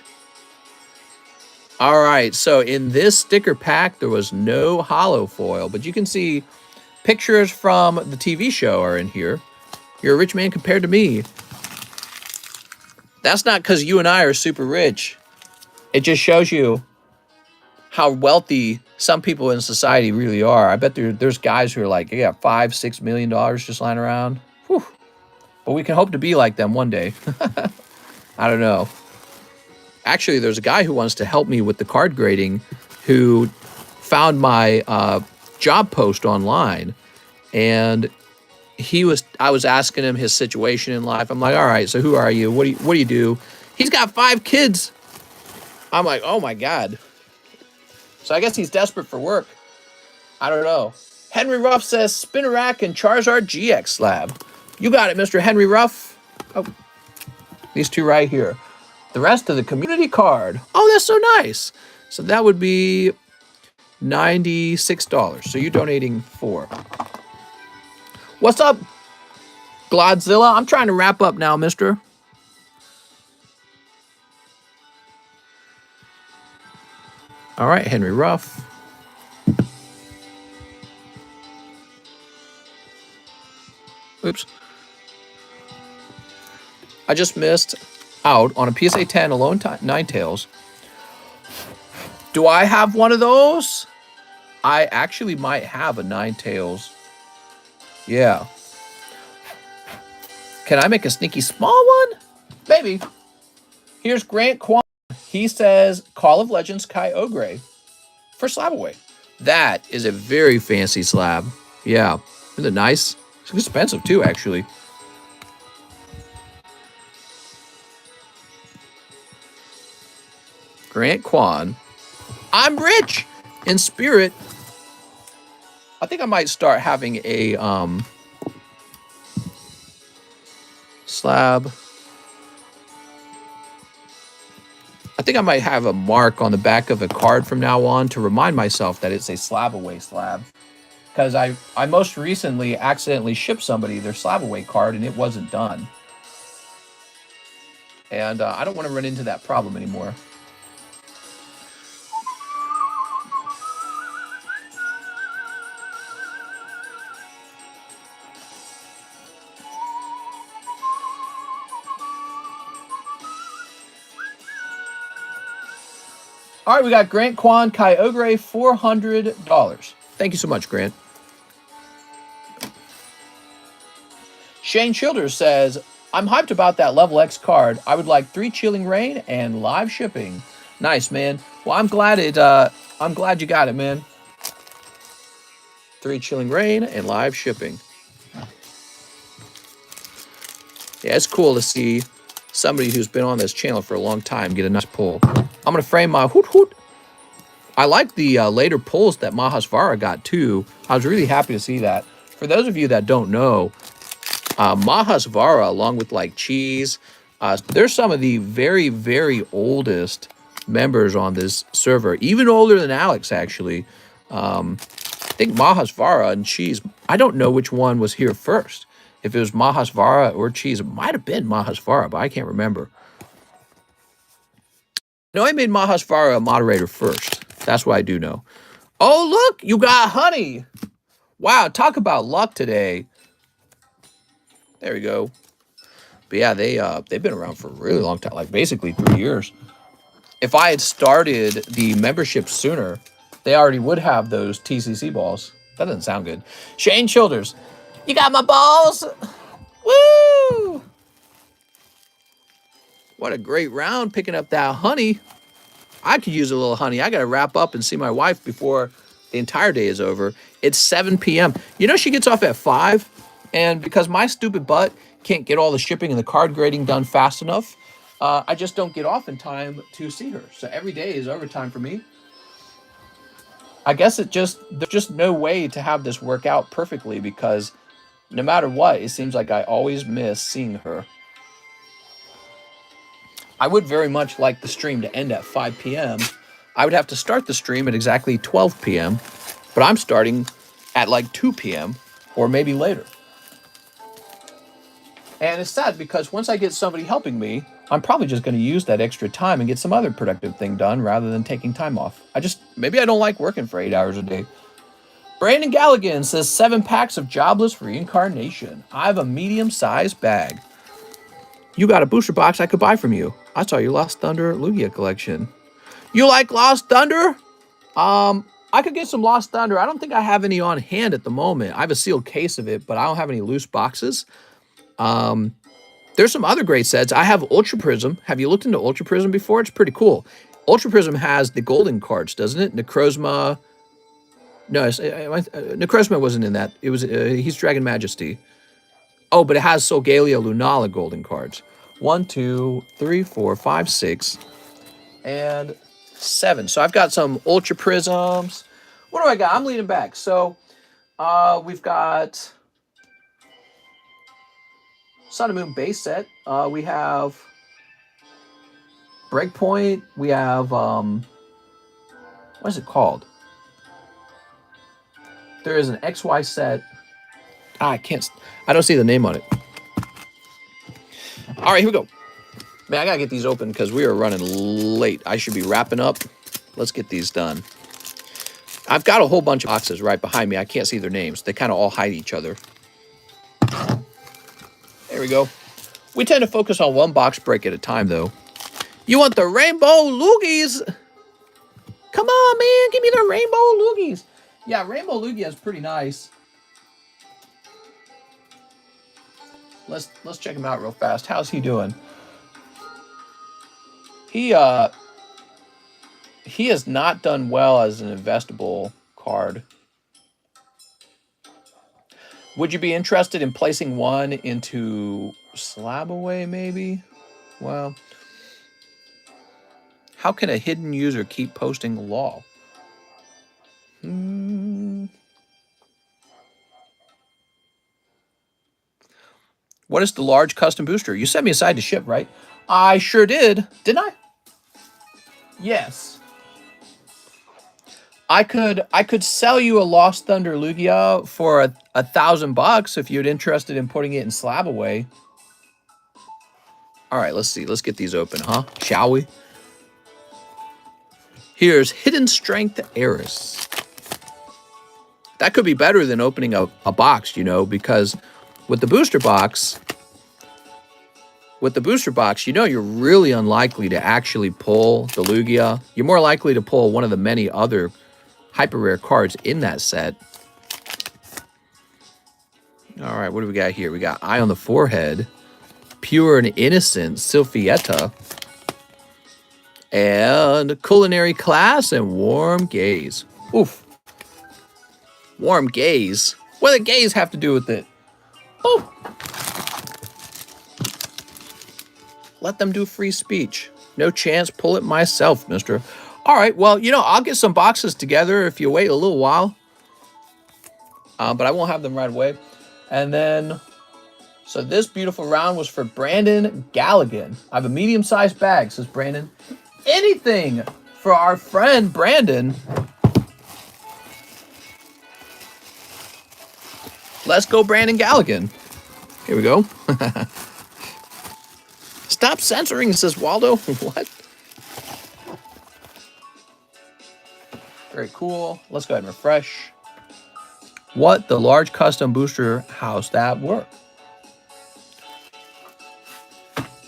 All right, so in this sticker pack, there was no hollow foil, but you can see pictures from the TV show are in here. You're a rich man compared to me. That's not because you and I are super rich. It just shows you how wealthy some people in society really are. I bet there's guys who are like, they got $5-6 million just lying around. Whew. But we can hope to be like them one day. I don't know. Actually, there's a guy who wants to help me with the card grading who found my job post online, and I was asking him his situation in life. I'm like, all right, so who are you? What do you do? He's got 5 kids. I'm like, oh my God. So I guess he's desperate for work. I don't know. Henry Ruff says Spinnerack and Charizard GX slab. You got it, Mr. Henry Ruff. Oh, these two right here. The rest of the community card. Oh, that's so nice. So that would be $96. So you're donating 4. What's up, Glodzilla? I'm trying to wrap up now, mister. All right, Henry Ruff. Oops. I just missed out on a PSA 10 Alone Ninetales. Do I have one of those? I actually might have a Ninetales. Yeah. Can I make a sneaky small one? Maybe. Here's Grant Kwan. He says Call of Legends Kyogre for slab away. That is a very fancy slab. Yeah. Isn't it nice? It's expensive too, actually. Grant Kwan. I'm rich in spirit. I think I might start having a slab. I think I might have a mark on the back of a card from now on to remind myself that it's a slab away slab. Because I most recently accidentally shipped somebody their slab away card and it wasn't done. And I don't want to run into that problem anymore. All right, we got Grant Kwan, Kyogre, $400. Thank you so much, Grant. Shane Childers says, I'm hyped about that Level X card. I would like 3 Chilling Rain and live shipping. Nice, man. Well, I'm glad you got it, man. 3 Chilling Rain and live shipping. Yeah, it's cool to see somebody who's been on this channel for a long time get a nice pull. I'm going to frame my hoot hoot. I like the later pulls that Mahasvara got too. I was really happy to see that. For those of you that don't know, Mahasvara, along with like Cheese, they're some of the very, very oldest members on this server. Even older than Alex, actually. I think Mahasvara and Cheese, I don't know which one was here first. If it was Mahasvara or Cheese, it might have been Mahasvara, but I can't remember. No, I made Mahasvara a moderator first. That's what I do know. Oh, look, you got honey. Wow, talk about luck today. There we go. But yeah, they've been around for a really long time, like basically 3 years. If I had started the membership sooner, they already would have those TCC balls. That doesn't sound good. Shane Childers, you got my balls? Woo! What a great round picking up that honey. I could use a little honey. I got to wrap up and see my wife before the entire day is over. It's 7 p.m. You know, she gets off at 5. And because my stupid butt can't get all the shipping and the card grading done fast enough, I just don't get off in time to see her. So every day is overtime for me. I guess there's just no way to have this work out perfectly because no matter what, it seems like I always miss seeing her. I would very much like the stream to end at 5 p.m. I would have to start the stream at exactly 12 p.m., but I'm starting at like 2 p.m. or maybe later. And it's sad because once I get somebody helping me, I'm probably just going to use that extra time and get some other productive thing done rather than taking time off. Maybe I don't like working for 8 hours a day. Brandon Galligan says 7 packs of jobless reincarnation. I have a medium-sized bag. You got a booster box I could buy from you. I saw your Lost Thunder Lugia collection. You like Lost Thunder? I could get some Lost Thunder. I don't think I have any on hand at the moment. I have a sealed case of it, but I don't have any loose boxes. There's some other great sets. I have Ultra Prism. Have you looked into Ultra Prism before? It's pretty cool. Ultra Prism has the golden cards, doesn't it? Necrozma. No, Necrozma wasn't in that. It was He's Dragon Majesty. Oh, but it has Solgalea Lunala golden cards. 1, 2, 3, 4, 5, 6, and 7. So I've got some Ultra Prisms. What do I got? I'm leaning back. So we've got Sun and Moon base set. We have Breakpoint. We have what is it called? There is an XY set. I don't see the name on it. All right, here we go. Man, I gotta get these open because we are running late. I should be wrapping up. Let's get these done. I've got a whole bunch of boxes right behind me. I can't see their names. They kind of all hide each other. There we go. We tend to focus on one box break at a time, though. You want the rainbow loogies? Come on, man. Give me the rainbow loogies. Yeah, rainbow Lugia is pretty nice. Let's check him out real fast. How's he doing? He has not done well as an investable card. Would you be interested in placing one into slab away, maybe? Well, how can a hidden user keep posting law? What is the large custom booster? You sent me aside to ship, right? I sure did. Didn't I? Yes. I could sell you a Lost Thunder Lugia for $1,000 if you're interested in putting it in slab away. All right, let's see. Let's get these open, huh? Shall we? Here's Hidden Strength Eris. That could be better than opening a box, you know, because with the booster box, you know you're really unlikely to actually pull the Lugia. You're more likely to pull one of the many other hyper rare cards in that set. All right, what do we got here? We got Eye on the Forehead, Pure and Innocent Sylphietta, and Culinary Class and Warm Gaze. Oof. Warm Gaze? What does the gaze have to do with it? Oh. Let them do free speech. No chance, pull it myself, mister. All right, well, you know, I'll get some boxes together if you wait a little while. But I won't have them right away. And then, so this beautiful round was for Brandon Galligan. I have a medium-sized bag, says Brandon. Anything for our friend Brandon. Let's go, Brandon Galligan. Here we go. Stop censoring, says Waldo. What? Very cool. Let's go ahead and refresh. What the large custom booster, how's that work?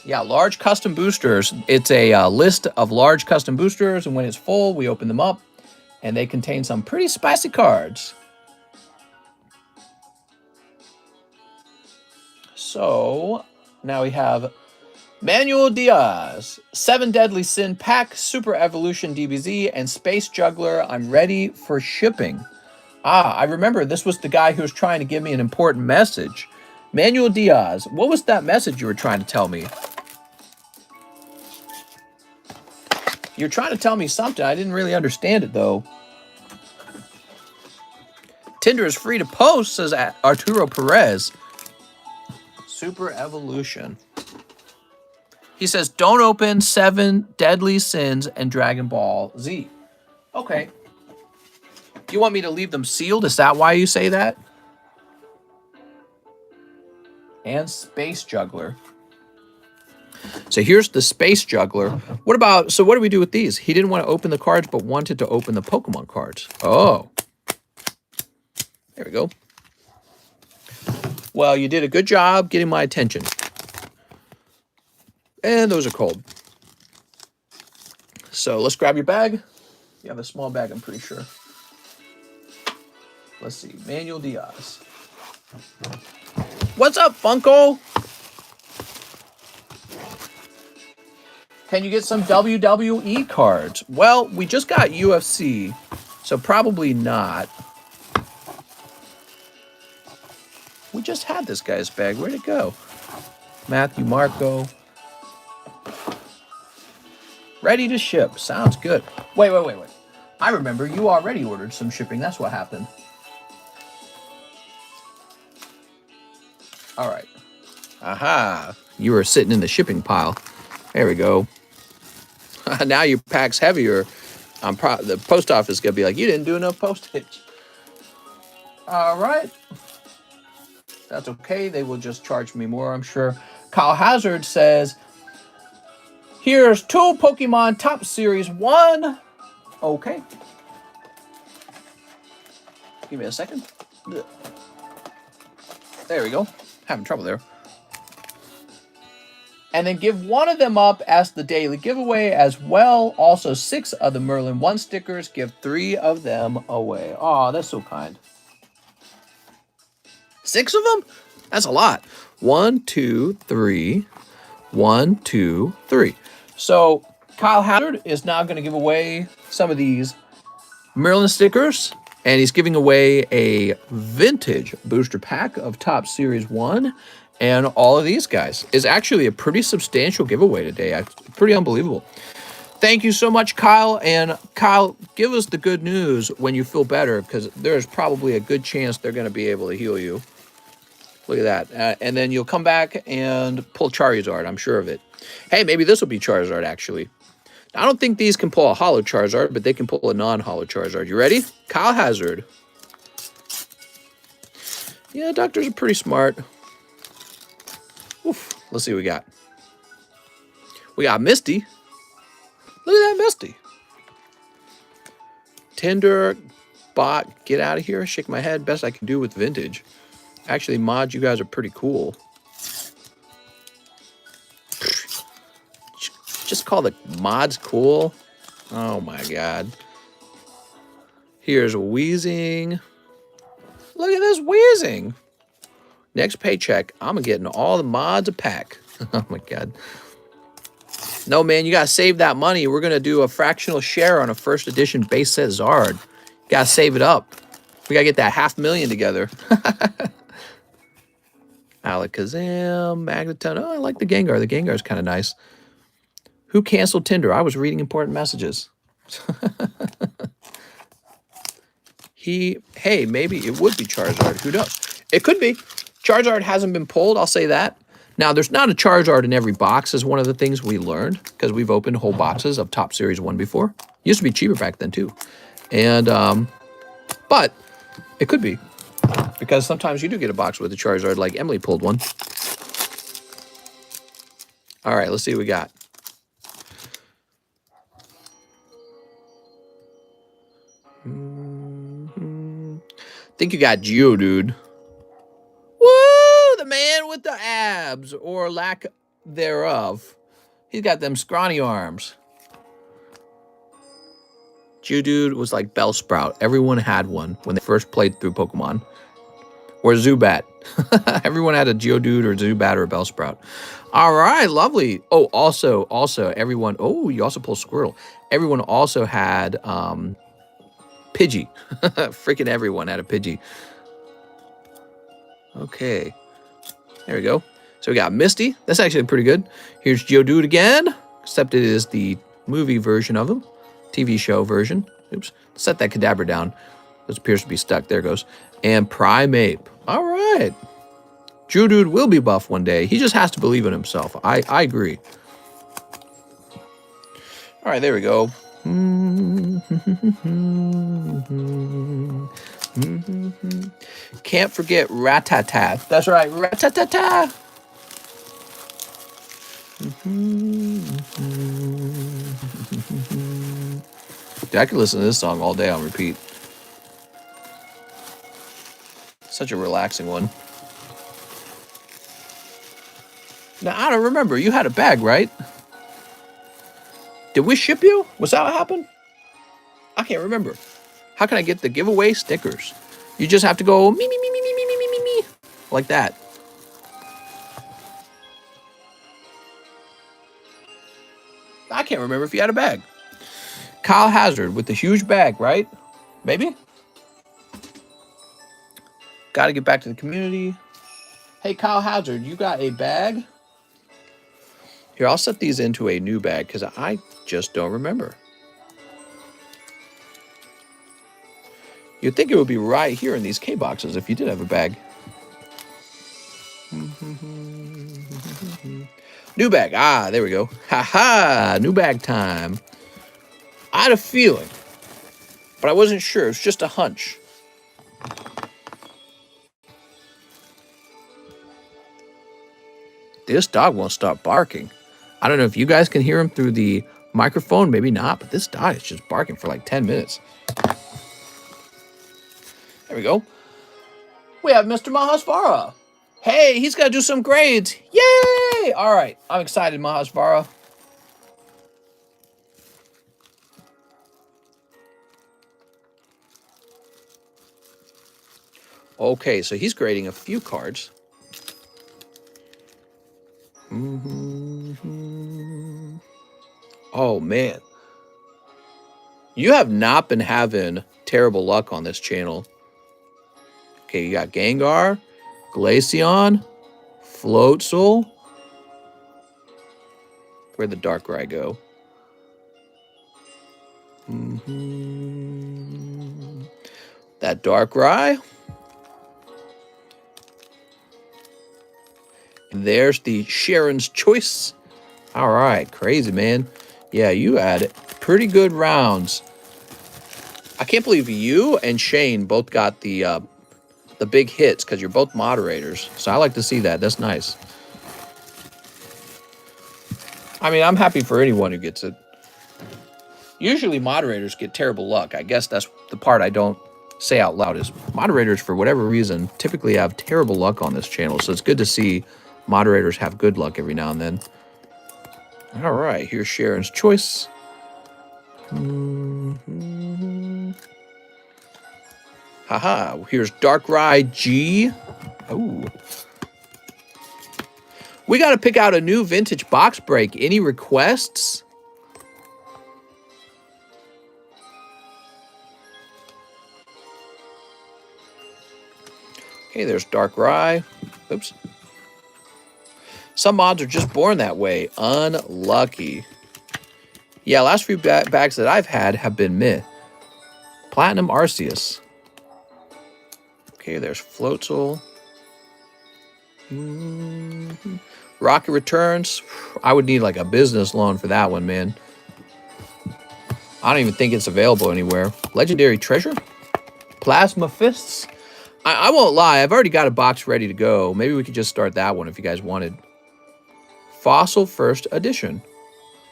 Yeah, large custom boosters. It's a list of large custom boosters, and when it's full, we open them up, and they contain some pretty spicy cards. So now we have Manuel Diaz, 7 Deadly Sin Pack, Super Evolution DBZ, and Space Juggler. I'm ready for shipping. I remember this was the guy who was trying to give me an important message. Manuel Diaz, what was that message you were trying to tell me? You're trying to tell me something. I didn't really understand it, though. Tinder is free to post, says Arturo Perez. Super Evolution. He says, don't open 7 Deadly Sins and Dragon Ball Z. Okay. You want me to leave them sealed? Is that why you say that? And Space Juggler. So here's the Space Juggler. What do we do with these? He didn't want to open the cards, but wanted to open the Pokemon cards. Oh. There we go. Well, you did a good job getting my attention. And those are cold. So let's grab your bag. You have a small bag, I'm pretty sure. Let's see. Manuel Diaz. What's up, Funko? Can you get some WWE cards? Well, we just got UFC, so probably not. We just had this guy's bag. Where'd it go? Matthew Marco. Ready to ship. Sounds good. Wait. I remember you already ordered some shipping. That's what happened. All right. Aha. You were sitting in the shipping pile. There we go. Now your pack's heavier. The post office is going to be like, you didn't do enough postage. All right. That's okay. They will just charge me more, I'm sure. Kyle Hazard says, here's 2 Pokemon Top Series 1. Okay. Give me a second. There we go. Having trouble there. And then give 1 of them up as the daily giveaway as well. Also 6 of the Merlin 1 stickers. Give 3 of them away. Oh, that's so kind. 6 of them? That's a lot. 1, 2, 3. 1, 2, 3. So Kyle Hazard is now going to give away some of these Merlin stickers. And he's giving away a vintage booster pack of Top Series 1. And all of these guys is actually a pretty substantial giveaway today. Pretty unbelievable. Thank you so much, Kyle. And Kyle, give us the good news when you feel better, because there's probably a good chance they're going to be able to heal you. Look at that. And then you'll come back and pull Charizard. I'm sure of it. Hey, maybe this will be Charizard, actually. I don't think these can pull a holo Charizard, but they can pull a non-holo Charizard. You ready? Kyle Hazard. Yeah, doctors are pretty smart. Oof. Let's see what we got. We got Misty. Look at that Misty. Tinder, bot, get out of here. Shake my head. Best I can do with vintage. Actually, mods, you guys are pretty cool. Just call the mods cool. Oh my god. Here's Wheezing. Look at this Wheezing. Next paycheck, I'm getting all the mods a pack. Oh my god. No, man, you gotta save that money. We're gonna do a fractional share on a first edition base set Zard. You gotta save it up. We gotta get that $500,000 together. Alakazam, Magneton. Oh, I like the Gengar. The Gengar is kind of nice. Who canceled Tinder? I was reading important messages. Hey, maybe it would be Charizard. Who knows? It could be. Charizard hasn't been pulled, I'll say that. Now, there's not a Charizard in every box is one of the things we learned, because we've opened whole boxes of Top Series 1 before. Used to be cheaper back then, too. And, but it could be, because sometimes you do get a box with a Charizard, like Emily pulled one. All right, let's see what we got. Think you got Geodude. Woo! The man with the abs, or lack thereof. He's got them scrawny arms. Geodude was like Bellsprout. Everyone had one when they first played through Pokemon. Or Zubat. Everyone had a Geodude or Zubat or a Bellsprout. All right, lovely. Oh, also, everyone... Oh, you also pulled Squirtle. Everyone also had... Pidgey. Freaking everyone had a Pidgey. Okay. There we go. So we got Misty. That's actually pretty good. Here's Geodude again. Except it is the movie version of him. TV show version. Oops. Set that Kadabra down. This appears to be stuck. There it goes. And Primeape. All right. Geodude will be buff one day. He just has to believe in himself. I agree. All right, there we go. Can't forget Rattata. That's right, Rattata. Dude, I could listen to this song all day on repeat. Such a relaxing one. Now, I don't remember. You had a bag, right? Did we ship you? Was that what happened? I can't remember. How can I get the giveaway stickers? You just have to go me, me, me, me, me, me, me, me, me, me. Like that. I can't remember if you had a bag. Kyle Hazard with the huge bag, right? Maybe? Got to get back to the community. Hey, Kyle Hazard, you got a bag? Here, I'll set these into a new bag because I just don't remember. You'd think it would be right here in these K boxes if you did have a bag. New bag. Ah, there we go. Ha-ha! New bag time. I had a feeling, but I wasn't sure. It was just a hunch. This dog won't stop barking. I don't know if you guys can hear him through the microphone. Maybe not, but this dog is just barking for like 10 minutes. There we go. We have Mr. Mahasvara. Hey, he's got to do some grades. Yay! All right, I'm excited, Mahasvara. Okay, so he's grading a few cards. Oh, man. You have not been having terrible luck on this channel. Okay, you got Gengar, Glaceon, Floatzel. Where'd the Darkrai go? That Darkrai. And there's the Sharon's Choice. All right, crazy, man. Yeah, you had pretty good rounds. I can't believe you and Shane both got the big hits because you're both moderators. So I like to see that. That's nice. I mean, I'm happy for anyone who gets it. Usually moderators get terrible luck. I guess that's the part I don't say out loud is moderators, for whatever reason, typically have terrible luck on this channel. So it's good to see moderators have good luck every now and then. All right, here's Sharon's Choice. Haha, here's Darkrai G. Oh. We got to pick out a new vintage box break. Any requests? Okay, there's Darkrai. Oops. Some mods are just born that way. Unlucky. Yeah, last few bags that I've had have been meh. Platinum Arceus. Okay, there's Floatzel. Rocket Returns. I would need like a business loan for that one, man. I don't even think it's available anywhere. Legendary Treasure. Plasma Fists. I won't lie. I've already got a box ready to go. Maybe we could just start that one if you guys wanted. Fossil First Edition.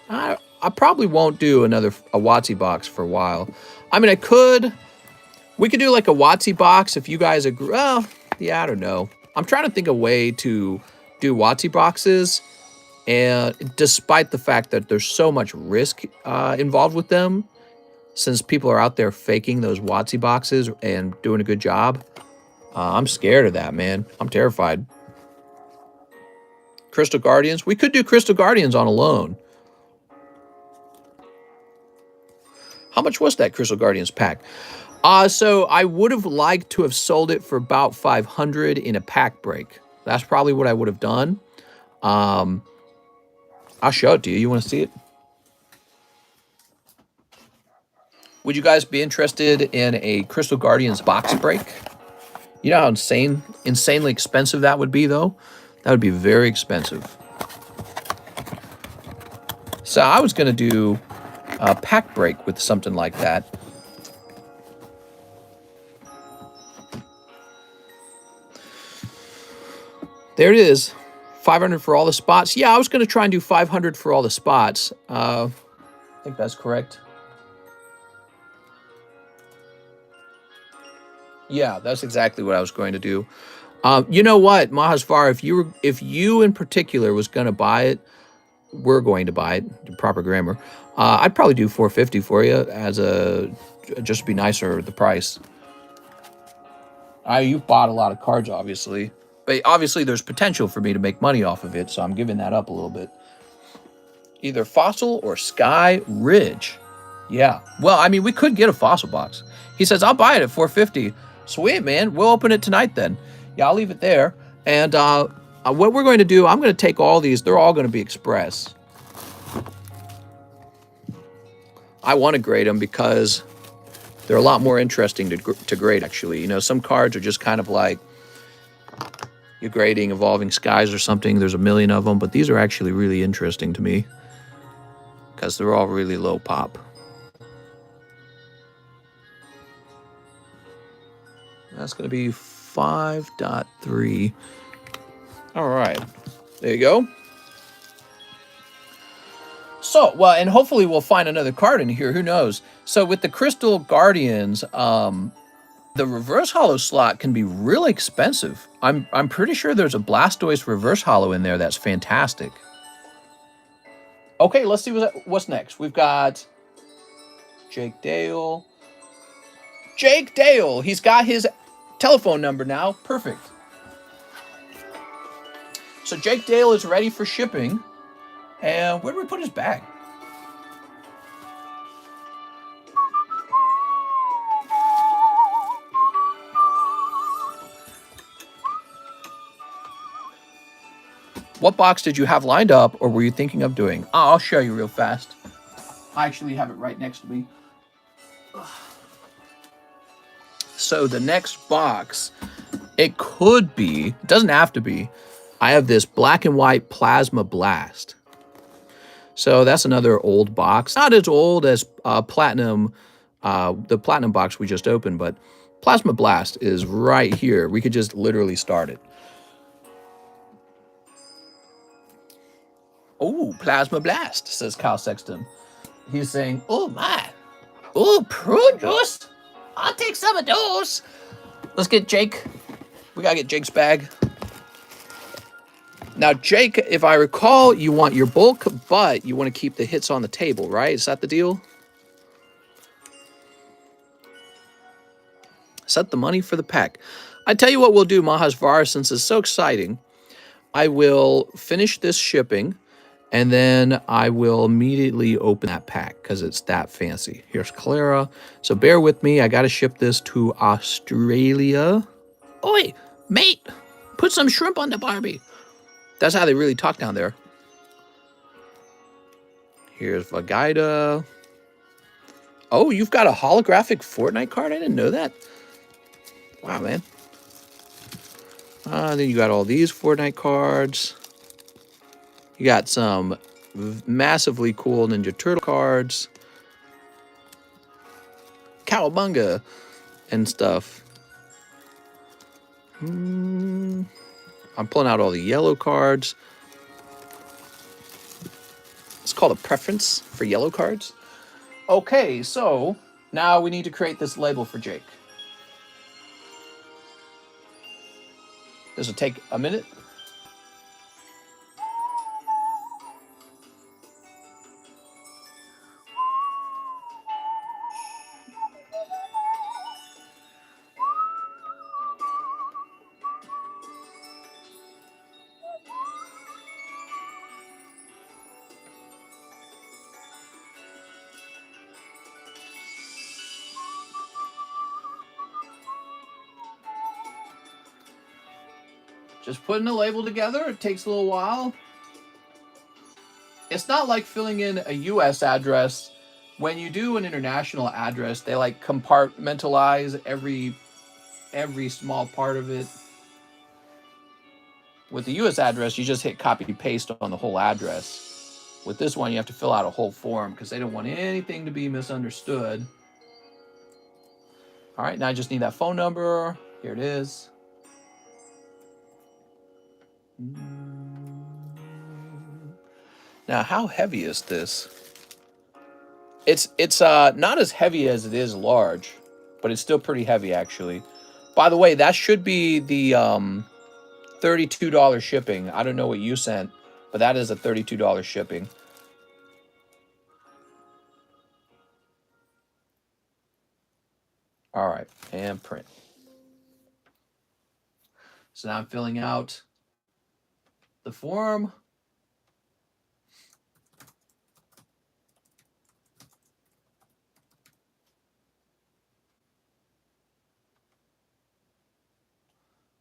I probably won't do a WotC box for a while. I mean, we could do like a WotC box if you guys agree. Well, yeah, I don't know. I'm trying to think of a way to do WotC boxes, and despite the fact that there's so much risk involved with them, since people are out there faking those WotC boxes and doing a good job, I'm scared of that, man. I'm terrified. Crystal Guardians. We could do Crystal Guardians on a loan. How much was that Crystal Guardians pack? So I would have liked to have sold it for about 500 in a pack break. That's probably what I would have done. I'll show it to you. You want to see it? Would you guys be interested in a Crystal Guardians box break? You know how insanely expensive that would be, though? That would be very expensive. So I was going to do a pack break with something like that. There it is. 500 for all the spots. Yeah, I was going to try and do 500 for all the spots. I think that's correct. Yeah, that's exactly what I was going to do. You know what, Mahasvar, if you in particular was going to buy it, we're going to buy it, proper grammar. I'd probably do 450 for you as a just to be nicer the price. You've bought a lot of cards, obviously, but obviously there's potential for me to make money off of it, so I'm giving that up a little bit. Either Fossil or Sky Ridge. Yeah. Well, I mean, we could get a Fossil box. He says, I'll buy it at 450. Sweet, man. We'll open it tonight then. Yeah, I'll leave it there. And what we're going to do, I'm going to take all these. They're all going to be Express. I want to grade them because they're a lot more interesting to grade, actually. You know, some cards are just kind of like you're grading Evolving Skies or something. There's a million of them, but these are actually really interesting to me because they're all really low pop. That's going to be 5.3. All right. There you go. So, well, and hopefully we'll find another card in here. Who knows? So with the Crystal Guardians, the reverse holo slot can be really expensive. I'm pretty sure there's a Blastoise reverse holo in there that's fantastic. Okay, let's see what's next. We've got Jake Dale. Jake Dale. He's got his telephone number now. Perfect. So Jake Dale is ready for shipping. And where do we put his bag? What box did you have lined up or were you thinking of doing? Oh, I'll show you real fast. I actually have it right next to me. So the next box, it could be, it doesn't have to be, I have this black and white Plasma Blast. So that's another old box. Not as old as Platinum, the Platinum box we just opened, but Plasma Blast is right here. We could just literally start it. Oh, Plasma Blast, says Kyle Sexton. He's saying, oh my, oh, prune juice. I'll take some of those. Let's get Jake. We gotta get Jake's bag. Now, Jake, if I recall, you want your bulk, but you want to keep the hits on the table, right? Is that the deal? Set the money for the pack. I tell you what we'll do, Mahasvar, since it's so exciting. I will finish this shipping, and then I will immediately open that pack because it's that fancy. Here's Clara. So bear with me. I got to ship this to Australia. Oi, mate, put some shrimp on the Barbie. That's how they really talk down there. Here's Vagaita. Oh, you've got a holographic Fortnite card? I didn't know that. Wow, man. Then you got all these Fortnite cards. You got some massively cool Ninja Turtle cards. Cowabunga and stuff. I'm pulling out all the yellow cards. It's called a preference for yellow cards. Okay, so now we need to create this label for Jake. This will take a minute. Just putting a label together, it takes a little while. It's not like filling in a US address. When you do an international address, they like compartmentalize every small part of it. With the US address, you just hit copy paste on the whole address. With this one, you have to fill out a whole form because they don't want anything to be misunderstood. All right, now I just need that phone number. Here it is. Now, how heavy is this? It's not as heavy as it is large, but it's still pretty heavy actually. By the way, that should be the $32 shipping. I don't know what you sent, but that is a $32 shipping. All right, and print. So now I'm filling out the form.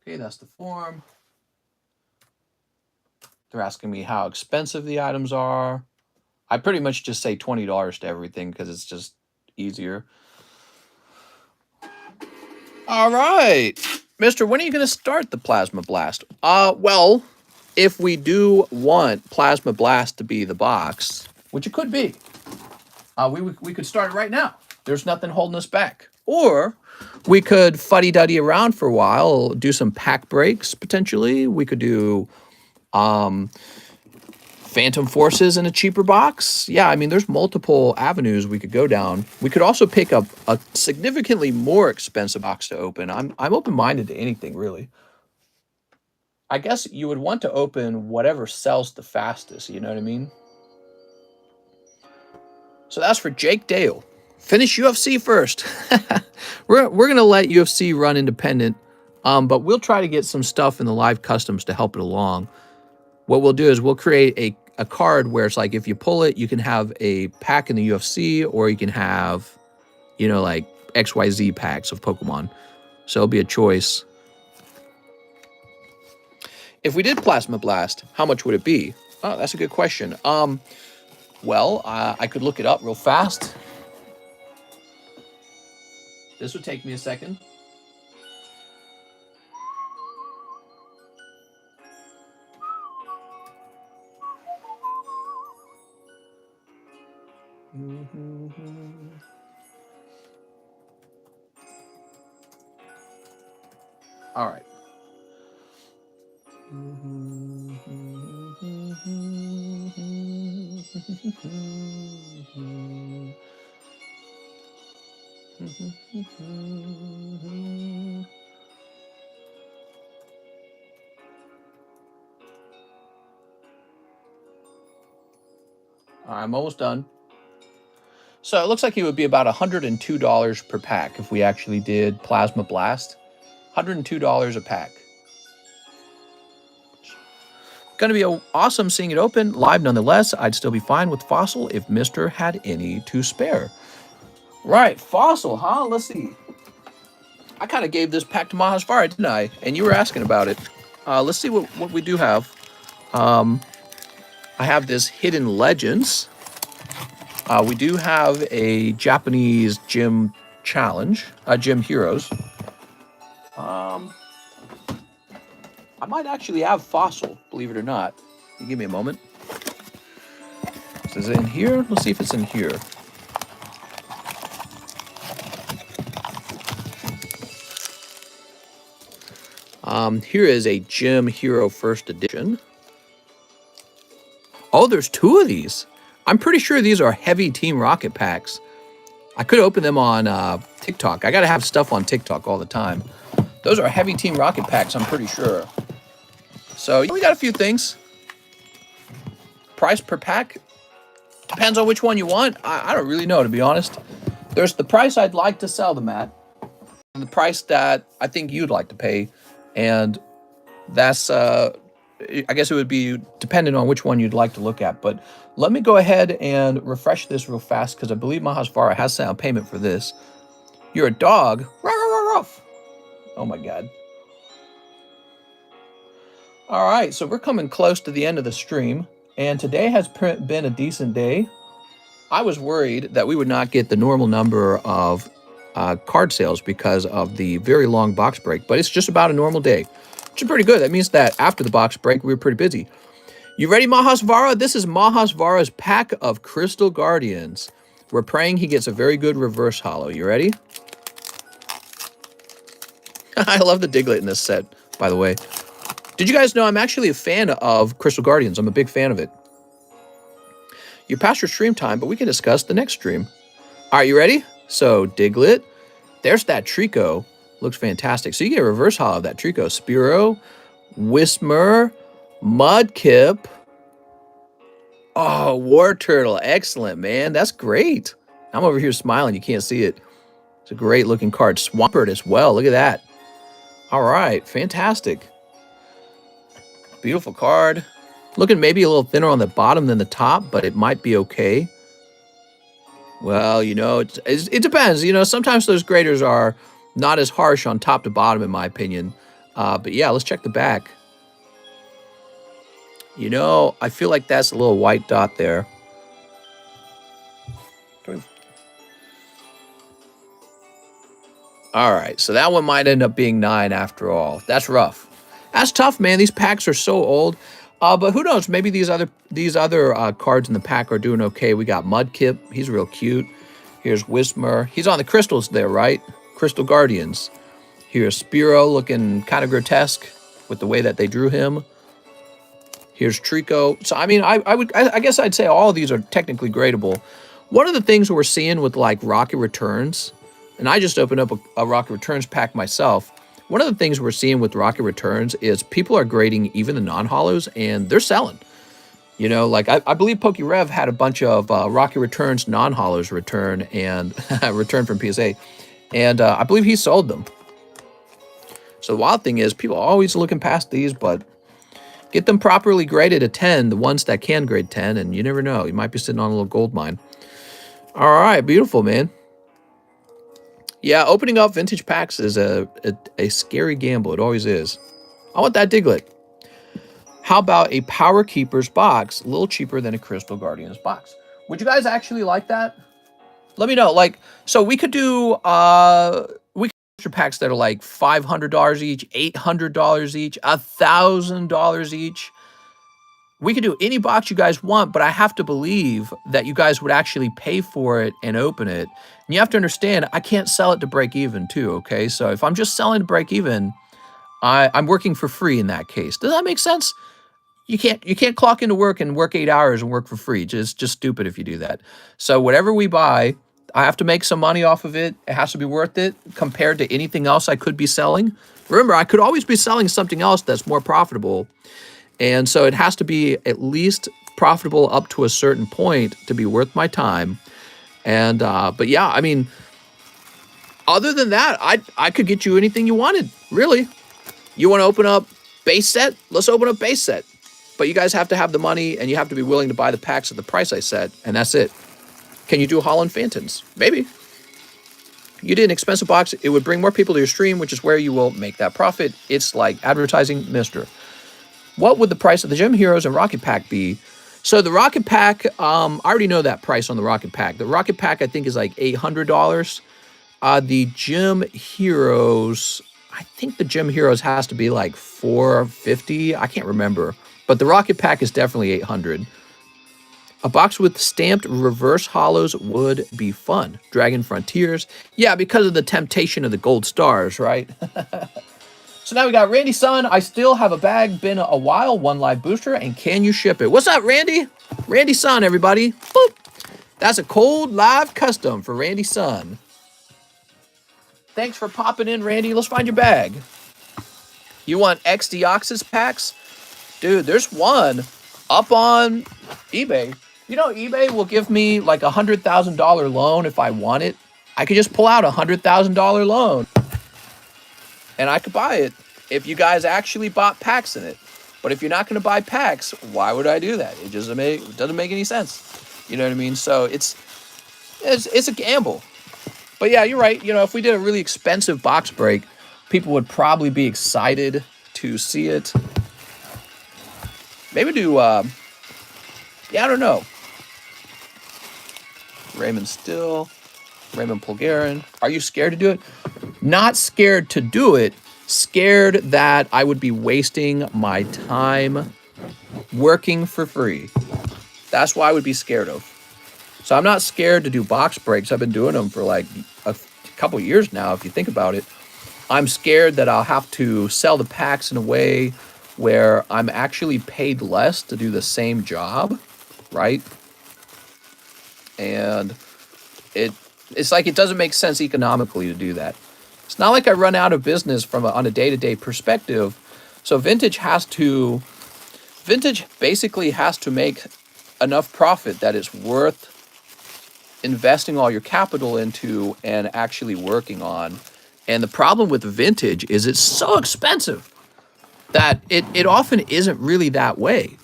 Okay, that's the form. They're asking me how expensive the items are. I pretty much just say $20 to everything because it's just easier. All right, Mister, when are you going to start the Plasma Blast? Well, if we do want Plasma Blast to be the box, which it could be, we could start it right now. There's nothing holding us back. Or we could fuddy-duddy around for a while, do some pack breaks potentially. We could do Phantom Forces in a cheaper box. Yeah, I mean, there's multiple avenues we could go down. We could also pick up a significantly more expensive box to open. I'm open-minded to anything, really. I guess you would want to open whatever sells the fastest, you know what I mean? So that's for Jake Dale. Finish UFC first. we're going to let UFC run independent, but we'll try to get some stuff in the live customs to help it along. What we'll do is we'll create a card where it's like if you pull it, you can have a pack in the UFC, or you can have, you know, like XYZ packs of Pokemon. So it'll be a choice. If we did Plasma Blast, how much would it be? Oh, that's a good question. Well, I could look it up real fast. This would take me a second. All right. I'm almost done. So it looks like it would be about $102 per pack if we actually did Plasma Blast. $102 a pack. Going to be awesome seeing it open live nonetheless. I'd still be fine with Fossil if Mister had any to spare. Right, Fossil, huh? Let's see. I kind of gave this pack to Mahasvara, didn't I? And you were asking about it. Let's see what we do have. I have this Hidden Legends. We do have a Japanese gym challenge, Gym Heroes. I might actually have Fossil, believe it or not. You give me a moment. Is it in here? Let's see if it's in here. Here is a Gym Hero First Edition. Oh, there's two of these. I'm pretty sure these are heavy Team Rocket packs. I could open them on TikTok. I gotta have stuff on TikTok all the time. Those are heavy Team Rocket packs, I'm pretty sure. So we got a few things. Price per pack depends on which one you want. I don't really know, to be honest. There's the price I'd like to sell them at, and the price that I think you'd like to pay, and that's I guess it would be dependent on which one you'd like to look at. But let me go ahead and refresh this real fast because I believe Mahasvara has sent a payment for this. You're a dog. Ruff, ruff, ruff. Oh my God. All right, so we're coming close to the end of the stream, and today has been a decent day. I was worried that we would not get the normal number of card sales because of the very long box break, but it's just about a normal day, which is pretty good. That means that after the box break, we were pretty busy. You ready, Mahasvara? This is Mahasvara's pack of Crystal Guardians. We're praying he gets a very good reverse holo. You ready? I love the Diglett in this set, by the way. Did you guys know I'm actually a fan of Crystal Guardians? I'm a big fan of it. You passed your stream time, but we can discuss the next stream. All right, you ready? So Diglett, there's that Trico. Looks fantastic. So you get a reverse hollow of that Trico. Spearow, Whismur, Mudkip. Oh, War Turtle. Excellent, man. That's great. I'm over here smiling. You can't see it. It's a great looking card. Swampert as well. Look at that. All right. Fantastic. Beautiful card. Looking maybe a little thinner on the bottom than the top, but it might be okay. Well, you know, it depends. You know, sometimes those graders are not as harsh on top to bottom, in my opinion. But yeah, let's check the back. You know, I feel like that's a little white dot there. All right, so that one might end up being 9 after all. That's rough. That's tough, man. These packs are so old. But who knows? Maybe these other cards in the pack are doing okay. We got Mudkip. He's real cute. Here's Whismur. He's on the crystals there, right? Crystal Guardians. Here's Spearow, looking kind of grotesque with the way that they drew him. Here's Trico. So I mean, I guess I'd say all of these are technically gradable. One of the things we're seeing with like Rocket Returns, and I just opened up a Rocket Returns pack myself. One of the things we're seeing with Rocket Returns is people are grading even the non-hollows, and they're selling. You know, like I believe PokeRev had a bunch of Rocket Returns non-hollows return and return from PSA, and I believe he sold them. So the wild thing is people are always looking past these, but get them properly graded a 10, the ones that can grade 10, and you never know. You might be sitting on a little gold mine. All right, beautiful, man. Yeah, opening up vintage packs is a scary gamble. It always is. I want that Diglett. How about a Power Keepers box, a little cheaper than a Crystal Guardians box? Would you guys actually like that? Let me know. Like, so we could do extra packs that are like $500 each, $800 each, $1,000 each. We could do any box you guys want, but I have to believe that you guys would actually pay for it and open it. And you have to understand, I can't sell it to break even too, okay? So if I'm just selling to break even, I'm working for free in that case. Does that make sense? You can't clock into work and work 8 hours and work for free. It's just stupid if you do that. So whatever we buy, I have to make some money off of it. It has to be worth it compared to anything else I could be selling. Remember, I could always be selling something else that's more profitable. And so it has to be at least profitable up to a certain point to be worth my time. And, but yeah, I mean, other than that, I could get you anything you wanted, really. You want to open up base set? Let's open up base set. But you guys have to have the money and you have to be willing to buy the packs at the price I said. And that's it. Can you do Holland Phantoms? Maybe. You did an expensive box. It would bring more people to your stream, which is where you will make that profit. It's like advertising, mister. What would the price of the Gem Heroes and Rocket Pack be? So the Rocket Pack, I already know that price on the Rocket Pack. The Rocket Pack, I think, is like $800. The Gem Heroes, I think the Gem Heroes has to be like $450. I can't remember. But the Rocket Pack is definitely $800. A box with stamped reverse hollows would be fun. Dragon Frontiers. Yeah, because of the temptation of the gold stars, right? So now we got Randy Sun. I still have a bag. Been a while. One live booster. And can you ship it? What's up, Randy? Randy Sun, everybody. Boop. That's a cold live custom for Randy Sun. Thanks for popping in, Randy. Let's find your bag. You want X Deoxys packs? Dude, there's one up on eBay. You know, eBay will give me like a $100,000 loan if I want it. I could just pull out a $100,000 loan. And I could buy it if you guys actually bought packs in it. But if you're not going to buy packs, why would I do that? It just doesn't make any sense. You know what I mean? So it's a gamble. But yeah, you're right. You know, if we did a really expensive box break, people would probably be excited to see it. Maybe do, yeah, I don't know. Raymond Still, Raymond Polgarin. Are you scared to do it? Not scared to do it. Scared that I would be wasting my time working for free. That's why I would be scared of. So I'm not scared to do box breaks. I've been doing them for like a couple years now, if you think about it. I'm scared that I'll have to sell the packs in a way where I'm actually paid less to do the same job, right? And it's like it doesn't make sense economically to do that. It's not like I run out of business on a day-to-day perspective. So vintage basically has to make enough profit that it's worth investing all your capital into and actually working on. And the problem with vintage is it's so expensive that it often isn't really that way.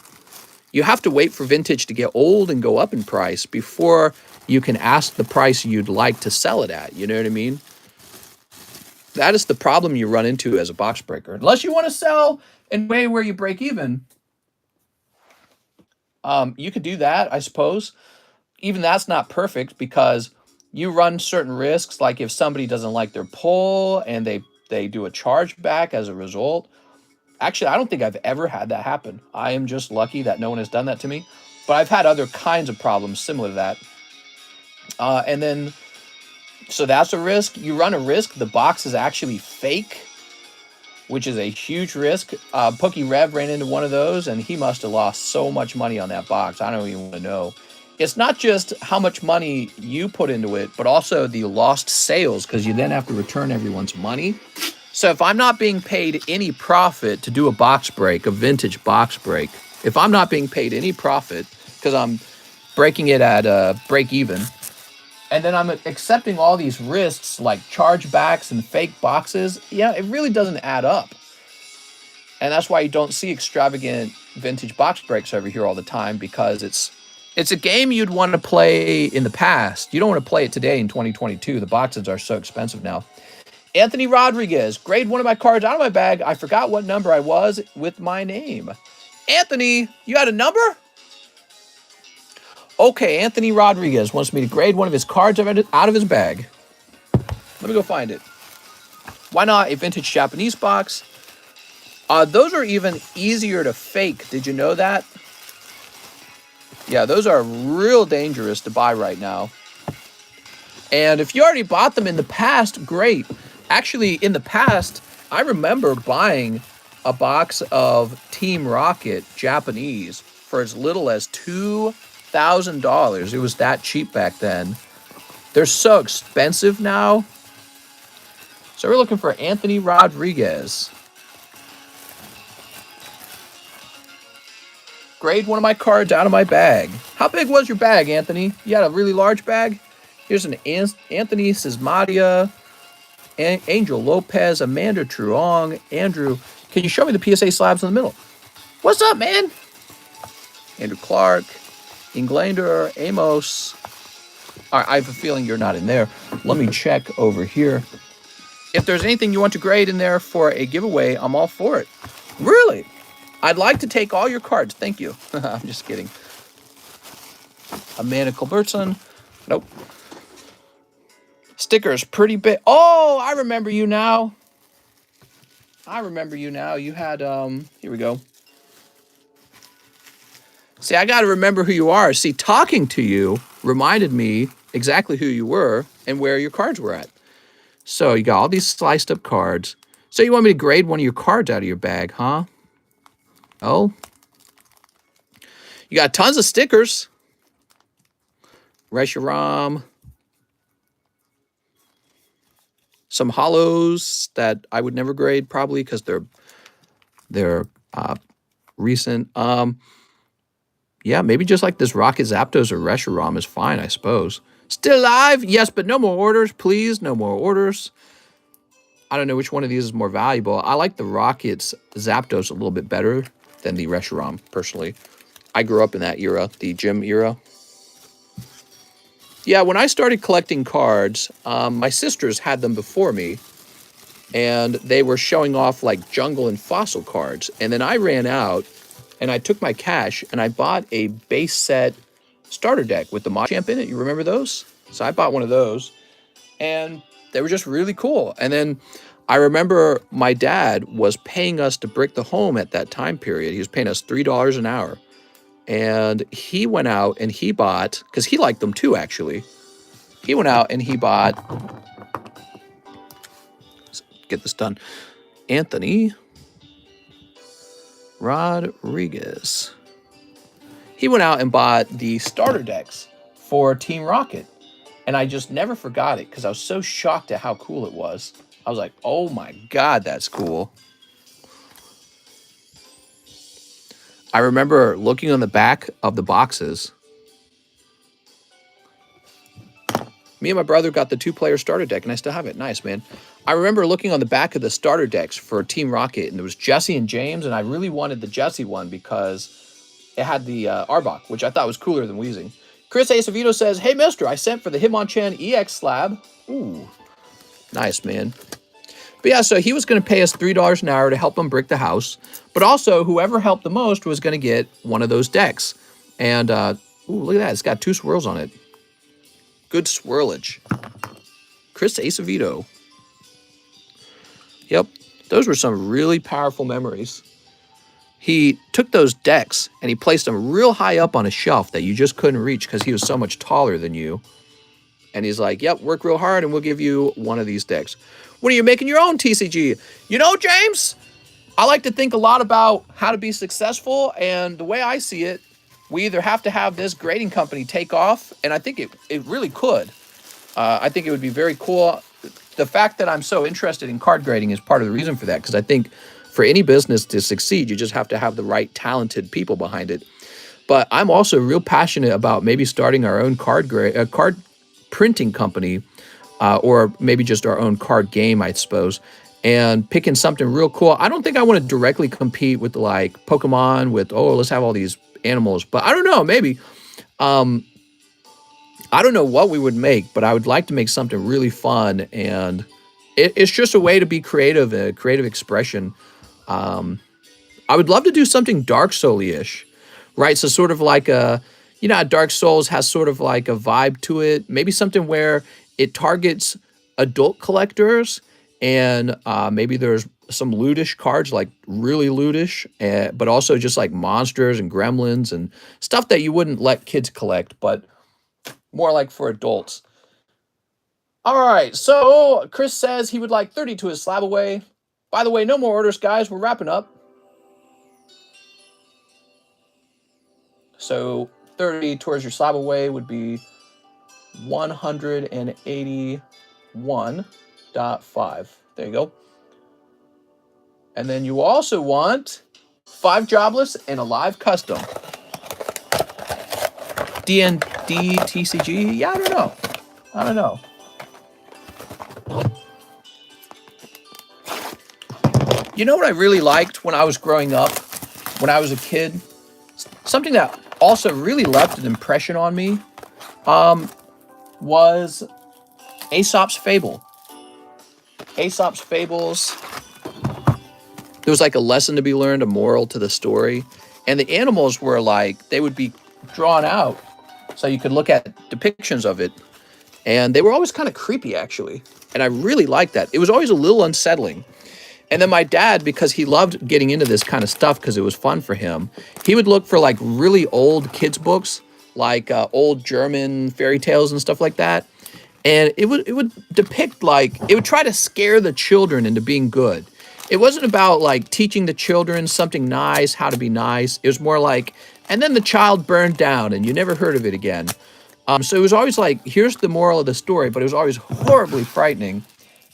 You have to wait for vintage to get old and go up in price before you can ask the price you'd like to sell it at. You know what I mean? That is the problem you run into as a box breaker. Unless you want to sell in a way where you break even, you could do that, I suppose. Even that's not perfect because you run certain risks. Like if somebody doesn't like their pull and they do a chargeback as a result. Actually, I don't think I've ever had that happen. I am just lucky that no one has done that to me. But I've had other kinds of problems similar to that. And then, so that's a risk. You run a risk. The box is actually fake, which is a huge risk. Pookie Rev ran into one of those, and he must have lost so much money on that box. I don't even want to know. It's not just how much money you put into it, but also the lost sales, because you then have to return everyone's money. So if I'm not being paid any profit to do a box break, a vintage box break, if I'm not being paid any profit because I'm breaking it at break even, and then I'm accepting all these risks like chargebacks and fake boxes, yeah, it really doesn't add up. And that's why you don't see extravagant vintage box breaks over here all the time, because it's a game you'd want to play in the past. You don't want to play it today in 2022. The boxes are so expensive now. Anthony Rodriguez, grade one of my cards out of my bag. I forgot what number I was with my name. Anthony, you had a number? Okay, Anthony Rodriguez wants me to grade one of his cards out of his bag. Let me go find it. Why not a vintage Japanese box? Those are even easier to fake. Did you know that? Yeah, those are real dangerous to buy right now. And if you already bought them in the past, great. Actually, in the past, I remember buying a box of Team Rocket Japanese for as little as $2,000. It was that cheap back then. They're so expensive now. So we're looking for Anthony Rodriguez. Grade one of my cards out of my bag. How big was your bag, Anthony? You had a really large bag? Here's an Anthony Sismadia, Angel Lopez, Amanda Truong, Andrew. Can you show me the PSA slabs in the middle? What's up, man? Andrew Clark, Englander, Amos. All right, I have a feeling you're not in there. Let me check over here. If there's anything you want to grade in there for a giveaway, I'm all for it. Really? I'd like to take all your cards. Thank you. I'm just kidding. Amanda Culbertson. Nope. Stickers, pretty big. Oh, I remember you now. You had, here we go. See, I got to remember who you are. See, talking to you reminded me exactly who you were and where your cards were at. So you got all these sliced up cards. So you want me to grade one of your cards out of your bag, huh? Oh. You got tons of stickers. Reshiram. Some hollows that I would never grade probably because they're recent. Yeah, maybe just like this Rocket Zapdos or Reshiram is fine, I suppose. Still alive? Yes, but no more orders, please. No more orders. I don't know which one of these is more valuable. I like the Rockets Zapdos a little bit better than the Reshiram, personally. I grew up in that era, the gym era. Yeah, when I started collecting cards, my sisters had them before me, and they were showing off like jungle and fossil cards. And then I ran out, and I took my cash, and I bought a base set starter deck with the Machamp in it. You remember those? So I bought one of those, and they were just really cool. And then I remember my dad was paying us to brick the home at that time period. He was paying us $3 an hour. And he went out and he bought, because he liked them too, actually. He went out and he bought, let's get this done, Anthony Rodriguez. He went out and bought the starter decks for Team Rocket. And I just never forgot it because I was so shocked at how cool it was. I was like, oh my God, that's cool. I remember looking on the back of the boxes. Me and my brother got the 2-player starter deck, and I still have it. Nice, man. I remember looking on the back of the starter decks for Team Rocket, and there was Jesse and James, and I really wanted the Jesse one because it had the Arbok, which I thought was cooler than Weezing. Chris Acevedo says, hey, mister, I sent for the Hitmonchan EX slab. Ooh, nice, man. But yeah, so he was going to pay us $3 an hour to help him brick the house. But also, whoever helped the most was going to get one of those decks. And, ooh, look at that. It's got 2 swirls on it. Good swirlage. Chris Acevedo. Yep, those were some really powerful memories. He took those decks and he placed them real high up on a shelf that you just couldn't reach because he was so much taller than you. And he's like, yep, work real hard and we'll give you one of these decks. What are you making your own, TCG? You know, James, I like to think a lot about how to be successful. And the way I see it, we either have to have this grading company take off, and I think it really could. I think it would be very cool. The fact that I'm so interested in card grading is part of the reason for that, because I think for any business to succeed, you just have to have the right talented people behind it. But I'm also real passionate about maybe starting our own card printing company, or maybe just our own card game, I suppose, and picking something real cool. I don't think I want to directly compete with like Pokemon with, oh, let's have all these animals, but I don't know, maybe. I don't know what we would make, but I would like to make something really fun, and it's just a way to be creative, a creative expression. I would love to do something Dark Soul-ish, right? So sort of like a, you know, Dark Souls has sort of like a vibe to it. Maybe something where it targets adult collectors, and maybe there's some lootish cards, like really lootish, but also just like monsters and gremlins and stuff that you wouldn't let kids collect, but more like for adults. All right, so Chris says he would like 30 to his slab away. By the way, no more orders, guys. We're wrapping up. So 30 towards your slab away would be 181.5. There you go. And then you also want 5 jobless and a live custom. D&D TCG? Yeah, I don't know. You know what I really liked when I was growing up, when I was a kid? Something that also really left an impression on me was Aesop's Fable. Aesop's Fables. There was like a lesson to be learned, a moral to the story. And the animals were like, they would be drawn out so you could look at depictions of it. And they were always kind of creepy, actually. And I really liked that. It was always a little unsettling. And then my dad, because he loved getting into this kind of stuff because it was fun for him, he would look for like really old kids' books, like old German fairy tales and stuff like that. And it would depict like, it would try to scare the children into being good. It wasn't about like teaching the children something nice, how to be nice. It was more like, and then the child burned down and you never heard of it again. So it was always like, here's the moral of the story, but it was always horribly frightening.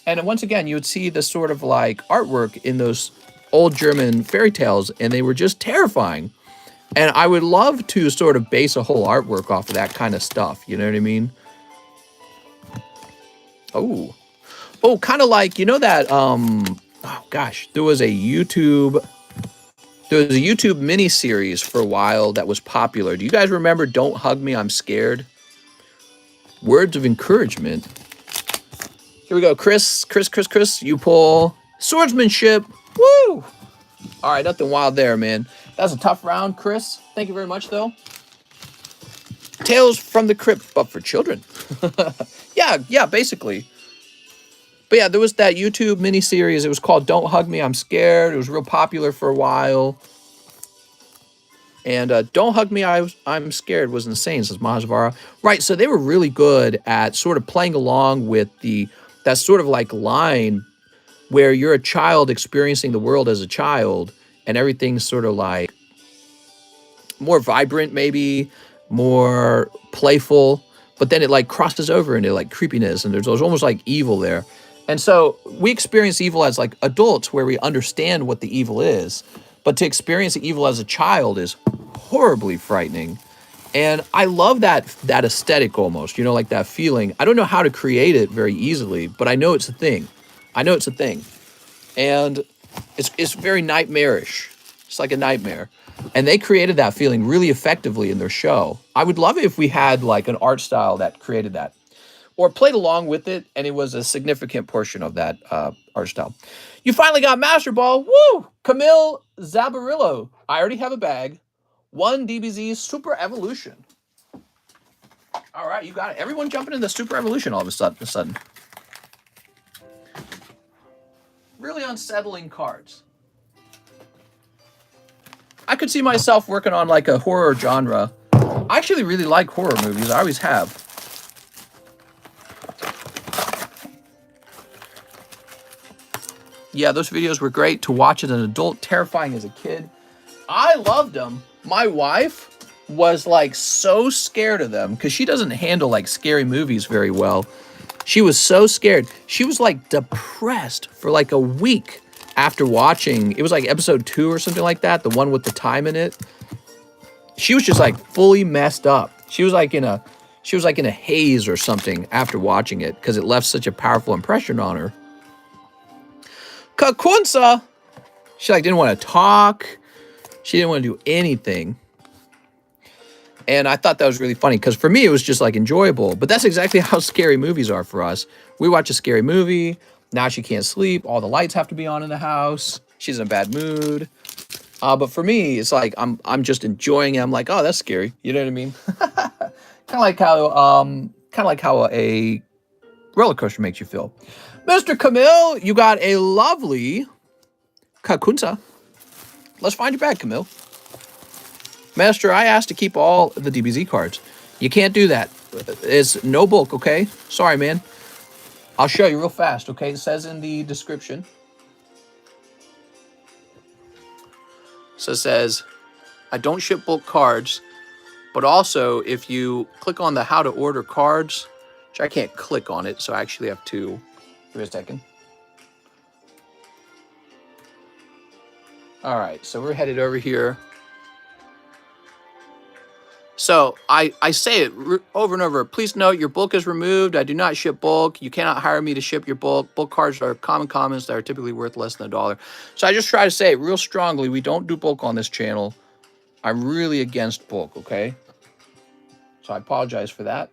And once again, you would see the sort of like artwork in those old German fairy tales, and they were just terrifying. And I would love to sort of base a whole artwork off of that kind of stuff. You know what I mean? Oh, kind of like, you know that, oh gosh, there was a YouTube mini series for a while that was popular. Do you guys remember Don't Hug Me, I'm Scared? Words of encouragement. Here we go, Chris, you pull swordsmanship. Woo! All right, nothing wild there, man. That's a tough round, Chris. Thank you very much, though. Tales from the Crypt, but for children. yeah, basically. But yeah, there was that YouTube miniseries. It was called Don't Hug Me, I'm Scared. It was real popular for a while. And Don't Hug Me, I'm Scared was insane, says Mahasvara. Right, so they were really good at sort of playing along with that sort of like line where you're a child experiencing the world as a child, and everything's sort of like more vibrant, maybe. more playful, but then it like crosses over into like creepiness, and there's almost like evil there. And so we experience evil as like adults where we understand what the evil is, but to experience the evil as a child is horribly frightening. And I love that aesthetic almost, like that feeling. I don't know how to create it very easily, but I know it's a thing. I know it's a thing. And it's very nightmarish. It's like a nightmare. And they created that feeling really effectively in their show. I would love it if we had like an art style that created that or played along with it, and it was a significant portion of that art style. You finally got Master Ball. Woo! Camille Zabarillo. I already have a bag. 1 DBZ Super Evolution. All right, you got it. Everyone jumping in the Super Evolution all of a sudden. Really unsettling cards. I could see myself working on like a horror genre. I actually really like horror movies. I always have. Yeah, those videos were great to watch as an adult, terrifying as a kid. I loved them. My wife was like so scared of them because she doesn't handle like scary movies very well. She was so scared. She was like depressed for like a week after watching. It was like episode 2 or something like that, the one with the time in it. She was just like fully messed up. She was like in a haze or something after watching it because it left such a powerful impression on her. Kakunsa, she like didn't want to talk. She didn't want to do anything. And I thought that was really funny because for me, it was just like enjoyable. But that's exactly how scary movies are for us. We watch a scary movie. Now she can't sleep. All the lights have to be on in the house. She's in a bad mood. But for me, it's like I'm just enjoying it. I'm like, oh, that's scary. You know what I mean? Kind of like how a roller coaster makes you feel. Mr. Camille, you got a lovely Kakunsa. Let's find your bag, Camille. Master, I asked to keep all the DBZ cards. You can't do that. It's no bulk, okay? Sorry, man. I'll show you real fast, okay? It says in the description. So it says, I don't ship bulk cards, but also if you click on the how to order cards, which I can't click on it, so I actually have to. Give me a second. All right, so we're headed over here. So I say it over and over. Please note your bulk is removed. I do not ship bulk. You cannot hire me to ship your bulk. Bulk cards are commons that are typically worth less than $1. So I just try to say it real strongly. We don't do bulk on this channel. I'm really against bulk, okay? So I apologize for that.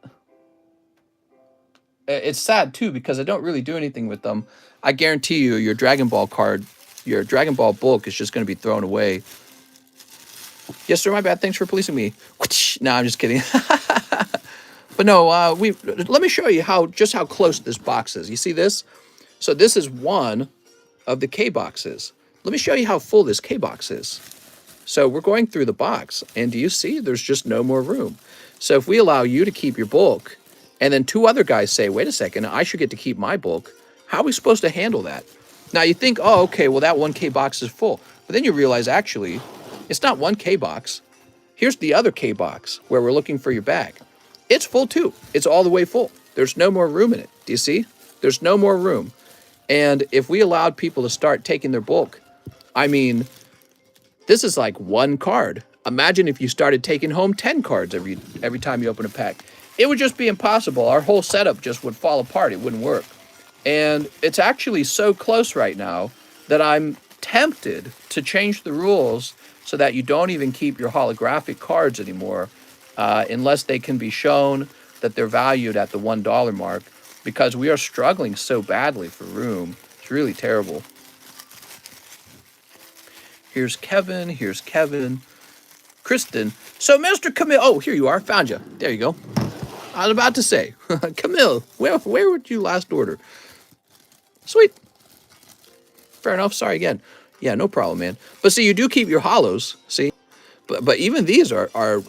It's sad too because I don't really do anything with them. I guarantee you your Dragon Ball card, your Dragon Ball bulk is just going to be thrown away. Yes, sir, my bad. Thanks for policing me. No, I'm just kidding. But no, let me show you just how close this box is. You see this? So this is one of the K boxes. Let me show you how full this K box is. So we're going through the box, and do you see? There's just no more room. So if we allow you to keep your bulk, and then 2 other guys say, wait a second, I should get to keep my bulk, how are we supposed to handle that? Now you think, oh, okay, well that 1K box is full. But then you realize, actually, it's not 1K box. Here's the other K box where we're looking for your bag. It's full too. It's all the way full. There's no more room in it. Do you see? There's no more room. And if we allowed people to start taking their bulk, I mean, this is like 1 card. Imagine if you started taking home 10 cards every time you open a pack. It would just be impossible. Our whole setup just would fall apart. It wouldn't work. And it's actually so close right now that I'm tempted to change the rules so that you don't even keep your holographic cards anymore unless they can be shown that they're valued at the $1 mark, because we are struggling so badly for room. It's really terrible. Here's Kevin. Here's Kevin. Kristen. So, Mr. Camille. Oh, here you are. Found you. There you go. I was about to say, Camille, where would you last order? Sweet. Fair enough. Sorry again. Yeah, no problem, man. But see, you do keep your hollows. See, but even these are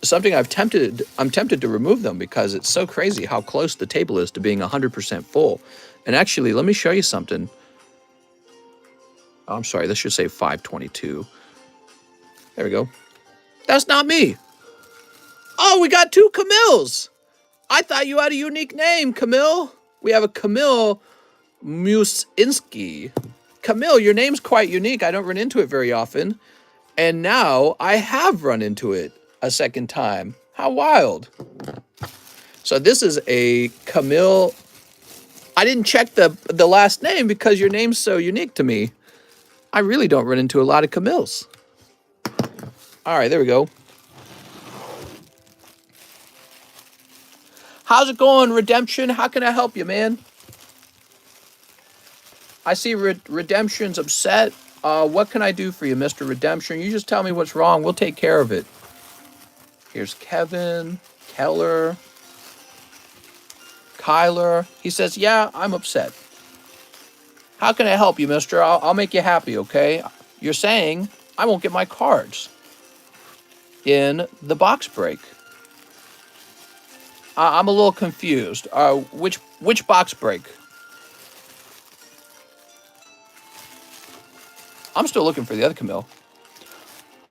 something I'm tempted to remove them because it's so crazy how close the table is to being 100% full. And actually, let me show you something. Oh, I'm sorry. This should say 522. There we go. That's not me. Oh, we got 2 Camilles. I thought you had a unique name, Camille. We have a Camille Musinski. Camille, your name's quite unique. I don't run into it very often. And now I have run into it a second time. How wild. So this is a Camille. I didn't check the last name because your name's so unique to me. I really don't run into a lot of Camilles. All right, there we go. How's it going, Redemption? How can I help you, man? I see Redemption's upset. What can I do for you, Mr. Redemption? You just tell me what's wrong. We'll take care of it. Here's Kevin, Keller, Kyler. He says, yeah, I'm upset. How can I help you, mister? I'll make you happy, okay? You're saying I won't get my cards in the box break. I'm a little confused. Which box break? I'm still looking for the other Camille.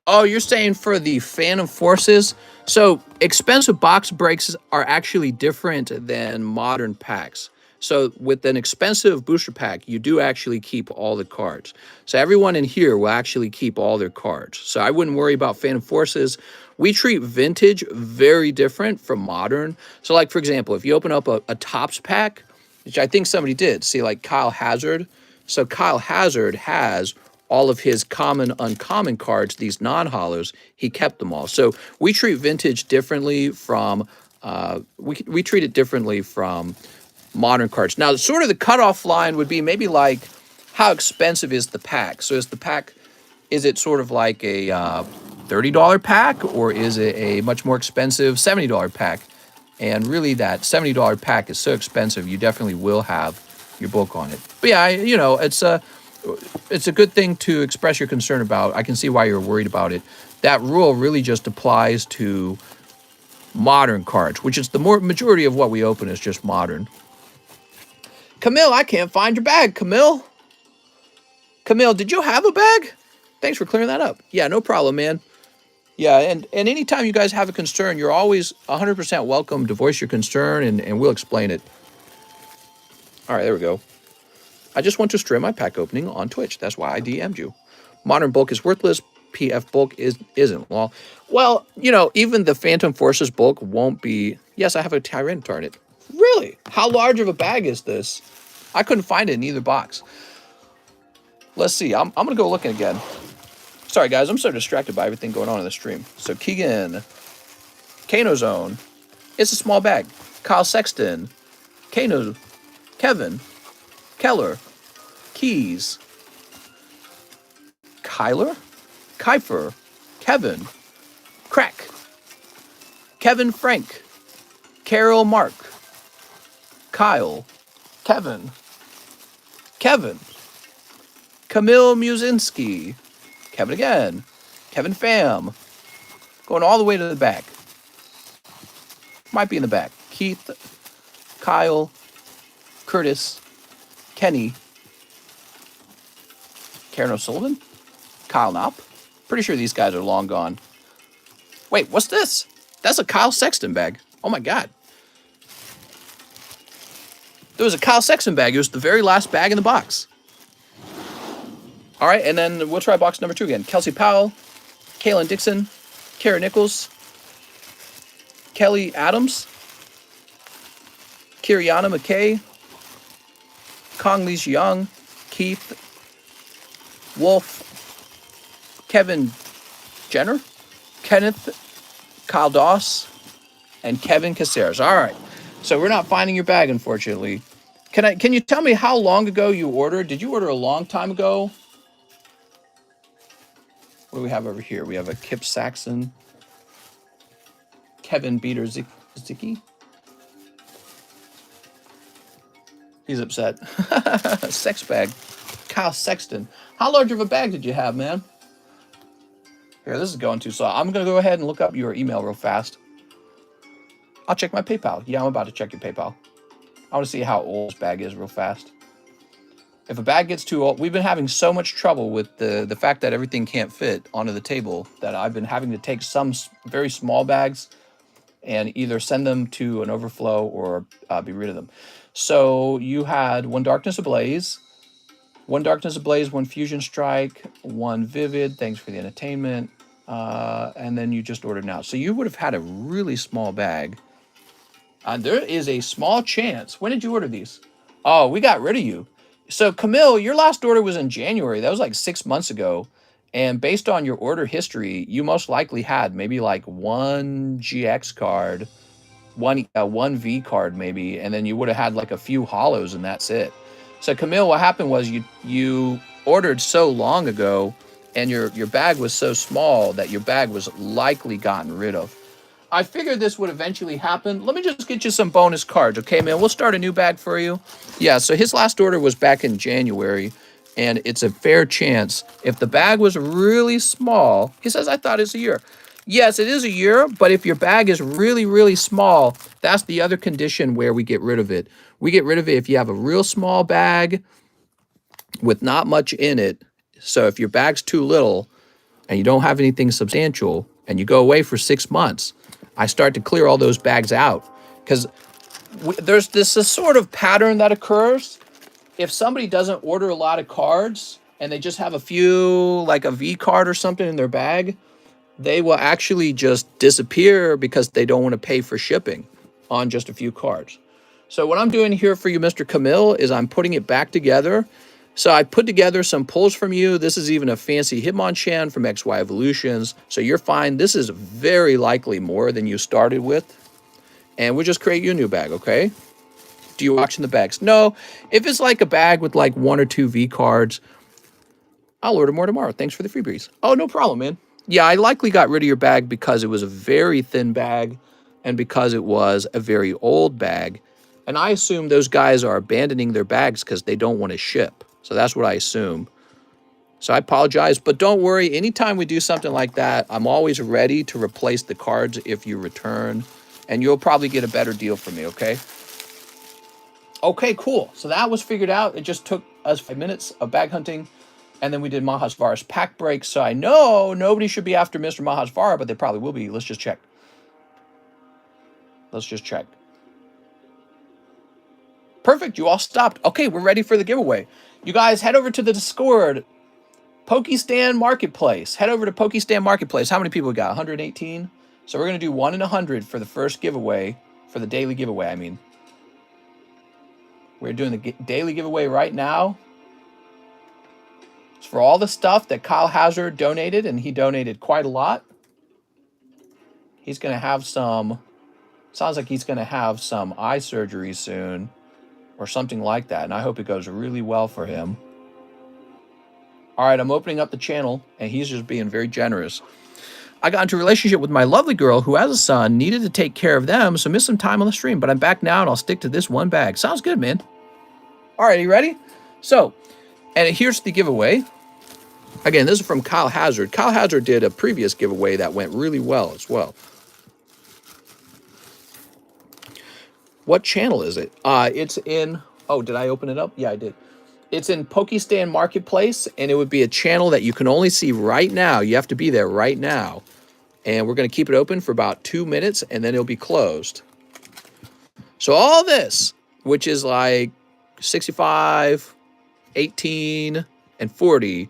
Oh, you're saying for the Phantom Forces? So expensive box breaks are actually different than modern packs. So with an expensive booster pack, you do actually keep all the cards. So everyone in here will actually keep all their cards. So I wouldn't worry about Phantom Forces. We treat vintage very different from modern. So like, for example, if you open up a Topps pack, which I think somebody did, see like Kyle Hazard. So Kyle Hazard has all of his common, uncommon cards, these non-hollers, he kept them all. So we treat vintage differently from, we treat it differently from modern cards. Now, sort of the cutoff line would be maybe like, how expensive is the pack? So is it sort of like a $30 pack, or is it a much more expensive $70 pack? And really that $70 pack is so expensive, you definitely will have your book on it. But yeah, it's a good thing to express your concern about. I can see why you're worried about it. That rule really just applies to modern cards, which is the majority of what we open is just modern. Camille, I can't find your bag, Camille. Camille, did you have a bag? Thanks for clearing that up. Yeah, no problem, man. Yeah, and anytime you guys have a concern, you're always 100% welcome to voice your concern, and we'll explain it. All right, there we go. I just want to stream my pack opening on Twitch. That's why I DM'd you. Modern bulk is worthless. PF bulk isn't. Well, even the Phantom Forces bulk won't be. Yes, I have a Tyranitar. Really? How large of a bag is this? I couldn't find it in either box. Let's see. I'm going to go looking again. Sorry, guys. I'm so distracted by everything going on in the stream. So, Keegan. Kano Zone. It's a small bag. Kyle Sexton. Kano. Kevin. Keller. Keys. Kyler. Kiefer. Kevin. Crack. Kevin Frank. Carol Mark. Kyle. Kevin. Kevin. Camille Musinski. Kevin again. Kevin Pham. Going all the way to the back. Might be in the back. Keith. Kyle. Curtis. Kenny. Karen O'Sullivan. Kyle Knopp. Pretty sure these guys are long gone. Wait, what's this? That's a Kyle Sexton bag. Oh my God. There was a Kyle Sexton bag. It was the very last bag in the box. All right, and then we'll try box number 2 again. Kelsey Powell, Kalen Dixon, Kara Nichols, Kelly Adams, Kiriana McKay, Kong Lee Young, Keith, Wolf, Kevin Jenner, Kenneth, Kyle Doss, and Kevin Caceres. All right, so we're not finding your bag, unfortunately. Can you tell me how long ago you ordered? Did you order a long time ago? What do we have over here? We have a Kip Saxon, Kevin Beater Zicki. He's upset. Sex bag. Kyle Sexton. How large of a bag did you have, man? Here, this is going too slow. I'm going to go ahead and look up your email real fast. I'll check my PayPal. Yeah, I'm about to check your PayPal. I want to see how old this bag is real fast. If a bag gets too old, we've been having so much trouble with the fact that everything can't fit onto the table that I've been having to take some very small bags and either send them to an overflow or be rid of them. So you had one Darkness Ablaze, one Darkness Ablaze, one Fusion Strike, one Vivid. Thanks for the entertainment. And then you just ordered now. So you would have had a really small bag. There is a small chance. When did you order these? Oh, we got rid of you. So Camille, your last order was in January. That was like 6 months ago. And based on your order history, you most likely had maybe like one GX card, one V card maybe, and then you would have had like a few hollows and that's it. So Camille, what happened was you ordered so long ago and your bag was so small that your bag was likely gotten rid of. I figured this would eventually happen. Let me just get you some bonus cards, okay, man? We'll start a new bag for you. Yeah, so his last order was back in January, and it's a fair chance. If the bag was really small, he says, I thought it's a year. Yes, it is a year, but if your bag is really, really small, that's the other condition where we get rid of it. We get rid of it if you have a real small bag with not much in it. So if your bag's too little and you don't have anything substantial and you go away for 6 months, I start to clear all those bags out because there's this sort of pattern that occurs. If somebody doesn't order a lot of cards and they just have a few, like a V card or something in their bag, they will actually just disappear because they don't want to pay for shipping on just a few cards. So what I'm doing here for you, Mr. Camille, is I'm putting it back together. So I put together some pulls from you. This is even a fancy Hitmonchan from XY Evolutions. So you're fine. This is very likely more than you started with. And we'll just create you a new bag, okay? Do you auction the bags? No. If it's like a bag with like 1 or 2 V cards, I'll order more tomorrow. Thanks for the freebies. Oh, no problem, man. Yeah, I likely got rid of your bag because it was a very thin bag and because it was a very old bag. And I assume those guys are abandoning their bags because they don't want to ship. So that's what I assume. So I apologize, but don't worry. Anytime we do something like that, I'm always ready to replace the cards if you return. And you'll probably get a better deal from me, okay? Okay, cool. So that was figured out. It just took us 5 minutes of bag hunting. And then we did Mahasvara's pack break. So I know nobody should be after Mr. Mahasvara, but they probably will be. Let's just check. Let's just check. Perfect. You all stopped. Okay, we're ready for the giveaway. You guys head over to the Discord. Pokestan Marketplace. Head over to Pokestan Marketplace. How many people we got? 118? So we're going to do 1 in 100 for the first giveaway. For the daily giveaway, I mean. We're doing the daily giveaway right now. It's for all the stuff that Kyle Hazard donated, and he donated quite a lot. He's going to have some... Sounds like he's going to have some eye surgery soon. Or something like that. And I hope it goes really well for him. All right, I'm opening up the channel, and he's just being very generous. I got into a relationship with my lovely girl who has a son, needed to take care of them, so missed some time on the stream. But I'm back now, and I'll stick to this one bag. Sounds good, man. All right, you ready? So, and here's the giveaway. Again, this is from Kyle Hazard. Kyle Hazard did a previous giveaway that went really well as well. What channel is it? It's in... Oh, did I open it up? Yeah, I did. It's in Pokestan Marketplace, and it would be a channel that you can only see right now. You have to be there right now. And we're going to keep it open for about 2 minutes, and then it'll be closed. So all this, which is like 65, 18, and 40,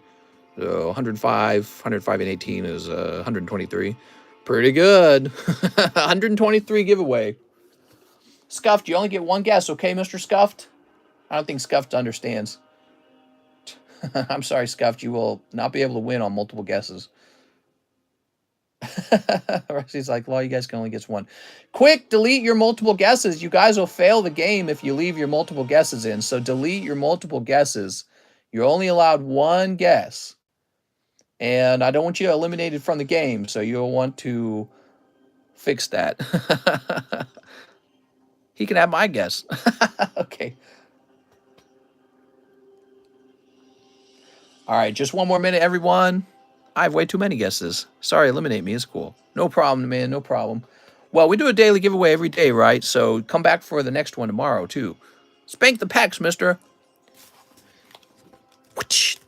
so 105 and 18 is 123. Pretty good. 123 giveaway. Scuffed, you only get one guess, okay, Mr. Scuffed? I don't think Scuffed understands. I'm sorry, Scuffed, you will not be able to win on multiple guesses. Rusty's like, well, you guys can only guess one. Quick, delete your multiple guesses. You guys will fail the game if you leave your multiple guesses in. So delete your multiple guesses. You're only allowed one guess. And I don't want you eliminated from the game, so you'll want to fix that. He can have my guess. Okay. All right, just one more minute, everyone. I have way too many guesses. Sorry, eliminate me. It's cool. No problem, man. No problem. Well, we do a daily giveaway every day, right? So come back for the next one tomorrow, too. Spank the packs, mister.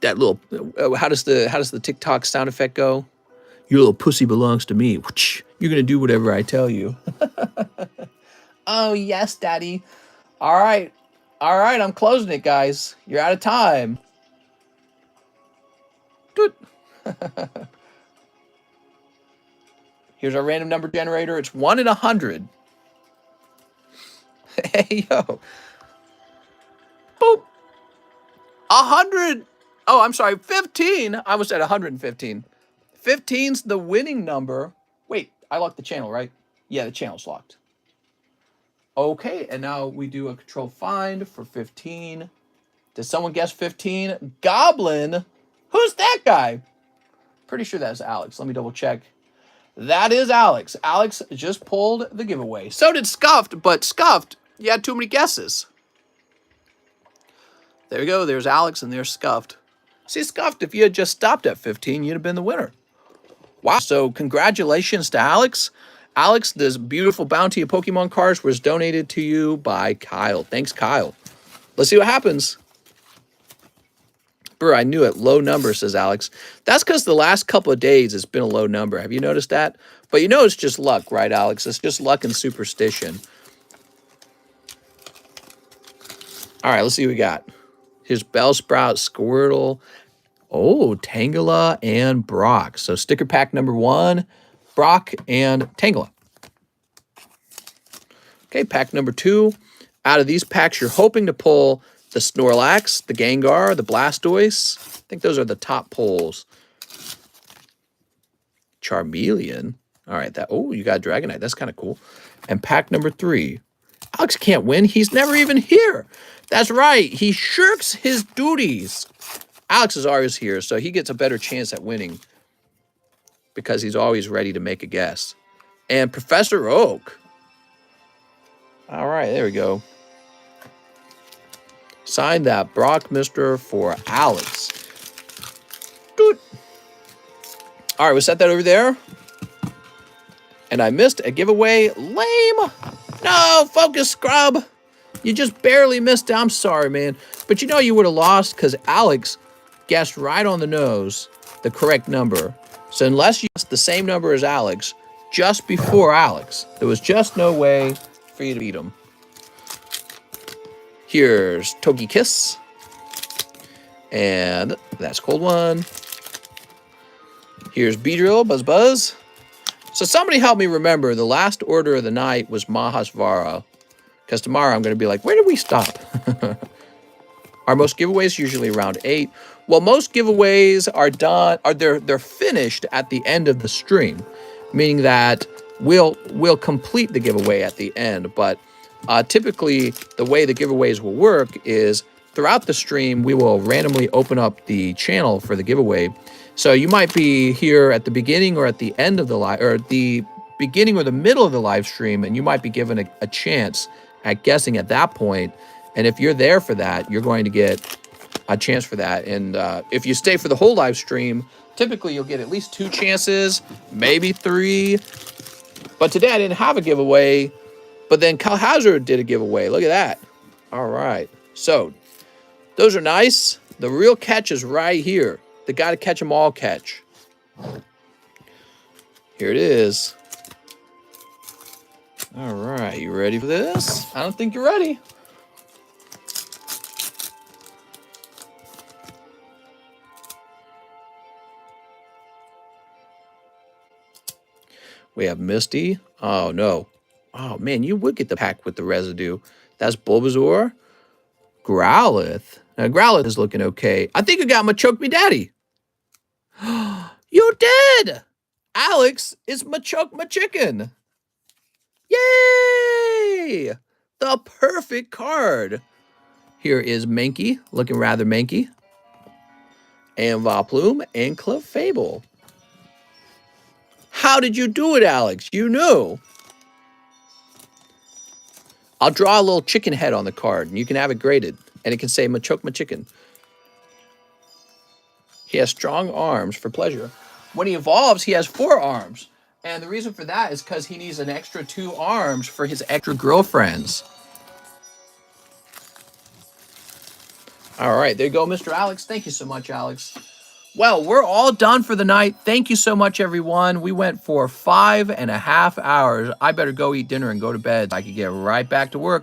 That little... How does the TikTok sound effect go? Your little pussy belongs to me. You're going to do whatever I tell you. Oh, yes, daddy. All right. All right, I'm closing it, guys. You're out of time. Doot. Here's our random number generator. It's 1 in 100. Hey, yo. Boop. 100. Oh, I'm sorry. 15. I was at 115. 15's the winning number. Wait, I locked the channel, right? Yeah, the channel's locked. Okay, and now we do a control find for 15. Did someone guess 15? Goblin? Who's that guy? Pretty sure that's Alex. Let me double check. That is Alex. Alex just pulled the giveaway. So did Scuffed, but Scuffed, you had too many guesses. There you go. There's Alex and there's Scuffed. See, Scuffed, if you had just stopped at 15, you'd have been the winner. Wow. So congratulations to Alex. Alex, this beautiful bounty of Pokemon cards was donated to you by Kyle. Thanks, Kyle. Let's see what happens. Brr, I knew it. Low number, says Alex. That's because the last couple of days it's been a low number. Have you noticed that? But you know it's just luck, right, Alex? It's just luck and superstition. All right, let's see what we got. Here's Bellsprout, Squirtle, oh, Tangela, and Brock. So sticker pack number 1, Brock and Tangela. Okay, pack number 2. Out of these packs, you're hoping to pull the Snorlax, the Gengar, the Blastoise. I think those are the top pulls. Charmeleon. All right, oh, you got Dragonite. That's kind of cool. And pack number 3. Alex can't win. He's never even here. That's right. He shirks his duties. Alex is always here, so he gets a better chance at winning because he's always ready to make a guess. And Professor Oak. All right, there we go. Sign that Brock Mister for Alex. Doot. All right, we'll set that over there. And I missed a giveaway. Lame. No, focus, scrub. You just barely missed it. I'm sorry, man. But you know you would have lost because Alex guessed right on the nose the correct number. So unless you guessed the same number as Alex, just before Alex, there was just no way for you to beat him. Here's Togekiss. And that's Cold One. Here's Beedrill, Buzz Buzz. So somebody help me remember the last order of the night was Mahasvara. Because tomorrow I'm going to be like, where did we stop? Are most giveaways usually around 8? Well, most giveaways are done, they're finished at the end of the stream, meaning that we'll complete the giveaway at the end. But typically, the way the giveaways will work is throughout the stream, we will randomly open up the channel for the giveaway. So you might be here at the beginning or at the end of the live, or the beginning or the middle of the live stream, and you might be given a chance at guessing at that point. And if you're there for that, you're going to get a chance for that. And if you stay for the whole live stream, typically you'll get at least 2 chances, maybe 3. But today I didn't have a giveaway, but then Kyle Hazard did a giveaway. Look at that. All right. So those are nice. The real catch is right here. The gotta catch them all catch. Here it is. All right, you ready for this? I don't think you're ready. We have Misty. Oh, no. Oh, man, you would get the pack with the residue. That's Bulbasaur. Growlithe. Now, Growlithe is looking okay. I think you got Machoke Me Daddy. You did! Alex is Machoke My Chicken. Yay! The perfect card. Here is Mankey, looking rather manky. And Vaplume and Clefable. How did you do it, Alex? You knew. I'll draw a little chicken head on the card, and you can have it graded. And it can say, Machoke My Chicken. He has strong arms for pleasure. When he evolves, he has 4 arms. And the reason for that is because he needs an extra 2 arms for his extra girlfriends. All right, there you go, Mr. Alex. Thank you so much, Alex. Well, we're all done for the night. Thank you so much, everyone. We went for 5.5 hours. I better go eat dinner and go to bed. I could get right back to work.